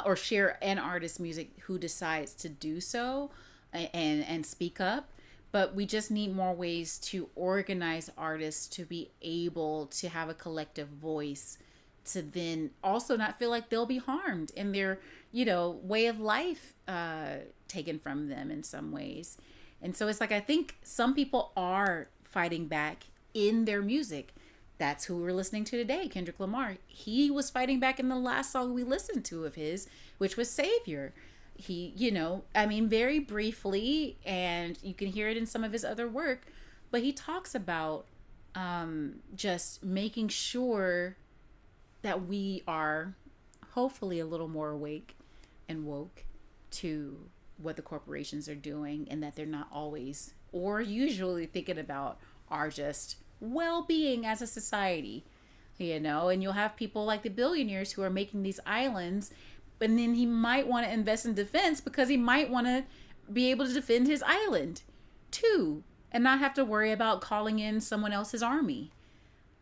or share an artist's music who decides to do so and speak up. But we just need more ways to organize artists to be able to have a collective voice, to then also not feel like they'll be harmed in their, way of life taken from them in some ways. And so it's like, I think some people are fighting back in their music. That's who we're listening to today, Kendrick Lamar. He was fighting back in the last song we listened to of his, which was Savior. He, very briefly, and you can hear it in some of his other work, but he talks about just making sure that we are hopefully a little more awake and woke to what the corporations are doing, and that they're not always or usually thinking about our just well-being as a society, and you'll have people like the billionaires who are making these islands, but then he might want to invest in defense because he might want to be able to defend his island too, and not have to worry about calling in someone else's army,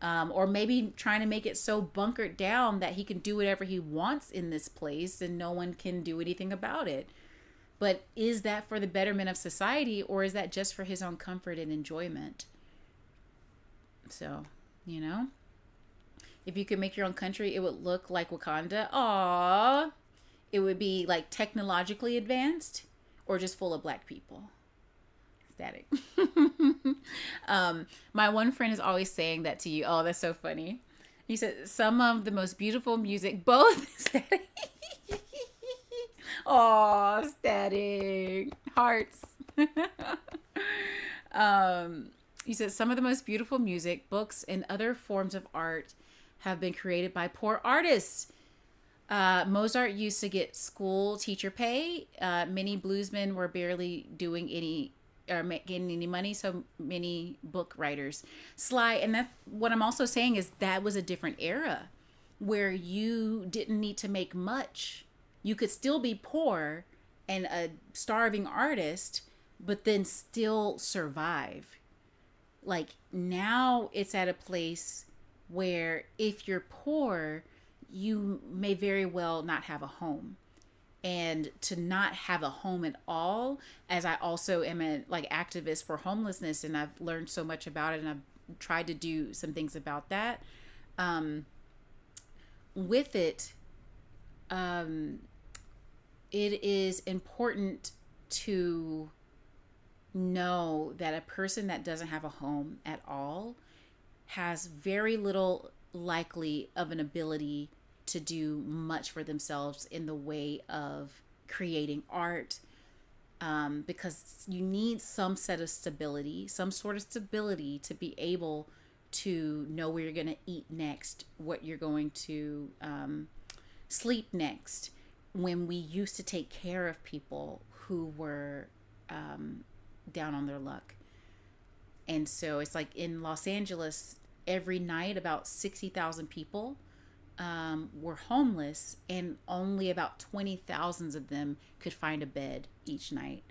or maybe trying to make it so bunkered down that he can do whatever he wants in this place and no one can do anything about it. But is that for the betterment of society, or is that just for his own comfort and enjoyment? So, if you could make your own country, it would look like Wakanda. Aww. It would be like technologically advanced or just full of black people. Static. My one friend is always saying that to you. Oh, that's so funny. He said, some of the most beautiful music, both static. Oh, static. Hearts. He said, some of the most beautiful music, books, and other forms of art have been created by poor artists. Mozart used to get school teacher pay. Many bluesmen were barely doing any or getting any money, so many book writers. Sly, and that's what I'm also saying is that was a different era where you didn't need to make much. You could still be poor and a starving artist, but then still survive. Like now it's at a place where if you're poor, you may very well not have a home. And to not have a home at all, as I also am a activist for homelessness, and I've learned so much about it, and I've tried to do some things about that. With it, it is important to know that a person that doesn't have a home at all has very little likely of an ability to do much for themselves in the way of creating art, because you need some sort of stability to be able to know where you're going to eat next, what you're going to sleep next. When we used to take care of people who were down on their luck. And so it's like in Los Angeles, every night about 60,000 people were homeless, and only about 20,000 of them could find a bed each night.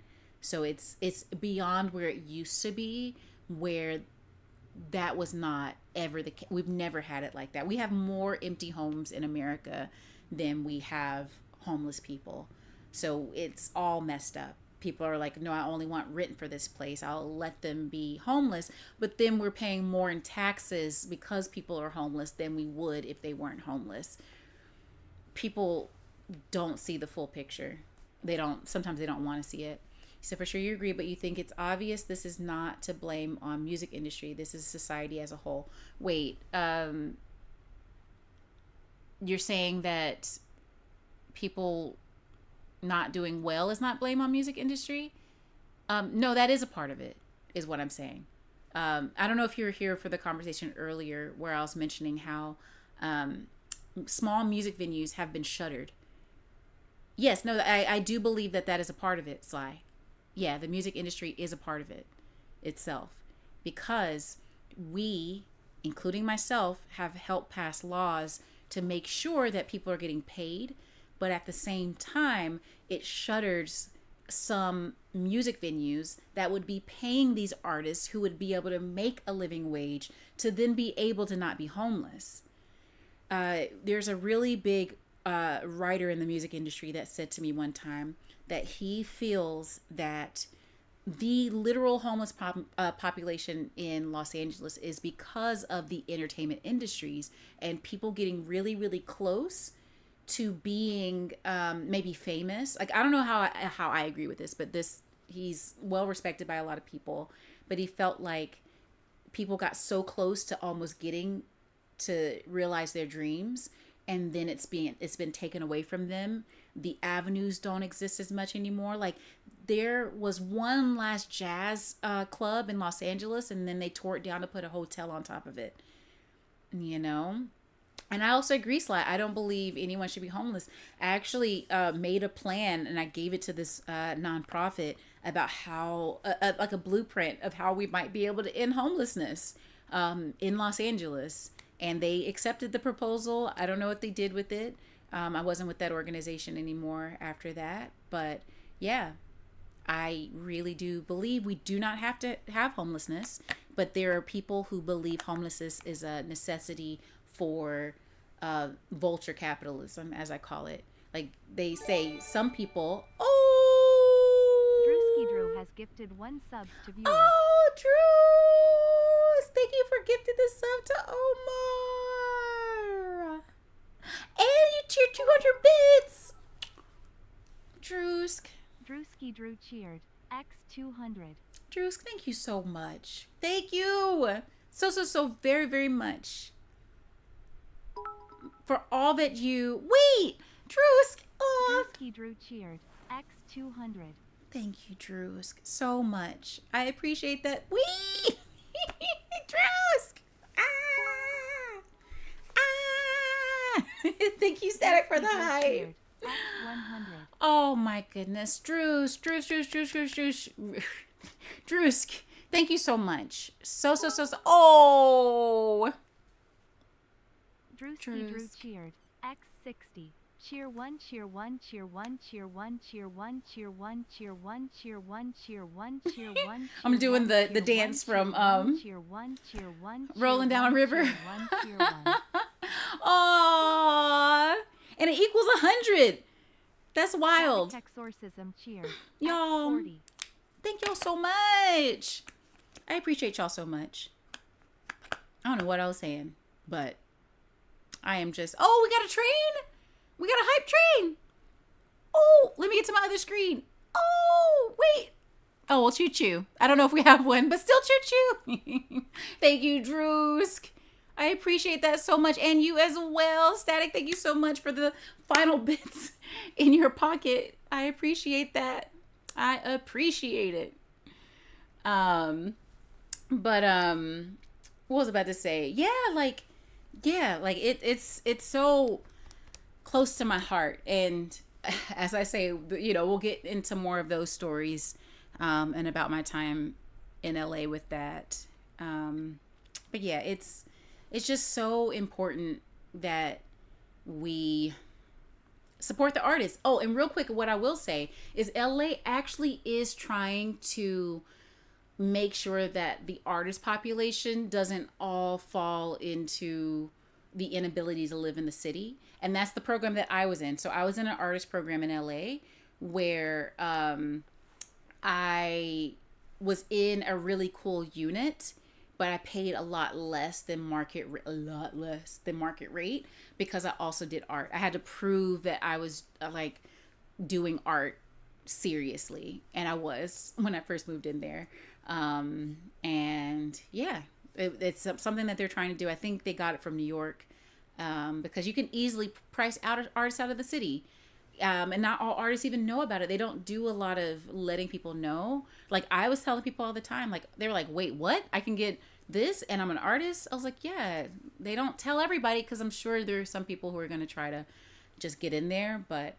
So it's beyond where it used to be, where that was not ever the case. We've never had it like that. We have more empty homes in America than we have homeless people. So it's all messed up. People are like, no, I only want rent for this place. I'll let them be homeless. But then we're paying more in taxes because people are homeless than we would if they weren't homeless. People don't see the full picture. Sometimes they don't want to see it. So for sure you agree, but you think it's obvious this is not to blame on music industry. This is society as a whole. Wait, you're saying that people not doing well is not blame on music industry? No, that is a part of it, is what I'm saying. I don't know if you were here for the conversation earlier where I was mentioning how small music venues have been shuttered. Yes, no, I do believe that is a part of it, Sly. Yeah, the music industry is a part of it itself, because we, including myself, have helped pass laws to make sure that people are getting paid, but at the same time, it shutters some music venues that would be paying these artists who would be able to make a living wage to then be able to not be homeless. There's a really big writer in the music industry that said to me one time that he feels that the literal homeless population in Los Angeles is because of the entertainment industries and people getting really, really close to being maybe famous. Like, I don't know how I agree with this, but he's well respected by a lot of people, but he felt like people got so close to almost getting to realize their dreams, and then it's been taken away from them. The avenues don't exist as much anymore. Like, there was one last jazz club in Los Angeles, and then they tore it down to put a hotel on top of it, you know? And I also agree, Sly. I don't believe anyone should be homeless. I actually made a plan, and I gave it to this nonprofit about how, like a blueprint of how we might be able to end homelessness in Los Angeles. And they accepted the proposal. I don't know what they did with it. I wasn't with that organization anymore after that. But yeah, I really do believe we do not have to have homelessness. But there are people who believe homelessness is a necessity for vulture capitalism, as I call it. Like, they say some people, Drewski Drew has gifted 1 sub to viewers. Oh, Drew! Thank you for gifting the sub to Omar. And you cheered 200 bits. Drewski Drew cheered. X200. Drewsk, thank you so much. Thank you. So very, very much. For all that you... Wait! Drewsk! Oh. Drewski Drew cheered. X200. Thank you, Drewsk, so much. I appreciate that. Wee! Drewsk! Thank you, Static, for the hype. Oh my goodness. Drewsk, thank you so much. So. Oh! Drewski Drew cheered. X60. Cheer 1, cheer 1, cheer 1, cheer 1, cheer 1, cheer 1, cheer 1, cheer 1, cheer 1, cheer 1. I'm doing the dance from Rolling Down a River. Aww. And it equals 100. That's wild. Exorcism cheer. Y'all. Thank y'all so much. I appreciate y'all so much. I don't know what I was saying, but I am just... Oh, we got a train? We got a hype train. Oh, let me get to my other screen. Oh, wait. Oh, well, choo-choo. I don't know if we have one, but still choo-choo. Thank you, Drewsk. I appreciate that so much. And you as well, Static. Thank you so much for the final bits in your pocket. I appreciate that. I appreciate it. What was I about to say? It's so close to my heart. And as I say, we'll get into more of those stories and about my time in LA with that. But yeah, it's just so important that we support the artists. Oh, and real quick, what I will say is LA actually is trying to make sure that the artist population doesn't all fall into the inability to live in the city. And that's the program that I was in. So I was in an artist program in LA where I was in a really cool unit, but I paid a lot less than market rate because I also did art. I had to prove that I was like doing art seriously, and I was when I first moved in there. And yeah, it's something that they're trying to do. I think they got it from New York, because you can easily price out artists out of the city. And not all artists even know about it. They don't do a lot of letting people know. Like I was telling people all the time, like they were like, wait, what? I can get this and I'm an artist? I was like, yeah. They don't tell everybody because I'm sure there are some people who are going to try to just get in there. But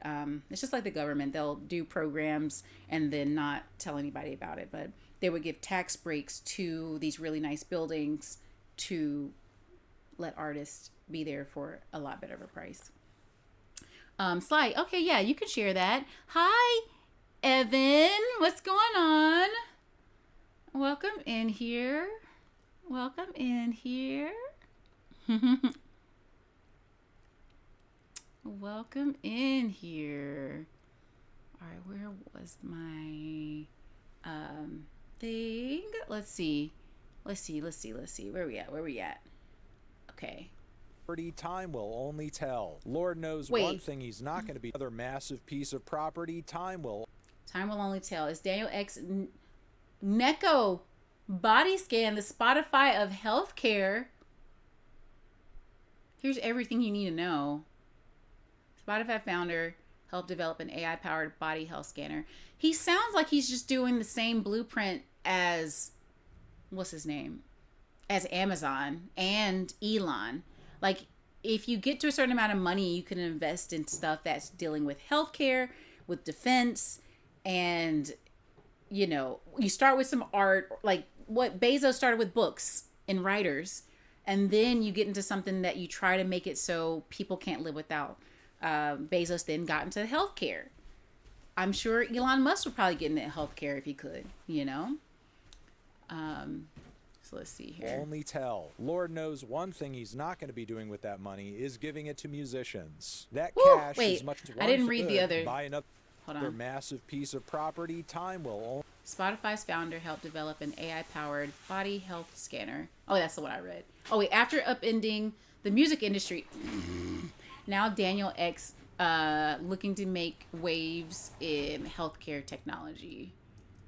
it's just like the government. They'll do programs and then not tell anybody about it. But they would give tax breaks to these really nice buildings to let artists be there for a lot better of a price. Sly, okay, yeah, you can share that. Hi, Evan, what's going on? Welcome in here. Welcome in here. Welcome in here. All right, where was my thing? Let's see. Where we at? Okay. Time will only tell. Lord knows one thing he's not going to be. Another massive piece of property. Time will only tell. Is Daniel X Neko body scan the Spotify of healthcare? Here's everything you need to know. Spotify founder helped develop an AI-powered body health scanner. He sounds like he's just doing the same blueprint as what's his name? As Amazon and Elon. Like, if you get to a certain amount of money, you can invest in stuff that's dealing with healthcare, with defense, and, you know, you start with some art, like what Bezos started with books and writers, and then you get into something that you try to make it so people can't live without. Bezos then got into healthcare. I'm sure Elon Musk would probably get into healthcare if he could, you know? So let's see here. Only tell. Lord knows one thing he's not going to be doing with that money is giving it to musicians. That cash is much as I didn't read the other. Buy another Hold on. massive piece of property. Time will. Spotify's founder helped develop an AI-powered body health scanner. Oh, that's the one I read. Oh wait, after upending the music industry, now Daniel X looking to make waves in healthcare technology.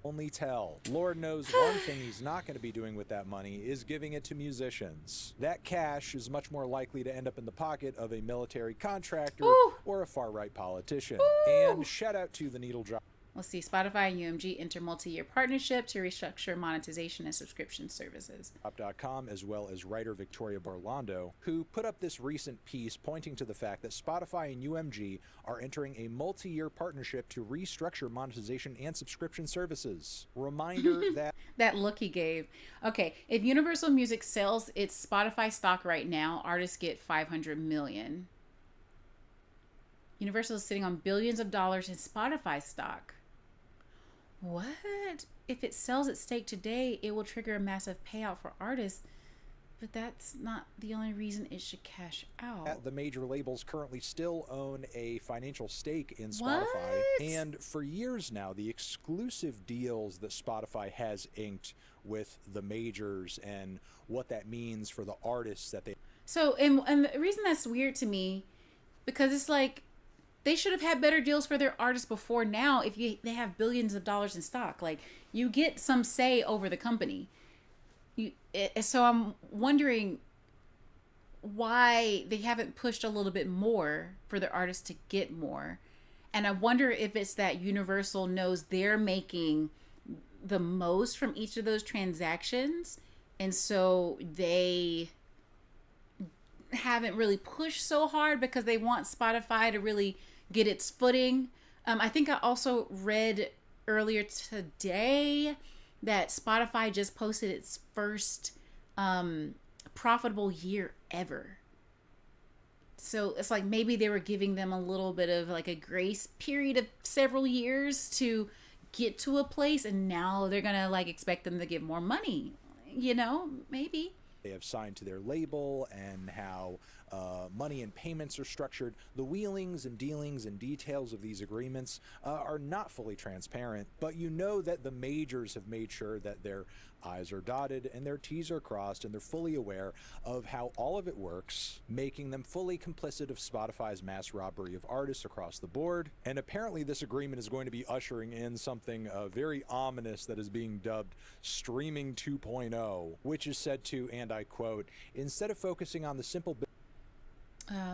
Only tell. Lord knows one thing he's not going to be doing with that money is giving it to musicians. That cash is much more likely to end up in the pocket of a military contractor or a far-right politician. And shout out to the needle drop. Let's see, Spotify and UMG enter multi-year partnership to restructure monetization and subscription services. .com, as well as writer Victoria Borlando, who put up this recent piece pointing to the fact that Spotify and UMG are entering a multi-year partnership to restructure monetization and subscription services. Reminder that... That look he gave. Okay, if Universal Music sells its Spotify stock right now, artists get $500 million. Universal is sitting on billions of dollars in Spotify stock. What? If it sells its stake today, it will trigger a massive payout for artists, but that's not the only reason it should cash out. The major labels currently still own a financial stake in Spotify, and for years now, the exclusive deals that Spotify has inked with the majors and what that means for the artists that they... So, and the reason that's weird to me, because it's like, they should have had better deals for their artists before now if they have billions of dollars in stock. Like, you get some say over the company. So I'm wondering why they haven't pushed a little bit more for their artists to get more. And I wonder if it's that Universal knows they're making the most from each of those transactions. And so they haven't really pushed so hard because they want Spotify to really get its footing. I think I also read earlier today that Spotify just posted its first profitable year ever. So it's like maybe they were giving them a little bit of like a grace period of several years to get to a place, and now they're gonna like expect them to give more money. You know, maybe. They have signed to their label and how money and payments are structured. The wheelings and dealings and details of these agreements are not fully transparent, but you know that the majors have made sure that their I's are dotted and their T's are crossed, and they're fully aware of how all of it works, making them fully complicit of Spotify's mass robbery of artists across the board. And apparently this agreement is going to be ushering in something very ominous that is being dubbed Streaming 2.0, which is said to, and I quote, instead of focusing on the simple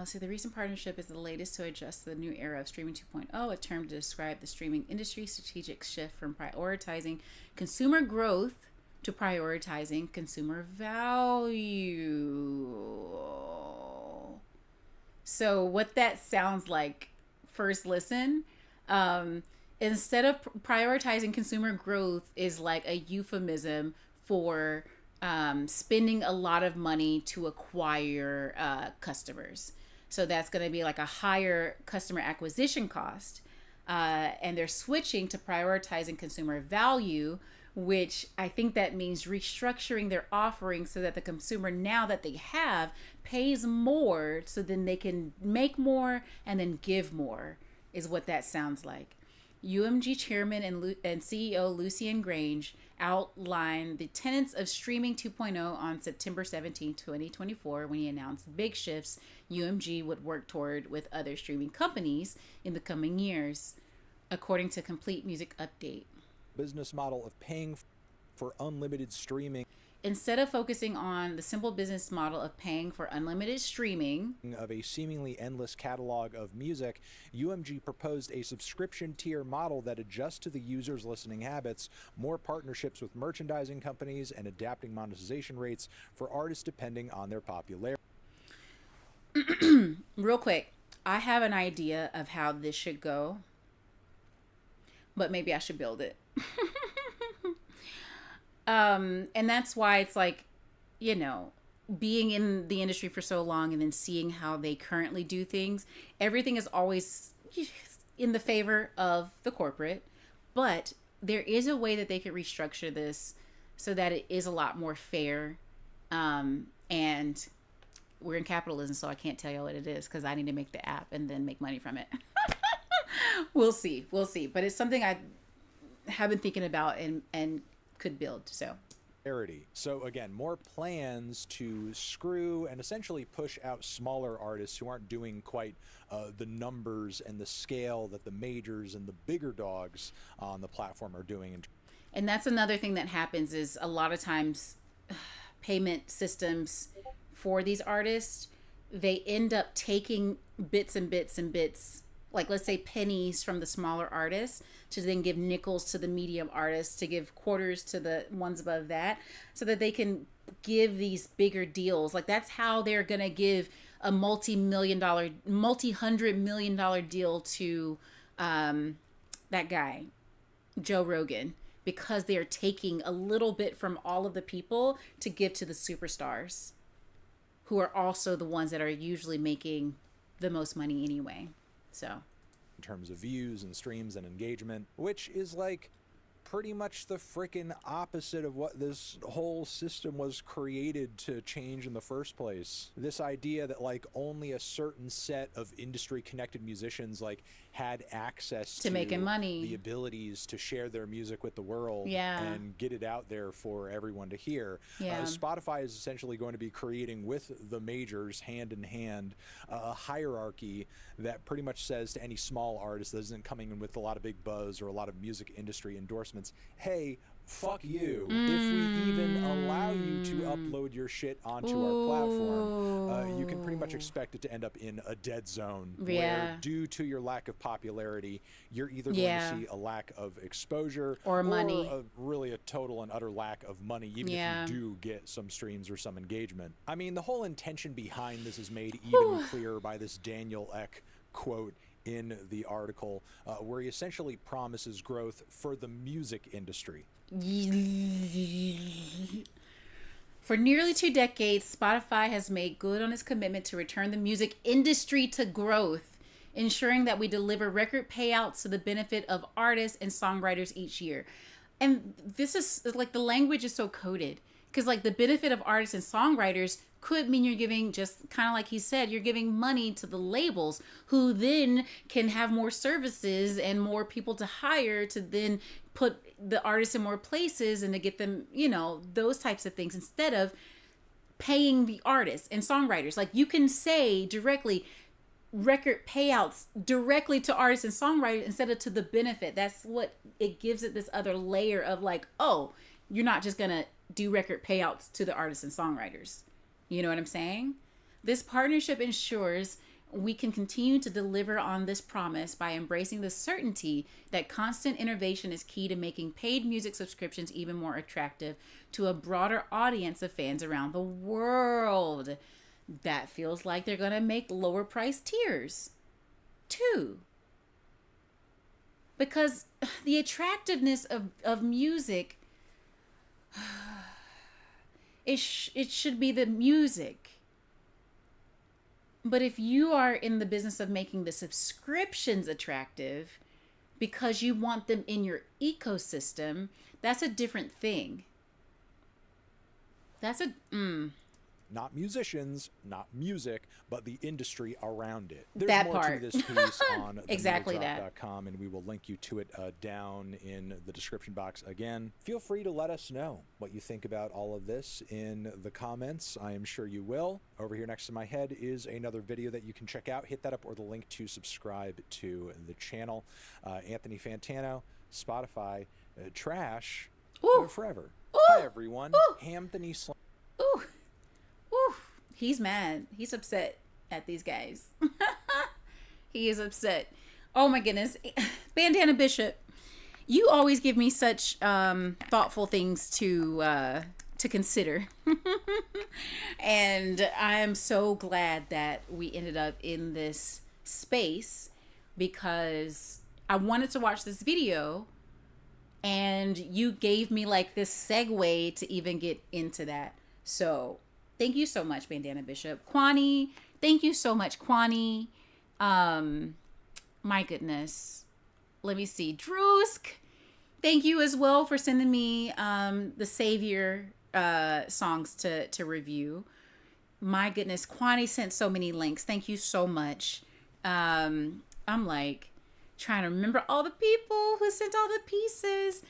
So the recent partnership is the latest to adjust the new era of Streaming 2.0, a term to describe the streaming industry's strategic shift from prioritizing consumer growth to prioritizing consumer value. So what that sounds like, first listen, instead of prioritizing consumer growth is like a euphemism for spending a lot of money to acquire customers. So that's going to be like a higher customer acquisition cost. And they're switching to prioritizing consumer value, which I think that means restructuring their offering so that the consumer, now that they have, pays more so then they can make more and then give more, is what that sounds like. UMG chairman and CEO Lucian Grange outlined the tenets of Streaming 2.0 on September 17, 2024, when he announced big shifts UMG would work toward with other streaming companies in the coming years, according to Complete Music Update. business model of paying for unlimited streaming. Instead of focusing on the simple business model of paying for unlimited streaming of a seemingly endless catalog of music, UMG proposed a subscription tier model that adjusts to the user's listening habits, more partnerships with merchandising companies, and adapting monetization rates for artists depending on their popularity. Real quick, I have an idea of how this should go, but maybe I should build it. And that's why it's like, you know, being in the industry for so long and then seeing how they currently do things, everything is always in the favor of the corporate, but there is a way that they could restructure this so that it is a lot more fair. And we're in capitalism, so I can't tell you what it is because I need to make the app and then make money from it. We'll see. But it's something I have been thinking about and could build. So again, more plans to screw and essentially push out smaller artists who aren't doing quite the numbers and the scale that the majors and the bigger dogs on the platform are doing. And that's another thing that happens is a lot of times payment systems for these artists, they end up taking bits and bits and bits, like let's say pennies from the smaller artists to then give nickels to the medium artists, to give quarters to the ones above that, so that they can give these bigger deals. Like that's how they're going to give a multi-hundred million dollar deal to that guy, Joe Rogan, because they're taking a little bit from all of the people to give to the superstars, who are also the ones that are usually making the most money anyway. So in terms of views and streams and engagement, which is like pretty much the freaking opposite of what this whole system was created to change in the first place. This idea that like only a certain set of industry connected musicians like had access to making money, the abilities to share their music with the world, and get it out there for everyone to hear. Spotify is essentially going to be creating with the majors hand in hand a hierarchy that pretty much says to any small artist that isn't coming in with a lot of big buzz or a lot of music industry endorsements, hey, fuck you. If we even allow you to upload your shit onto our platform, you can pretty much expect it to end up in a dead zone where, due to your lack of popularity, you're either going to see a lack of exposure or money, really a total and utter lack of money, even if you do get some streams or some engagement. I mean, the whole intention behind this is made even clearer by this Daniel Ek quote in the article, where he essentially promises growth for the music industry. For nearly 2 decades, Spotify has made good on its commitment to return the music industry to growth, ensuring that we deliver record payouts to the benefit of artists and songwriters each year. And this is like, the language is so coded, because like the benefit of artists and songwriters could mean you're giving, just kind of like he said, you're giving money to the labels, who then can have more services and more people to hire to then put the artists in more places and to get them, you know, those types of things, instead of paying the artists and songwriters. Like, you can say directly record payouts directly to artists and songwriters instead of to the benefit. That's what it gives it, this other layer of like, oh, you're not just gonna do record payouts to the artists and songwriters. You know what I'm saying? This partnership ensures we can continue to deliver on this promise by embracing the certainty that constant innovation is key to making paid music subscriptions even more attractive to a broader audience of fans around the world. That feels like they're going to make lower price tiers too. Because the attractiveness of music, it should be the music. But if you are in the business of making the subscriptions attractive because you want them in your ecosystem, that's a different thing. That's Not musicians, not music, but the industry around it. There's that more part. to this piece on Exactly that. .com, and we will link you to it down in the description box again. Feel free to let us know what you think about all of this in the comments. I am sure you will. Over here next to my head is another video that you can check out. Hit that up, or the link to subscribe to the channel. Anthony Fantano, Spotify, trash forever. Ooh. Hi, everyone. Anthony Slam. Ooh. He's mad. He's upset at these guys. He is upset. Oh my goodness. Bandana Bishop, you always give me such thoughtful things to consider. And I am so glad that we ended up in this space, because I wanted to watch this video and you gave me like this segue to even get into that. So thank you so much, Bandana Bishop. Kwani, thank you so much, Kwani. My goodness. Let me see. Drusk, thank you as well for sending me the Savior songs to review. My goodness, Kwani sent so many links. Thank you so much. I'm like trying to remember all the people who sent all the pieces.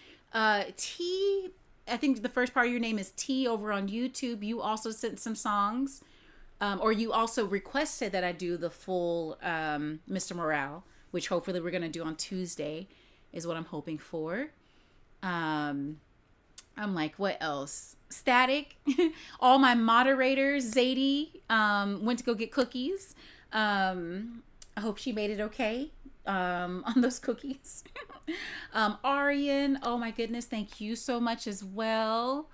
T, I think the first part of your name is T over on YouTube. You also sent some songs, or you also requested that I do the full Mr. Morale, which hopefully we're going to do on Tuesday, is what I'm hoping for. I'm like, what else? Static. All my moderators, Zadie, went to go get cookies. I hope she made it okay on those cookies. Arian, oh my goodness, thank you so much as well.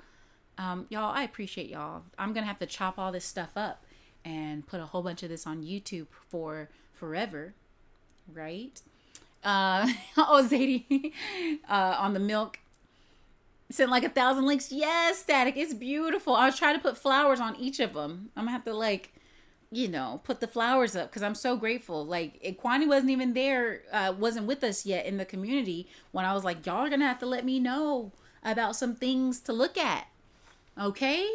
Y'all, I appreciate y'all. I'm gonna have to chop all this stuff up and put a whole bunch of this on YouTube for forever, right? Oh, Zadie, on the milk, sent like 1,000 links. Yes, Static, it's beautiful. I was trying to put flowers on each of them. I'm gonna have to, like, you know, put the flowers up, because I'm so grateful. Like, Kwani wasn't even there, wasn't with us yet in the community when I was like, y'all are gonna have to let me know about some things to look at, okay?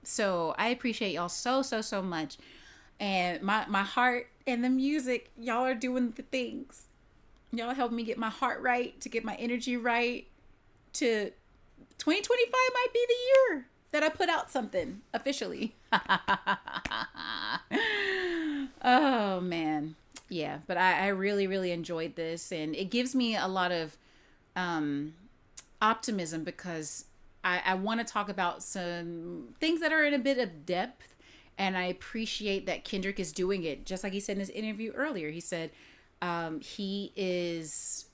So I appreciate y'all so much. And my heart and the music, y'all are doing the things. Y'all helped me get my heart right, to get my energy right, to 2025 might be the year that I put out something officially. Oh man. Yeah, but I really enjoyed this, and it gives me a lot of optimism, because I want to talk about some things that are in a bit of depth, and I appreciate that Kendrick is doing it. Just like he said in his interview earlier, he said he is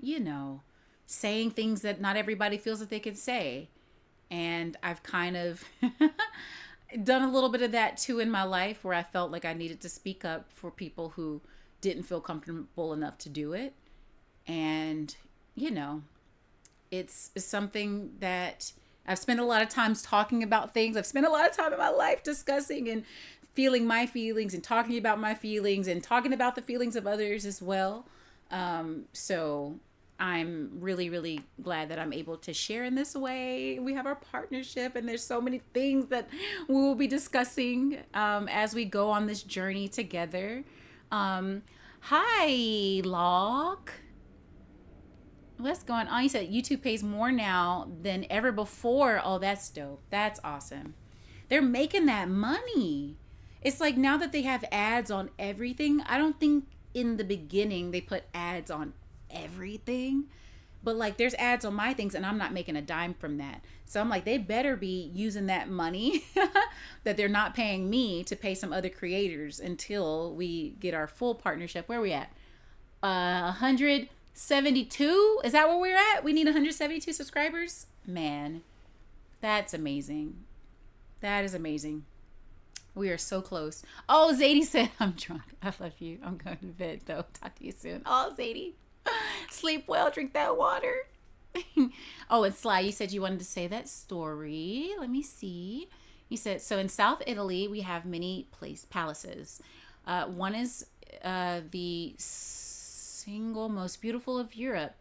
you know, saying things that not everybody feels that they can say. And I've kind of done a little bit of that too in my life, where I felt like I needed to speak up for people who didn't feel comfortable enough to do it. And, you know, it's something that I've spent a lot of times talking about things. I've spent a lot of time in my life discussing and feeling my feelings and talking about my feelings and talking about the feelings of others as well. So I'm really, really glad that I'm able to share in this way. We have our partnership, and there's so many things that we will be discussing as we go on this journey together. Hi, Locke. What's going on? You said YouTube pays more now than ever before. Oh, that's dope. That's awesome. They're making that money. It's like now that they have ads on everything. I don't think in the beginning they put ads on everything, but like there's ads on my things and I'm not making a dime from that. So I'm like, they better be using that money that they're not paying me to pay some other creators until we get our full partnership. Where are we at? 172? Is that where we're at? We need 172 subscribers? Man, that's amazing. That is amazing. We are so close. Oh, Zadie said, I'm drunk. I love you. I'm going to bed though. Talk to you soon. Oh, Zadie. Sleep well. Drink that water. Oh, and Sly, you said you wanted to say that story. Let me see. You said, so in South Italy, we have many palaces. One is the single most beautiful of Europe,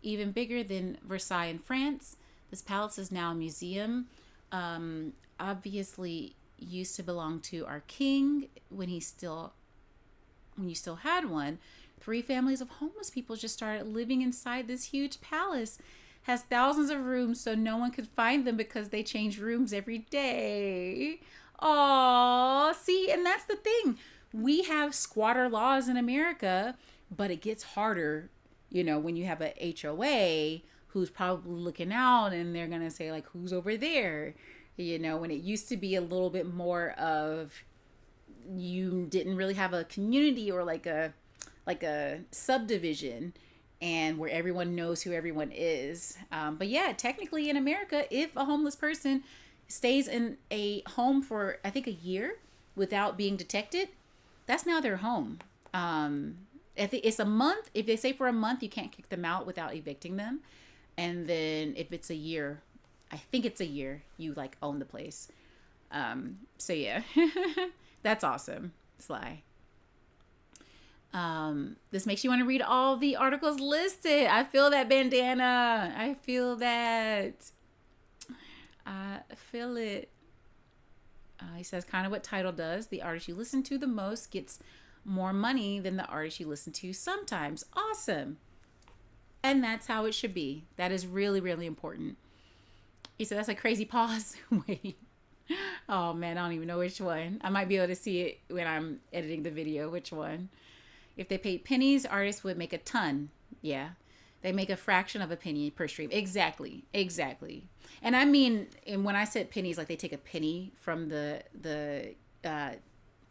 even bigger than Versailles in France. This palace is now a museum. Obviously used to belong to our king when you still had one. 3 families of homeless people just started living inside this huge palace. Has thousands of rooms, so no one could find them because they change rooms every day. Oh, see, and that's the thing. We have squatter laws in America, but it gets harder, you know, when you have a HOA who's probably looking out and they're gonna say like, who's over there? You know, when it used to be a little bit more of, you didn't really have a community or like a subdivision and where everyone knows who everyone is. But yeah, technically in America, if a homeless person stays in a home for, I think, a year without being detected, that's now their home. If it's a month, if they say for a month, you can't kick them out without evicting them. And then if it's a year, I think it's a year, you like own the place. So yeah, that's awesome, Sly. This makes you want to read all the articles listed. I feel that, Bandana. I feel that. I feel it. He says kind of what Tidal does. The artist you listen to the most gets more money than the artist you listen to sometimes. Awesome. And that's how it should be. That is really, really important. He said, that's a crazy pause. Wait. Oh, man, I don't even know which one. I might be able to see it when I'm editing the video. Which one? If they paid pennies, artists would make a ton. Yeah. They make a fraction of a penny per stream. Exactly. Exactly. And I mean, and when I said pennies, like they take a penny from the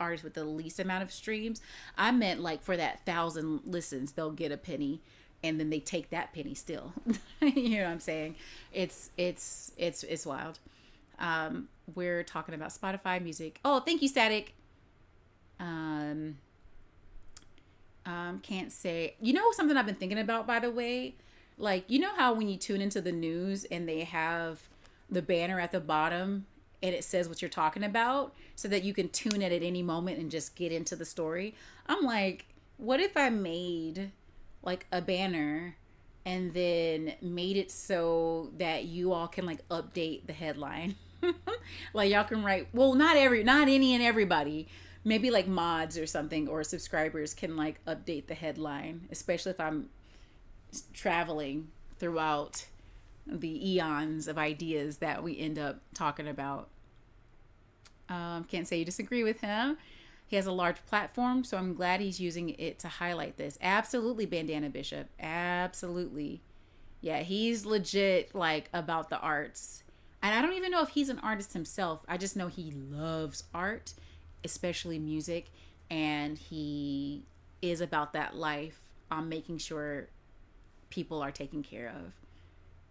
artist with the least amount of streams. I meant like for that 1,000 listens, they'll get a penny. And then they take that penny still. You know what I'm saying? It's wild. We're talking about Spotify music. Oh, thank you, Static. Can't say. You know something I've been thinking about, by the way? Like, you know how when you tune into the news and they have the banner at the bottom and it says what you're talking about so that you can tune it at any moment and just get into the story? I'm like, what if I made like a banner and then made it so that you all can like update the headline? Like y'all can write, well, not any and everybody, maybe like mods or something or subscribers can like update the headline, especially if I'm traveling throughout the eons of ideas that we end up talking about. Can't say you disagree with him. He has a large platform, so I'm glad he's using it to highlight this. Absolutely, Bandana Bishop. Absolutely. Yeah, he's legit like about the arts. And I don't even know if he's an artist himself. I just know he loves art, especially music. And he is about that life on making sure people are taken care of.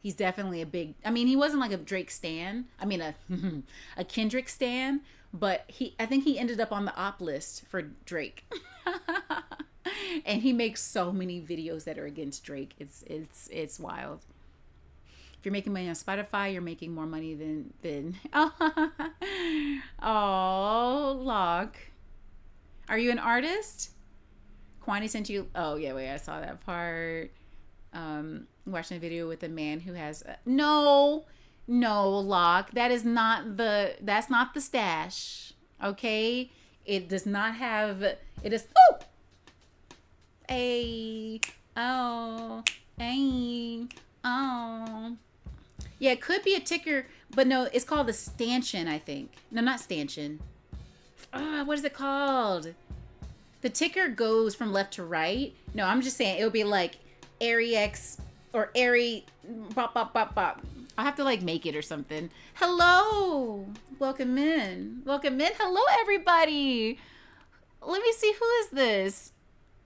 He's definitely a big, I mean, he wasn't like a Drake stan. I mean, a Kendrick stan. But I think he ended up on the op list for Drake. And he makes so many videos that are against Drake. It's wild. If you're making money on Spotify, you're making more money than oh, Locke. Are you an artist? Kwani sent you. Oh yeah, wait, I saw that part. Watching a video with a man who has no, Locke. That's not the stash. Okay, it does not have. It is. Oh, a oh, a oh. Yeah, it could be a ticker, but no, it's called the stanchion. I think. No, not stanchion. What is it called? The ticker goes from left to right. No, I'm just saying it'll be like ARIX or ARI bop bop bop bop. I'll have to like make it or something. Hello. Welcome in. Welcome in. Hello everybody. Let me see, who is this?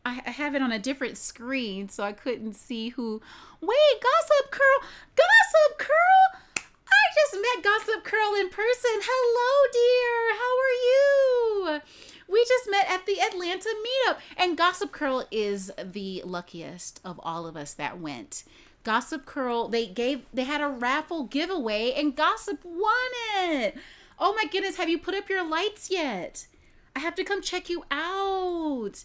I have it on a different screen so I couldn't see who. Wait, Gossip Curl. Gossip Curl. I just met Gossip Curl in person. Hello, dear. How are you? We just met at the Atlanta meetup, and Gossip Curl is the luckiest of all of us that went. Gossip Curl, they had a raffle giveaway, and Gossip won it. Oh my goodness, have you put up your lights yet? I have to come check you out.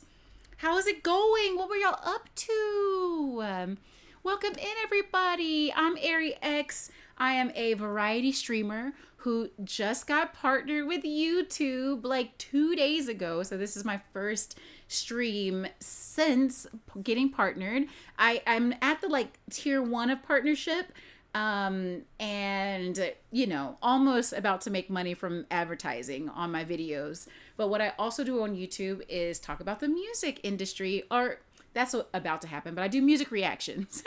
How is it going? What were y'all up to? Welcome in, everybody. I'm Ari X. I am a variety streamer who just got partnered with YouTube like 2 days ago. So this is my first stream since getting partnered. I'm at the like tier 1 of partnership. And you know, almost about to make money from advertising on my videos. But what I also do on YouTube is talk about the music industry, or that's about to happen, but I do music reactions.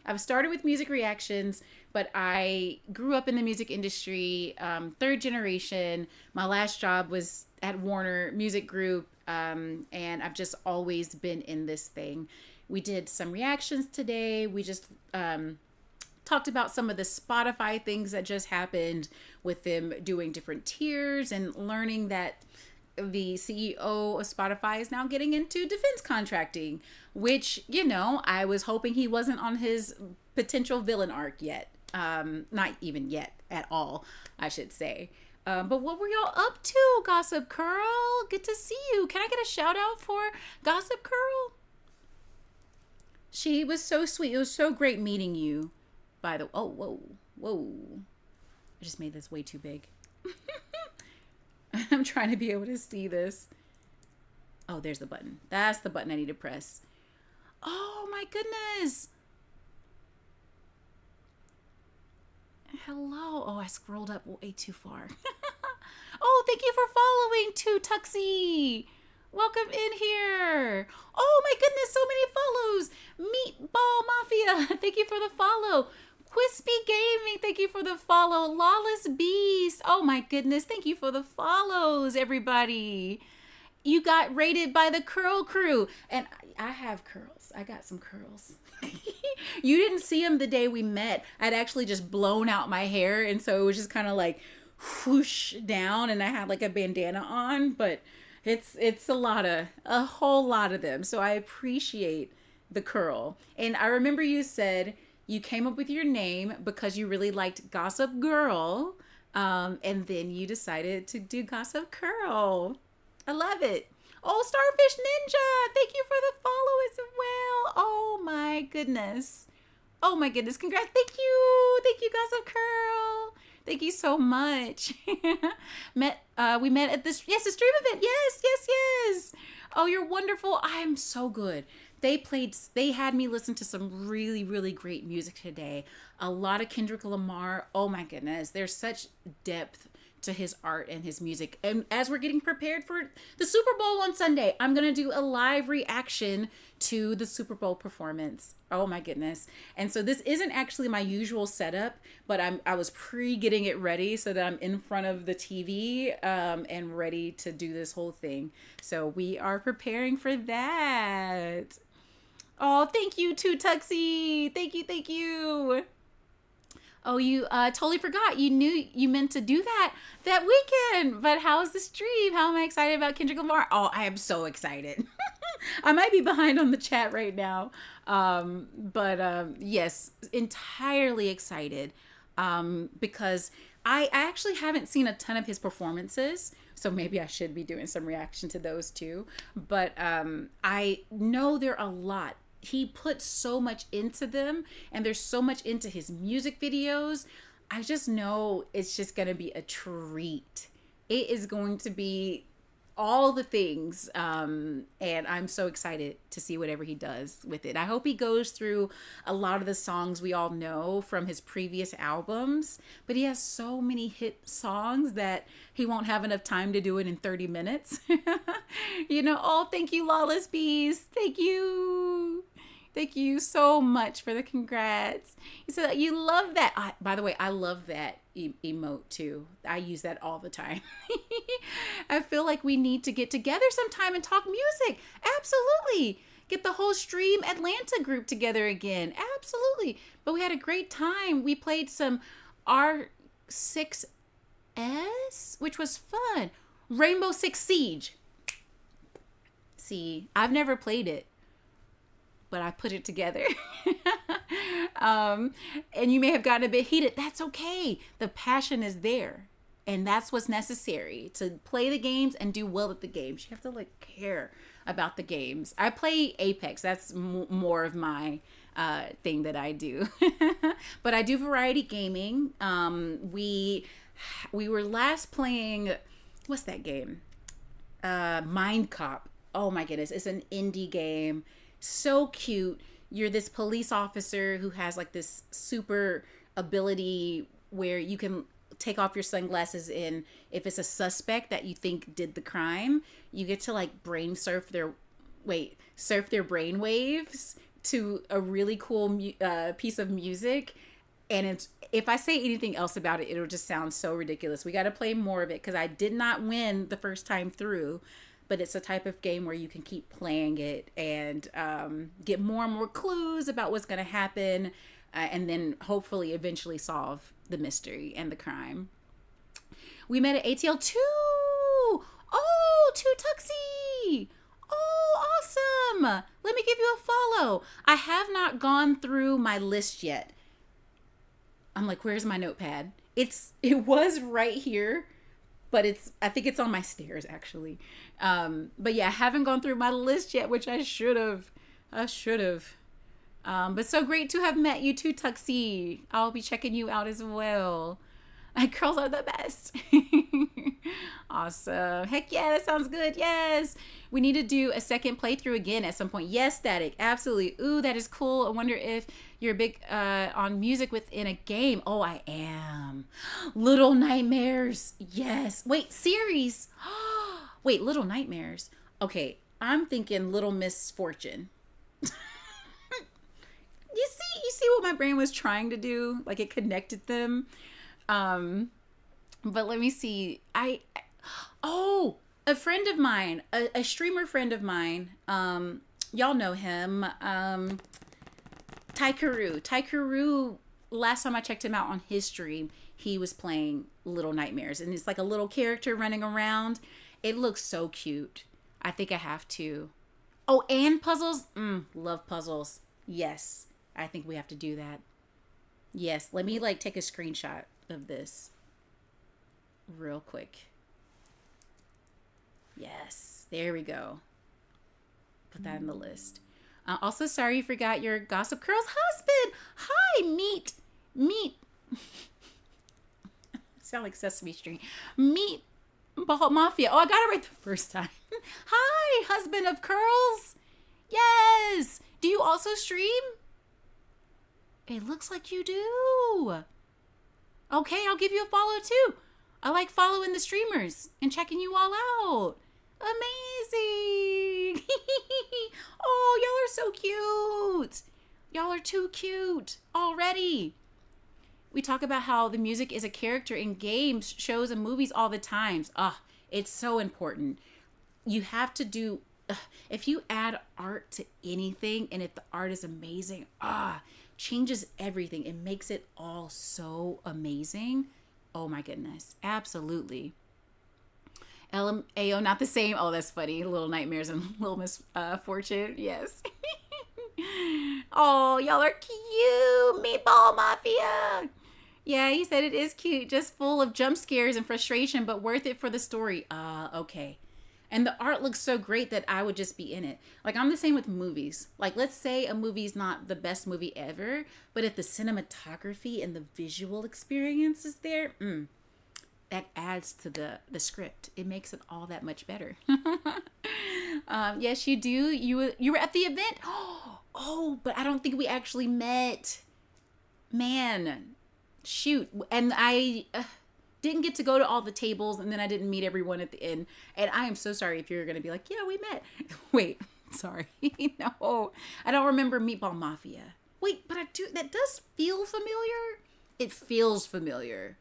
I've started with music reactions, but I grew up in the music industry, 3rd generation. My last job was at Warner Music Group, and I've just always been in this thing. We did some reactions today. We just talked about some of the Spotify things that just happened with them doing different tiers and learning that the CEO of Spotify is now getting into defense contracting, which, you know, I was hoping he wasn't on his potential villain arc yet. Not even yet at all, I should say. But what were y'all up to, Gossip Curl? Good to see you. Can I get a shout out for Gossip Curl? She was so sweet. It was so great meeting you. By the whoa. I just made this way too big. I'm trying to be able to see this. Oh, there's the button. That's the button I need to press. Oh my goodness. Hello. Oh, I scrolled up way too far. Oh, thank you for following too, Tuxie. Welcome in here. Oh my goodness, so many follows. Meatball Mafia, thank you for the follow. Quispy Gaming, thank you for the follow. Lawless Beast, oh my goodness, thank you for the follows, everybody. You got rated by the Curl Crew. And I have curls. I got some curls. You didn't see them the day we met. I'd actually just blown out my hair. And so it was just kind of like whoosh down. And I had like a bandana on. But it's a whole lot of them. So I appreciate the curl. And I remember you said you came up with your name because you really liked Gossip Girl. And then you decided to do Gossip Curl. I love it. Oh, Starfish Ninja, thank you for the follow as well. Oh my goodness. Oh my goodness. Congrats. Thank you, Gossip Curl. Thank you so much. We met at this, the stream event. Yes. Oh, you're wonderful. I am so good. They had me listen to some really, really great music today. A lot of Kendrick Lamar. Oh my goodness. There's such depth to his art and his music. And as we're getting prepared for the Super Bowl on Sunday, I'm going to do a live reaction to the Super Bowl performance. Oh my goodness. And so this isn't actually my usual setup, but I was getting it ready so that I'm in front of the TV and ready to do this whole thing. So we are preparing for that. Oh, thank you too, Tuxie. Thank you. Oh, you totally forgot. You knew you meant to do that weekend. But how's the stream? How am I excited about Kendrick Lamar? Oh, I am so excited. I might be behind on the chat right now. Yes, entirely excited. Because I actually haven't seen a ton of his performances, so maybe I should be doing some reaction to those too. But I know there are a lot. He puts so much into them, and there's so much into his music videos. I just know it's just going to be a treat. It is going to be all the things, and I'm so excited to see whatever he does with it. I hope he goes through a lot of the songs we all know from his previous albums, but he has so many hit songs that he won't have enough time to do it in 30 minutes. Oh, thank you, Lawless Bees. Thank you. Thank you so much for the congrats. You said that you love that. By the way, I love that emote too. I use that all the time. I feel like we need to get together sometime and talk music. Absolutely. Get the whole Stream Atlanta group together again. Absolutely. But we had a great time. We played some R6S, which was fun. Rainbow Six Siege. See, I've never played it, but I put it together. And you may have gotten a bit heated. That's okay. The passion is there. And that's what's necessary to play the games and do well at the games. You have to care about the games. I play Apex. That's more of my thing that I do. But I do variety gaming. We were last playing, what's that game? Mind Cop. Oh my goodness. It's an indie game. So cute. You're this police officer who has this super ability where you can take off your sunglasses, and if it's a suspect that you think did the crime, you get to surf their brain waves to a really cool piece of music. And if I say anything else about it, it'll just sound so ridiculous. We got to play more of it because I did not win the first time through. But it's a type of game where you can keep playing it and get more and more clues about what's going to happen, and then hopefully eventually solve the mystery and the crime. We met at ATL 2. Oh, 2 Tuxie. Oh, awesome. Let me give you a follow. I have not gone through my list yet. I'm like, where's my notepad? It was right here. But I think it's on my stairs actually. But yeah, I haven't gone through my list yet, which I should have. But so great to have met you too, Tuxie. I'll be checking you out as well. Girls are the best. Awesome. Heck yeah, that sounds good. Yes. We need to do a second playthrough again at some point. Yes, Static. Absolutely. Ooh, that is cool. I wonder if you're big on music within a game. Oh, I am. Little Nightmares. Yes. Wait, series. Wait, Little Nightmares. Okay, I'm thinking Little Misfortune. You see what my brain was trying to do? It connected them. But let me see. A friend of mine, a streamer friend of mine, y'all know him, Taikaru. Last time I checked him out on his stream, he was playing Little Nightmares, and it's like a little character running around. It looks so cute. I think I have to. Oh, and puzzles. Love puzzles. Yes, I think we have to do that. Yes, let me take a screenshot of this real quick. Yes, there we go. Put that in the list. Also, sorry you forgot your Gossip Girl's husband. Hi, meet. Sound like Sesame Street. Meet Mafia. Oh, I got it right the first time. Hi, husband of Curls. Yes. Do you also stream? It looks like you do. Okay, I'll give you a follow too. I like following the streamers and checking you all out. Amazing. Oh, y'all are so cute. Y'all are too cute already. We talk about how the music is a character in games, shows, and movies all the time. It's so important. You have to do, if you add art to anything, and if the art is amazing, changes everything. It makes it all so amazing. Oh my goodness. Absolutely. LMAO, not the same. Oh, that's funny. Little Nightmares and Little Miss Fortune. Yes. Oh, y'all are cute. Meatball Mafia. Yeah, he said it is cute, just full of jump scares and frustration, but worth it for the story. Okay. And the art looks so great that I would just be in it. Like, I'm the same with movies. Like, let's say a movie's not the best movie ever, but if the cinematography and the visual experience is there, that adds to the script. It makes it all that much better. Yes, you do. You were at the event. Oh, but I don't think we actually met. Man, shoot. And I didn't get to go to all the tables, and then I didn't meet everyone at the end. And I am so sorry if you're going to be like, yeah, we met. Wait, sorry. No, I don't remember Meatball Mafia. Wait, but I do. That does feel familiar. It feels familiar,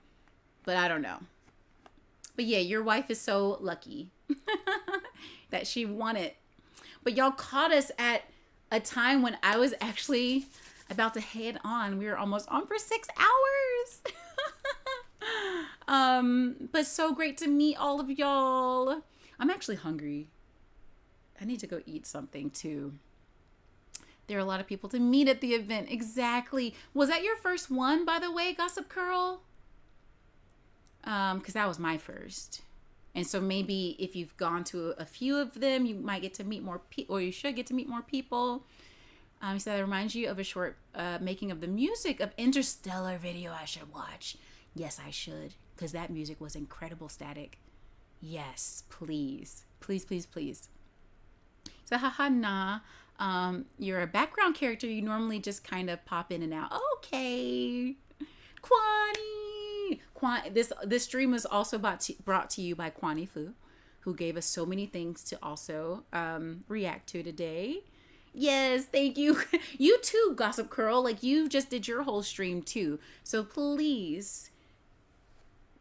but I don't know. But yeah, your wife is so lucky that she won it. But y'all caught us at a time when I was actually about to head on. We were almost on for 6 hours. But so great to meet all of y'all. I'm actually hungry. I need to go eat something too. There are a lot of people to meet at the event. Exactly. Was that your first one, by the way, Gossip Curl? Because that was my first. And so maybe if you've gone to a few of them, you might get to meet more people, or you should get to meet more people. So that reminds you of a short making of the music of Interstellar video I should watch. Yes, I should, because that music was incredible, Static. Yes, please. Please, please, please. So, haha, nah. You're a background character. You normally just kind of pop in and out. Okay. Kwani. This stream was also brought to you by Kwani Fu, who gave us so many things to also react to today. Yes, thank you. You too, Gossip Curl. Like, you just did your whole stream too. So please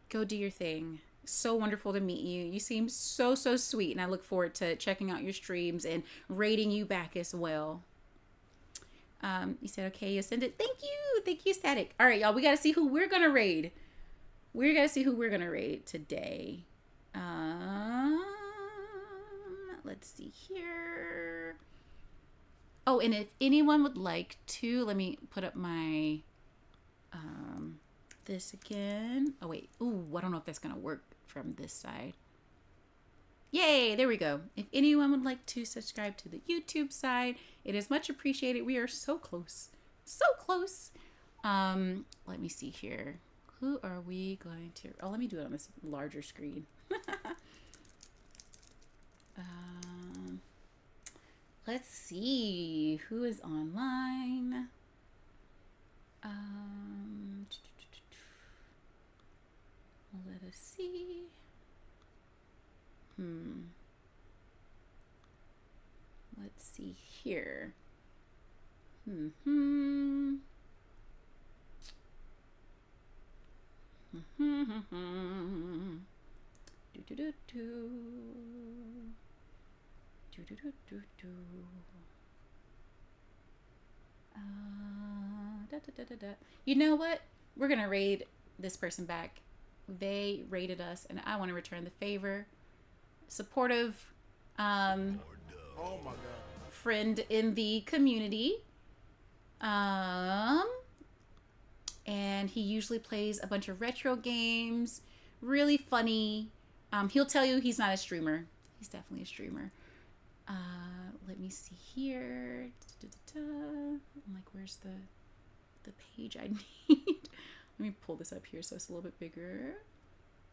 go do your thing. So wonderful to meet you. You seem so, so sweet. And I look forward to checking out your streams and rating you back as well. You said, okay, you send it. Thank you. Thank you, Static. All right, y'all. We got to see who we're going to raid. We're going to see who we're going to raid today. Let's see here. Oh, and if anyone would like to, let me put up my, this again. Oh, wait. Ooh, I don't know if that's going to work from this side. Yay, there we go. If anyone would like to subscribe to the YouTube side, it is much appreciated. We are so close. So close. Let me see here. Who are we going to... Oh, let me do it on this larger screen. Let's see who is online. Let us see. Let's see here. You know what? We're gonna raid this person back. They raided us, and I want to return the favor. Supportive, oh my God, friend in the community. And he usually plays a bunch of retro games. Really funny. He'll tell you he's not a streamer. He's definitely a streamer. Let me see here. I'm like, where's the page I need? Let me pull this up here so it's a little bit bigger.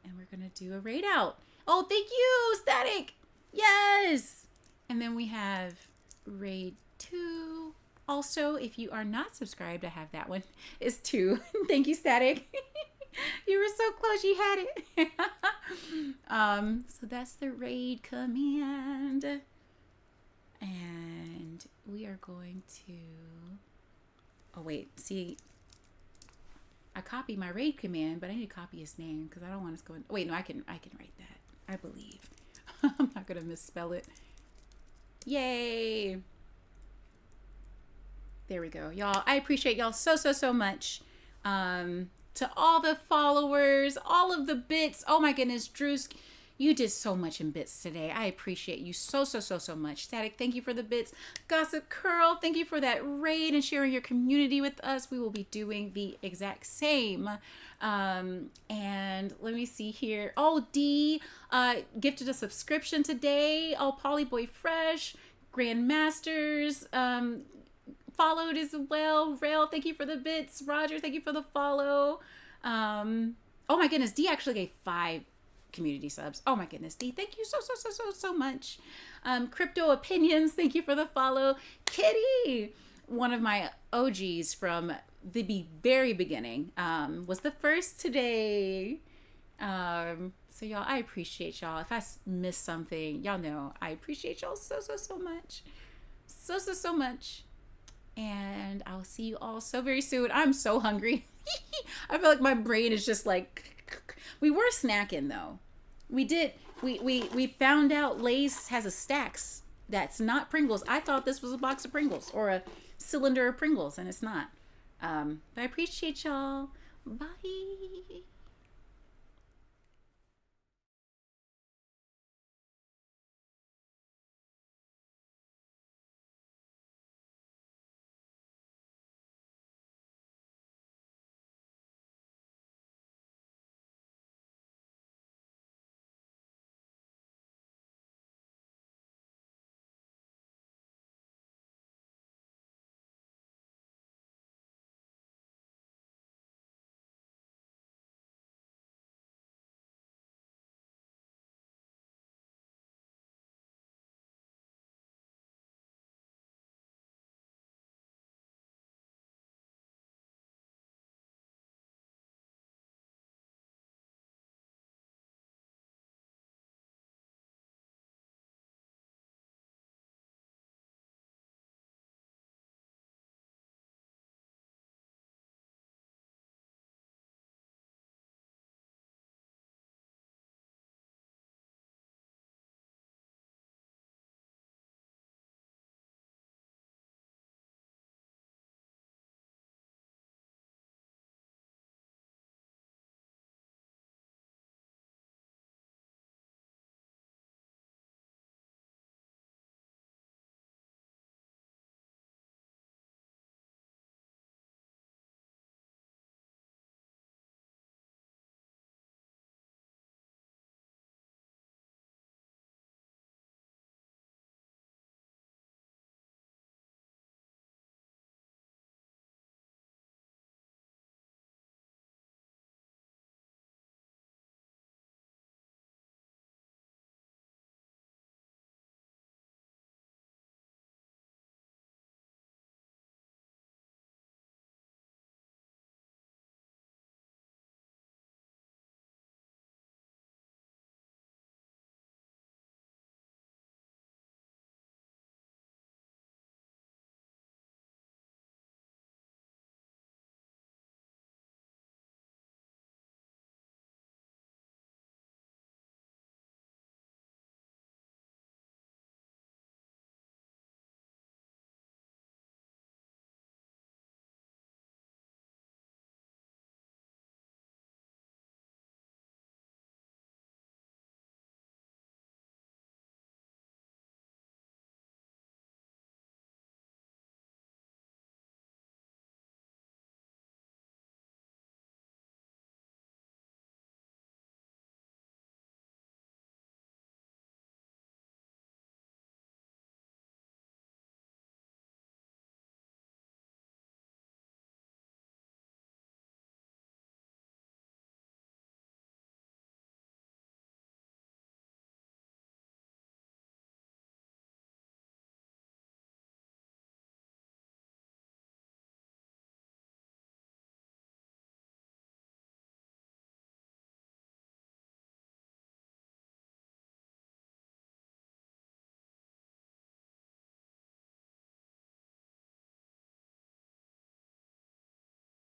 And we're gonna do a raid out. Oh, thank you, Static. Yes. And then we have raid 2. Also, if you are not subscribed, I have that one. It's 2. Thank you, Static. You were so close. You had it. So that's the raid command. And we are going to... Oh, wait. See, I copied my raid command, but I need to copy his name because I don't want to go... Wait, no, I can write that. I believe. I'm not going to misspell it. Yay. There we go. Y'all, I appreciate y'all so, so, so much. To all the followers, all of the bits. Oh my goodness, Drews, You did so much in bits today. I appreciate you so much. Static, thank you for the bits. Gossip Curl, thank you for that raid and sharing your community with us. We will be doing the exact same. And let me see here. Oh, D gifted a subscription today. Oh, Polyboy Fresh, Grandmasters followed as well. Rail, thank you for the bits. Roger, thank you for the follow. Oh my goodness, D actually gave 5 community subs. Oh my goodness, D, thank you so much. Crypto Opinions, thank you for the follow. Kitty, one of my OGs from the very beginning, was the first today. So y'all, I appreciate y'all. If I missed something, y'all know I appreciate y'all so much. So much. And I'll see you all so very soon. I'm so hungry. I feel like my brain is just like, we were snacking though. We found out Lay's has a Stacks that's not Pringles. I thought this was a box of Pringles or a cylinder of Pringles, and it's not. But I appreciate y'all. Bye.